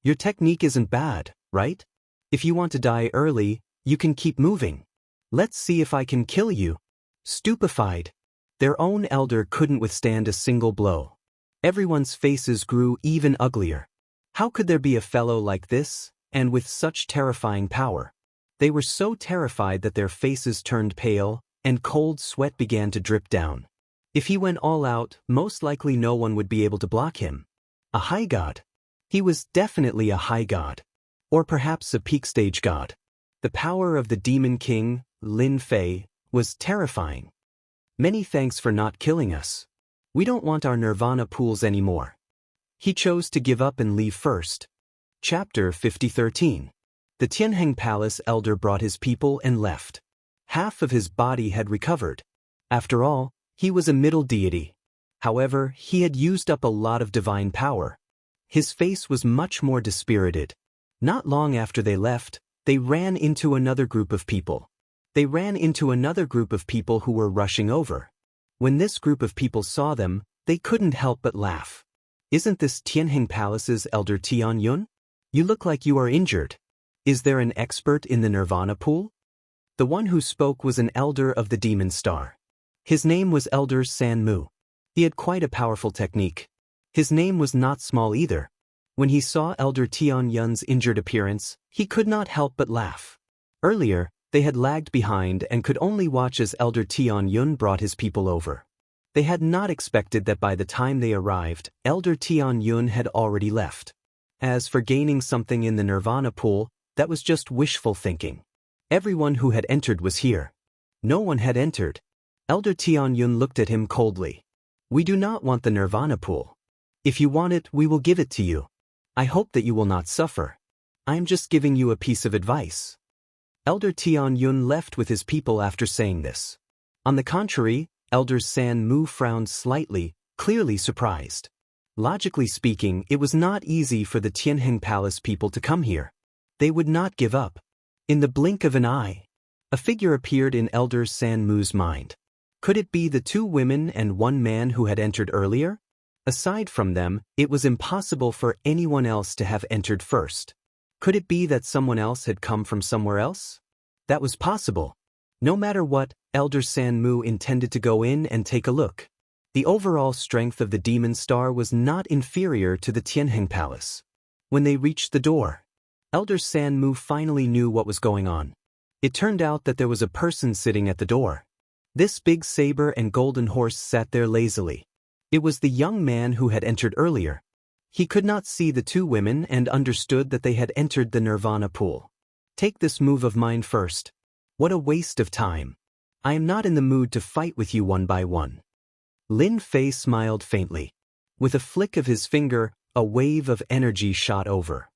Speaker 1: Your technique isn't bad, right? If you want to die early, you can keep moving. Let's see if I can kill you. Stupefied. Their own elder couldn't withstand a single blow. Everyone's faces grew even uglier. How could there be a fellow like this, and with such terrifying power? They were so terrified that their faces turned pale, and cold sweat began to drip down. If he went all out, most likely no one would be able to block him. A high god. He was definitely a high god. Or perhaps a peak stage god. The power of the demon king, Lin Fei, was terrifying. Many thanks for not killing us. We don't want our nirvana pools anymore. He chose to give up and leave first. Chapter 50:13. The Tianheng Palace elder brought his people and left. Half of his body had recovered. After all, he was a middle deity. However, he had used up a lot of divine power. His face was much more dispirited. Not long after they left, they ran into another group of people. They ran into another group of people who were rushing over. When this group of people saw them, they couldn't help but laugh. Isn't this Tianheng Palace's elder Tian Yun? You look like you are injured. Is there an expert in the nirvana pool? The one who spoke was an elder of the demon star. His name was Elder San Mu. He had quite a powerful technique. His name was not small either. When he saw Elder Tianyun's injured appearance, he could not help but laugh. Earlier, they had lagged behind and could only watch as Elder Tianyun brought his people over. They had not expected that by the time they arrived, Elder Tianyun had already left. As for gaining something in the Nirvana pool, that was just wishful thinking. Everyone who had entered was here. No one had entered. Elder Tianyun looked at him coldly. We do not want the Nirvana pool. If you want it, we will give it to you. I hope that you will not suffer. I am just giving you a piece of advice. Elder Tianyun left with his people after saying this. On the contrary, Elder San Mu frowned slightly, clearly surprised. Logically speaking, it was not easy for the Tianheng Palace people to come here. They would not give up. In the blink of an eye, a figure appeared in Elder San Mu's mind. Could it be the 2 women and 1 man who had entered earlier? Aside from them, it was impossible for anyone else to have entered first. Could it be that someone else had come from somewhere else? That was possible. No matter what, Elder San Mu intended to go in and take a look. The overall strength of the Demon Star was not inferior to the Tianheng Palace. When they reached the door, Elder San Mu finally knew what was going on. It turned out that there was a person sitting at the door. This big saber and golden horse sat there lazily. It was the young man who had entered earlier. He could not see the 2 women and understood that they had entered the Nirvana pool. Take this move of mine first. What a waste of time. I am not in the mood to fight with you one by one. Lin Fei smiled faintly. With a flick of his finger, a wave of energy shot over.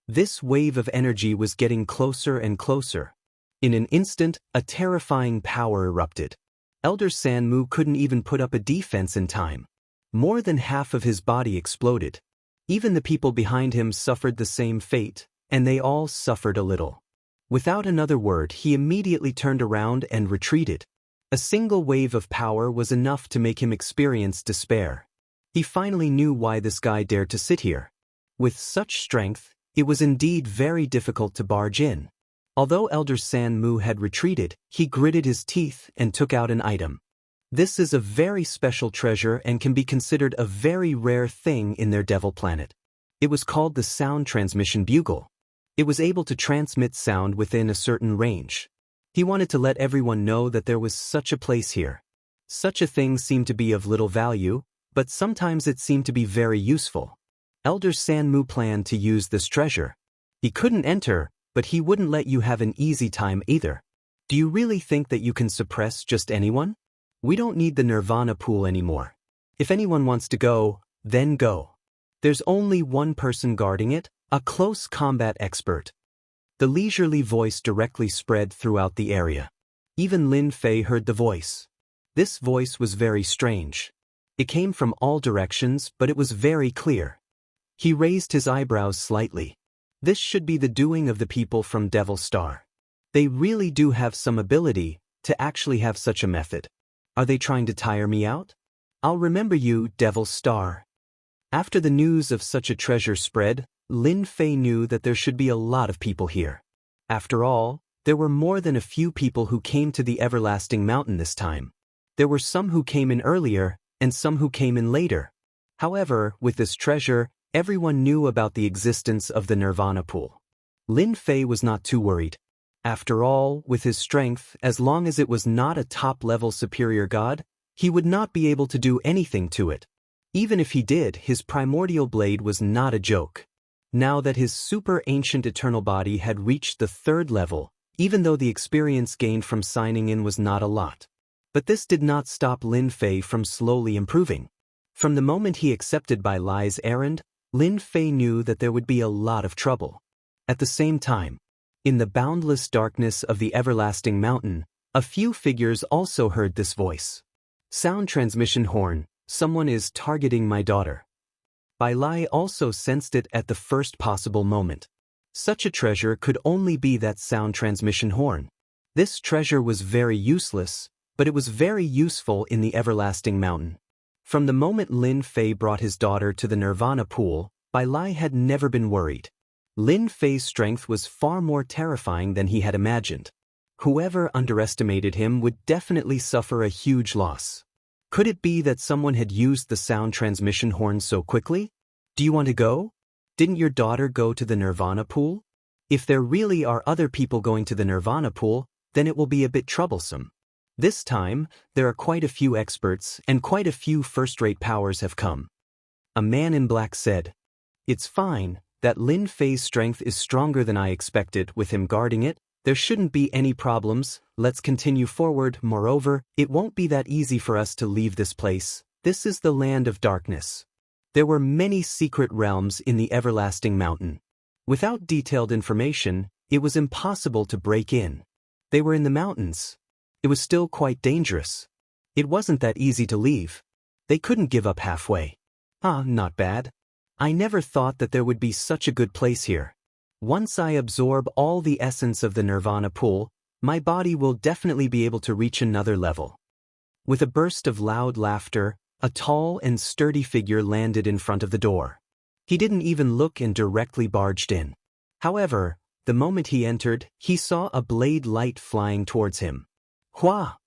Speaker 1: This wave of energy was getting closer and closer. In an instant, a terrifying power erupted. Elder San Mu couldn't even put up a defense in time. More than half of his body exploded. Even the people behind him suffered the same fate, and they all suffered a little. Without another word, he immediately turned around and retreated. A single wave of power was enough to make him experience despair. He finally knew why this guy dared to sit here. With such strength, it was indeed very difficult to barge in. Although Elder San Mu had retreated, he gritted his teeth and took out an item. This is a very special treasure and can be considered a very rare thing in their devil planet. It was called the Sound Transmission Bugle. It was able to transmit sound within a certain range. He wanted to let everyone know that there was such a place here. Such a thing seemed to be of little value, but sometimes it seemed to be very useful. Elder San Mu planned to use this treasure. He couldn't enter, but he wouldn't let you have an easy time either. Do you really think that you can suppress just anyone? We don't need the Nirvana pool anymore. If anyone wants to go, then go. There's only one person guarding it, a close combat expert. The leisurely voice directly spread throughout the area. Even Lin Fei heard the voice. This voice was very strange. It came from all directions, but it was very clear. He raised his eyebrows slightly. This should be the doing of the people from Devil Star. They really do have some ability to actually have such a method. Are they trying to tire me out? I'll remember you, Devil Star. After the news of such a treasure spread, Lin Fei knew that there should be a lot of people here. After all, there were more than a few people who came to the Everlasting Mountain this time. There were some who came in earlier, and some who came in later. However, with this treasure, everyone knew about the existence of the Nirvana pool. Lin Fei was not too worried. After all, with his strength, as long as it was not a top-level superior god, he would not be able to do anything to it. Even if he did, his primordial blade was not a joke. Now that his super ancient eternal body had reached the 3rd level, even though the experience gained from signing in was not a lot. But this did not stop Lin Fei from slowly improving. From the moment he accepted Bai Lai's errand, Lin Fei knew that there would be a lot of trouble. At the same time, in the boundless darkness of the Everlasting Mountain, a few figures also heard this voice. Sound transmission horn, someone is targeting my daughter. Bai Lai also sensed it at the first possible moment. Such a treasure could only be that sound transmission horn. This treasure was very useless, but it was very useful in the Everlasting Mountain. From the moment Lin Fei brought his daughter to the Nirvana pool, Bai Lai had never been worried. Lin Fei's strength was far more terrifying than he had imagined. Whoever underestimated him would definitely suffer a huge loss. Could it be that someone had used the sound transmission horn so quickly? Do you want to go? Didn't your daughter go to the Nirvana pool? If there really are other people going to the Nirvana pool, then it will be a bit troublesome. This time, there are quite a few experts and quite a few first-rate powers have come. A man in black said, "It's fine, that Lin Fei's strength is stronger than I expected. With him guarding it, there shouldn't be any problems. Let's continue forward. Moreover, it won't be that easy for us to leave this place. This is the land of darkness." There were many secret realms in the everlasting mountain. Without detailed information, it was impossible to break in. They were in the mountains. It was still quite dangerous. It wasn't that easy to leave. They couldn't give up halfway. Not bad. I never thought that there would be such a good place here. Once I absorb all the essence of the Nirvana pool, my body will definitely be able to reach another level. With a burst of loud laughter, a tall and sturdy figure landed in front of the door. He didn't even look and directly barged in. However, the moment he entered, he saw a blade light flying towards him. Hua!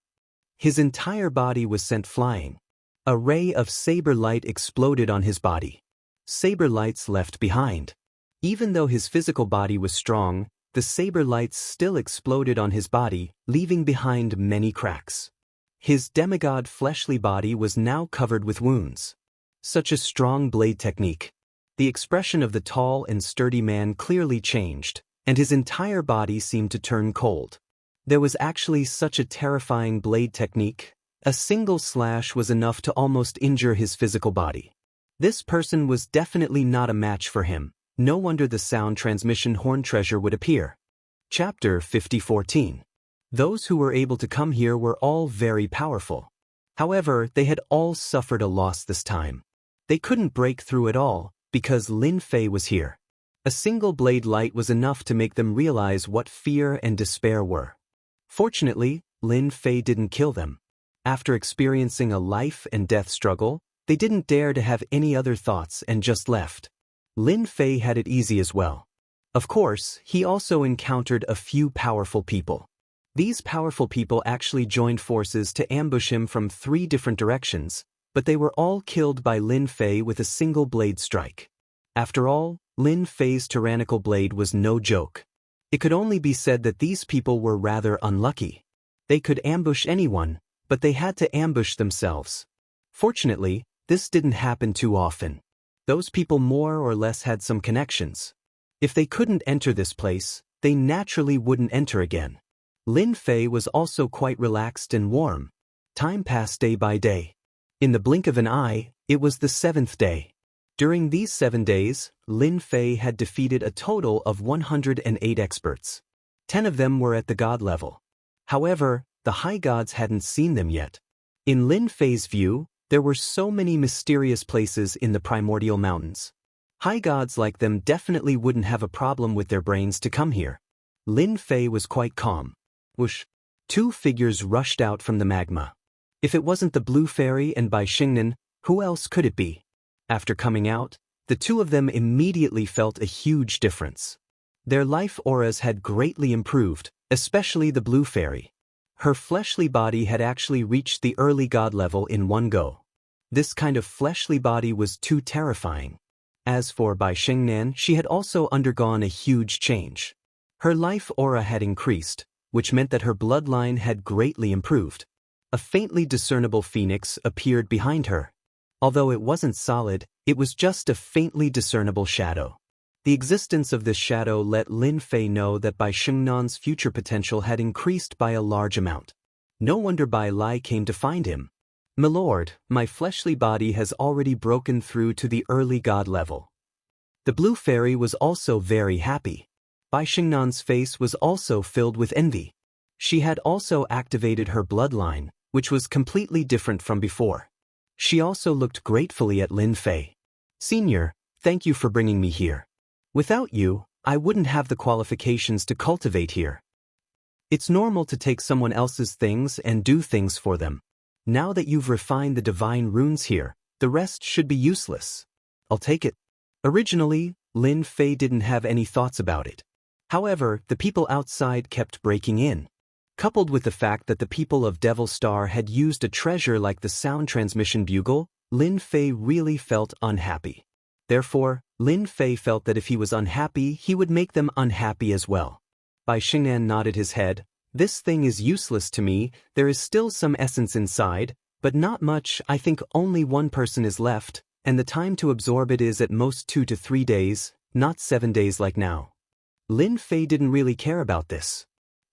Speaker 1: His entire body was sent flying. A ray of saber light exploded on his body. Saber lights left behind. Even though his physical body was strong, the saber lights still exploded on his body, leaving behind many cracks. His demigod fleshly body was now covered with wounds. Such a strong blade technique. The expression of the tall and sturdy man clearly changed, and his entire body seemed to turn cold. There was actually such a terrifying blade technique. A single slash was enough to almost injure his physical body. This person was definitely not a match for him. No wonder the sound transmission horn treasure would appear. Chapter 50:14. Those who were able to come here were all very powerful. However, they had all suffered a loss this time. They couldn't break through at all, because Lin Fei was here. A single blade light was enough to make them realize what fear and despair were. Fortunately, Lin Fei didn't kill them. After experiencing a life and death struggle, they didn't dare to have any other thoughts and just left. Lin Fei had it easy as well. Of course, he also encountered a few powerful people. These powerful people actually joined forces to ambush him from 3 different directions, but they were all killed by Lin Fei with a single blade strike. After all, Lin Fei's tyrannical blade was no joke. It could only be said that these people were rather unlucky. They could ambush anyone, but they had to ambush themselves. Fortunately, this didn't happen too often. Those people more or less had some connections. If they couldn't enter this place, they naturally wouldn't enter again. Lin Fei was also quite relaxed and warm. Time passed day by day. In the blink of an eye, it was the 7th day. During these 7 days, Lin Fei had defeated a total of 108 experts. 10 of them were at the god level. However, the high gods hadn't seen them yet. In Lin Fei's view, there were so many mysterious places in the primordial mountains. High gods like them definitely wouldn't have a problem with their brains to come here. Lin Fei was quite calm. Whoosh! 2 figures rushed out from the magma. If it wasn't the Blue Fairy and Bai Xingnan, who else could it be? After coming out, the 2 of them immediately felt a huge difference. Their life auras had greatly improved, especially the Blue Fairy. Her fleshly body had actually reached the early god level in one go. This kind of fleshly body was too terrifying. As for Bai Xingnan, she had also undergone a huge change. Her life aura had increased, which meant that her bloodline had greatly improved. A faintly discernible phoenix appeared behind her. Although it wasn't solid, it was just a faintly discernible shadow. The existence of this shadow let Lin Fei know that Bai Xingnan's future potential had increased by a large amount. No wonder Bai Lai came to find him. "Milord, my fleshly body has already broken through to the early god level." The Blue Fairy was also very happy. Bai Xingnan's face was also filled with envy. She had also activated her bloodline, which was completely different from before. She also looked gratefully at Lin Fei. "Senior, thank you for bringing me here. Without you, I wouldn't have the qualifications to cultivate here. It's normal to take someone else's things and do things for them. Now that you've refined the divine runes here, the rest should be useless. I'll take it." Originally, Lin Fei didn't have any thoughts about it. However, the people outside kept breaking in. Coupled with the fact that the people of Devil Star had used a treasure like the sound transmission bugle, Lin Fei really felt unhappy. Therefore, Lin Fei felt that if he was unhappy, he would make them unhappy as well. Bai Xingnan nodded his head. This thing is useless to me, there is still some essence inside, but not much. I think only one person is left, and the time to absorb it is at most 2 to 3 days, not 7 days like now. Lin Fei didn't really care about this.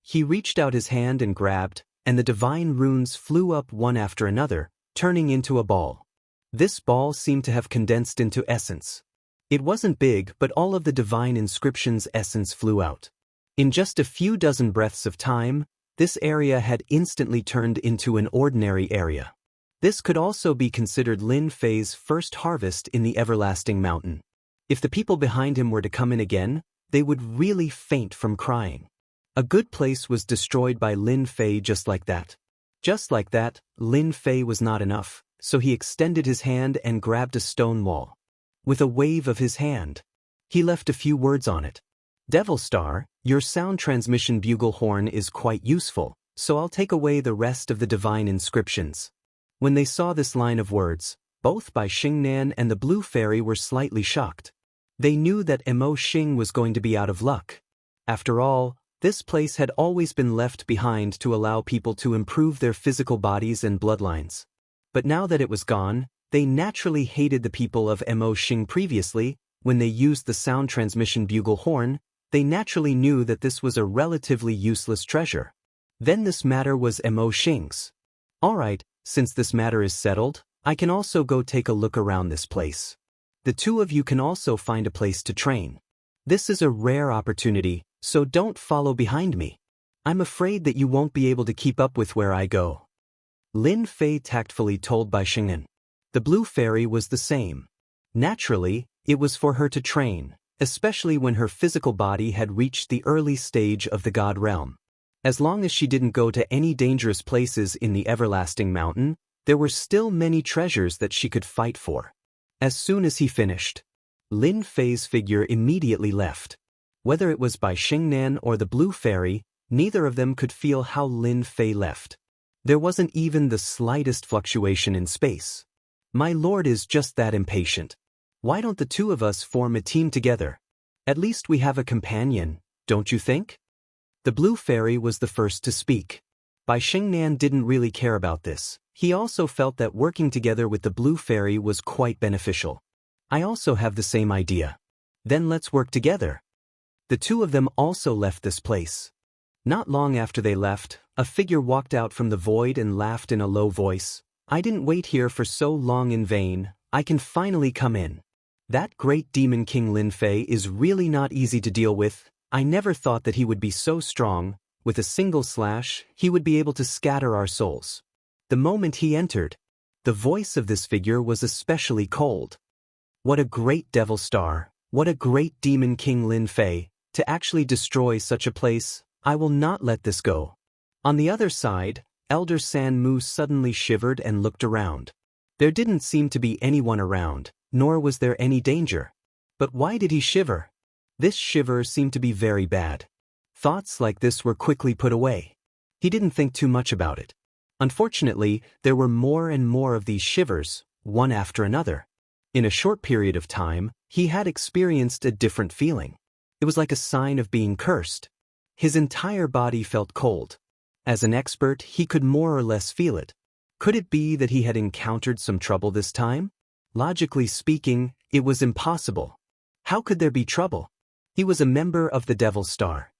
Speaker 1: He reached out his hand and grabbed, and the divine runes flew up one after another, turning into a ball. This ball seemed to have condensed into essence. It wasn't big, but all of the divine inscription's essence flew out. In just a few dozen breaths of time, this area had instantly turned into an ordinary area. This could also be considered Lin Fei's first harvest in the everlasting mountain. If the people behind him were to come in again, they would really faint from crying. A good place was destroyed by Lin Fei just like that. Just like that, Lin Fei was not enough, so he extended his hand and grabbed a stone wall. With a wave of his hand, he left a few words on it. Devil Star, your sound transmission bugle horn is quite useful, so I'll take away the rest of the divine inscriptions. When they saw this line of words, both Bai Xingnan and the Blue Fairy were slightly shocked. They knew that Mo Xing was going to be out of luck. After all, this place had always been left behind to allow people to improve their physical bodies and bloodlines. But now that it was gone, they naturally hated the people of Mo Xing previously. When they used the sound transmission bugle horn, they naturally knew that this was a relatively useless treasure. Then this matter was Mo Xing's. Alright, since this matter is settled, I can also go take a look around this place. The two of you can also find a place to train. This is a rare opportunity, so don't follow behind me. I'm afraid that you won't be able to keep up with where I go. Lin Fei tactfully told Bai Xingnan. The Blue Fairy was the same. Naturally, it was for her to train, especially when her physical body had reached the early stage of the God realm. As long as she didn't go to any dangerous places in the everlasting mountain, there were still many treasures that she could fight for. As soon as he finished, Lin Fei's figure immediately left. Whether it was Bai Xingnan or the Blue Fairy, neither of them could feel how Lin Fei left. There wasn't even the slightest fluctuation in space. My lord is just that impatient. Why don't the two of us form a team together? At least we have a companion, don't you think? The Blue Fairy was the first to speak. Bai Xingnan didn't really care about this. He also felt that working together with the Blue Fairy was quite beneficial. I also have the same idea. Then let's work together. The two of them also left this place. Not long after they left, a figure walked out from the void and laughed in a low voice. I didn't wait here for so long in vain. I can finally come in. That great demon king Lin Fei is really not easy to deal with. I never thought that he would be so strong. With a single slash, he would be able to scatter our souls. The moment he entered, the voice of this figure was especially cold. What a great devil star, what a great demon king Lin Fei, to actually destroy such a place. I will not let this go. On the other side, Elder San Mu suddenly shivered and looked around. There didn't seem to be anyone around, nor was there any danger. But why did he shiver? This shiver seemed to be very bad. Thoughts like this were quickly put away. He didn't think too much about it. Unfortunately, there were more and more of these shivers, one after another. In a short period of time, he had experienced a different feeling. It was like a sign of being cursed. His entire body felt cold. As an expert, he could more or less feel it. Could it be that he had encountered some trouble this time? Logically speaking, it was impossible. How could there be trouble? He was a member of the Devil Star.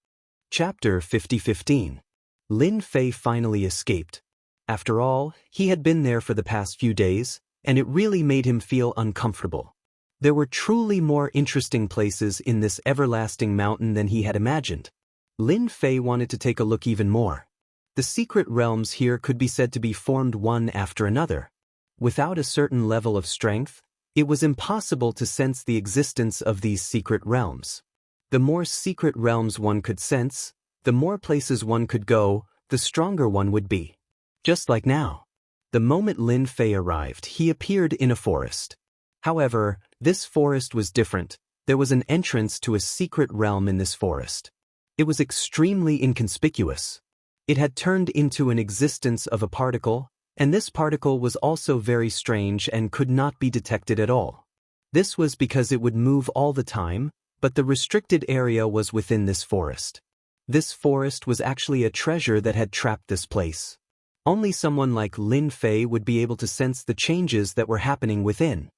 Speaker 1: Chapter 50:15. Lin Fei finally escaped. After all, he had been there for the past few days, and it really made him feel uncomfortable. There were truly more interesting places in this everlasting mountain than he had imagined. Lin Fei wanted to take a look even more. The secret realms here could be said to be formed one after another. Without a certain level of strength, it was impossible to sense the existence of these secret realms. The more secret realms one could sense, the more places one could go, the stronger one would be. Just like now. The moment Lin Fei arrived, he appeared in a forest. However, this forest was different. There was an entrance to a secret realm in this forest. It was extremely inconspicuous. It had turned into an existence of a particle, and this particle was also very strange and could not be detected at all. This was because it would move all the time, but the restricted area was within this forest. This forest was actually a treasure that had trapped this place. Only someone like Lin Fei would be able to sense the changes that were happening within.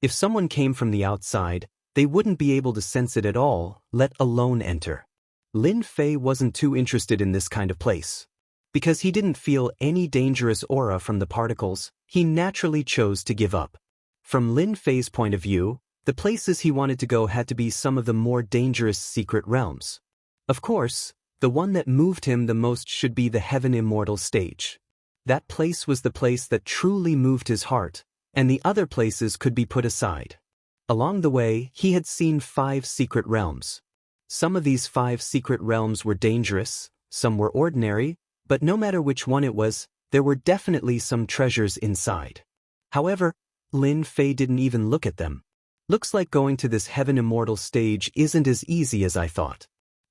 Speaker 1: If someone came from the outside, they wouldn't be able to sense it at all, let alone enter. Lin Fei wasn't too interested in this kind of place. Because he didn't feel any dangerous aura from the particles, he naturally chose to give up. From Lin Fei's point of view, the places he wanted to go had to be some of the more dangerous secret realms. Of course, the one that moved him the most should be the Heaven Immortal stage. That place was the place that truly moved his heart, and the other places could be put aside. Along the way, he had seen 5 secret realms. Some of these 5 secret realms were dangerous, some were ordinary, but no matter which one it was, there were definitely some treasures inside. However, Lin Fei didn't even look at them. Looks like going to this Heaven Immortal stage isn't as easy as I thought.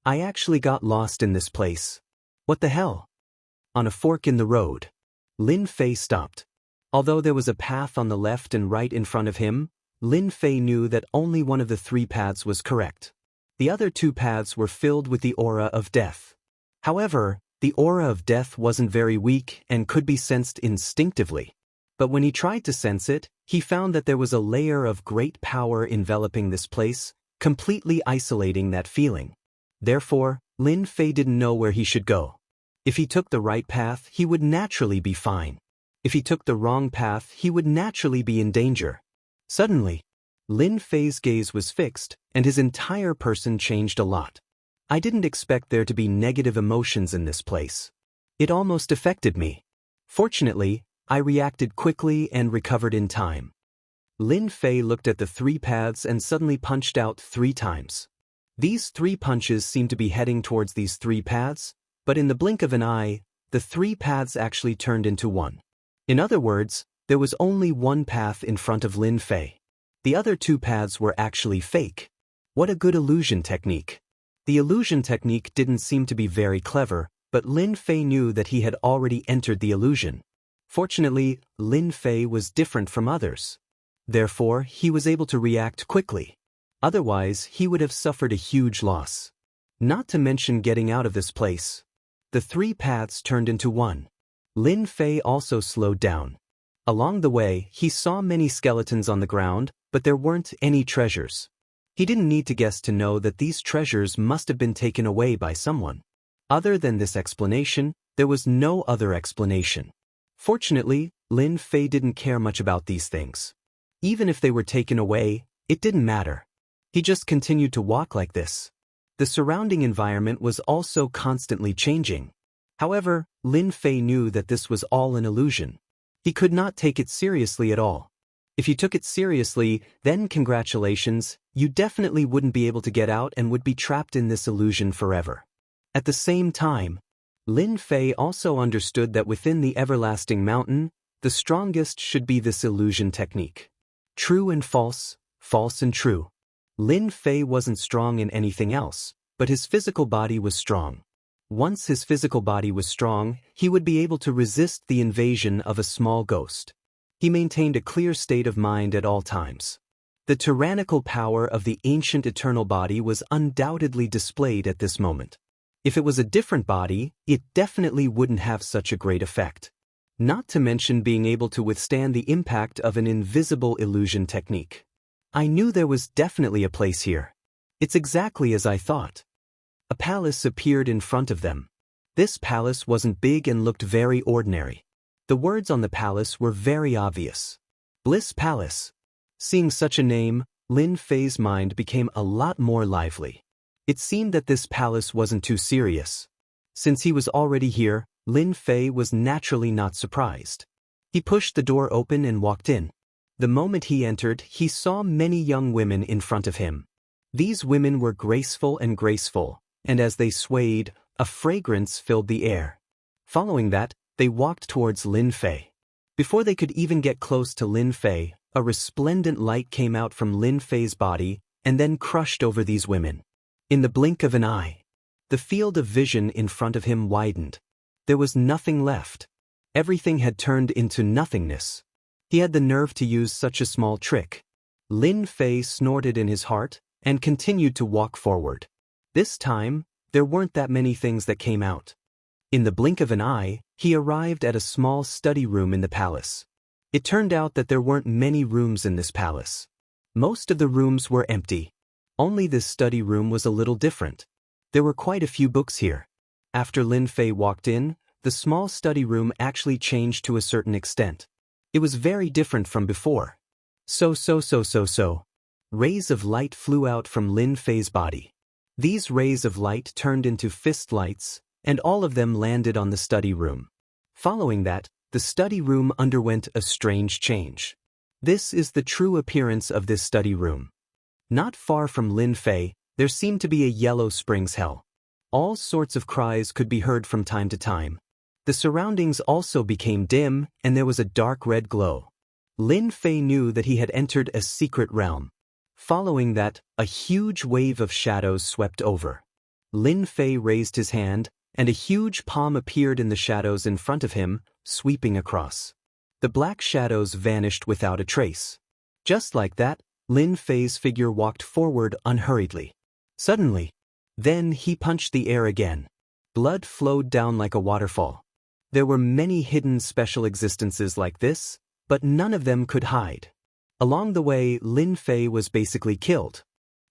Speaker 1: I actually got lost in this place. What the hell? On a fork in the road, Lin Fei stopped. Although there was a path on the left and right in front of him, Lin Fei knew that only one of the 3 paths was correct. The other 2 paths were filled with the aura of death. However, the aura of death wasn't very weak and could be sensed instinctively. But when he tried to sense it, he found that there was a layer of great power enveloping this place, completely isolating that feeling. Therefore, Lin Fei didn't know where he should go. If he took the right path, he would naturally be fine. If he took the wrong path, he would naturally be in danger. Suddenly, Lin Fei's gaze was fixed, and his entire person changed a lot. I didn't expect there to be negative emotions in this place. It almost affected me. Fortunately, I reacted quickly and recovered in time. Lin Fei looked at the 3 paths and suddenly punched out 3 times. These 3 punches seemed to be heading towards these 3 paths, but in the blink of an eye, the 3 paths actually turned into one. In other words, there was only one path in front of Lin Fei. The other 2 paths were actually fake. What a good illusion technique. The illusion technique didn't seem to be very clever, but Lin Fei knew that he had already entered the illusion. Fortunately, Lin Fei was different from others. Therefore, he was able to react quickly. Otherwise, he would have suffered a huge loss. Not to mention getting out of this place. The 3 paths turned into one. Lin Fei also slowed down. Along the way, he saw many skeletons on the ground, but there weren't any treasures. He didn't need to guess to know that these treasures must have been taken away by someone. Other than this explanation, there was no other explanation. Fortunately, Lin Fei didn't care much about these things. Even if they were taken away, it didn't matter. He just continued to walk like this. The surrounding environment was also constantly changing. However, Lin Fei knew that this was all an illusion. He could not take it seriously at all. If you took it seriously, then congratulations, you definitely wouldn't be able to get out and would be trapped in this illusion forever. At the same time, Lin Fei also understood that within the everlasting mountain, the strongest should be this illusion technique. True and false, false and true. Lin Fei wasn't strong in anything else, but his physical body was strong. Once his physical body was strong, he would be able to resist the invasion of a small ghost. He maintained a clear state of mind at all times. The tyrannical power of the ancient eternal body was undoubtedly displayed at this moment. If it was a different body, it definitely wouldn't have such a great effect. Not to mention being able to withstand the impact of an invisible illusion technique. I knew there was definitely a place here. It's exactly as I thought. A palace appeared in front of them. This palace wasn't big and looked very ordinary. The words on the palace were very obvious. Bliss Palace. Seeing such a name, Lin Fei's mind became a lot more lively. It seemed that this palace wasn't too serious. Since he was already here, Lin Fei was naturally not surprised. He pushed the door open and walked in. The moment he entered, he saw many young women in front of him. These women were graceful, and as they swayed, a fragrance filled the air. Following that, they walked towards Lin Fei. Before they could even get close to Lin Fei, a resplendent light came out from Lin Fei's body and then crushed over these women. In the blink of an eye, the field of vision in front of him widened. There was nothing left. Everything had turned into nothingness. He had the nerve to use such a small trick. Lin Fei snorted in his heart and continued to walk forward. This time, there weren't that many things that came out. In the blink of an eye, he arrived at a small study room in the palace. It turned out that there weren't many rooms in this palace. Most of the rooms were empty. Only this study room was a little different. There were quite a few books here. After Lin Fei walked in, the small study room actually changed to a certain extent. It was very different from before. Rays of light flew out from Lin Fei's body. These rays of light turned into fist lights, and all of them landed on the study room. Following that, the study room underwent a strange change. This is the true appearance of this study room. Not far from Lin Fei, there seemed to be a yellow springs hell. All sorts of cries could be heard from time to time. The surroundings also became dim, and there was a dark red glow. Lin Fei knew that he had entered a secret realm. Following that, a huge wave of shadows swept over. Lin Fei raised his hand, and a huge palm appeared in the shadows in front of him, sweeping across. The black shadows vanished without a trace. Just like that, Lin Fei's figure walked forward unhurriedly. Suddenly, then he punched the air again. Blood flowed down like a waterfall. There were many hidden special existences like this, but none of them could hide. Along the way, Lin Fei was basically killed.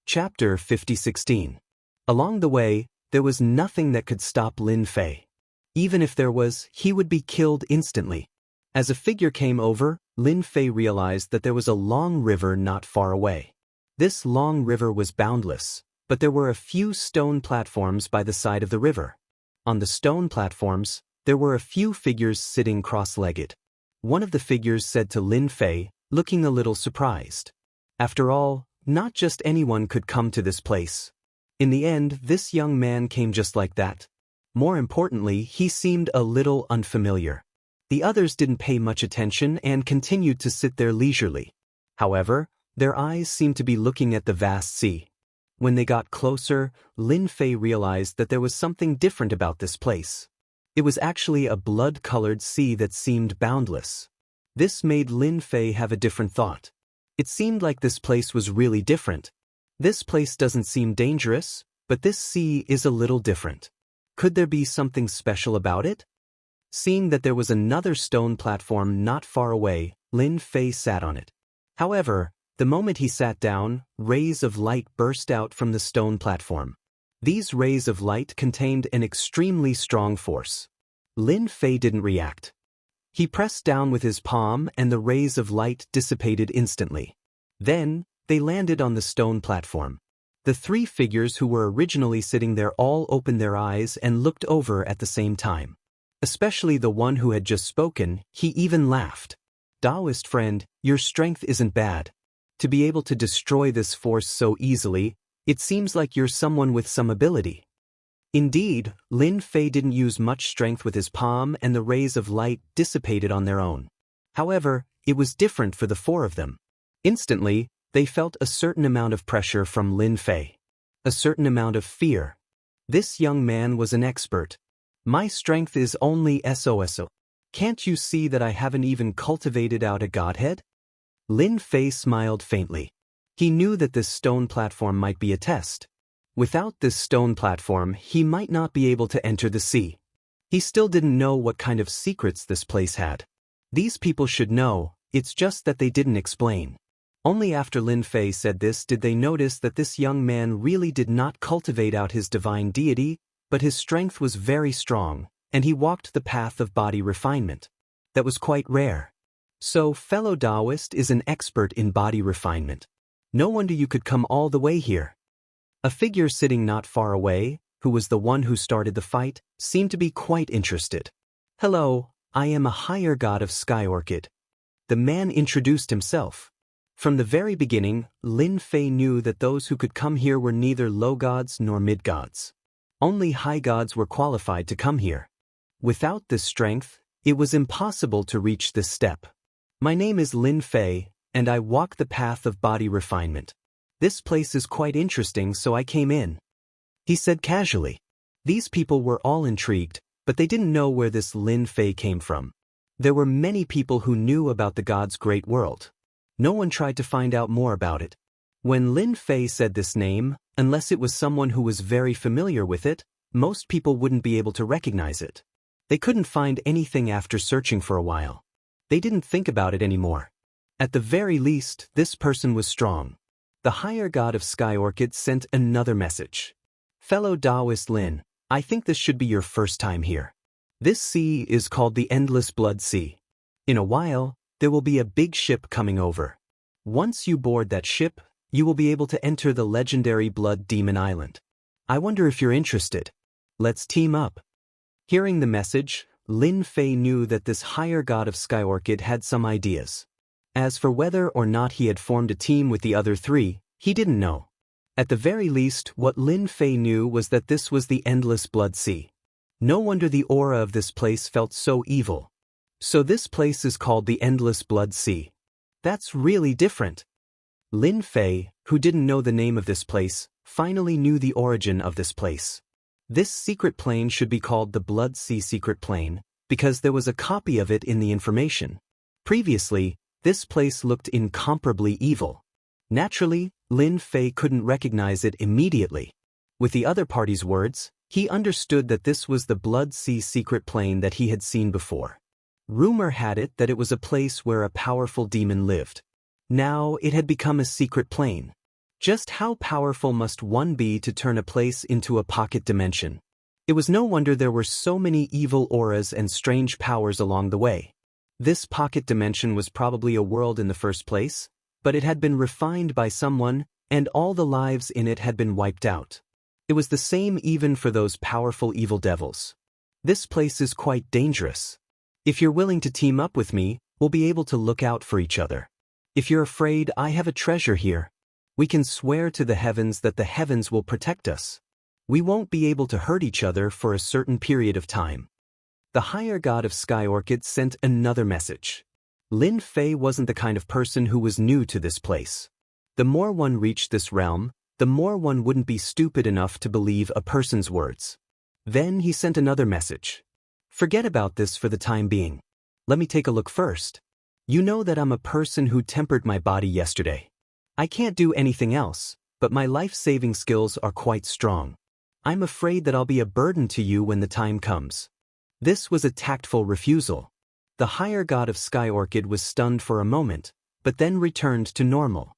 Speaker 1: Chapter 50:16. Along the way, there was nothing that could stop Lin Fei. Even if there was, he would be killed instantly. As a figure came over, Lin Fei realized that there was a long river not far away. This long river was boundless, but there were a few stone platforms by the side of the river. On the stone platforms, there were a few figures sitting cross-legged. One of the figures said to Lin Fei, looking a little surprised, "After all, not just anyone could come to this place." In the end, this young man came just like that. More importantly, he seemed a little unfamiliar. The others didn't pay much attention and continued to sit there leisurely. However, their eyes seemed to be looking at the vast sea. When they got closer, Lin Fei realized that there was something different about this place. It was actually a blood-colored sea that seemed boundless. This made Lin Fei have a different thought. It seemed like this place was really different. This place doesn't seem dangerous, but this sea is a little different. Could there be something special about it? Seeing that there was another stone platform not far away, Lin Fei sat on it. However, the moment he sat down, rays of light burst out from the stone platform. These rays of light contained an extremely strong force. Lin Fei didn't react. He pressed down with his palm and the rays of light dissipated instantly. Then, they landed on the stone platform. The three figures who were originally sitting there all opened their eyes and looked over at the same time. Especially the one who had just spoken, he even laughed. "Daoist friend, your strength isn't bad. To be able to destroy this force so easily, it seems like you're someone with some ability." Indeed, Lin Fei didn't use much strength with his palm and the rays of light dissipated on their own. However, it was different for the four of them. Instantly, they felt a certain amount of pressure from Lin Fei. A certain amount of fear. This young man was an expert. "My strength is only SOSO. Can't you see that I haven't even cultivated out a godhead?" Lin Fei smiled faintly. He knew that this stone platform might be a test. Without this stone platform, he might not be able to enter the sea. He still didn't know what kind of secrets this place had. These people should know, it's just that they didn't explain. Only after Lin Fei said this did they notice that this young man really did not cultivate out his divine deity, but his strength was very strong, and he walked the path of body refinement. That was quite rare. So, fellow Daoist is an expert in body refinement. No wonder you could come all the way here. A figure sitting not far away, who was the one who started the fight, seemed to be quite interested. "Hello, I am a higher god of Sky Orchid." The man introduced himself. From the very beginning, Lin Fei knew that those who could come here were neither low gods nor mid gods. Only high gods were qualified to come here. Without this strength, it was impossible to reach this step. "My name is Lin Fei, and I walk the path of body refinement. This place is quite interesting, so I came in," he said casually. These people were all intrigued, but they didn't know where this Lin Fei came from. There were many people who knew about the god's great world. No one tried to find out more about it. When Lin Fei said this name, unless it was someone who was very familiar with it, most people wouldn't be able to recognize it. They couldn't find anything after searching for a while. They didn't think about it anymore. At the very least, this person was strong. The higher god of Sky Orchid sent another message. Fellow Daoist Lin, I think this should be your first time here. This sea is called the Endless Blood Sea. In a while, there will be a big ship coming over. Once you board that ship, you will be able to enter the legendary Blood Demon Island. I wonder if you're interested. Let's team up. Hearing the message, Lin Fei knew that this higher god of Sky Orchid had some ideas. As for whether or not he had formed a team with the other three, he didn't know. At the very least, what Lin Fei knew was that this was the Endless Blood Sea. No wonder the aura of this place felt so evil. So this place is called the Endless Blood Sea. That's really different. Lin Fei, who didn't know the name of this place, finally knew the origin of this place. This secret plane should be called the Blood Sea Secret Plane, because there was a copy of it in the information. Previously, this place looked incomparably evil. Naturally, Lin Fei couldn't recognize it immediately. With the other party's words, he understood that this was the Blood Sea Secret Plane that he had seen before. Rumor had it that it was a place where a powerful demon lived. Now it had become a secret plane. Just how powerful must one be to turn a place into a pocket dimension? It was no wonder there were so many evil auras and strange powers along the way. This pocket dimension was probably a world in the first place, but it had been refined by someone, and all the lives in it had been wiped out. It was the same even for those powerful evil devils. This place is quite dangerous. If you're willing to team up with me, we'll be able to look out for each other. If you're afraid, I have a treasure here. We can swear to the heavens that the heavens will protect us. We won't be able to hurt each other for a certain period of time. The higher god of Sky Orchid sent another message. Lin Fei wasn't the kind of person who was new to this place. The more one reached this realm, the more one wouldn't be stupid enough to believe a person's words. Then he sent another message. Forget about this for the time being. Let me take a look first. You know that I'm a person who tempered my body yesterday. I can't do anything else, but my life-saving skills are quite strong. I'm afraid that I'll be a burden to you when the time comes. This was a tactful refusal. The higher god of Sky Orchid was stunned for a moment, but then returned to normal.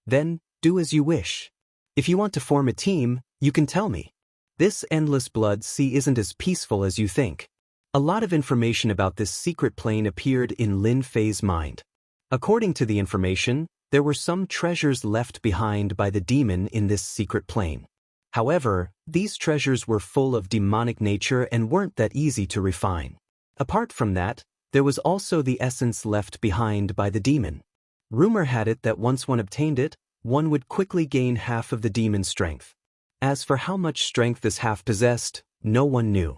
Speaker 1: Then, do as you wish. If you want to form a team, you can tell me. This Endless Blood Sea isn't as peaceful as you think. A lot of information about this secret plane appeared in Lin Fei's mind. According to the information, there were some treasures left behind by the demon in this secret plane. However, these treasures were full of demonic nature and weren't that easy to refine. Apart from that, there was also the essence left behind by the demon. Rumor had it that once one obtained it, one would quickly gain half of the demon's strength. As for how much strength this half possessed, no one knew.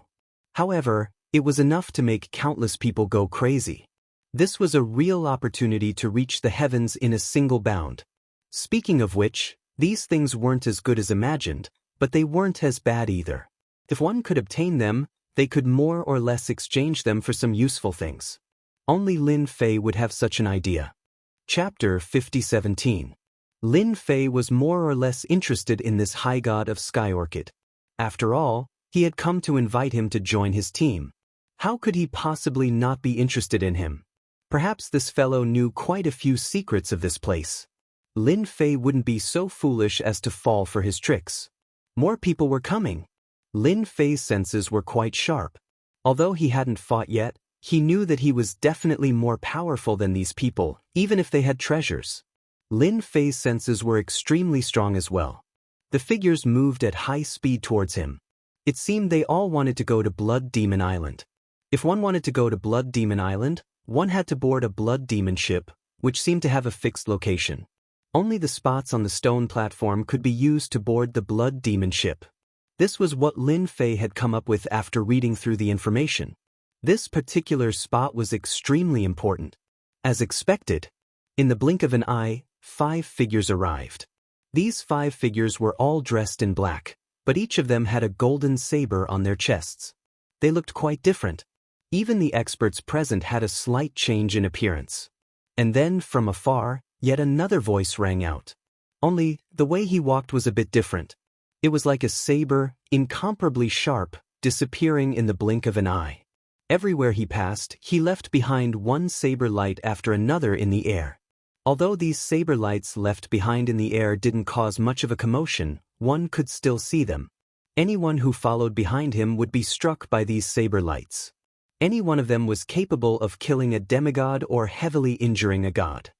Speaker 1: However, it was enough to make countless people go crazy. This was a real opportunity to reach the heavens in a single bound. Speaking of which, these things weren't as good as imagined, but they weren't as bad either. If one could obtain them, they could more or less exchange them for some useful things. Only Lin Fei would have such an idea. Chapter 5017. Lin Fei was more or less interested in this high god of Sky Orchid. After all, he had come to invite him to join his team. How could he possibly not be interested in him? Perhaps this fellow knew quite a few secrets of this place. Lin Fei wouldn't be so foolish as to fall for his tricks. More people were coming. Lin Fei's senses were quite sharp. Although he hadn't fought yet, he knew that he was definitely more powerful than these people, even if they had treasures. Lin Fei's senses were extremely strong as well. The figures moved at high speed towards him. It seemed they all wanted to go to Blood Demon Island. If one wanted to go to Blood Demon Island, one had to board a Blood Demon ship, which seemed to have a fixed location. Only the spots on the stone platform could be used to board the Blood Demon ship. This was what Lin Fei had come up with after reading through the information. This particular spot was extremely important. As expected, in the blink of an eye, 5 figures arrived. These 5 figures were all dressed in black, but each of them had a golden saber on their chests. They looked quite different. Even the experts present had a slight change in appearance. And then, from afar, Yet another voice rang out. Only, the way he walked was a bit different. It was like a saber, incomparably sharp, disappearing in the blink of an eye. Everywhere he passed, he left behind one saber light after another in the air. Although these saber lights left behind in the air didn't cause much of a commotion, one could still see them. Anyone who followed behind him would be struck by these saber lights. Any one of them was capable of killing a demigod or heavily injuring a god.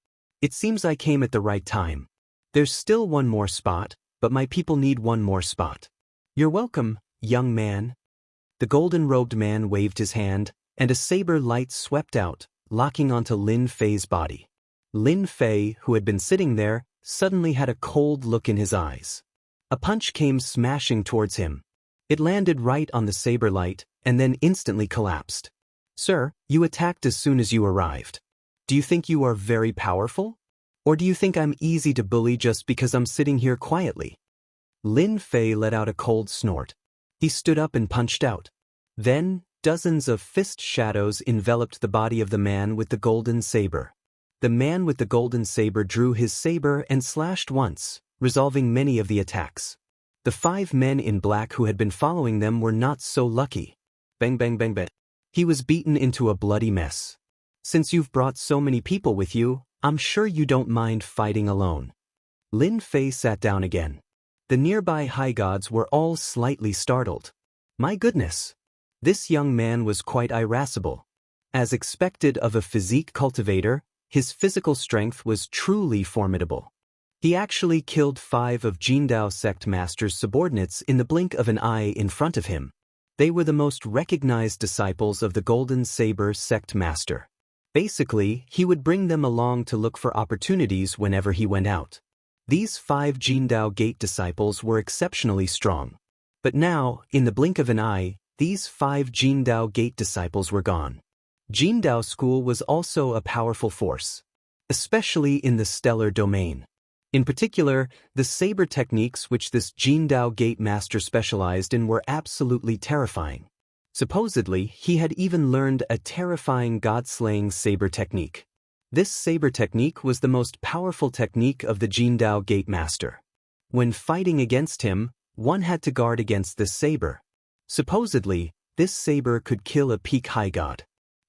Speaker 1: It seems I came at the right time. There's still one more spot, but my people need one more spot. You're welcome, young man. The golden-robed man waved his hand, and a saber light swept out, locking onto Lin Fei's body. Lin Fei, who had been sitting there, suddenly had a cold look in his eyes. A punch came smashing towards him. It landed right on the saber light, and then instantly collapsed. Sir, you attacked as soon as you arrived. Do you think you are very powerful? Or do you think I'm easy to bully just because I'm sitting here quietly? Lin Fei let out a cold snort. He stood up and punched out. Then, dozens of fist shadows enveloped the body of the man with the golden saber. The man with the golden saber drew his saber and slashed once, resolving many of the attacks. The 5 men in black who had been following them were not so lucky. Bang bang bang bang. He was beaten into a bloody mess. Since you've brought so many people with you, I'm sure you don't mind fighting alone. Lin Fei sat down again. The nearby high gods were all slightly startled. My goodness! This young man was quite irascible. As expected of a physique cultivator, his physical strength was truly formidable. He actually killed 5 of Jindao sect master's subordinates in the blink of an eye in front of him. They were the most recognized disciples of the Golden Saber sect master. Basically, he would bring them along to look for opportunities whenever he went out. These 5 Jindao Gate disciples were exceptionally strong. But now, in the blink of an eye, these 5 Jindao Gate disciples were gone. Jindao school was also a powerful force, especially in the stellar domain. In particular, the saber techniques which this Jindao Gate master specialized in were absolutely terrifying. Supposedly, he had even learned a terrifying god-slaying saber technique. This saber technique was the most powerful technique of the Jindao Gate master. When fighting against him, one had to guard against this saber. Supposedly, this saber could kill a peak high god.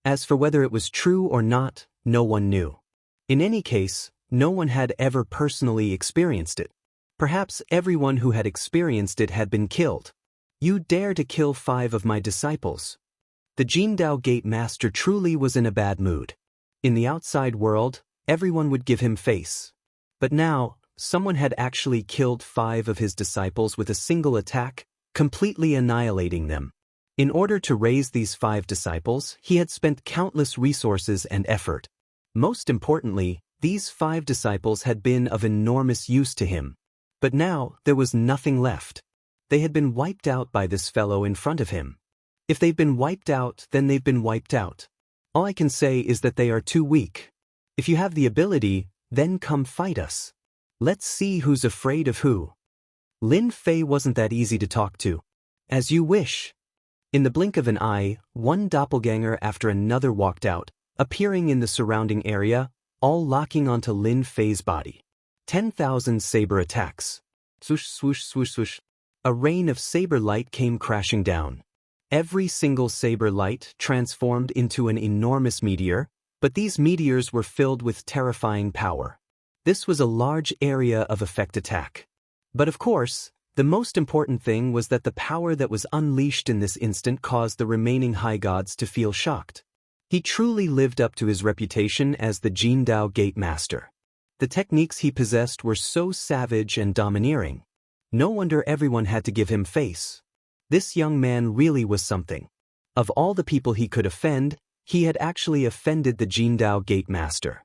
Speaker 1: As for whether it was true or not, no one knew. In any case, no one had ever personally experienced it. Perhaps everyone who had experienced it had been killed. You dare to kill 5 of my disciples. The Jindao Gate master truly was in a bad mood. In the outside world, everyone would give him face. But now, someone had actually killed 5 of his disciples with a single attack, completely annihilating them. In order to raise these 5 disciples, he had spent countless resources and effort. Most importantly, these 5 disciples had been of enormous use to him. But now, there was nothing left. They had been wiped out by this fellow in front of him. If they've been wiped out, then they've been wiped out. All I can say is that they are too weak. If you have the ability, then come fight us. Let's see who's afraid of who. Lin Fei wasn't that easy to talk to. As you wish. In the blink of an eye, one doppelganger after another walked out, appearing in the surrounding area, all locking onto Lin Fei's body. 10,000 saber attacks. Swoosh, swoosh, swoosh, swoosh. A rain of saber light came crashing down. Every single saber light transformed into an enormous meteor, but these meteors were filled with terrifying power. This was a large area of effect attack. But of course, the most important thing was that the power that was unleashed in this instant caused the remaining high gods to feel shocked. He truly lived up to his reputation as the Jindao Gate master. The techniques he possessed were so savage and domineering. No wonder everyone had to give him face. This young man really was something. Of all the people he could offend, he had actually offended the Jindao Gate master.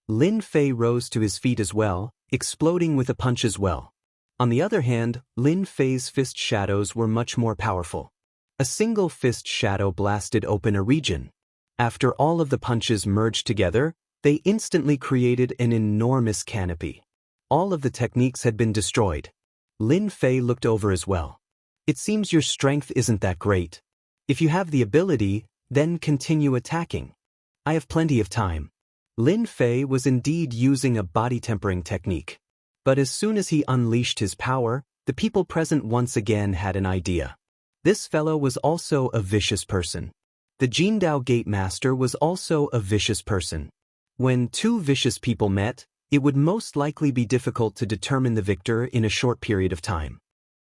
Speaker 1: Lin Fei rose to his feet as well, exploding with a punch as well. On the other hand, Lin Fei's fist shadows were much more powerful. A single fist shadow blasted open a region. After all of the punches merged together, they instantly created an enormous canopy. All of the techniques had been destroyed. Lin Fei looked over as well. It seems your strength isn't that great. If you have the ability, then continue attacking. I have plenty of time. Lin Fei was indeed using a body tempering technique. But as soon as he unleashed his power, the people present once again had an idea. This fellow was also a vicious person. The Jindao Gate Master was also a vicious person. When two vicious people met, it would most likely be difficult to determine the victor in a short period of time.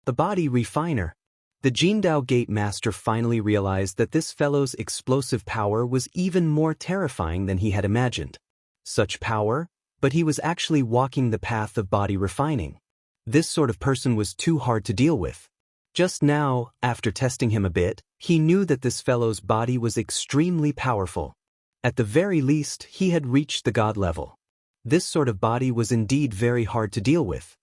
Speaker 1: The body refiner. The Jindao Gate Master finally realized that this fellow's explosive power was even more terrifying than he had imagined. Such power, but he was actually walking the path of body refining. This sort of person was too hard to deal with. Just now, after testing him a bit, he knew that this fellow's body was extremely powerful. At the very least, he had reached the god level. This sort of body was indeed very hard to deal with.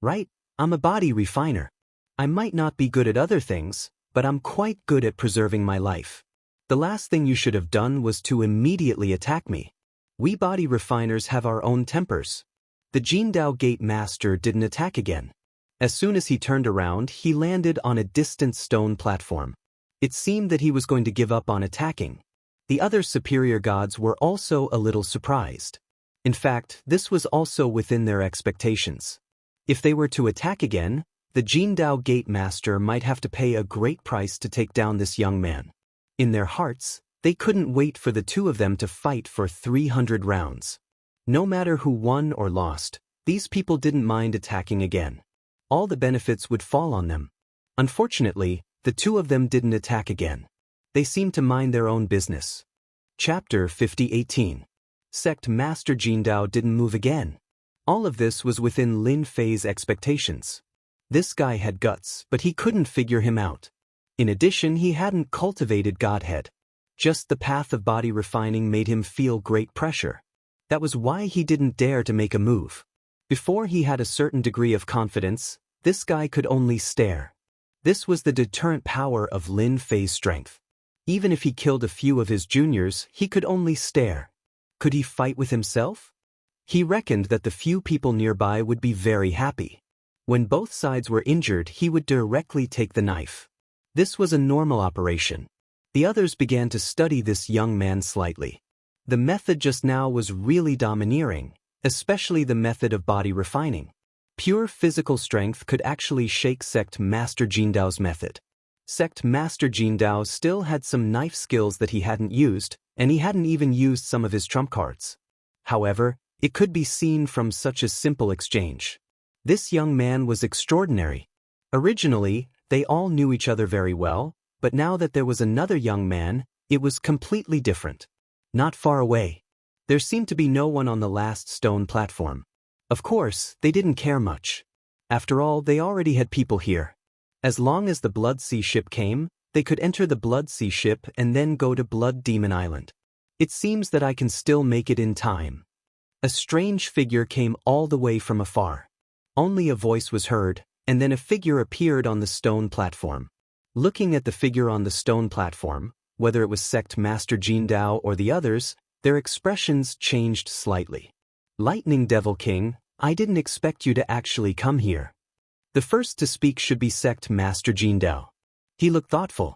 Speaker 1: Right, I'm a body refiner. I might not be good at other things, but I'm quite good at preserving my life. The last thing you should have done was to immediately attack me. We body refiners have our own tempers. The Jindao Gate Master didn't attack again. As soon as he turned around, he landed on a distant stone platform. It seemed that he was going to give up on attacking. The other superior gods were also a little surprised. In fact, this was also within their expectations. If they were to attack again, the Jindao Gate Master might have to pay a great price to take down this young man. In their hearts, they couldn't wait for the two of them to fight for 300 rounds. No matter who won or lost, these people didn't mind attacking again. All the benefits would fall on them. Unfortunately, the two of them didn't attack again. They seemed to mind their own business. Chapter 50:18. Sect Master Jindao didn't move again. All of this was within Lin Fei's expectations. This guy had guts, but he couldn't figure him out. In addition, he hadn't cultivated Godhead. Just the path of body refining made him feel great pressure. That was why he didn't dare to make a move. Before he had a certain degree of confidence, this guy could only stare. This was the deterrent power of Lin Fei's strength. Even if he killed a few of his juniors, he could only stare. Could he fight with himself? He reckoned that the few people nearby would be very happy. When both sides were injured, he would directly take the knife. This was a normal operation. The others began to study this young man slightly. The method just now was really domineering, especially the method of body refining. Pure physical strength could actually shake Sect Master Jindao's method. Sect Master Jindao still had some knife skills that he hadn't used, and he hadn't even used some of his trump cards. However, it could be seen from such a simple exchange. This young man was extraordinary. Originally, they all knew each other very well, but now that there was another young man, it was completely different. Not far away. There seemed to be no one on the last stone platform. Of course, they didn't care much. After all, they already had people here. As long as the Blood Sea ship came, they could enter the Blood Sea ship and then go to Blood Demon Island. It seems that I can still make it in time. A strange figure came all the way from afar. Only a voice was heard, and then a figure appeared on the stone platform. Looking at the figure on the stone platform, whether it was Sect Master Jindao or the others, their expressions changed slightly. Lightning Devil King, I didn't expect you to actually come here. The first to speak should be Sect Master Jindao. He looked thoughtful.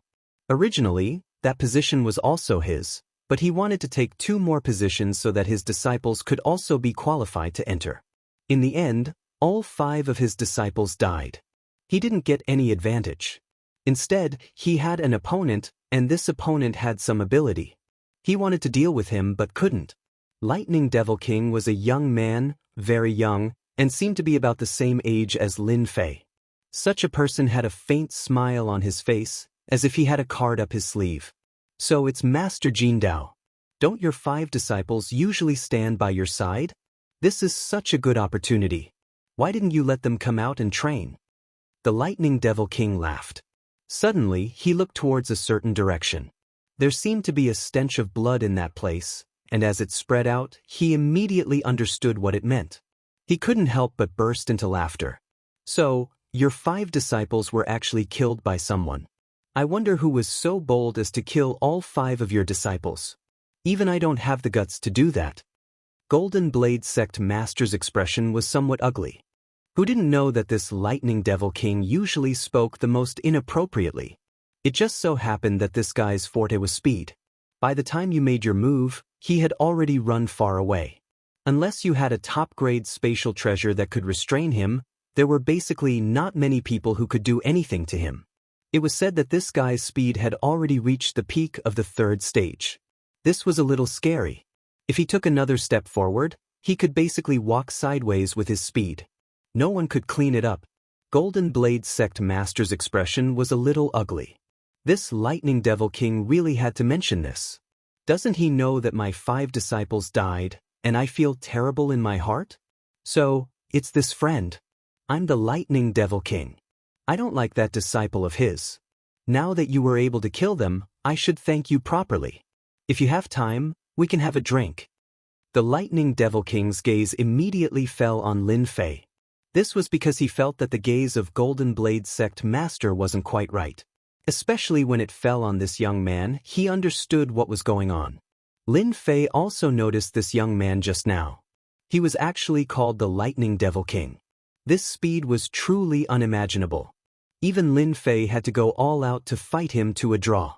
Speaker 1: Originally, that position was also his, but he wanted to take 2 more positions so that his disciples could also be qualified to enter. In the end, all 5 of his disciples died. He didn't get any advantage. Instead, he had an opponent, and this opponent had some ability. He wanted to deal with him but couldn't. Lightning Devil King was a young man, very young, and seemed to be about the same age as Lin Fei. Such a person had a faint smile on his face, as if he had a card up his sleeve. So it's Master Jindao. Don't your 5 disciples usually stand by your side? This is such a good opportunity. Why didn't you let them come out and train? The Lightning Devil King laughed. Suddenly, he looked towards a certain direction. There seemed to be a stench of blood in that place, and as it spread out, he immediately understood what it meant. He couldn't help but burst into laughter. So, your 5 disciples were actually killed by someone. I wonder who was so bold as to kill all 5 of your disciples. Even I don't have the guts to do that. Golden Blade Sect Master's expression was somewhat ugly. Who didn't know that this Lightning Devil King usually spoke the most inappropriately? It just so happened that this guy's forte was speed. By the time you made your move, he had already run far away. Unless you had a top-grade spatial treasure that could restrain him, there were basically not many people who could do anything to him. It was said that this guy's speed had already reached the peak of the 3rd stage. This was a little scary. If he took another step forward, he could basically walk sideways with his speed. No one could clean it up. Golden Blade Sect Master's expression was a little ugly. This Lightning Devil King really had to mention this. Doesn't he know that my 5 disciples died, and I feel terrible in my heart? So, it's this friend. I'm the Lightning Devil King. I don't like that disciple of his. Now that you were able to kill them, I should thank you properly. If you have time, we can have a drink. The Lightning Devil King's gaze immediately fell on Lin Fei. This was because he felt that the gaze of Golden Blade Sect Master wasn't quite right. Especially when it fell on this young man, he understood what was going on. Lin Fei also noticed this young man just now. He was actually called the Lightning Devil King. This speed was truly unimaginable. Even Lin Fei had to go all out to fight him to a draw.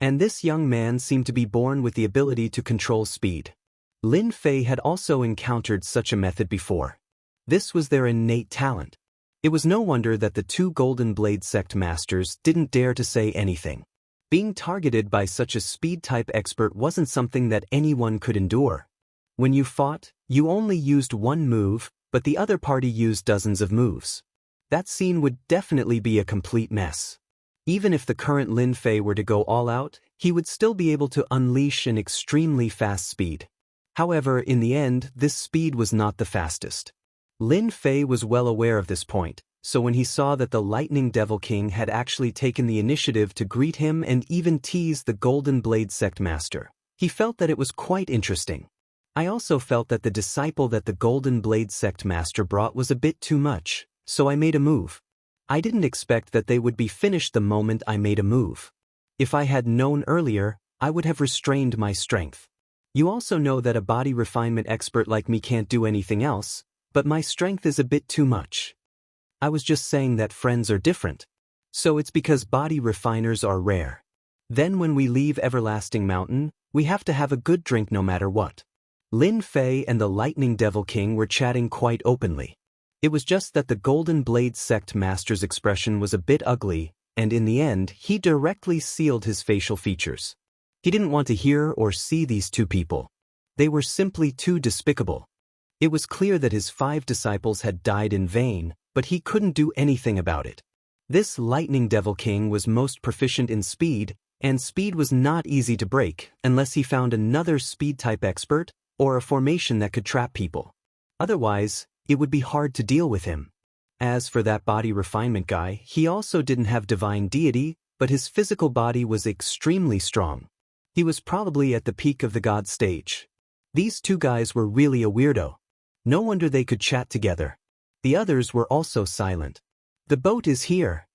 Speaker 1: And this young man seemed to be born with the ability to control speed. Lin Fei had also encountered such a method before. This was their innate talent. It was no wonder that the 2 Golden Blade Sect Masters didn't dare to say anything. Being targeted by such a speed-type expert wasn't something that anyone could endure. When you fought, you only used one move, but the other party used dozens of moves. That scene would definitely be a complete mess. Even if the current Lin Fei were to go all out, he would still be able to unleash an extremely fast speed. However, in the end, this speed was not the fastest. Lin Fei was well aware of this point, so when he saw that the Lightning Devil King had actually taken the initiative to greet him and even tease the Golden Blade Sect Master, he felt that it was quite interesting. I also felt that the disciple that the Golden Blade Sect Master brought was a bit too much, so I made a move. I didn't expect that they would be finished the moment I made a move. If I had known earlier, I would have restrained my strength. You also know that a body refinement expert like me can't do anything else, but my strength is a bit too much. I was just saying that friends are different. So it's because body refiners are rare. Then when we leave Everlasting Mountain, we have to have a good drink no matter what. Lin Fei and the Lightning Devil King were chatting quite openly. It was just that the Golden Blade Sect Master's expression was a bit ugly, and in the end, he directly sealed his facial features. He didn't want to hear or see these 2 people. They were simply too despicable. It was clear that his 5 disciples had died in vain, but he couldn't do anything about it. This Lightning Devil King was most proficient in speed, and speed was not easy to break unless he found another speed-type expert or a formation that could trap people. Otherwise, it would be hard to deal with him. As for that body refinement guy, he also didn't have divine deity, but his physical body was extremely strong. He was probably at the peak of the god stage. These 2 guys were really a weirdo. No wonder they could chat together. The others were also silent. The boat is here.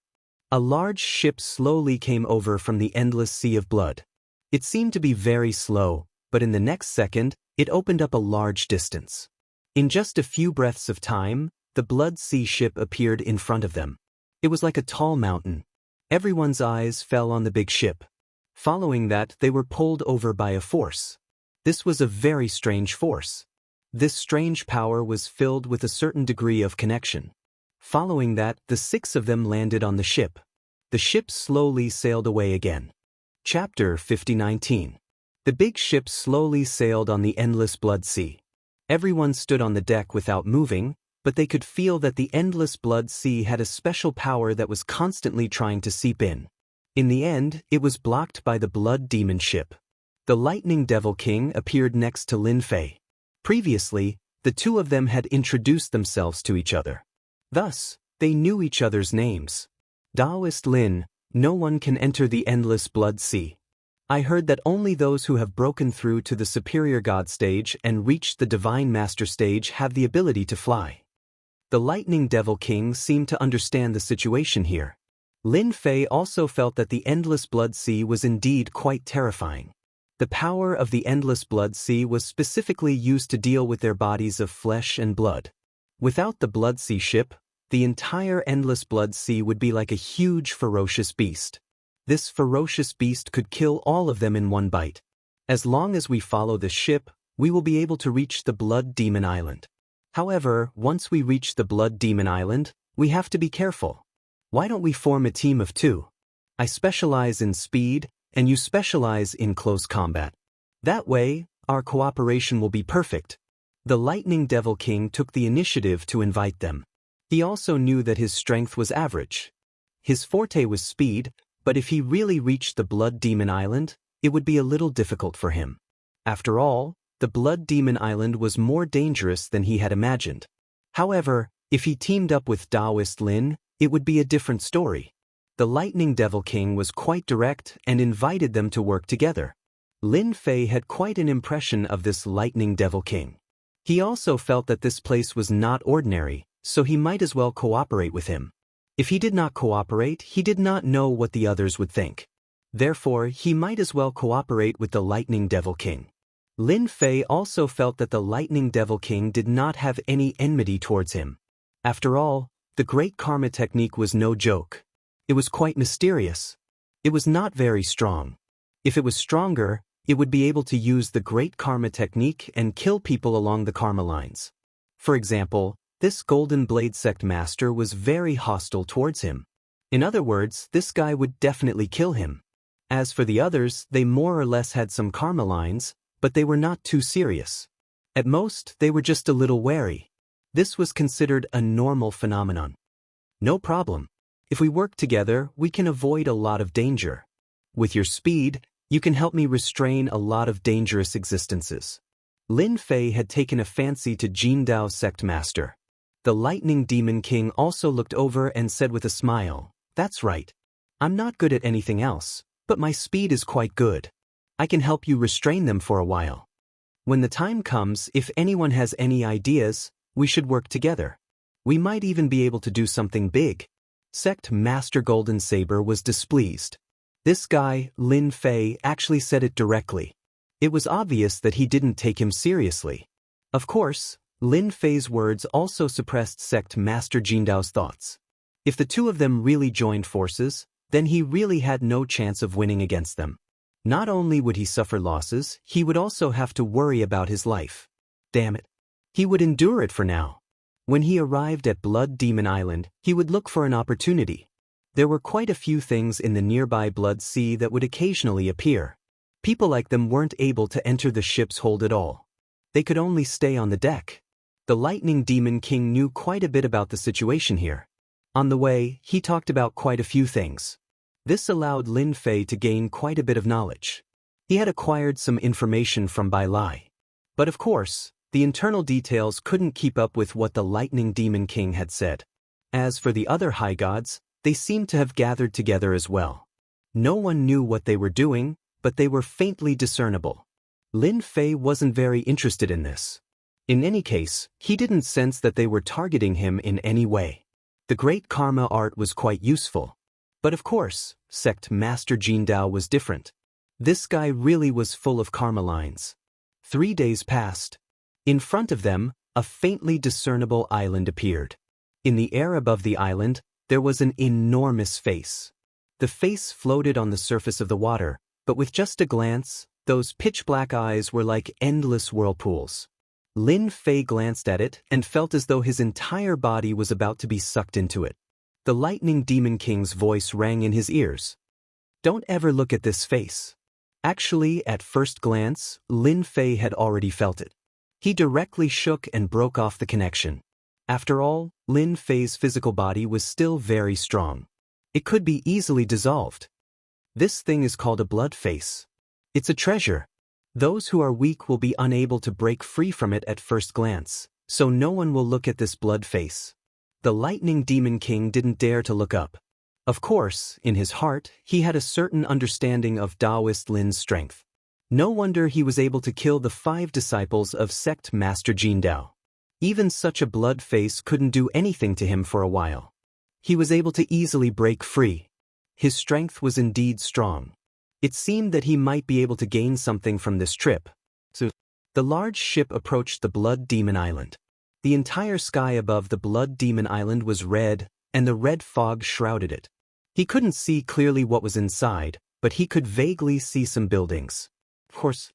Speaker 1: A large ship slowly came over from the endless sea of blood. It seemed to be very slow, but in the next second, it opened up a large distance. In just a few breaths of time, the Blood Sea ship appeared in front of them. It was like a tall mountain. Everyone's eyes fell on the big ship. Following that, they were pulled over by a force. This was a very strange force. This strange power was filled with a certain degree of connection. Following that, the 6 of them landed on the ship. The ship slowly sailed away again. Chapter 50:19. The big ship slowly sailed on the endless blood sea. Everyone stood on the deck without moving, but they could feel that the endless blood sea had a special power that was constantly trying to seep in. In the end, it was blocked by the Blood Demon ship. The Lightning Devil King appeared next to Lin Fei. Previously, the 2 of them had introduced themselves to each other. Thus, they knew each other's names. Daoist Lin, no one can enter the endless blood sea. I heard that only those who have broken through to the superior god stage and reached the divine master stage have the ability to fly. The Lightning Devil King seemed to understand the situation here. Lin Fei also felt that the endless blood sea was indeed quite terrifying. The power of the endless blood sea was specifically used to deal with their bodies of flesh and blood. Without the blood sea ship, the entire endless blood sea would be like a huge ferocious beast. This ferocious beast could kill all of them in one bite. As long as we follow the ship, we will be able to reach the Blood Demon Island. However, once we reach the Blood Demon Island, we have to be careful. Why don't we form a team of 2? I specialize in speed, and you specialize in close combat. That way, our cooperation will be perfect. The Lightning Devil King took the initiative to invite them. He also knew that his strength was average. His forte was speed, but if he really reached the Blood Demon Island, it would be a little difficult for him. After all, the Blood Demon Island was more dangerous than he had imagined. However, if he teamed up with Daoist Lin, it would be a different story. The Lightning Devil King was quite direct and invited them to work together. Lin Fei had quite an impression of this Lightning Devil King. He also felt that this place was not ordinary, so he might as well cooperate with him. If he did not cooperate, he did not know what the others would think. Therefore, he might as well cooperate with the Lightning Devil King. Lin Fei also felt that the Lightning Devil King did not have any enmity towards him. After all, the Great Karma Technique was no joke. It was quite mysterious. It was not very strong. If it was stronger, it would be able to use the Great Karma Technique and kill people along the karma lines. For example, this Golden Blade Sect Master was very hostile towards him. In other words, this guy would definitely kill him. As for the others, they more or less had some karma lines, but they were not too serious. At most, they were just a little wary. This was considered a normal phenomenon. No problem. If we work together, we can avoid a lot of danger. With your speed, you can help me restrain a lot of dangerous existences. Lin Fei had taken a fancy to Jindao Sect Master. The Lightning Demon King also looked over and said with a smile, "That's right. I'm not good at anything else, but my speed is quite good. I can help you restrain them for a while. When the time comes, if anyone has any ideas, we should work together. We might even be able to do something big." Sect Master Golden Saber was displeased. This guy, Lin Fei, actually said it directly. It was obvious that he didn't take him seriously. Of course, Lin Fei's words also suppressed Sect Master Jindao's thoughts. If the two of them really joined forces, then he really had no chance of winning against them. Not only would he suffer losses, he would also have to worry about his life. Damn it. He would endure it for now. When he arrived at Blood Demon Island, he would look for an opportunity. There were quite a few things in the nearby Blood Sea that would occasionally appear. People like them weren't able to enter the ship's hold at all. They could only stay on the deck. The Lightning Demon King knew quite a bit about the situation here. On the way, he talked about quite a few things. This allowed Lin Fei to gain quite a bit of knowledge. He had acquired some information from Bai Lai. But of course, the internal details couldn't keep up with what the Lightning Demon King had said. As for the other high gods, they seemed to have gathered together as well. No one knew what they were doing, but they were faintly discernible. Lin Fei wasn't very interested in this. In any case, he didn't sense that they were targeting him in any way. The Great Karma art was quite useful. But of course, Sect Master Jindao was different. This guy really was full of karma lines. 3 days passed. In front of them, a faintly discernible island appeared. In the air above the island, there was an enormous face. The face floated on the surface of the water, but with just a glance, those pitch-black eyes were like endless whirlpools. Lin Fei glanced at it and felt as though his entire body was about to be sucked into it. The Lightning Demon King's voice rang in his ears. "Don't ever look at this face." Actually, at first glance, Lin Fei had already felt it. He directly shook and broke off the connection. After all, Lin Fei's physical body was still very strong. It could be easily dissolved. This thing is called a blood face. It's a treasure. Those who are weak will be unable to break free from it at first glance, so no one will look at this blood face. The Lightning Demon King didn't dare to look up. Of course, in his heart, he had a certain understanding of Daoist Lin's strength. No wonder he was able to kill the 5 disciples of Sect Master Jindao. Even such a blood face couldn't do anything to him for a while. He was able to easily break free. His strength was indeed strong. It seemed that he might be able to gain something from this trip. So, the large ship approached the Blood Demon Island. The entire sky above the Blood Demon Island was red, and the red fog shrouded it. He couldn't see clearly what was inside, but he could vaguely see some buildings. Of course,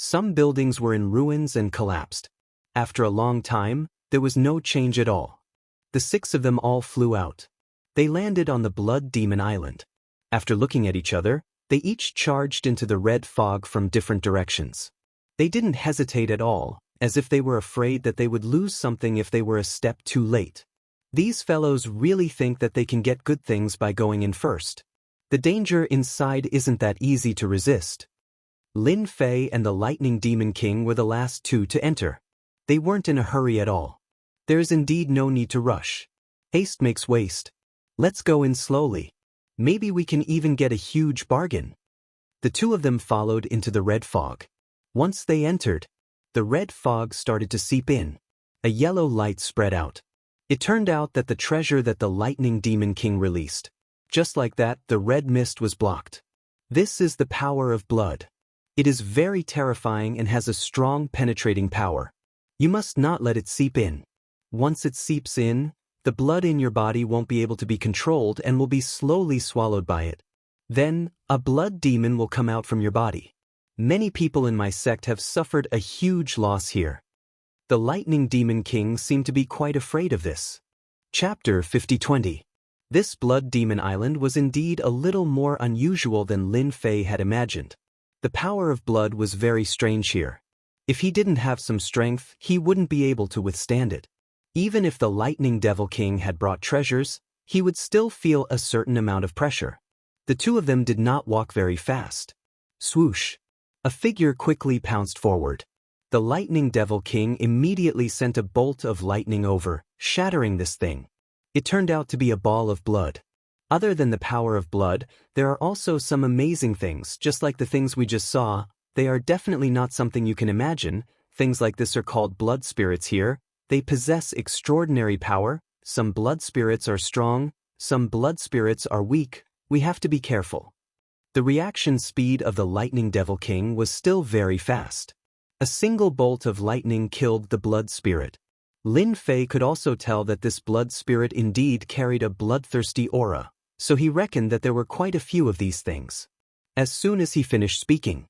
Speaker 1: Some buildings were in ruins and collapsed. After a long time, there was no change at all. The 6 of them all flew out. They landed on the Blood Demon Island. After looking at each other, they each charged into the red fog from different directions. They didn't hesitate at all, as if they were afraid that they would lose something if they were a step too late. These fellows really think that they can get good things by going in first. The danger inside isn't that easy to resist. Lin Fei and the Lightning Demon King were the last 2 to enter. They weren't in a hurry at all. There is indeed no need to rush. Haste makes waste. Let's go in slowly. Maybe we can even get a huge bargain. The 2 of them followed into the red fog. Once they entered, the red fog started to seep in. A yellow light spread out. It turned out that the treasure that the Lightning Demon King released. Just like that, the red mist was blocked. This is the power of blood. It is very terrifying and has a strong penetrating power. You must not let it seep in. Once it seeps in, the blood in your body won't be able to be controlled and will be slowly swallowed by it. Then, a blood demon will come out from your body. Many people in my sect have suffered a huge loss here. The Lightning Demon King seemed to be quite afraid of this. Chapter 50-20. This Blood Demon Island was indeed a little more unusual than Lin Fei had imagined. The power of blood was very strange here. If he didn't have some strength, he wouldn't be able to withstand it. Even if the Lightning Devil King had brought treasures, he would still feel a certain amount of pressure. The 2 of them did not walk very fast. Swoosh! A figure quickly pounced forward. The Lightning Devil King immediately sent a bolt of lightning over, shattering this thing. It turned out to be a ball of blood. Other than the power of blood, there are also some amazing things, just like the things we just saw. They are definitely not something you can imagine. Things like this are called blood spirits here. They possess extraordinary power. Some blood spirits are strong, some blood spirits are weak. We have to be careful. The reaction speed of the Lightning Devil King was still very fast. A single bolt of lightning killed the blood spirit. Lin Fei could also tell that this blood spirit indeed carried a bloodthirsty aura, so he reckoned that there were quite a few of these things. As soon as he finished speaking,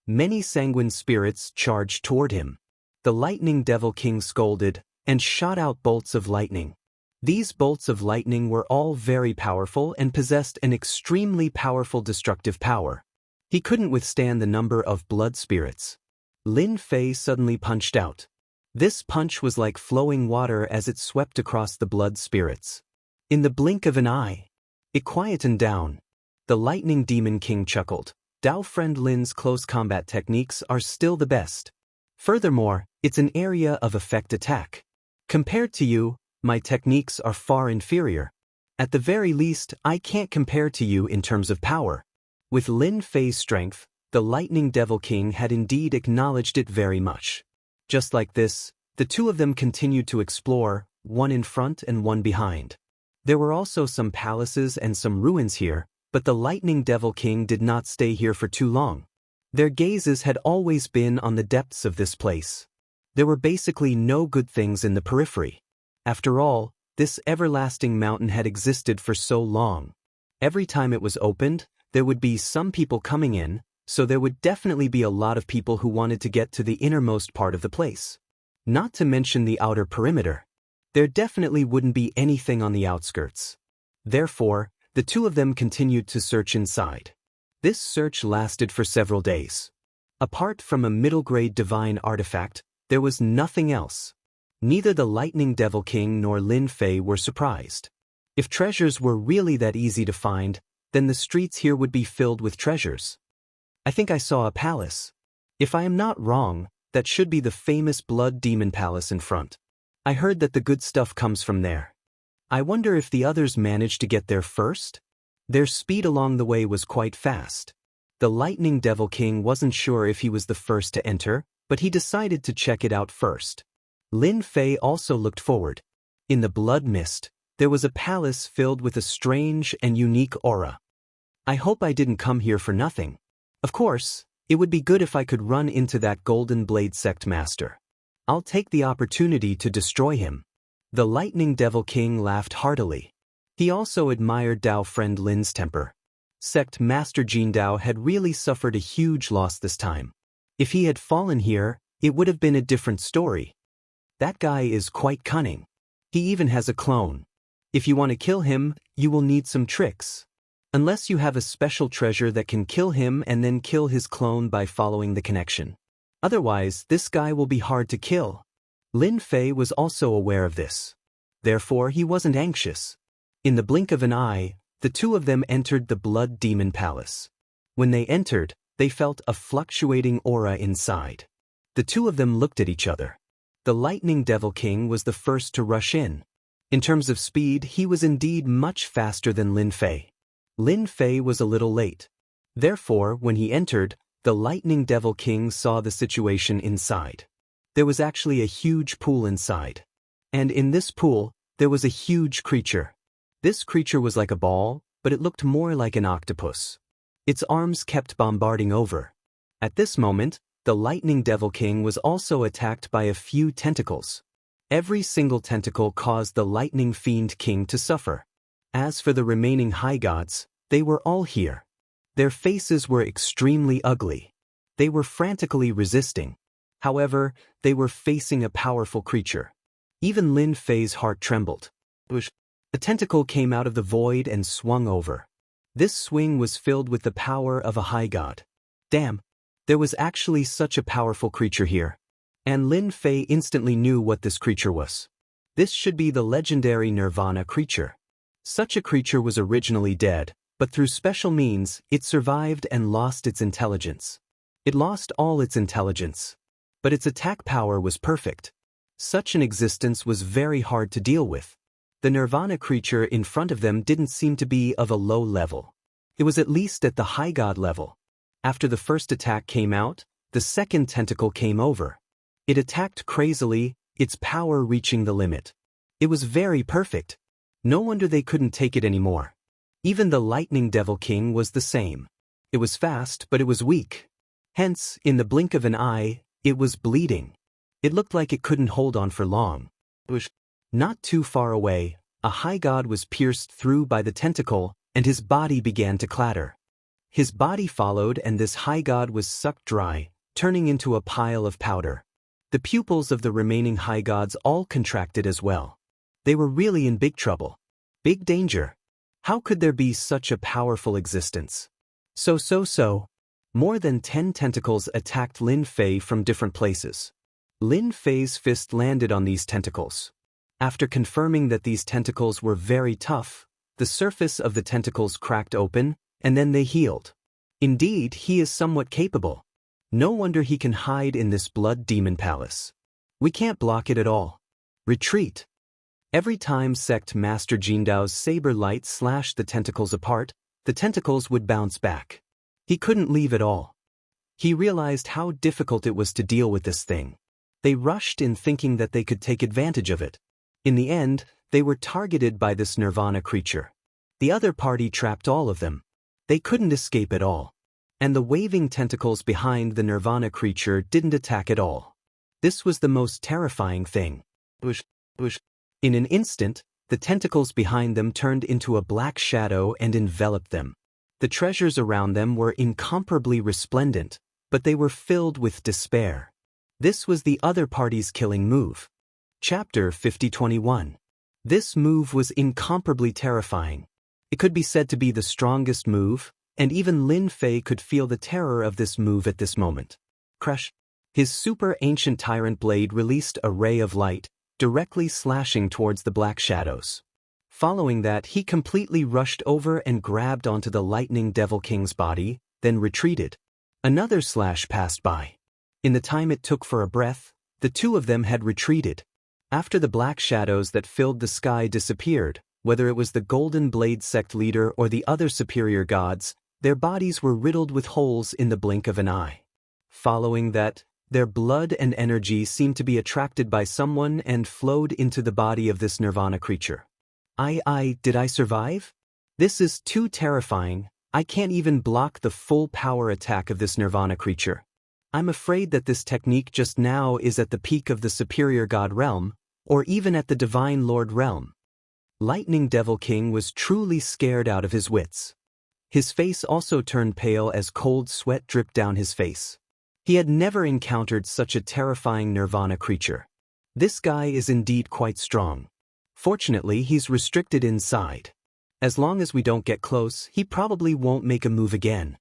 Speaker 1: many sanguine spirits charged toward him. The Lightning Devil King scolded and shot out bolts of lightning. These bolts of lightning were all very powerful and possessed an extremely powerful destructive power. He couldn't withstand the number of blood spirits. Lin Fei suddenly punched out. This punch was like flowing water as it swept across the blood spirits. In the blink of an eye, it quietened down. The Lightning Demon King chuckled. Dao Friend Lin's close combat techniques are still the best. Furthermore, it's an area of effect attack. Compared to you, my techniques are far inferior. At the very least, I can't compare to you in terms of power. With Lin Fei's strength, the Lightning Devil King had indeed acknowledged it very much. Just like this, the 2 of them continued to explore, one in front and one behind. There were also some palaces and some ruins here, but the Lightning Devil King did not stay here for too long. Their gazes had always been on the depths of this place. There were basically no good things in the periphery. After all, this everlasting mountain had existed for so long. Every time it was opened, there would be some people coming in, so there would definitely be a lot of people who wanted to get to the innermost part of the place. Not to mention the outer perimeter. There definitely wouldn't be anything on the outskirts. Therefore, the 2 of them continued to search inside. This search lasted for several days. Apart from a middle-grade divine artifact, there was nothing else. Neither the Lightning Devil King nor Lin Fei were surprised. If treasures were really that easy to find, then the streets here would be filled with treasures. I think I saw a palace. If I am not wrong, that should be the famous Blood Demon Palace in front. I heard that the good stuff comes from there. I wonder if the others managed to get there first? Their speed along the way was quite fast. The Lightning Devil King wasn't sure if he was the first to enter, but he decided to check it out first. Lin Fei also looked forward. In the blood mist, there was a palace filled with a strange and unique aura. I hope I didn't come here for nothing. Of course, it would be good if I could run into that Golden Blade Sect Master. I'll take the opportunity to destroy him. The Lightning Devil King laughed heartily. He also admired Dao Friend Lin's temper. Sect Master Jindao had really suffered a huge loss this time. If he had fallen here, it would have been a different story. That guy is quite cunning. He even has a clone. If you want to kill him, you will need some tricks. Unless you have a special treasure that can kill him and then kill his clone by following the connection. Otherwise, this guy will be hard to kill. Lin Fei was also aware of this. Therefore, he wasn't anxious. In the blink of an eye, the two of them entered the Blood Demon Palace. When they entered, they felt a fluctuating aura inside. The two of them looked at each other. The Lightning Devil King was the first to rush in. In terms of speed, he was indeed much faster than Lin Fei. Lin Fei was a little late. Therefore, when he entered, the Lightning Devil King saw the situation inside. There was actually a huge pool inside. And in this pool, there was a huge creature. This creature was like a ball, but it looked more like an octopus. Its arms kept bombarding over. At this moment, the Lightning Devil King was also attacked by a few tentacles. Every single tentacle caused the Lightning Fiend King to suffer. As for the remaining high gods, they were all here. Their faces were extremely ugly. They were frantically resisting. However, they were facing a powerful creature. Even Lin Fei's heart trembled. A tentacle came out of the void and swung over. This swing was filled with the power of a high god. Damn, there was actually such a powerful creature here. And Lin Fei instantly knew what this creature was. This should be the legendary Nirvana creature. Such a creature was originally dead, but through special means, it survived and lost its intelligence. It lost all its intelligence. But its attack power was perfect. Such an existence was very hard to deal with. The Nirvana creature in front of them didn't seem to be of a low level. It was at least at the high god level. After the first attack came out, the second tentacle came over. It attacked crazily, its power reaching the limit. It was very perfect. No wonder they couldn't take it anymore. Even the Lightning Devil King was the same. It was fast, but it was weak. Hence, in the blink of an eye, it was bleeding. It looked like it couldn't hold on for long. Not too far away, a high god was pierced through by the tentacle, and his body began to clatter. His body followed, and this high god was sucked dry, turning into a pile of powder. The pupils of the remaining high gods all contracted as well. They were really in big trouble. Big danger. How could there be such a powerful existence? So. More than 10 tentacles attacked Lin Fei from different places. Lin Fei's fist landed on these tentacles. After confirming that these tentacles were very tough, the surface of the tentacles cracked open, and then they healed. Indeed, he is somewhat capable. No wonder he can hide in this Blood Demon Palace. We can't block it at all. Retreat. Every time Sect Master Jindao's saber light slashed the tentacles apart, the tentacles would bounce back. He couldn't leave at all. He realized how difficult it was to deal with this thing. They rushed in thinking that they could take advantage of it. In the end, they were targeted by this Nirvana creature. The other party trapped all of them. They couldn't escape at all. And the waving tentacles behind the Nirvana creature didn't attack at all. This was the most terrifying thing. In an instant, the tentacles behind them turned into a black shadow and enveloped them. The treasures around them were incomparably resplendent, but they were filled with despair. This was the other party's killing move. Chapter 5021. This move was incomparably terrifying. It could be said to be the strongest move, and even Lin Fei could feel the terror of this move at this moment. Crash! His super ancient tyrant blade released a ray of light, directly slashing towards the black shadows. Following that, he completely rushed over and grabbed onto the Lightning Devil King's body, then retreated. Another slash passed by. In the time it took for a breath, the two of them had retreated. After the black shadows that filled the sky disappeared, whether it was the Golden Blade sect leader or the other superior gods, their bodies were riddled with holes in the blink of an eye. Following that, their blood and energy seemed to be attracted by someone and flowed into the body of this Nirvana creature. Did I survive? This is too terrifying. I can't even block the full power attack of this Nirvana creature. I'm afraid that this technique just now is at the peak of the superior god realm, or even at the divine lord realm. Lightning Devil King was truly scared out of his wits. His face also turned pale as cold sweat dripped down his face. He had never encountered such a terrifying nirvana creature. This guy is indeed quite strong. Fortunately, he's restricted inside. As long as we don't get close, he probably won't make a move again.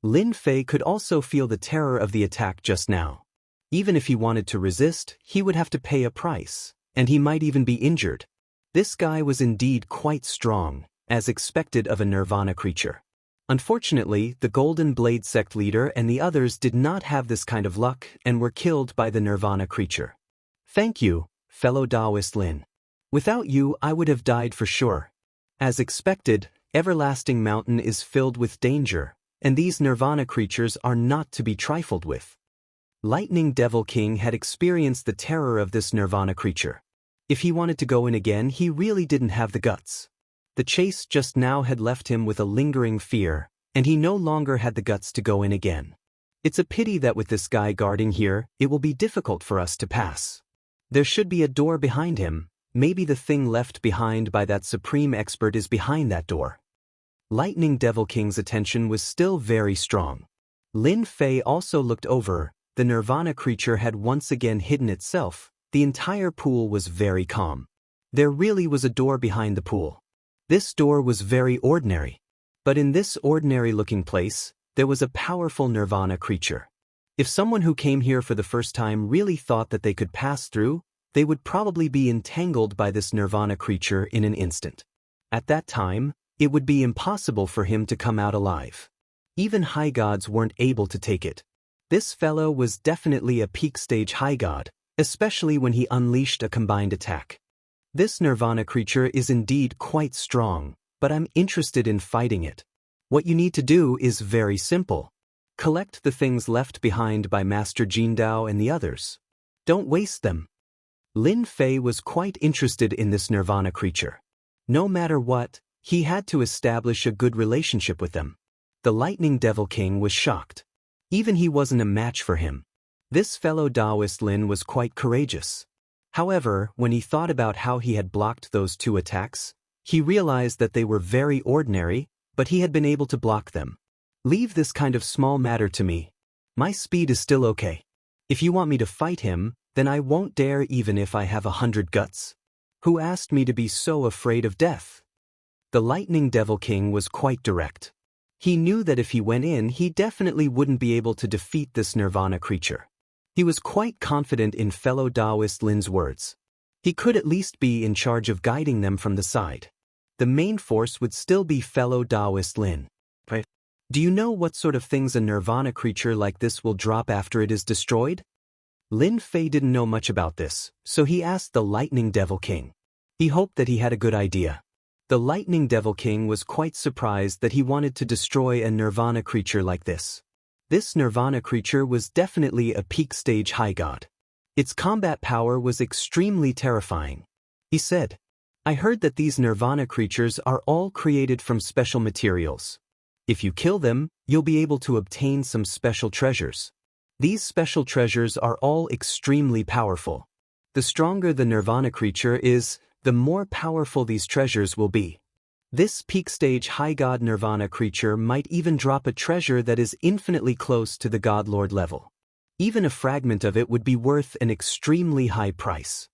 Speaker 1: Lin Fei could also feel the terror of the attack just now. Even if he wanted to resist, he would have to pay a price, and he might even be injured. This guy was indeed quite strong, as expected of a nirvana creature. Unfortunately, the Golden Blade sect leader and the others did not have this kind of luck and were killed by the nirvana creature. Thank you, fellow Daoist Lin. Without you, I would have died for sure. As expected, Everlasting Mountain is filled with danger, and these nirvana creatures are not to be trifled with. Lightning Devil King had experienced the terror of this nirvana creature. If he wanted to go in again, he really didn't have the guts. The chase just now had left him with a lingering fear, and he no longer had the guts to go in again. It's a pity that with this guy guarding here, it will be difficult for us to pass. There should be a door behind him. Maybe the thing left behind by that supreme expert is behind that door. Lightning Devil King's attention was still very strong. Lin Fei also looked over. The nirvana creature had once again hidden itself. The entire pool was very calm. There really was a door behind the pool. This door was very ordinary. But in this ordinary-looking place, there was a powerful nirvana creature. If someone who came here for the first time really thought that they could pass through, they would probably be entangled by this nirvana creature in an instant. At that time, it would be impossible for him to come out alive. Even high gods weren't able to take it. This fellow was definitely a peak stage high god, especially when he unleashed a combined attack. This nirvana creature is indeed quite strong, but I'm interested in fighting it. What you need to do is very simple. Collect the things left behind by Master Jindao and the others. Don't waste them. Lin Fei was quite interested in this nirvana creature. No matter what, he had to establish a good relationship with them. The Lightning Devil King was shocked. Even he wasn't a match for him. This fellow Daoist Lin was quite courageous. However, when he thought about how he had blocked those two attacks, he realized that they were very ordinary, but he had been able to block them. Leave this kind of small matter to me. My speed is still okay. If you want me to fight him, then I won't dare even if I have 100 guts. Who asked me to be so afraid of death? The Lightning Devil King was quite direct. He knew that if he went in, he definitely wouldn't be able to defeat this nirvana creature. He was quite confident in fellow Daoist Lin's words. He could at least be in charge of guiding them from the side. The main force would still be fellow Daoist Lin. Do you know what sort of things a nirvana creature like this will drop after it is destroyed? Lin Fei didn't know much about this, so he asked the Lightning Devil King. He hoped that he had a good idea. The Lightning Devil King was quite surprised that he wanted to destroy a nirvana creature like this. This nirvana creature was definitely a peak stage high god. Its combat power was extremely terrifying. He said, I heard that these nirvana creatures are all created from special materials. If you kill them, you'll be able to obtain some special treasures. These special treasures are all extremely powerful. The stronger the nirvana creature is, the more powerful these treasures will be. This peak stage high god nirvana creature might even drop a treasure that is infinitely close to the god lord level. Even a fragment of it would be worth an extremely high price.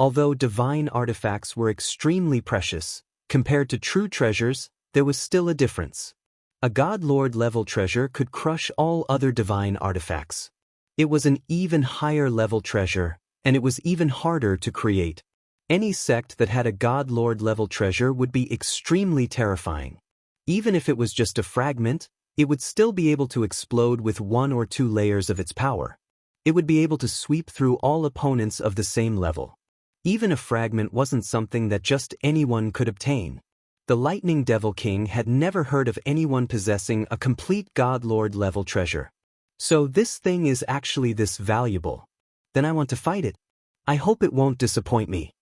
Speaker 1: Although divine artifacts were extremely precious, compared to true treasures, there was still a difference. A god lord level treasure could crush all other divine artifacts. It was an even higher level treasure, and it was even harder to create. Any sect that had a god lord level treasure would be extremely terrifying. Even if it was just a fragment, it would still be able to explode with 1 or 2 layers of its power. It would be able to sweep through all opponents of the same level. Even a fragment wasn't something that just anyone could obtain. The Lightning Devil King had never heard of anyone possessing a complete god lord level treasure. So this thing is actually this valuable. Then I want to fight it. I hope it won't disappoint me.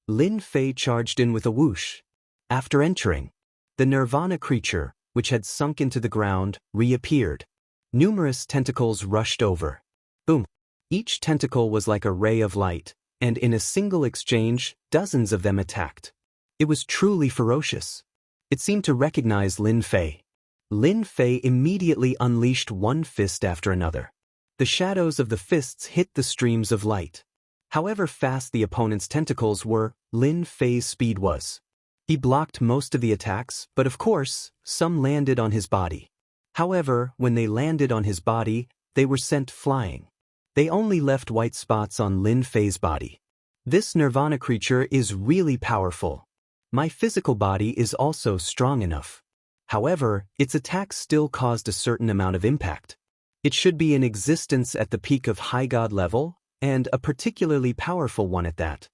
Speaker 1: Lin Fei charged in with a whoosh. After entering, the nirvana creature, which had sunk into the ground, reappeared. Numerous tentacles rushed over. Boom! Each tentacle was like a ray of light, and in a single exchange, dozens of them attacked. It was truly ferocious. It seemed to recognize Lin Fei. Lin Fei immediately unleashed one fist after another. The shadows of the fists hit the streams of light. However fast the opponent's tentacles were, Lin Fei's speed was. He blocked most of the attacks, but of course, some landed on his body. However, when they landed on his body, they were sent flying. They only left white spots on Lin Fei's body. This Nirvana creature is really powerful. My physical body is also strong enough. However, its attacks still caused a certain amount of impact. It should be in existence at the peak of high god level, and a particularly powerful one at that.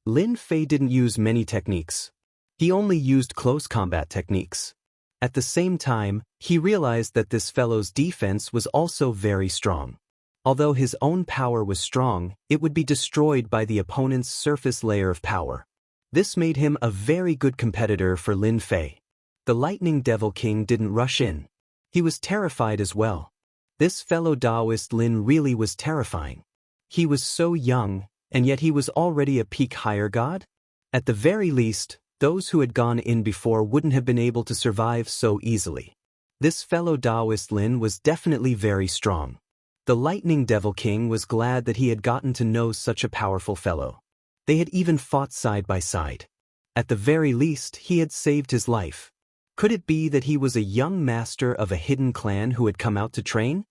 Speaker 1: Lin Fei didn't use many techniques. He only used close combat techniques. At the same time, he realized that this fellow's defense was also very strong. Although his own power was strong, it would be destroyed by the opponent's surface layer of power. This made him a very good competitor for Lin Fei. The Lightning Devil King didn't rush in. He was terrified as well. This fellow Daoist Lin really was terrifying. He was so young, and yet he was already a peak higher god? At the very least, those who had gone in before wouldn't have been able to survive so easily. This fellow Daoist Lin was definitely very strong. The Lightning Devil King was glad that he had gotten to know such a powerful fellow. They had even fought side by side. At the very least, he had saved his life. Could it be that he was a young master of a hidden clan who had come out to train?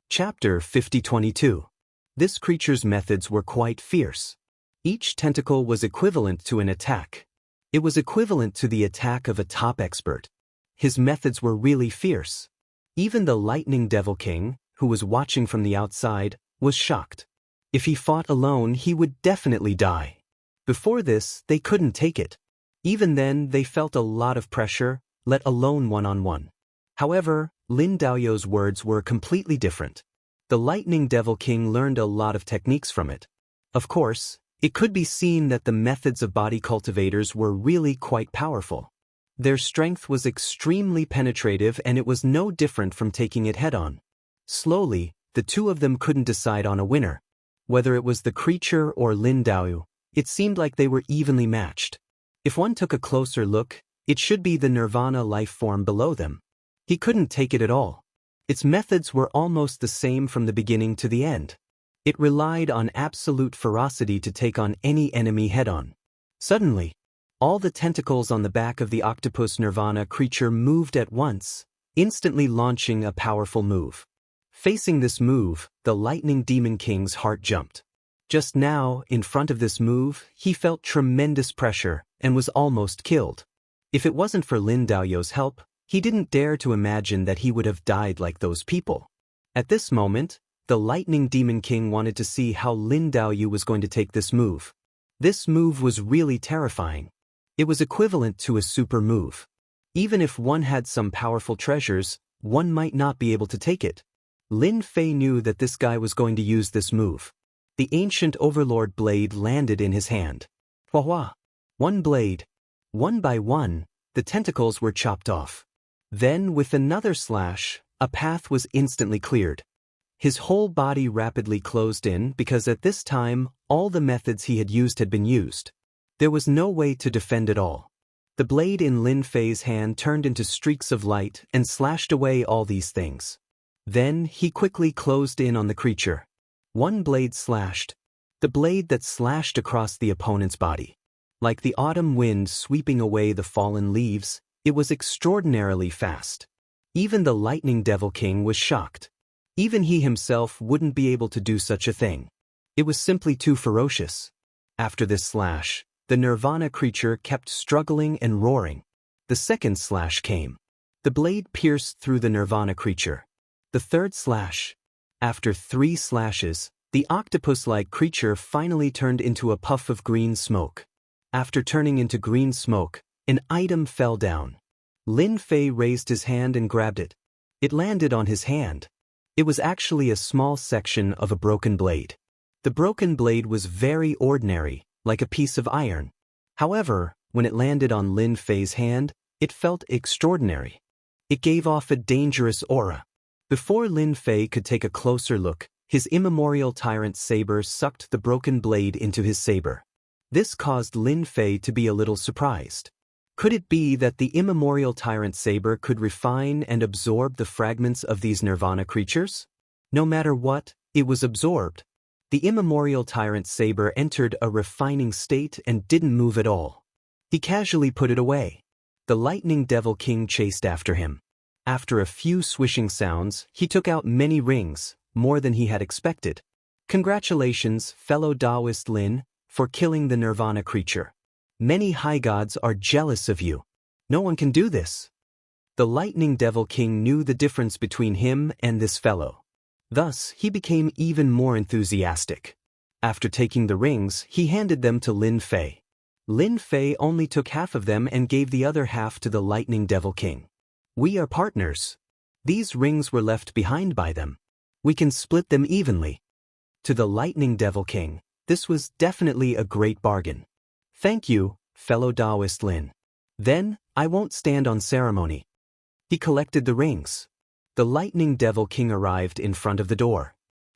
Speaker 1: Chapter 5022. This creature's methods were quite fierce. Each tentacle was equivalent to an attack. It was equivalent to the attack of a top expert. His methods were really fierce. Even the Lightning Devil King, who was watching from the outside, was shocked. If he fought alone, he would definitely die. Before this, they couldn't take it. Even then, they felt a lot of pressure, let alone one-on-one. However, Lin Daoyou's words were completely different. The Lightning Devil King learned a lot of techniques from it. Of course, it could be seen that the methods of body cultivators were really quite powerful. Their strength was extremely penetrative, and it was no different from taking it head-on. Slowly, the two of them couldn't decide on a winner. Whether it was the creature or Lin Daoyou, it seemed like they were evenly matched. If one took a closer look, it should be the Nirvana life form below them. He couldn't take it at all. Its methods were almost the same from the beginning to the end. It relied on absolute ferocity to take on any enemy head-on. Suddenly, all the tentacles on the back of the octopus Nirvana creature moved at once, instantly launching a powerful move. Facing this move, the Lightning Demon King's heart jumped. Just now, in front of this move, he felt tremendous pressure and was almost killed. If it wasn't for Lin Daoyou's help, he didn't dare to imagine that he would have died like those people. At this moment, the Lightning Demon King wanted to see how Lin Daoyou was going to take this move. This move was really terrifying. It was equivalent to a super move. Even if one had some powerful treasures, one might not be able to take it. Lin Fei knew that this guy was going to use this move. The ancient Overlord blade landed in his hand. Hua hua. One blade. One by one, the tentacles were chopped off. Then, with another slash, a path was instantly cleared. His whole body rapidly closed in because at this time, all the methods he had used had been used. There was no way to defend it all. The blade in Lin Fei's hand turned into streaks of light and slashed away all these things. Then, he quickly closed in on the creature. One blade slashed. The blade that slashed across the opponent's body. Like the autumn wind sweeping away the fallen leaves, it was extraordinarily fast. Even the Lightning Devil King was shocked. Even he himself wouldn't be able to do such a thing. It was simply too ferocious. After this slash, the Nirvana creature kept struggling and roaring. The second slash came. The blade pierced through the Nirvana creature. The third slash. After 3 slashes, the octopus-like creature finally turned into a puff of green smoke. After turning into green smoke, an item fell down. Lin Fei raised his hand and grabbed it. It landed on his hand. It was actually a small section of a broken blade. The broken blade was very ordinary, like a piece of iron. However, when it landed on Lin Fei's hand, it felt extraordinary. It gave off a dangerous aura. Before Lin Fei could take a closer look, his immemorial tyrant saber sucked the broken blade into his saber. This caused Lin Fei to be a little surprised. Could it be that the immemorial tyrant saber could refine and absorb the fragments of these nirvana creatures? No matter what, it was absorbed. The immemorial tyrant saber entered a refining state and didn't move at all. He casually put it away. The lightning devil king chased after him. After a few swishing sounds, he took out many rings, more than he had expected. Congratulations, fellow Daoist Lin, for killing the nirvana creature. Many high gods are jealous of you. No one can do this. The lightning devil king knew the difference between him and this fellow. Thus, he became even more enthusiastic. After taking the rings, he handed them to Lin Fei. Lin Fei only took half of them and gave the other half to the lightning devil king. We are partners. These rings were left behind by them. We can split them evenly. To the lightning devil king, this was definitely a great bargain. Thank you, fellow Daoist Lin. Then, I won't stand on ceremony. He collected the rings. The lightning devil king arrived in front of the door.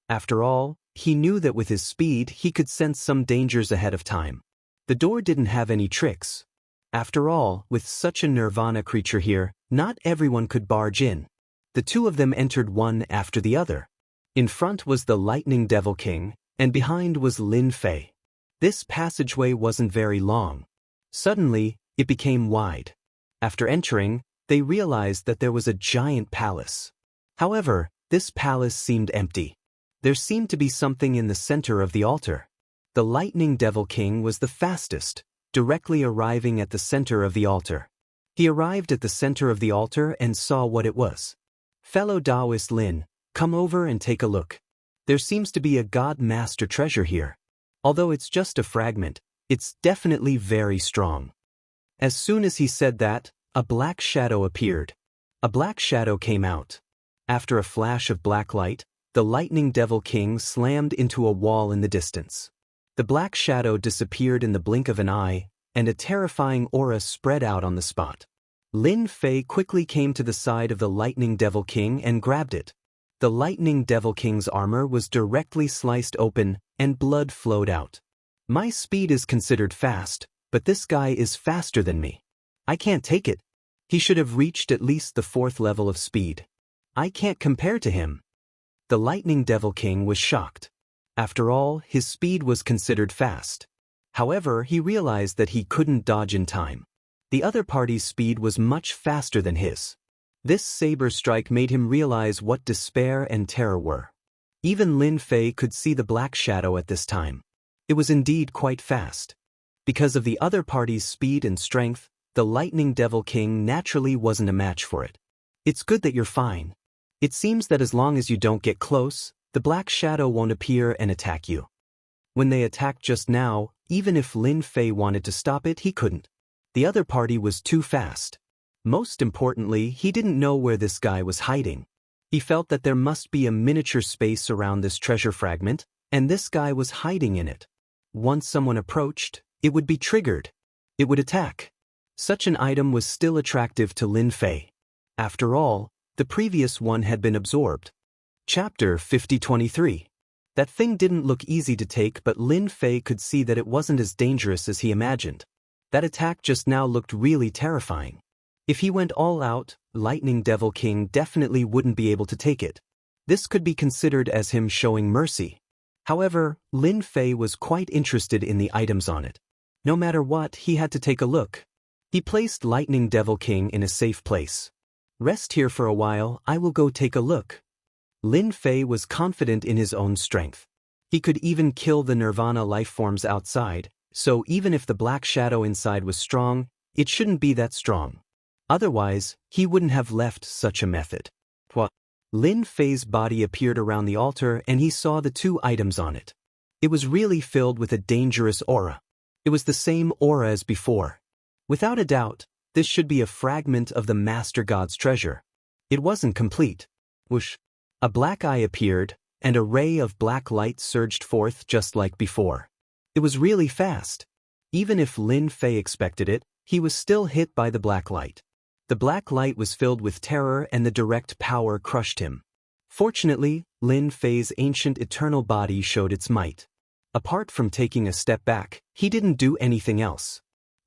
Speaker 1: After all, he knew that with his speed he could sense some dangers ahead of time. The door didn't have any tricks. After all, with such a nirvana creature here, not everyone could barge in. The two of them entered one after the other. In front was the lightning devil king, and behind was Lin Fei. This passageway wasn't very long. Suddenly, it became wide. After entering, they realized that there was a giant palace. However, this palace seemed empty. There seemed to be something in the center of the altar. The lightning devil king was the fastest, directly arriving at the center of the altar. He arrived at the center of the altar and saw what it was. Fellow Daoist Lin, come over and take a look. There seems to be a god master treasure here. Although it's just a fragment, it's definitely very strong. As soon as he said that, a black shadow appeared. A black shadow came out. After a flash of black light, the lightning devil king slammed into a wall in the distance. The black shadow disappeared in the blink of an eye, and a terrifying aura spread out on the spot. Lin Fei quickly came to the side of the lightning devil king and grabbed it. The lightning devil king's armor was directly sliced open, and blood flowed out. My speed is considered fast, but this guy is faster than me. I can't take it. He should have reached at least the 4th level of speed. I can't compare to him. The lightning devil king was shocked. After all, his speed was considered fast. However, he realized that he couldn't dodge in time. The other party's speed was much faster than his. This saber strike made him realize what despair and terror were. Even Lin Fei could see the black shadow at this time. It was indeed quite fast. Because of the other party's speed and strength, the lightning devil king naturally wasn't a match for it. It's good that you're fine. It seems that as long as you don't get close, the black shadow won't appear and attack you. When they attacked just now, even if Lin Fei wanted to stop it, he couldn't. The other party was too fast. Most importantly, he didn't know where this guy was hiding. He felt that there must be a miniature space around this treasure fragment, and this guy was hiding in it. Once someone approached, it would be triggered. It would attack. Such an item was still attractive to Lin Fei. After all, the previous one had been absorbed. Chapter 5023. That thing didn't look easy to take, but Lin Fei could see that it wasn't as dangerous as he imagined. That attack just now looked really terrifying. If he went all out, Lightning Devil King definitely wouldn't be able to take it. This could be considered as him showing mercy. However, Lin Fei was quite interested in the items on it. No matter what, he had to take a look. He placed Lightning Devil King in a safe place. Rest here for a while, I will go take a look. Lin Fei was confident in his own strength. He could even kill the Nirvana life forms outside, so even if the black shadow inside was strong, it shouldn't be that strong. Otherwise, he wouldn't have left such a method. Lin Fei's body appeared around the altar and he saw the 2 items on it. It was really filled with a dangerous aura. It was the same aura as before. Without a doubt, this should be a fragment of the Master God's treasure. It wasn't complete. Whoosh! A black eye appeared, and a ray of black light surged forth just like before. It was really fast. Even if Lin Fei expected it, he was still hit by the black light. The black light was filled with terror and the direct power crushed him. Fortunately, Lin Fei's ancient eternal body showed its might. Apart from taking a step back, he didn't do anything else.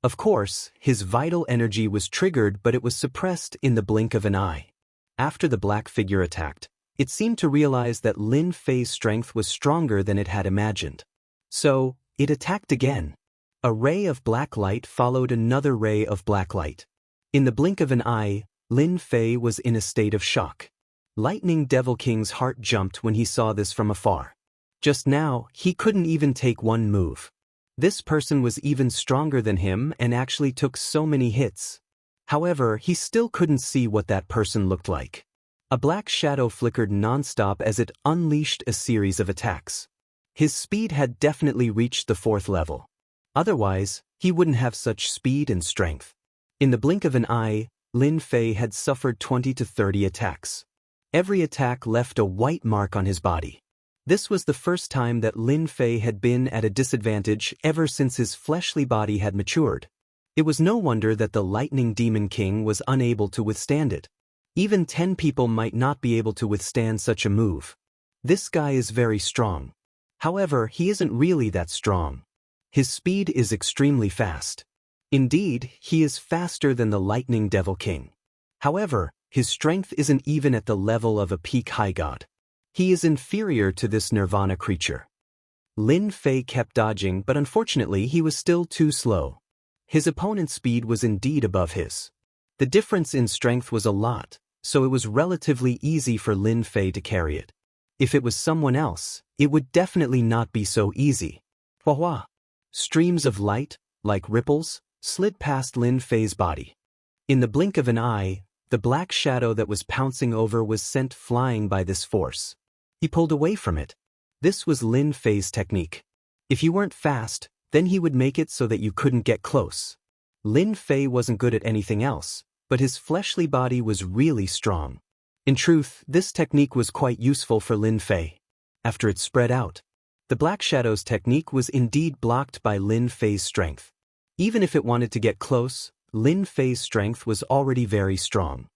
Speaker 1: Of course, his vital energy was triggered, but it was suppressed in the blink of an eye. After the black figure attacked, it seemed to realize that Lin Fei's strength was stronger than it had imagined. So, it attacked again. A ray of black light followed another ray of black light. In the blink of an eye, Lin Fei was in a state of shock. Lightning Devil King's heart jumped when he saw this from afar. Just now, he couldn't even take one move. This person was even stronger than him and actually took so many hits. However, he still couldn't see what that person looked like. A black shadow flickered non-stop as it unleashed a series of attacks. His speed had definitely reached the 4th level. Otherwise, he wouldn't have such speed and strength. In the blink of an eye, Lin Fei had suffered 20 to 30 attacks. Every attack left a white mark on his body. This was the first time that Lin Fei had been at a disadvantage ever since his fleshly body had matured. It was no wonder that the Lightning Demon King was unable to withstand it. Even 10 people might not be able to withstand such a move. This guy is very strong. However, he isn't really that strong. His speed is extremely fast. Indeed, he is faster than the Lightning Devil King. However, his strength isn't even at the level of a peak high god. He is inferior to this Nirvana creature. Lin Fei kept dodging, but unfortunately he was still too slow. His opponent's speed was indeed above his. The difference in strength was a lot, so it was relatively easy for Lin Fei to carry it. If it was someone else, it would definitely not be so easy. Hua! Streams of light, like ripples, slid past Lin Fei's body. In the blink of an eye, the black shadow that was pouncing over was sent flying by this force. He pulled away from it. This was Lin Fei's technique. If you weren't fast, then he would make it so that you couldn't get close. Lin Fei wasn't good at anything else, but his fleshly body was really strong. In truth, this technique was quite useful for Lin Fei. After it spread out, the Black Shadow's technique was indeed blocked by Lin Fei's strength. Even if it wanted to get close, Lin Fei's strength was already very strong.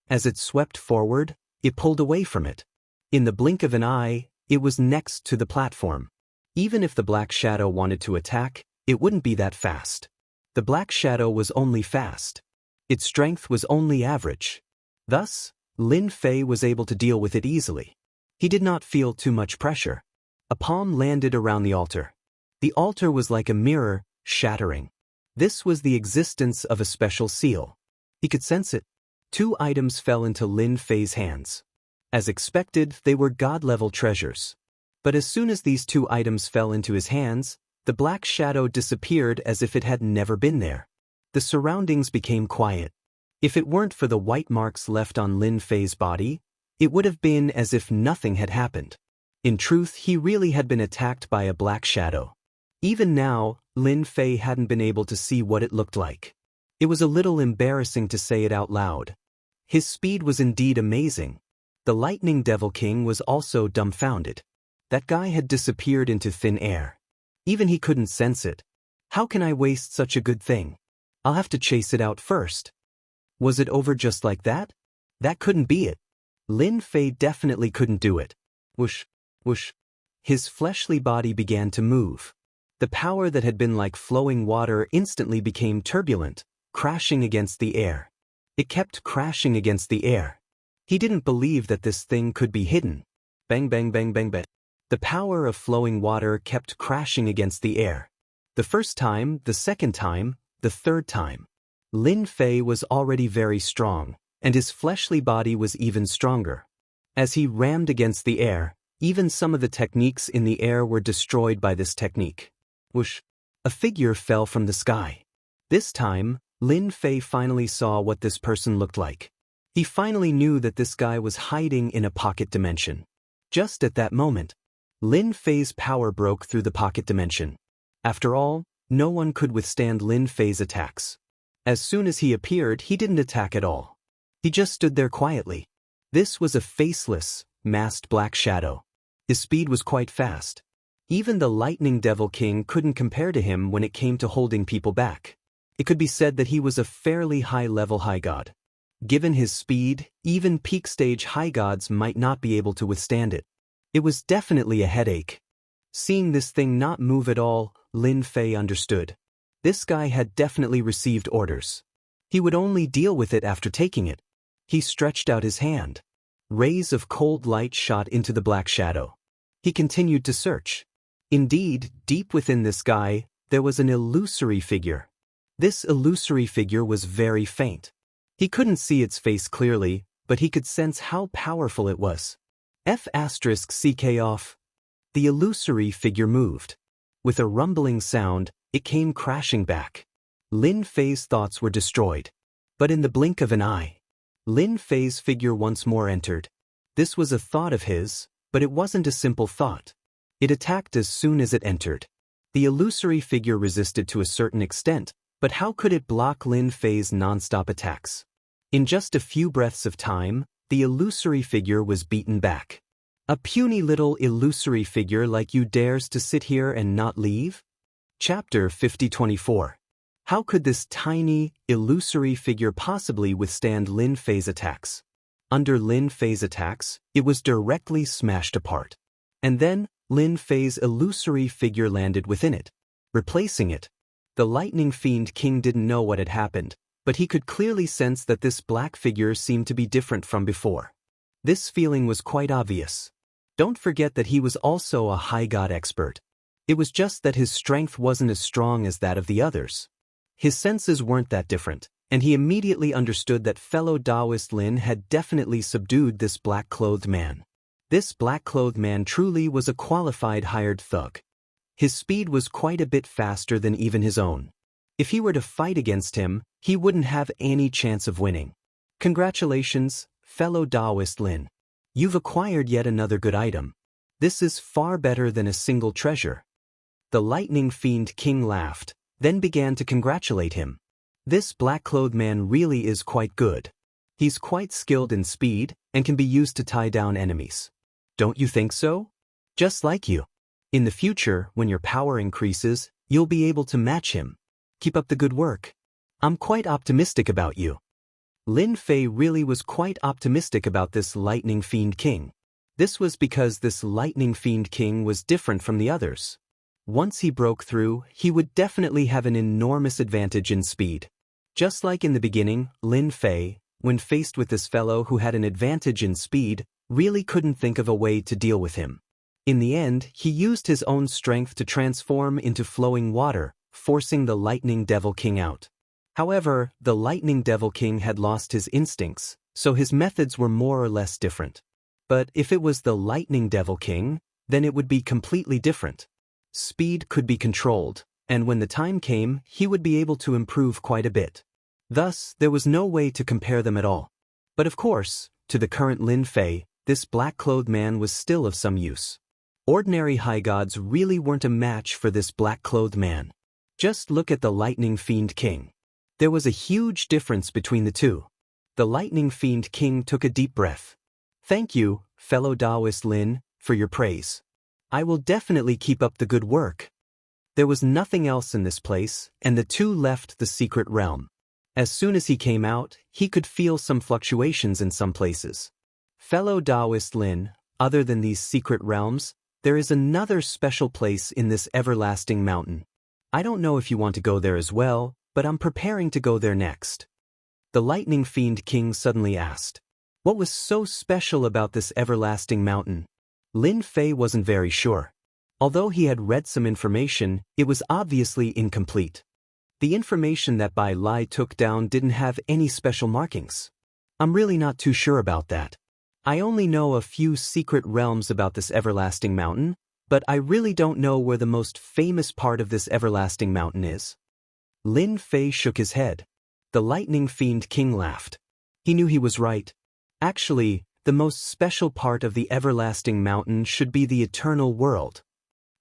Speaker 1: As it swept forward, it pulled away from it. In the blink of an eye, it was next to the platform. Even if the Black Shadow wanted to attack, it wouldn't be that fast. The Black Shadow was only fast. Its strength was only average. Thus, Lin Fei was able to deal with it easily. He did not feel too much pressure. A palm landed around the altar. The altar was like a mirror, shattering. This was the existence of a special seal. He could sense it. 2 items fell into Lin Fei's hands. As expected, they were god-level treasures. But as soon as these 2 items fell into his hands, the Black Shadow disappeared as if it had never been there. The surroundings became quiet. If it weren't for the white marks left on Lin Fei's body, it would have been as if nothing had happened. In truth, he really had been attacked by a Black Shadow. Even now, Lin Fei hadn't been able to see what it looked like. It was a little embarrassing to say it out loud. His speed was indeed amazing. The Lightning Devil King was also dumbfounded. That guy had disappeared into thin air. Even he couldn't sense it. How can I waste such a good thing? I'll have to chase it out first. Was it over just like that? That couldn't be it. Lin Fei definitely couldn't do it. Whoosh, whoosh. His fleshly body began to move. The power that had been like flowing water instantly became turbulent, crashing against the air. It kept crashing against the air. He didn't believe that this thing could be hidden. Bang, bang, bang, bang, bang. The power of flowing water kept crashing against the air. The first time, the second time, the third time. Lin Fei was already very strong, and his fleshly body was even stronger. As he rammed against the air, even some of the techniques in the air were destroyed by this technique. Whoosh! A figure fell from the sky. This time, Lin Fei finally saw what this person looked like. He finally knew that this guy was hiding in a pocket dimension. Just at that moment, Lin Fei's power broke through the pocket dimension. After all, no one could withstand Lin Fei's attacks. As soon as he appeared, he didn't attack at all. He just stood there quietly. This was a faceless, masked Black Shadow. His speed was quite fast. Even the Lightning Devil King couldn't compare to him when it came to holding people back. It could be said that he was a fairly high-level high god. Given his speed, even peak-stage high gods might not be able to withstand it. It was definitely a headache. Seeing this thing not move at all, Lin Fei understood. This guy had definitely received orders. He would only deal with it after taking it. He stretched out his hand. Rays of cold light shot into the black shadow. He continued to search. Indeed, deep within this guy, there was an illusory figure. This illusory figure was very faint. He couldn't see its face clearly, but he could sense how powerful it was. F***ck off. The illusory figure moved. With a rumbling sound, it came crashing back. Lin Fei's thoughts were destroyed. But in the blink of an eye, Lin Fei's figure once more entered. This was a thought of his, but it wasn't a simple thought. It attacked as soon as it entered. The illusory figure resisted to a certain extent, but how could it block Lin Fei's non-stop attacks? In just a few breaths of time, the illusory figure was beaten back. A puny little illusory figure like you dares to sit here and not leave? Chapter 5024. How could this tiny, illusory figure possibly withstand Lin Fei's attacks? Under Lin Fei's attacks, it was directly smashed apart. And then, Lin Fei's illusory figure landed within it, replacing it. The Lightning Fiend King didn't know what had happened, but he could clearly sense that this black figure seemed to be different from before. This feeling was quite obvious. Don't forget that he was also a high god expert. It was just that his strength wasn't as strong as that of the others. His senses weren't that different, and he immediately understood that fellow Daoist Lin had definitely subdued this black-clothed man. This black-clothed man truly was a qualified hired thug. His speed was quite a bit faster than even his own. If he were to fight against him, he wouldn't have any chance of winning. Congratulations, fellow Daoist Lin. You've acquired yet another good item. This is far better than a single treasure. The Lightning Fiend King laughed, then began to congratulate him. This black-clothed man really is quite good. He's quite skilled in speed and can be used to tie down enemies. Don't you think so? Just like you. In the future, when your power increases, you'll be able to match him. Keep up the good work. I'm quite optimistic about you. Lin Fei really was quite optimistic about this Lightning Fiend King. This was because this Lightning Fiend King was different from the others. Once he broke through, he would definitely have an enormous advantage in speed. Just like in the beginning, Lin Fei, when faced with this fellow who had an advantage in speed, really couldn't think of a way to deal with him. In the end, he used his own strength to transform into flowing water, forcing the Lightning Devil King out. However, the Lightning Devil King had lost his instincts, so his methods were more or less different. But if it was the Lightning Devil King, then it would be completely different. Speed could be controlled, and when the time came, he would be able to improve quite a bit. Thus, there was no way to compare them at all. But of course, to the current Lin Fei, this black-clothed man was still of some use. Ordinary high gods really weren't a match for this black-clothed man. Just look at the Lightning Fiend King. There was a huge difference between the two. The Lightning Fiend King took a deep breath. Thank you, fellow Daoist Lin, for your praise. I will definitely keep up the good work. There was nothing else in this place, and the two left the secret realm. As soon as he came out, he could feel some fluctuations in some places. Fellow Daoist Lin, other than these secret realms, there is another special place in this everlasting mountain. I don't know if you want to go there as well, but I'm preparing to go there next. The Lightning Fiend King suddenly asked. What was so special about this everlasting mountain? Lin Fei wasn't very sure. Although he had read some information, it was obviously incomplete. The information that Bai Lai took down didn't have any special markings. I'm really not too sure about that. I only know a few secret realms about this everlasting mountain, but I really don't know where the most famous part of this everlasting mountain is. Lin Fei shook his head. The Lightning Fiend King laughed. He knew he was right. Actually, the most special part of the everlasting mountain should be the eternal world.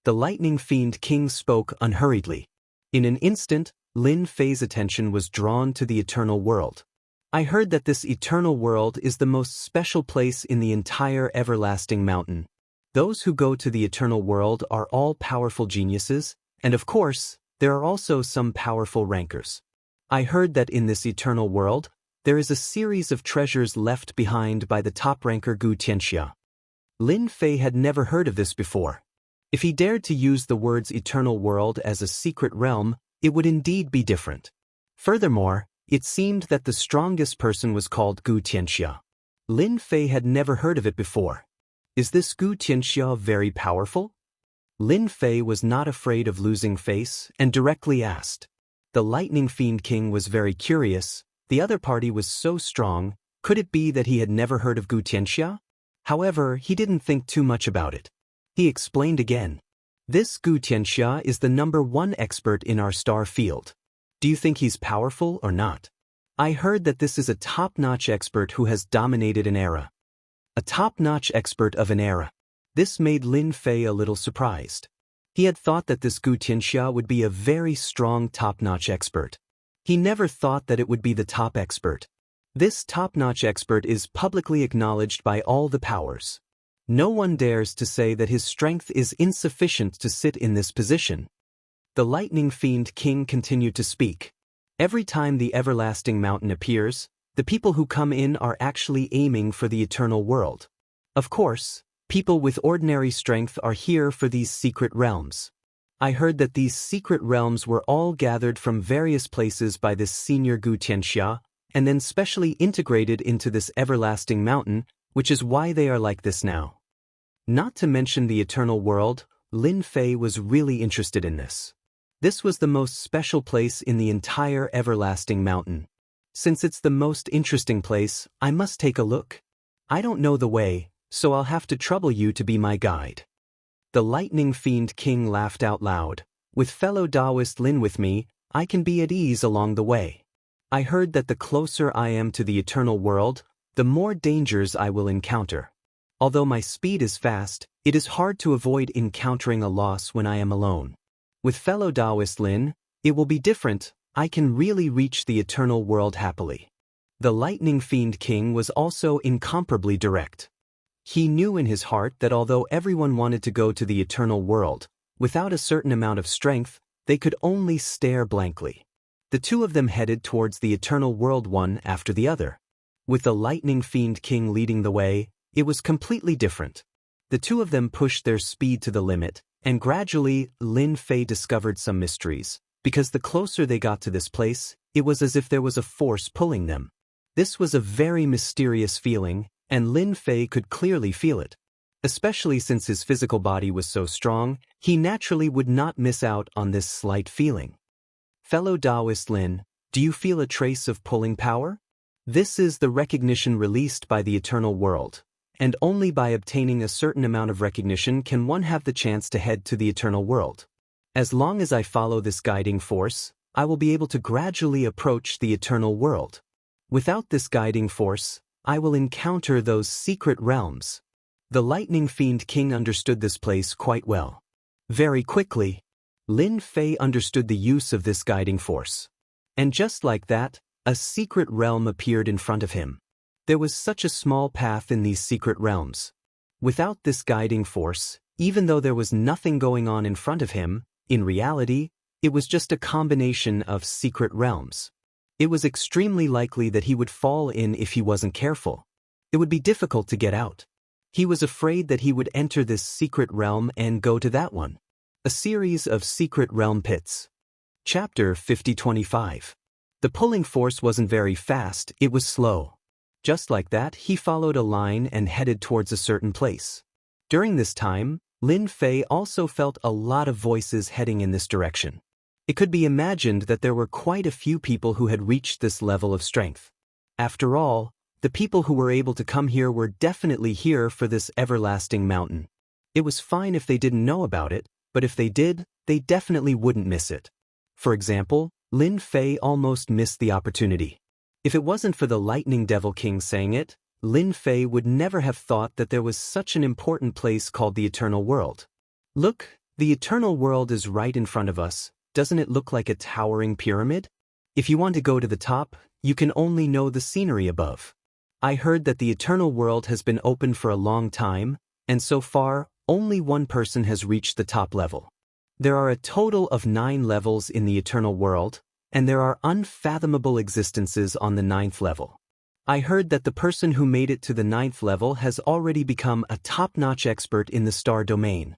Speaker 1: The Lightning Fiend King spoke unhurriedly. In an instant, Lin Fei's attention was drawn to the eternal world. I heard that this eternal world is the most special place in the entire everlasting mountain. Those who go to the eternal world are all powerful geniuses, and of course, there are also some powerful rankers. I heard that in this eternal world, there is a series of treasures left behind by the top ranker Gu Tianxia. Lin Fei had never heard of this before. If he dared to use the words eternal world as a secret realm, it would indeed be different. Furthermore, it seemed that the strongest person was called Gu Tianxia. Lin Fei had never heard of it before. Is this Gu Tianxia very powerful? Lin Fei was not afraid of losing face and directly asked. The Lightning Fiend King was very curious. The other party was so strong, could it be that he had never heard of Gu Tianxia? However, he didn't think too much about it. He explained again. This Gu Tianxia is the #1 expert in our star field. Do you think he's powerful or not? I heard that this is a top-notch expert who has dominated an era. A top-notch expert of an era. This made Lin Fei a little surprised. He had thought that this Gu Tianxia would be a very strong top-notch expert. He never thought that it would be the top expert. This top-notch expert is publicly acknowledged by all the powers. No one dares to say that his strength is insufficient to sit in this position. The Lightning Fiend King continued to speak. Every time the everlasting mountain appears, the people who come in are actually aiming for the eternal world. Of course, people with ordinary strength are here for these secret realms. I heard that these secret realms were all gathered from various places by this senior Gu Tianxia, and then specially integrated into this everlasting mountain, which is why they are like this now. Not to mention the eternal world, Lin Fei was really interested in this. This was the most special place in the entire everlasting mountain. Since it's the most interesting place, I must take a look. I don't know the way, so I'll have to trouble you to be my guide. The Lightning Fiend King laughed out loud. With fellow Daoist Lin with me, I can be at ease along the way. I heard that the closer I am to the eternal world, the more dangers I will encounter. Although my speed is fast, it is hard to avoid encountering a loss when I am alone. With fellow Daoist Lin, it will be different. I can really reach the eternal world happily. The Lightning Fiend King was also incomparably direct. He knew in his heart that although everyone wanted to go to the eternal world, without a certain amount of strength, they could only stare blankly. The two of them headed towards the eternal world one after the other. With the Lightning Fiend King leading the way, it was completely different. The two of them pushed their speed to the limit, and gradually, Lin Fei discovered some mysteries. Because the closer they got to this place, it was as if there was a force pulling them. This was a very mysterious feeling, and Lin Fei could clearly feel it. Especially since his physical body was so strong, he naturally would not miss out on this slight feeling. Fellow Daoist Lin, do you feel a trace of pulling power? This is the recognition released by the eternal world, and only by obtaining a certain amount of recognition can one have the chance to head to the eternal world. As long as I follow this guiding force, I will be able to gradually approach the eternal world. Without this guiding force, I will encounter those secret realms. The Lightning Fiend King understood this place quite well. Very quickly, Lin Fei understood the use of this guiding force. And just like that, a secret realm appeared in front of him. There was such a small path in these secret realms. Without this guiding force, even though there was nothing going on in front of him, in reality, it was just a combination of secret realms. It was extremely likely that he would fall in if he wasn't careful. It would be difficult to get out. He was afraid that he would enter this secret realm and go to that one. A series of secret realm pits. Chapter 50-25. The pulling force wasn't very fast, it was slow. Just like that, he followed a line and headed towards a certain place. During this time, Lin Fei also felt a lot of voices heading in this direction. It could be imagined that there were quite a few people who had reached this level of strength. After all, the people who were able to come here were definitely here for this everlasting mountain. It was fine if they didn't know about it, but if they did, they definitely wouldn't miss it. For example, Lin Fei almost missed the opportunity. If it wasn't for the Lightning Devil King saying it, Lin Fei would never have thought that there was such an important place called the Eternal World. Look, the Eternal World is right in front of us. Doesn't it look like a towering pyramid? If you want to go to the top, you can only know the scenery above. I heard that the Eternal World has been open for a long time, and so far, only one person has reached the top level. There are a total of 9 levels in the Eternal World, and there are unfathomable existences on the 9th level. I heard that the person who made it to the 9th level has already become a top-notch expert in the star domain.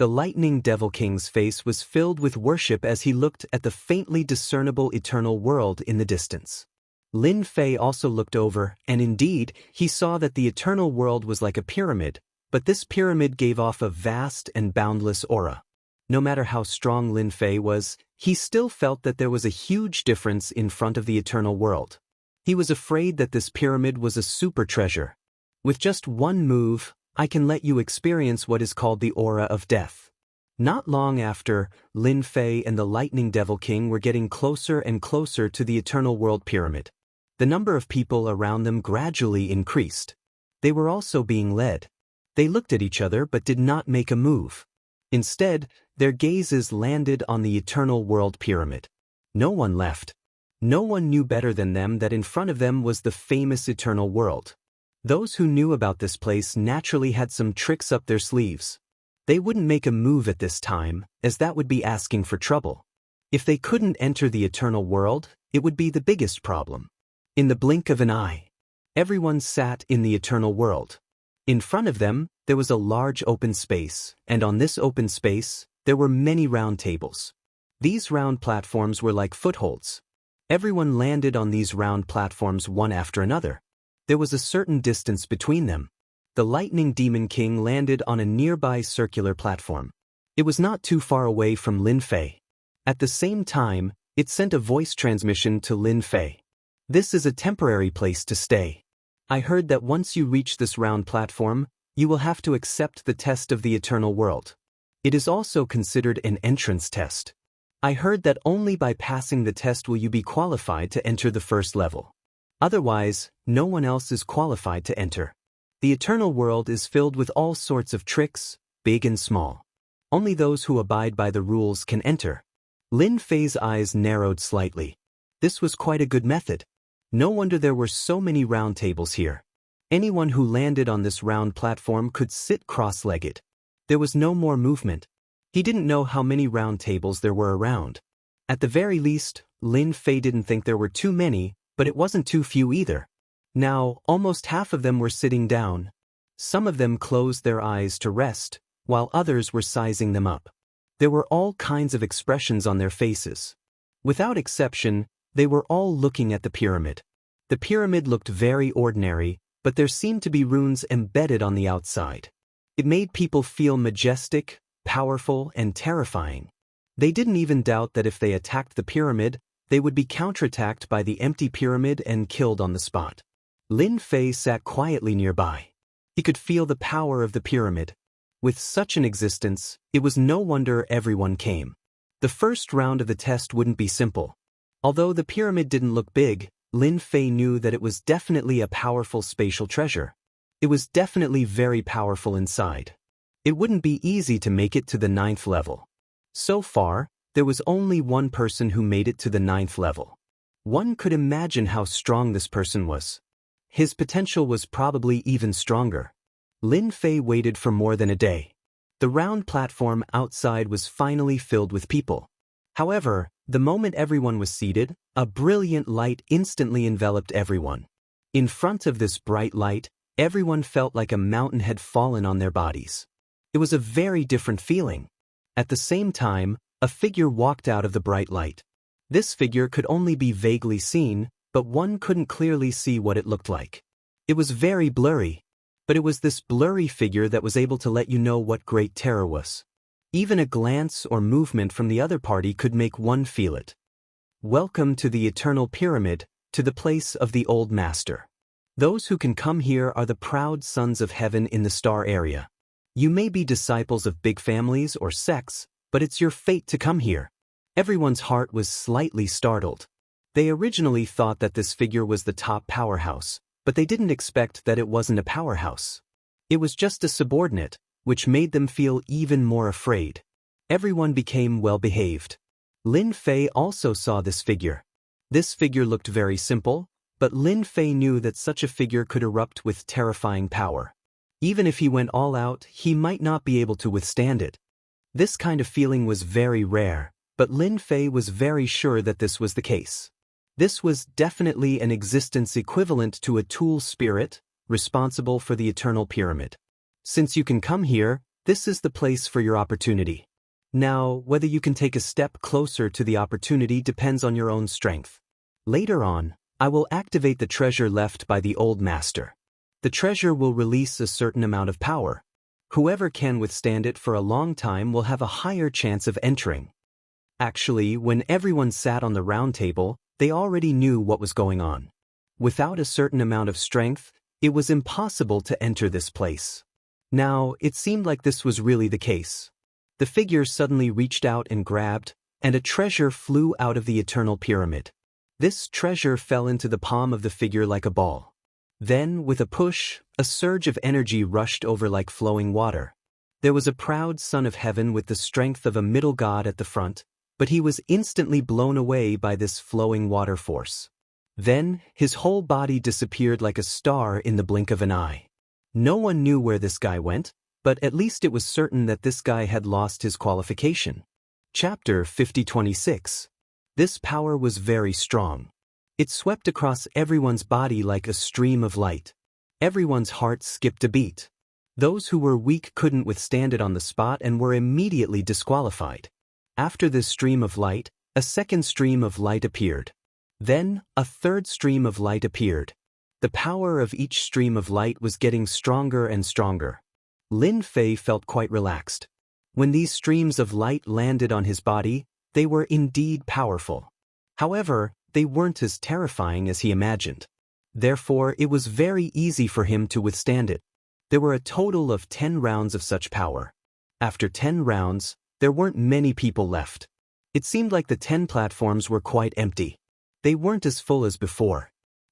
Speaker 1: The lightning devil king's face was filled with worship as he looked at the faintly discernible eternal world in the distance. Lin Fei also looked over, and indeed, he saw that the eternal world was like a pyramid, but this pyramid gave off a vast and boundless aura. No matter how strong Lin Fei was, he still felt that there was a huge difference in front of the eternal world. He was afraid that this pyramid was a super treasure. With just one move, I can let you experience what is called the aura of death. Not long after, Lin Fei and the Lightning Devil King were getting closer and closer to the Eternal World Pyramid. The number of people around them gradually increased. They were also being led. They looked at each other but did not make a move. Instead, their gazes landed on the Eternal World Pyramid. No one left. No one knew better than them that in front of them was the famous Eternal World. Those who knew about this place naturally had some tricks up their sleeves. They wouldn't make a move at this time, as that would be asking for trouble. If they couldn't enter the eternal world, it would be the biggest problem. In the blink of an eye, everyone sat in the eternal world. In front of them, there was a large open space, and on this open space, there were many round tables. These round platforms were like footholds. Everyone landed on these round platforms one after another. There was a certain distance between them. The Lightning Demon King landed on a nearby circular platform. It was not too far away from Lin Fei. At the same time, it sent a voice transmission to Lin Fei. This is a temporary place to stay. I heard that once you reach this round platform, you will have to accept the test of the eternal world. It is also considered an entrance test. I heard that only by passing the test will you be qualified to enter the first level. Otherwise, no one else is qualified to enter. The eternal world is filled with all sorts of tricks, big and small. Only those who abide by the rules can enter. Lin Fei's eyes narrowed slightly. This was quite a good method. No wonder there were so many round tables here. Anyone who landed on this round platform could sit cross-legged. There was no more movement. He didn't know how many round tables there were around. At the very least, Lin Fei didn't think there were too many, but it wasn't too few either. Now, almost half of them were sitting down. Some of them closed their eyes to rest, while others were sizing them up. There were all kinds of expressions on their faces. Without exception, they were all looking at the pyramid. The pyramid looked very ordinary, but there seemed to be runes embedded on the outside. It made people feel majestic, powerful, and terrifying. They didn't even doubt that if they attacked the pyramid, they would be counterattacked by the empty pyramid and killed on the spot. Lin Fei sat quietly nearby. He could feel the power of the pyramid. With such an existence, it was no wonder everyone came. The first round of the test wouldn't be simple. Although the pyramid didn't look big, Lin Fei knew that it was definitely a powerful spatial treasure. It was definitely very powerful inside. It wouldn't be easy to make it to the 9th level. So far, there was only one person who made it to the 9th level. One could imagine how strong this person was. His potential was probably even stronger. Lin Fei waited for more than a day. The round platform outside was finally filled with people. However, the moment everyone was seated, a brilliant light instantly enveloped everyone. In front of this bright light, everyone felt like a mountain had fallen on their bodies. It was a very different feeling. At the same time, a figure walked out of the bright light. This figure could only be vaguely seen, but one couldn't clearly see what it looked like. It was very blurry, but it was this blurry figure that was able to let you know what great terror was. Even a glance or movement from the other party could make one feel it. Welcome to the Eternal Pyramid, to the place of the Old Master. Those who can come here are the proud sons of heaven in the star area. You may be disciples of big families or sects, but it's your fate to come here. Everyone's heart was slightly startled. They originally thought that this figure was the top powerhouse, but they didn't expect that it wasn't a powerhouse. It was just a subordinate, which made them feel even more afraid. Everyone became well-behaved. Lin Fei also saw this figure. This figure looked very simple, but Lin Fei knew that such a figure could erupt with terrifying power. Even if he went all out, he might not be able to withstand it. This kind of feeling was very rare, but Lin Fei was very sure that this was the case. This was definitely an existence equivalent to a tool spirit, responsible for the Eternal Pyramid. Since you can come here, This is the place for your opportunity. Now, whether you can take a step closer to the opportunity depends on your own strength. Later on, I will activate the treasure left by the old master. The treasure will release a certain amount of power. Whoever can withstand it for a long time will have a higher chance of entering. Actually, when everyone sat on the round table, they already knew what was going on. Without a certain amount of strength, it was impossible to enter this place. Now, it seemed like this was really the case. The figure suddenly reached out and grabbed, and a treasure flew out of the eternal pyramid. This treasure fell into the palm of the figure like a ball. Then, with a push, a surge of energy rushed over like flowing water. There was a proud son of heaven with the strength of a middle god at the front, but he was instantly blown away by this flowing water force. Then, his whole body disappeared like a star in the blink of an eye. No one knew where this guy went, but at least it was certain that this guy had lost his qualification. Chapter 50:26. This power was very strong. It swept across everyone's body like a stream of light. Everyone's heart skipped a beat. Those who were weak couldn't withstand it on the spot and were immediately disqualified. After this stream of light, a second stream of light appeared. Then, a third stream of light appeared. The power of each stream of light was getting stronger and stronger. Lin Fei felt quite relaxed. When these streams of light landed on his body, they were indeed powerful. However, they weren't as terrifying as he imagined. Therefore, it was very easy for him to withstand it. There were a total of 10 rounds of such power. After 10 rounds, there weren't many people left. It seemed like the 10 platforms were quite empty. They weren't as full as before.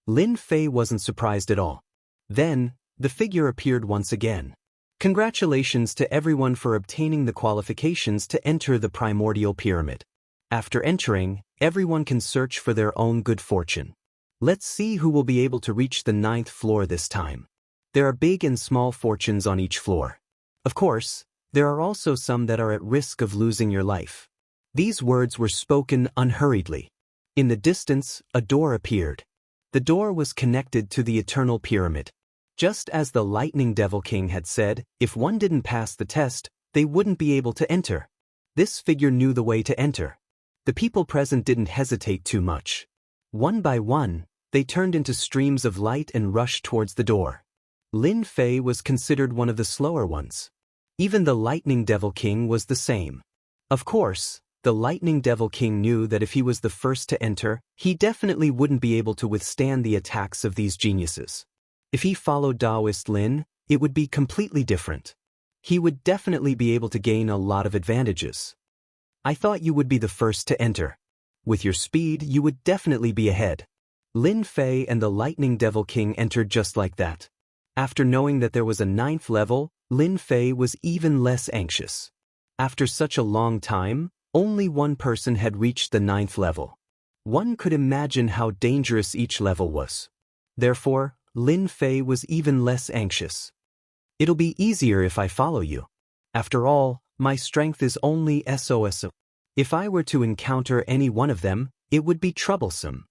Speaker 1: Lin Fei wasn't surprised at all. Then, the figure appeared once again. Congratulations to everyone for obtaining the qualifications to enter the primordial pyramid. After entering, everyone can search for their own good fortune. Let's see who will be able to reach the 9th floor this time. There are big and small fortunes on each floor. Of course, there are also some that are at risk of losing your life. These words were spoken unhurriedly. In the distance, a door appeared. The door was connected to the eternal pyramid. Just as the Lightning Devil King had said, if one didn't pass the test, they wouldn't be able to enter. This figure knew the way to enter. The people present didn't hesitate too much. One by one, they turned into streams of light and rushed towards the door. Lin Fei was considered one of the slower ones. Even the Lightning Devil King was the same. Of course, the Lightning Devil King knew that if he was the first to enter, he definitely wouldn't be able to withstand the attacks of these geniuses. If he followed Daoist Lin, it would be completely different. He would definitely be able to gain a lot of advantages. I thought you would be the first to enter. With your speed, you would definitely be ahead. Lin Fei and the Lightning Devil King entered just like that. After knowing that there was a 9th level, Lin Fei was even less anxious. After such a long time, only one person had reached the 9th level. One could imagine how dangerous each level was. Therefore, Lin Fei was even less anxious. It'll be easier if I follow you. After all, my strength is only SOSO. If I were to encounter any one of them, it would be troublesome.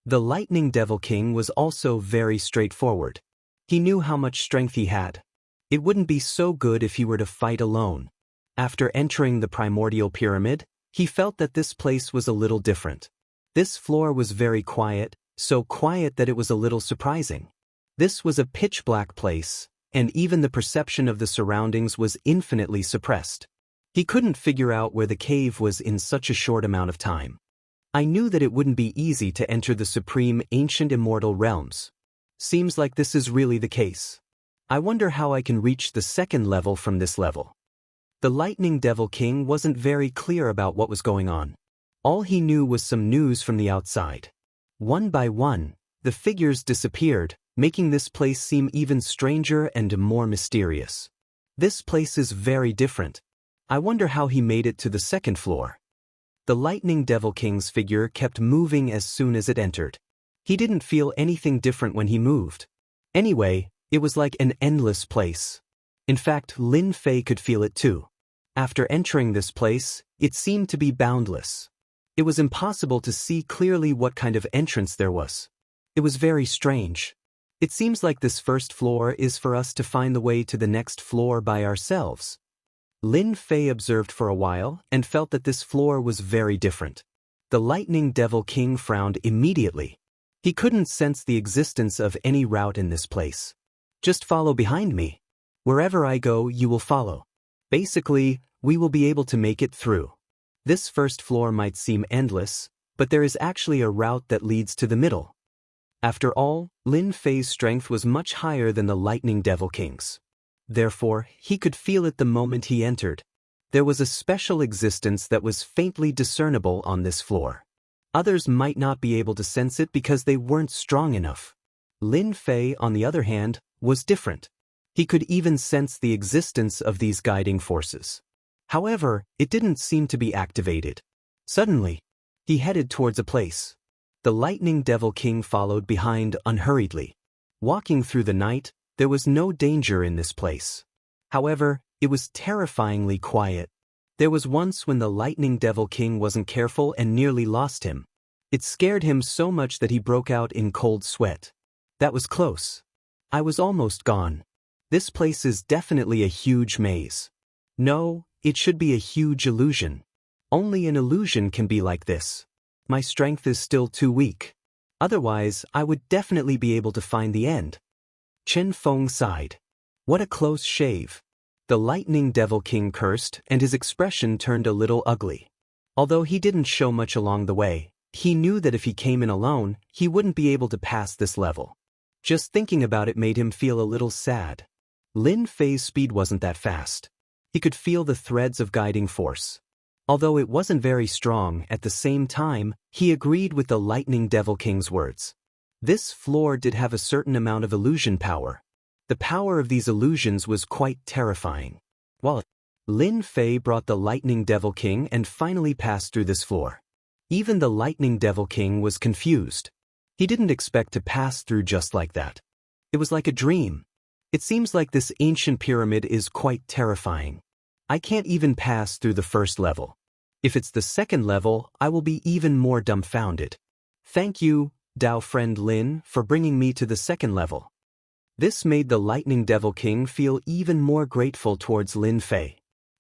Speaker 1: The Lightning Devil King was also very straightforward. He knew how much strength he had. It wouldn't be so good if he were to fight alone. After entering the primordial pyramid, he felt that this place was a little different. This floor was very quiet, so quiet that it was a little surprising. This was a pitch-black place, and even the perception of the surroundings was infinitely suppressed. He couldn't figure out where the cave was in such a short amount of time. I knew that it wouldn't be easy to enter the supreme ancient immortal realms. Seems like this is really the case. I wonder how I can reach the 2nd level from this level. The Lightning Devil King wasn't very clear about what was going on. All he knew was some news from the outside. One by one, the figures disappeared, making this place seem even stranger and more mysterious. This place is very different. I wonder how he made it to the 2nd floor. The Lightning Devil King's figure kept moving as soon as it entered. He didn't feel anything different when he moved. Anyway, it was like an endless place. In fact, Lin Fei could feel it too. After entering this place, it seemed to be boundless. It was impossible to see clearly what kind of entrance there was. It was very strange. It seems like this 1st floor is for us to find the way to the next floor by ourselves. Lin Fei observed for a while and felt that this floor was very different. The Lightning Devil King frowned immediately. He couldn't sense the existence of any route in this place. Just follow behind me. Wherever I go, you will follow. Basically, we will be able to make it through. This first floor might seem endless, but there is actually a route that leads to the middle. After all, Lin Fei's strength was much higher than the Lightning Devil King's. Therefore, he could feel it the moment he entered. There was a special existence that was faintly discernible on this floor. Others might not be able to sense it because they weren't strong enough. Lin Fei, on the other hand, was different. He could even sense the existence of these guiding forces. However, it didn't seem to be activated. Suddenly, he headed towards a place. The Lightning Devil King followed behind unhurriedly. Walking through the night, there was no danger in this place. However, it was terrifyingly quiet. There was once when the Lightning Devil King wasn't careful and nearly lost him. It scared him so much that he broke out in cold sweat. That was close. I was almost gone. This place is definitely a huge maze. No, it should be a huge illusion. Only an illusion can be like this. My strength is still too weak. Otherwise, I would definitely be able to find the end. Chen Feng sighed. What a close shave. The Lightning Devil King cursed, and his expression turned a little ugly. Although he didn't show much along the way, he knew that if he came in alone, he wouldn't be able to pass this level. Just thinking about it made him feel a little sad. Lin Fei's speed wasn't that fast. He could feel the threads of guiding force. Although it wasn't very strong, at the same time, he agreed with the Lightning Devil King's words. This floor did have a certain amount of illusion power. The power of these illusions was quite terrifying. While Lin Fei brought the Lightning Devil King and finally passed through this floor. Even the Lightning Devil King was confused. He didn't expect to pass through just like that. It was like a dream. It seems like this ancient pyramid is quite terrifying. I can't even pass through the first level. If it's the second level, I will be even more dumbfounded. Thank you, Dao friend Lin, for bringing me to the second level. This made the Lightning Devil King feel even more grateful towards Lin Fei.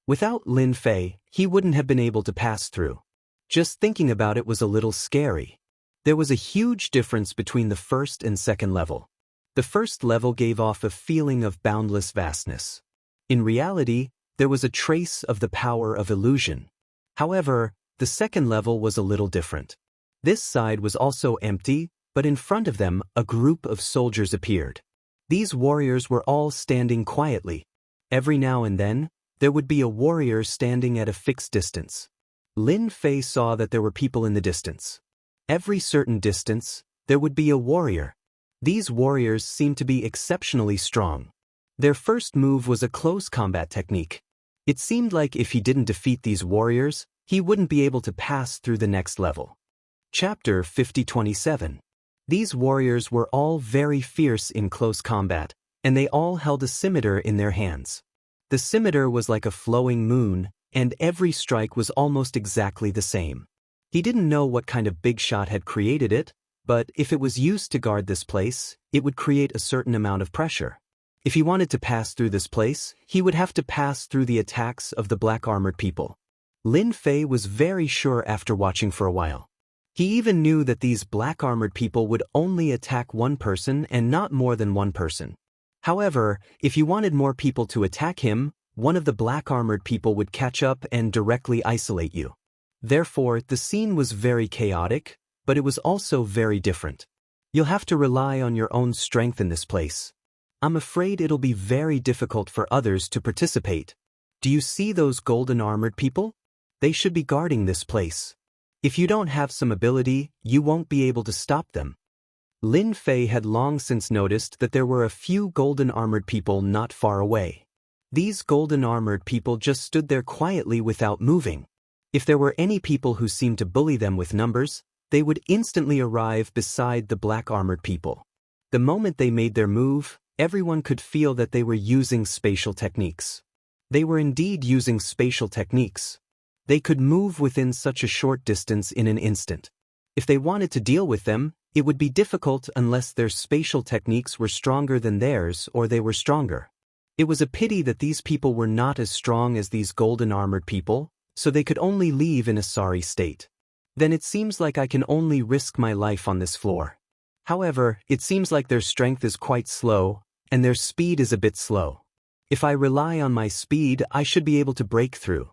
Speaker 1: Without Lin Fei, he wouldn't have been able to pass through. Just thinking about it was a little scary. There was a huge difference between the first and second level. The first level gave off a feeling of boundless vastness. In reality, there was a trace of the power of illusion. However, the second level was a little different. This side was also empty, but in front of them, a group of soldiers appeared. These warriors were all standing quietly. Every now and then, there would be a warrior standing at a fixed distance. Lin Fei saw that there were people in the distance. Every certain distance, there would be a warrior. These warriors seemed to be exceptionally strong. Their first move was a close combat technique. It seemed like if he didn't defeat these warriors, he wouldn't be able to pass through the next level. Chapter 5027. These warriors were all very fierce in close combat, and they all held a scimitar in their hands. The scimitar was like a flowing moon, and every strike was almost exactly the same. He didn't know what kind of big shot had created it, but if it was used to guard this place, it would create a certain amount of pressure. If he wanted to pass through this place, he would have to pass through the attacks of the black-armored people. Lin Fei was very sure after watching for a while. He even knew that these black-armored people would only attack one person and not more than one person. However, if you wanted more people to attack him, one of the black-armored people would catch up and directly isolate you. Therefore, the scene was very chaotic, but it was also very different. You'll have to rely on your own strength in this place. I'm afraid it'll be very difficult for others to participate. Do you see those golden armored people? They should be guarding this place. If you don't have some ability, you won't be able to stop them. Lin Fei had long since noticed that there were a few golden armored people not far away. These golden armored people just stood there quietly without moving. If there were any people who seemed to bully them with numbers, they would instantly arrive beside the black armored people. The moment they made their move, everyone could feel that they were using spatial techniques. They were indeed using spatial techniques. They could move within such a short distance in an instant. If they wanted to deal with them, it would be difficult unless their spatial techniques were stronger than theirs or they were stronger. It was a pity that these people were not as strong as these golden-armored people, so they could only leave in a sorry state. Then it seems like I can only risk my life on this floor. However, it seems like their strength is quite slow, and their speed is a bit slow. If I rely on my speed, I should be able to break through.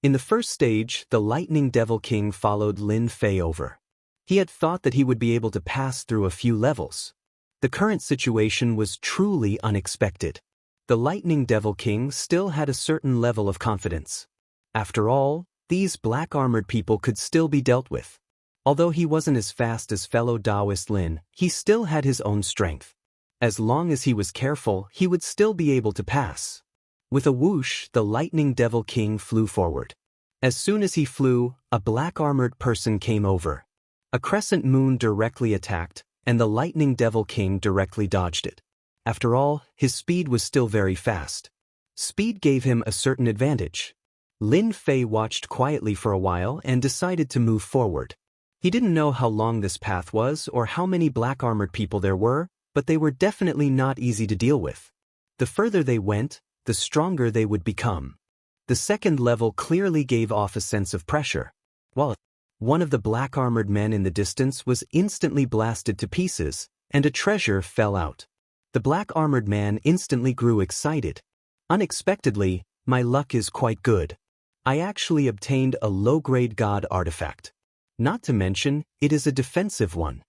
Speaker 1: In the first stage, the Lightning Devil King followed Lin Fei over. He had thought that he would be able to pass through a few levels. The current situation was truly unexpected. The Lightning Devil King still had a certain level of confidence. After all, these black-armored people could still be dealt with. Although he wasn't as fast as fellow Daoist Lin, he still had his own strength. As long as he was careful, he would still be able to pass. With a whoosh, the Lightning Devil King flew forward. As soon as he flew, a black-armored person came over. A crescent moon directly attacked, and the Lightning Devil King directly dodged it. After all, his speed was still very fast. Speed gave him a certain advantage. Lin Fei watched quietly for a while and decided to move forward. He didn't know how long this path was or how many black-armored people there were, but they were definitely not easy to deal with. The further they went, the stronger they would become. The second level clearly gave off a sense of pressure. While one of the black-armored men in the distance was instantly blasted to pieces, and a treasure fell out. The black-armored man instantly grew excited. Unexpectedly, my luck is quite good. I actually obtained a low-grade god artifact. Not to mention, it is a defensive one.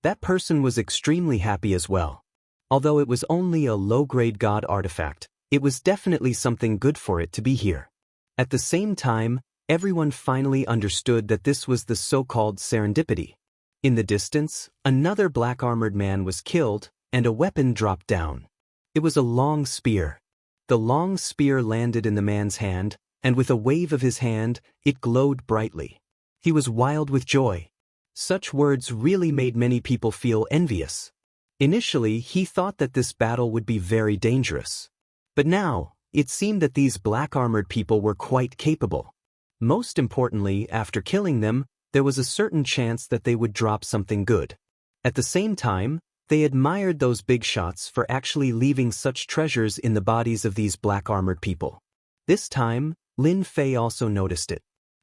Speaker 1: That person was extremely happy as well. Although it was only a low-grade god artifact, it was definitely something good for it to be here. At the same time, everyone finally understood that this was the so-called serendipity. In the distance, another black-armored man was killed, and a weapon dropped down. It was a long spear. The long spear landed in the man's hand, and with a wave of his hand, it glowed brightly. He was wild with joy. Such words really made many people feel envious. Initially, he thought that this battle would be very dangerous. But now, it seemed that these black-armored people were quite capable. Most importantly, after killing them, there was a certain chance that they would drop something good. At the same time, they admired those big shots for actually leaving such treasures in the bodies of these black-armored people. This time, Lin Fei also noticed it.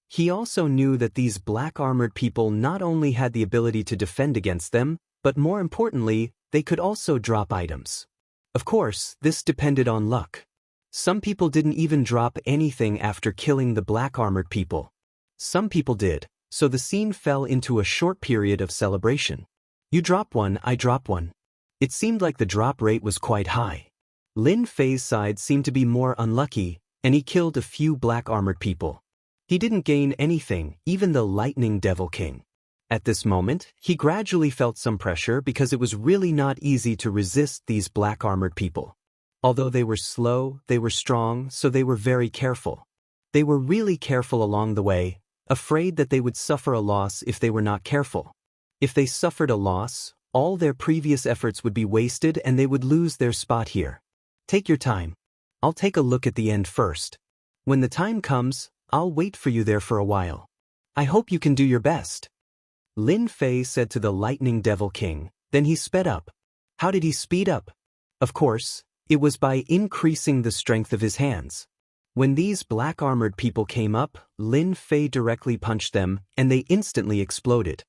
Speaker 1: He also knew that these black-armored people not only had the ability to defend against them, but more importantly, they could also drop items. Of course, this depended on luck. Some people didn't even drop anything after killing the black-armored people. Some people did, so the scene fell into a short period of celebration. You drop one, I drop one. It seemed like the drop rate was quite high. Lin Fei's side seemed to be more unlucky, and he killed a few black-armored people. He didn't gain anything, even the Lightning Devil King. At this moment, he gradually felt some pressure because it was really not easy to resist these black-armored people. Although they were slow, they were strong, so they were very careful. They were really careful along the way, afraid that they would suffer a loss if they were not careful. If they suffered a loss, all their previous efforts would be wasted and they would lose their spot here. Take your time. I'll take a look at the end first. When the time comes, I'll wait for you there for a while. I hope you can do your best. Lin Fei said to the Lightning Devil King, then he sped up. How did he speed up? Of course, it was by increasing the strength of his hands. When these black-armored people came up, Lin Fei directly punched them, and they instantly exploded.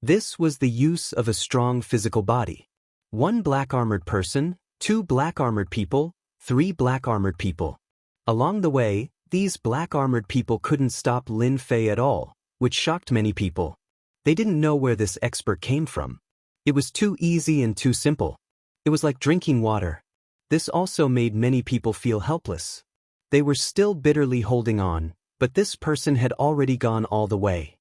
Speaker 1: This was the use of a strong physical body. 1 black-armored person, 2 black-armored people, 3 black-armored people. Along the way, these black-armored people couldn't stop Lin Fei at all, which shocked many people. They didn't know where this expert came from. It was too easy and too simple. It was like drinking water. This also made many people feel helpless. They were still bitterly holding on, but this person had already gone all the way.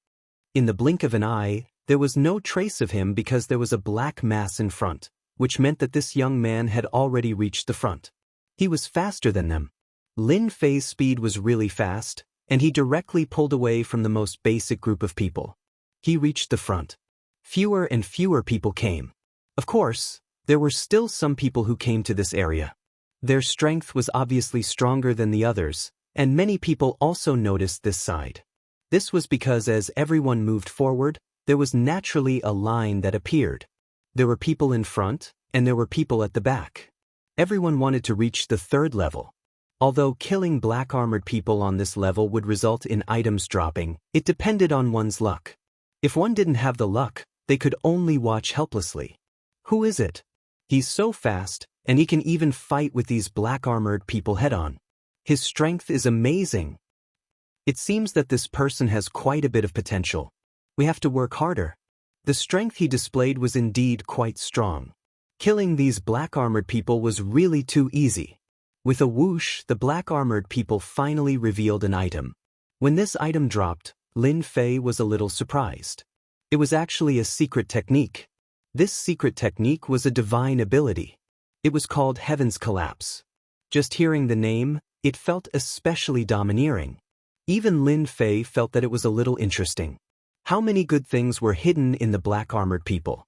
Speaker 1: In the blink of an eye, there was no trace of him because there was a black mass in front, which meant that this young man had already reached the front. He was faster than them. Lin Fei's speed was really fast, and he directly pulled away from the most basic group of people. He reached the front. Fewer and fewer people came. Of course, there were still some people who came to this area. Their strength was obviously stronger than the others, and many people also noticed this side. This was because as everyone moved forward, there was naturally a line that appeared. There were people in front, and there were people at the back. Everyone wanted to reach the 3rd level. Although killing black-armored people on this level would result in items dropping, it depended on one's luck. If one didn't have the luck, they could only watch helplessly. Who is it? He's so fast, and he can even fight with these black-armored people head-on. His strength is amazing. It seems that this person has quite a bit of potential. We have to work harder. The strength he displayed was indeed quite strong. Killing these black-armored people was really too easy. With a whoosh, the black-armored people finally revealed an item. When this item dropped, Lin Fei was a little surprised. It was actually a secret technique. This secret technique was a divine ability. It was called Heaven's Collapse. Just hearing the name, it felt especially domineering. Even Lin Fei felt that it was a little interesting. How many good things were hidden in the black-armored people?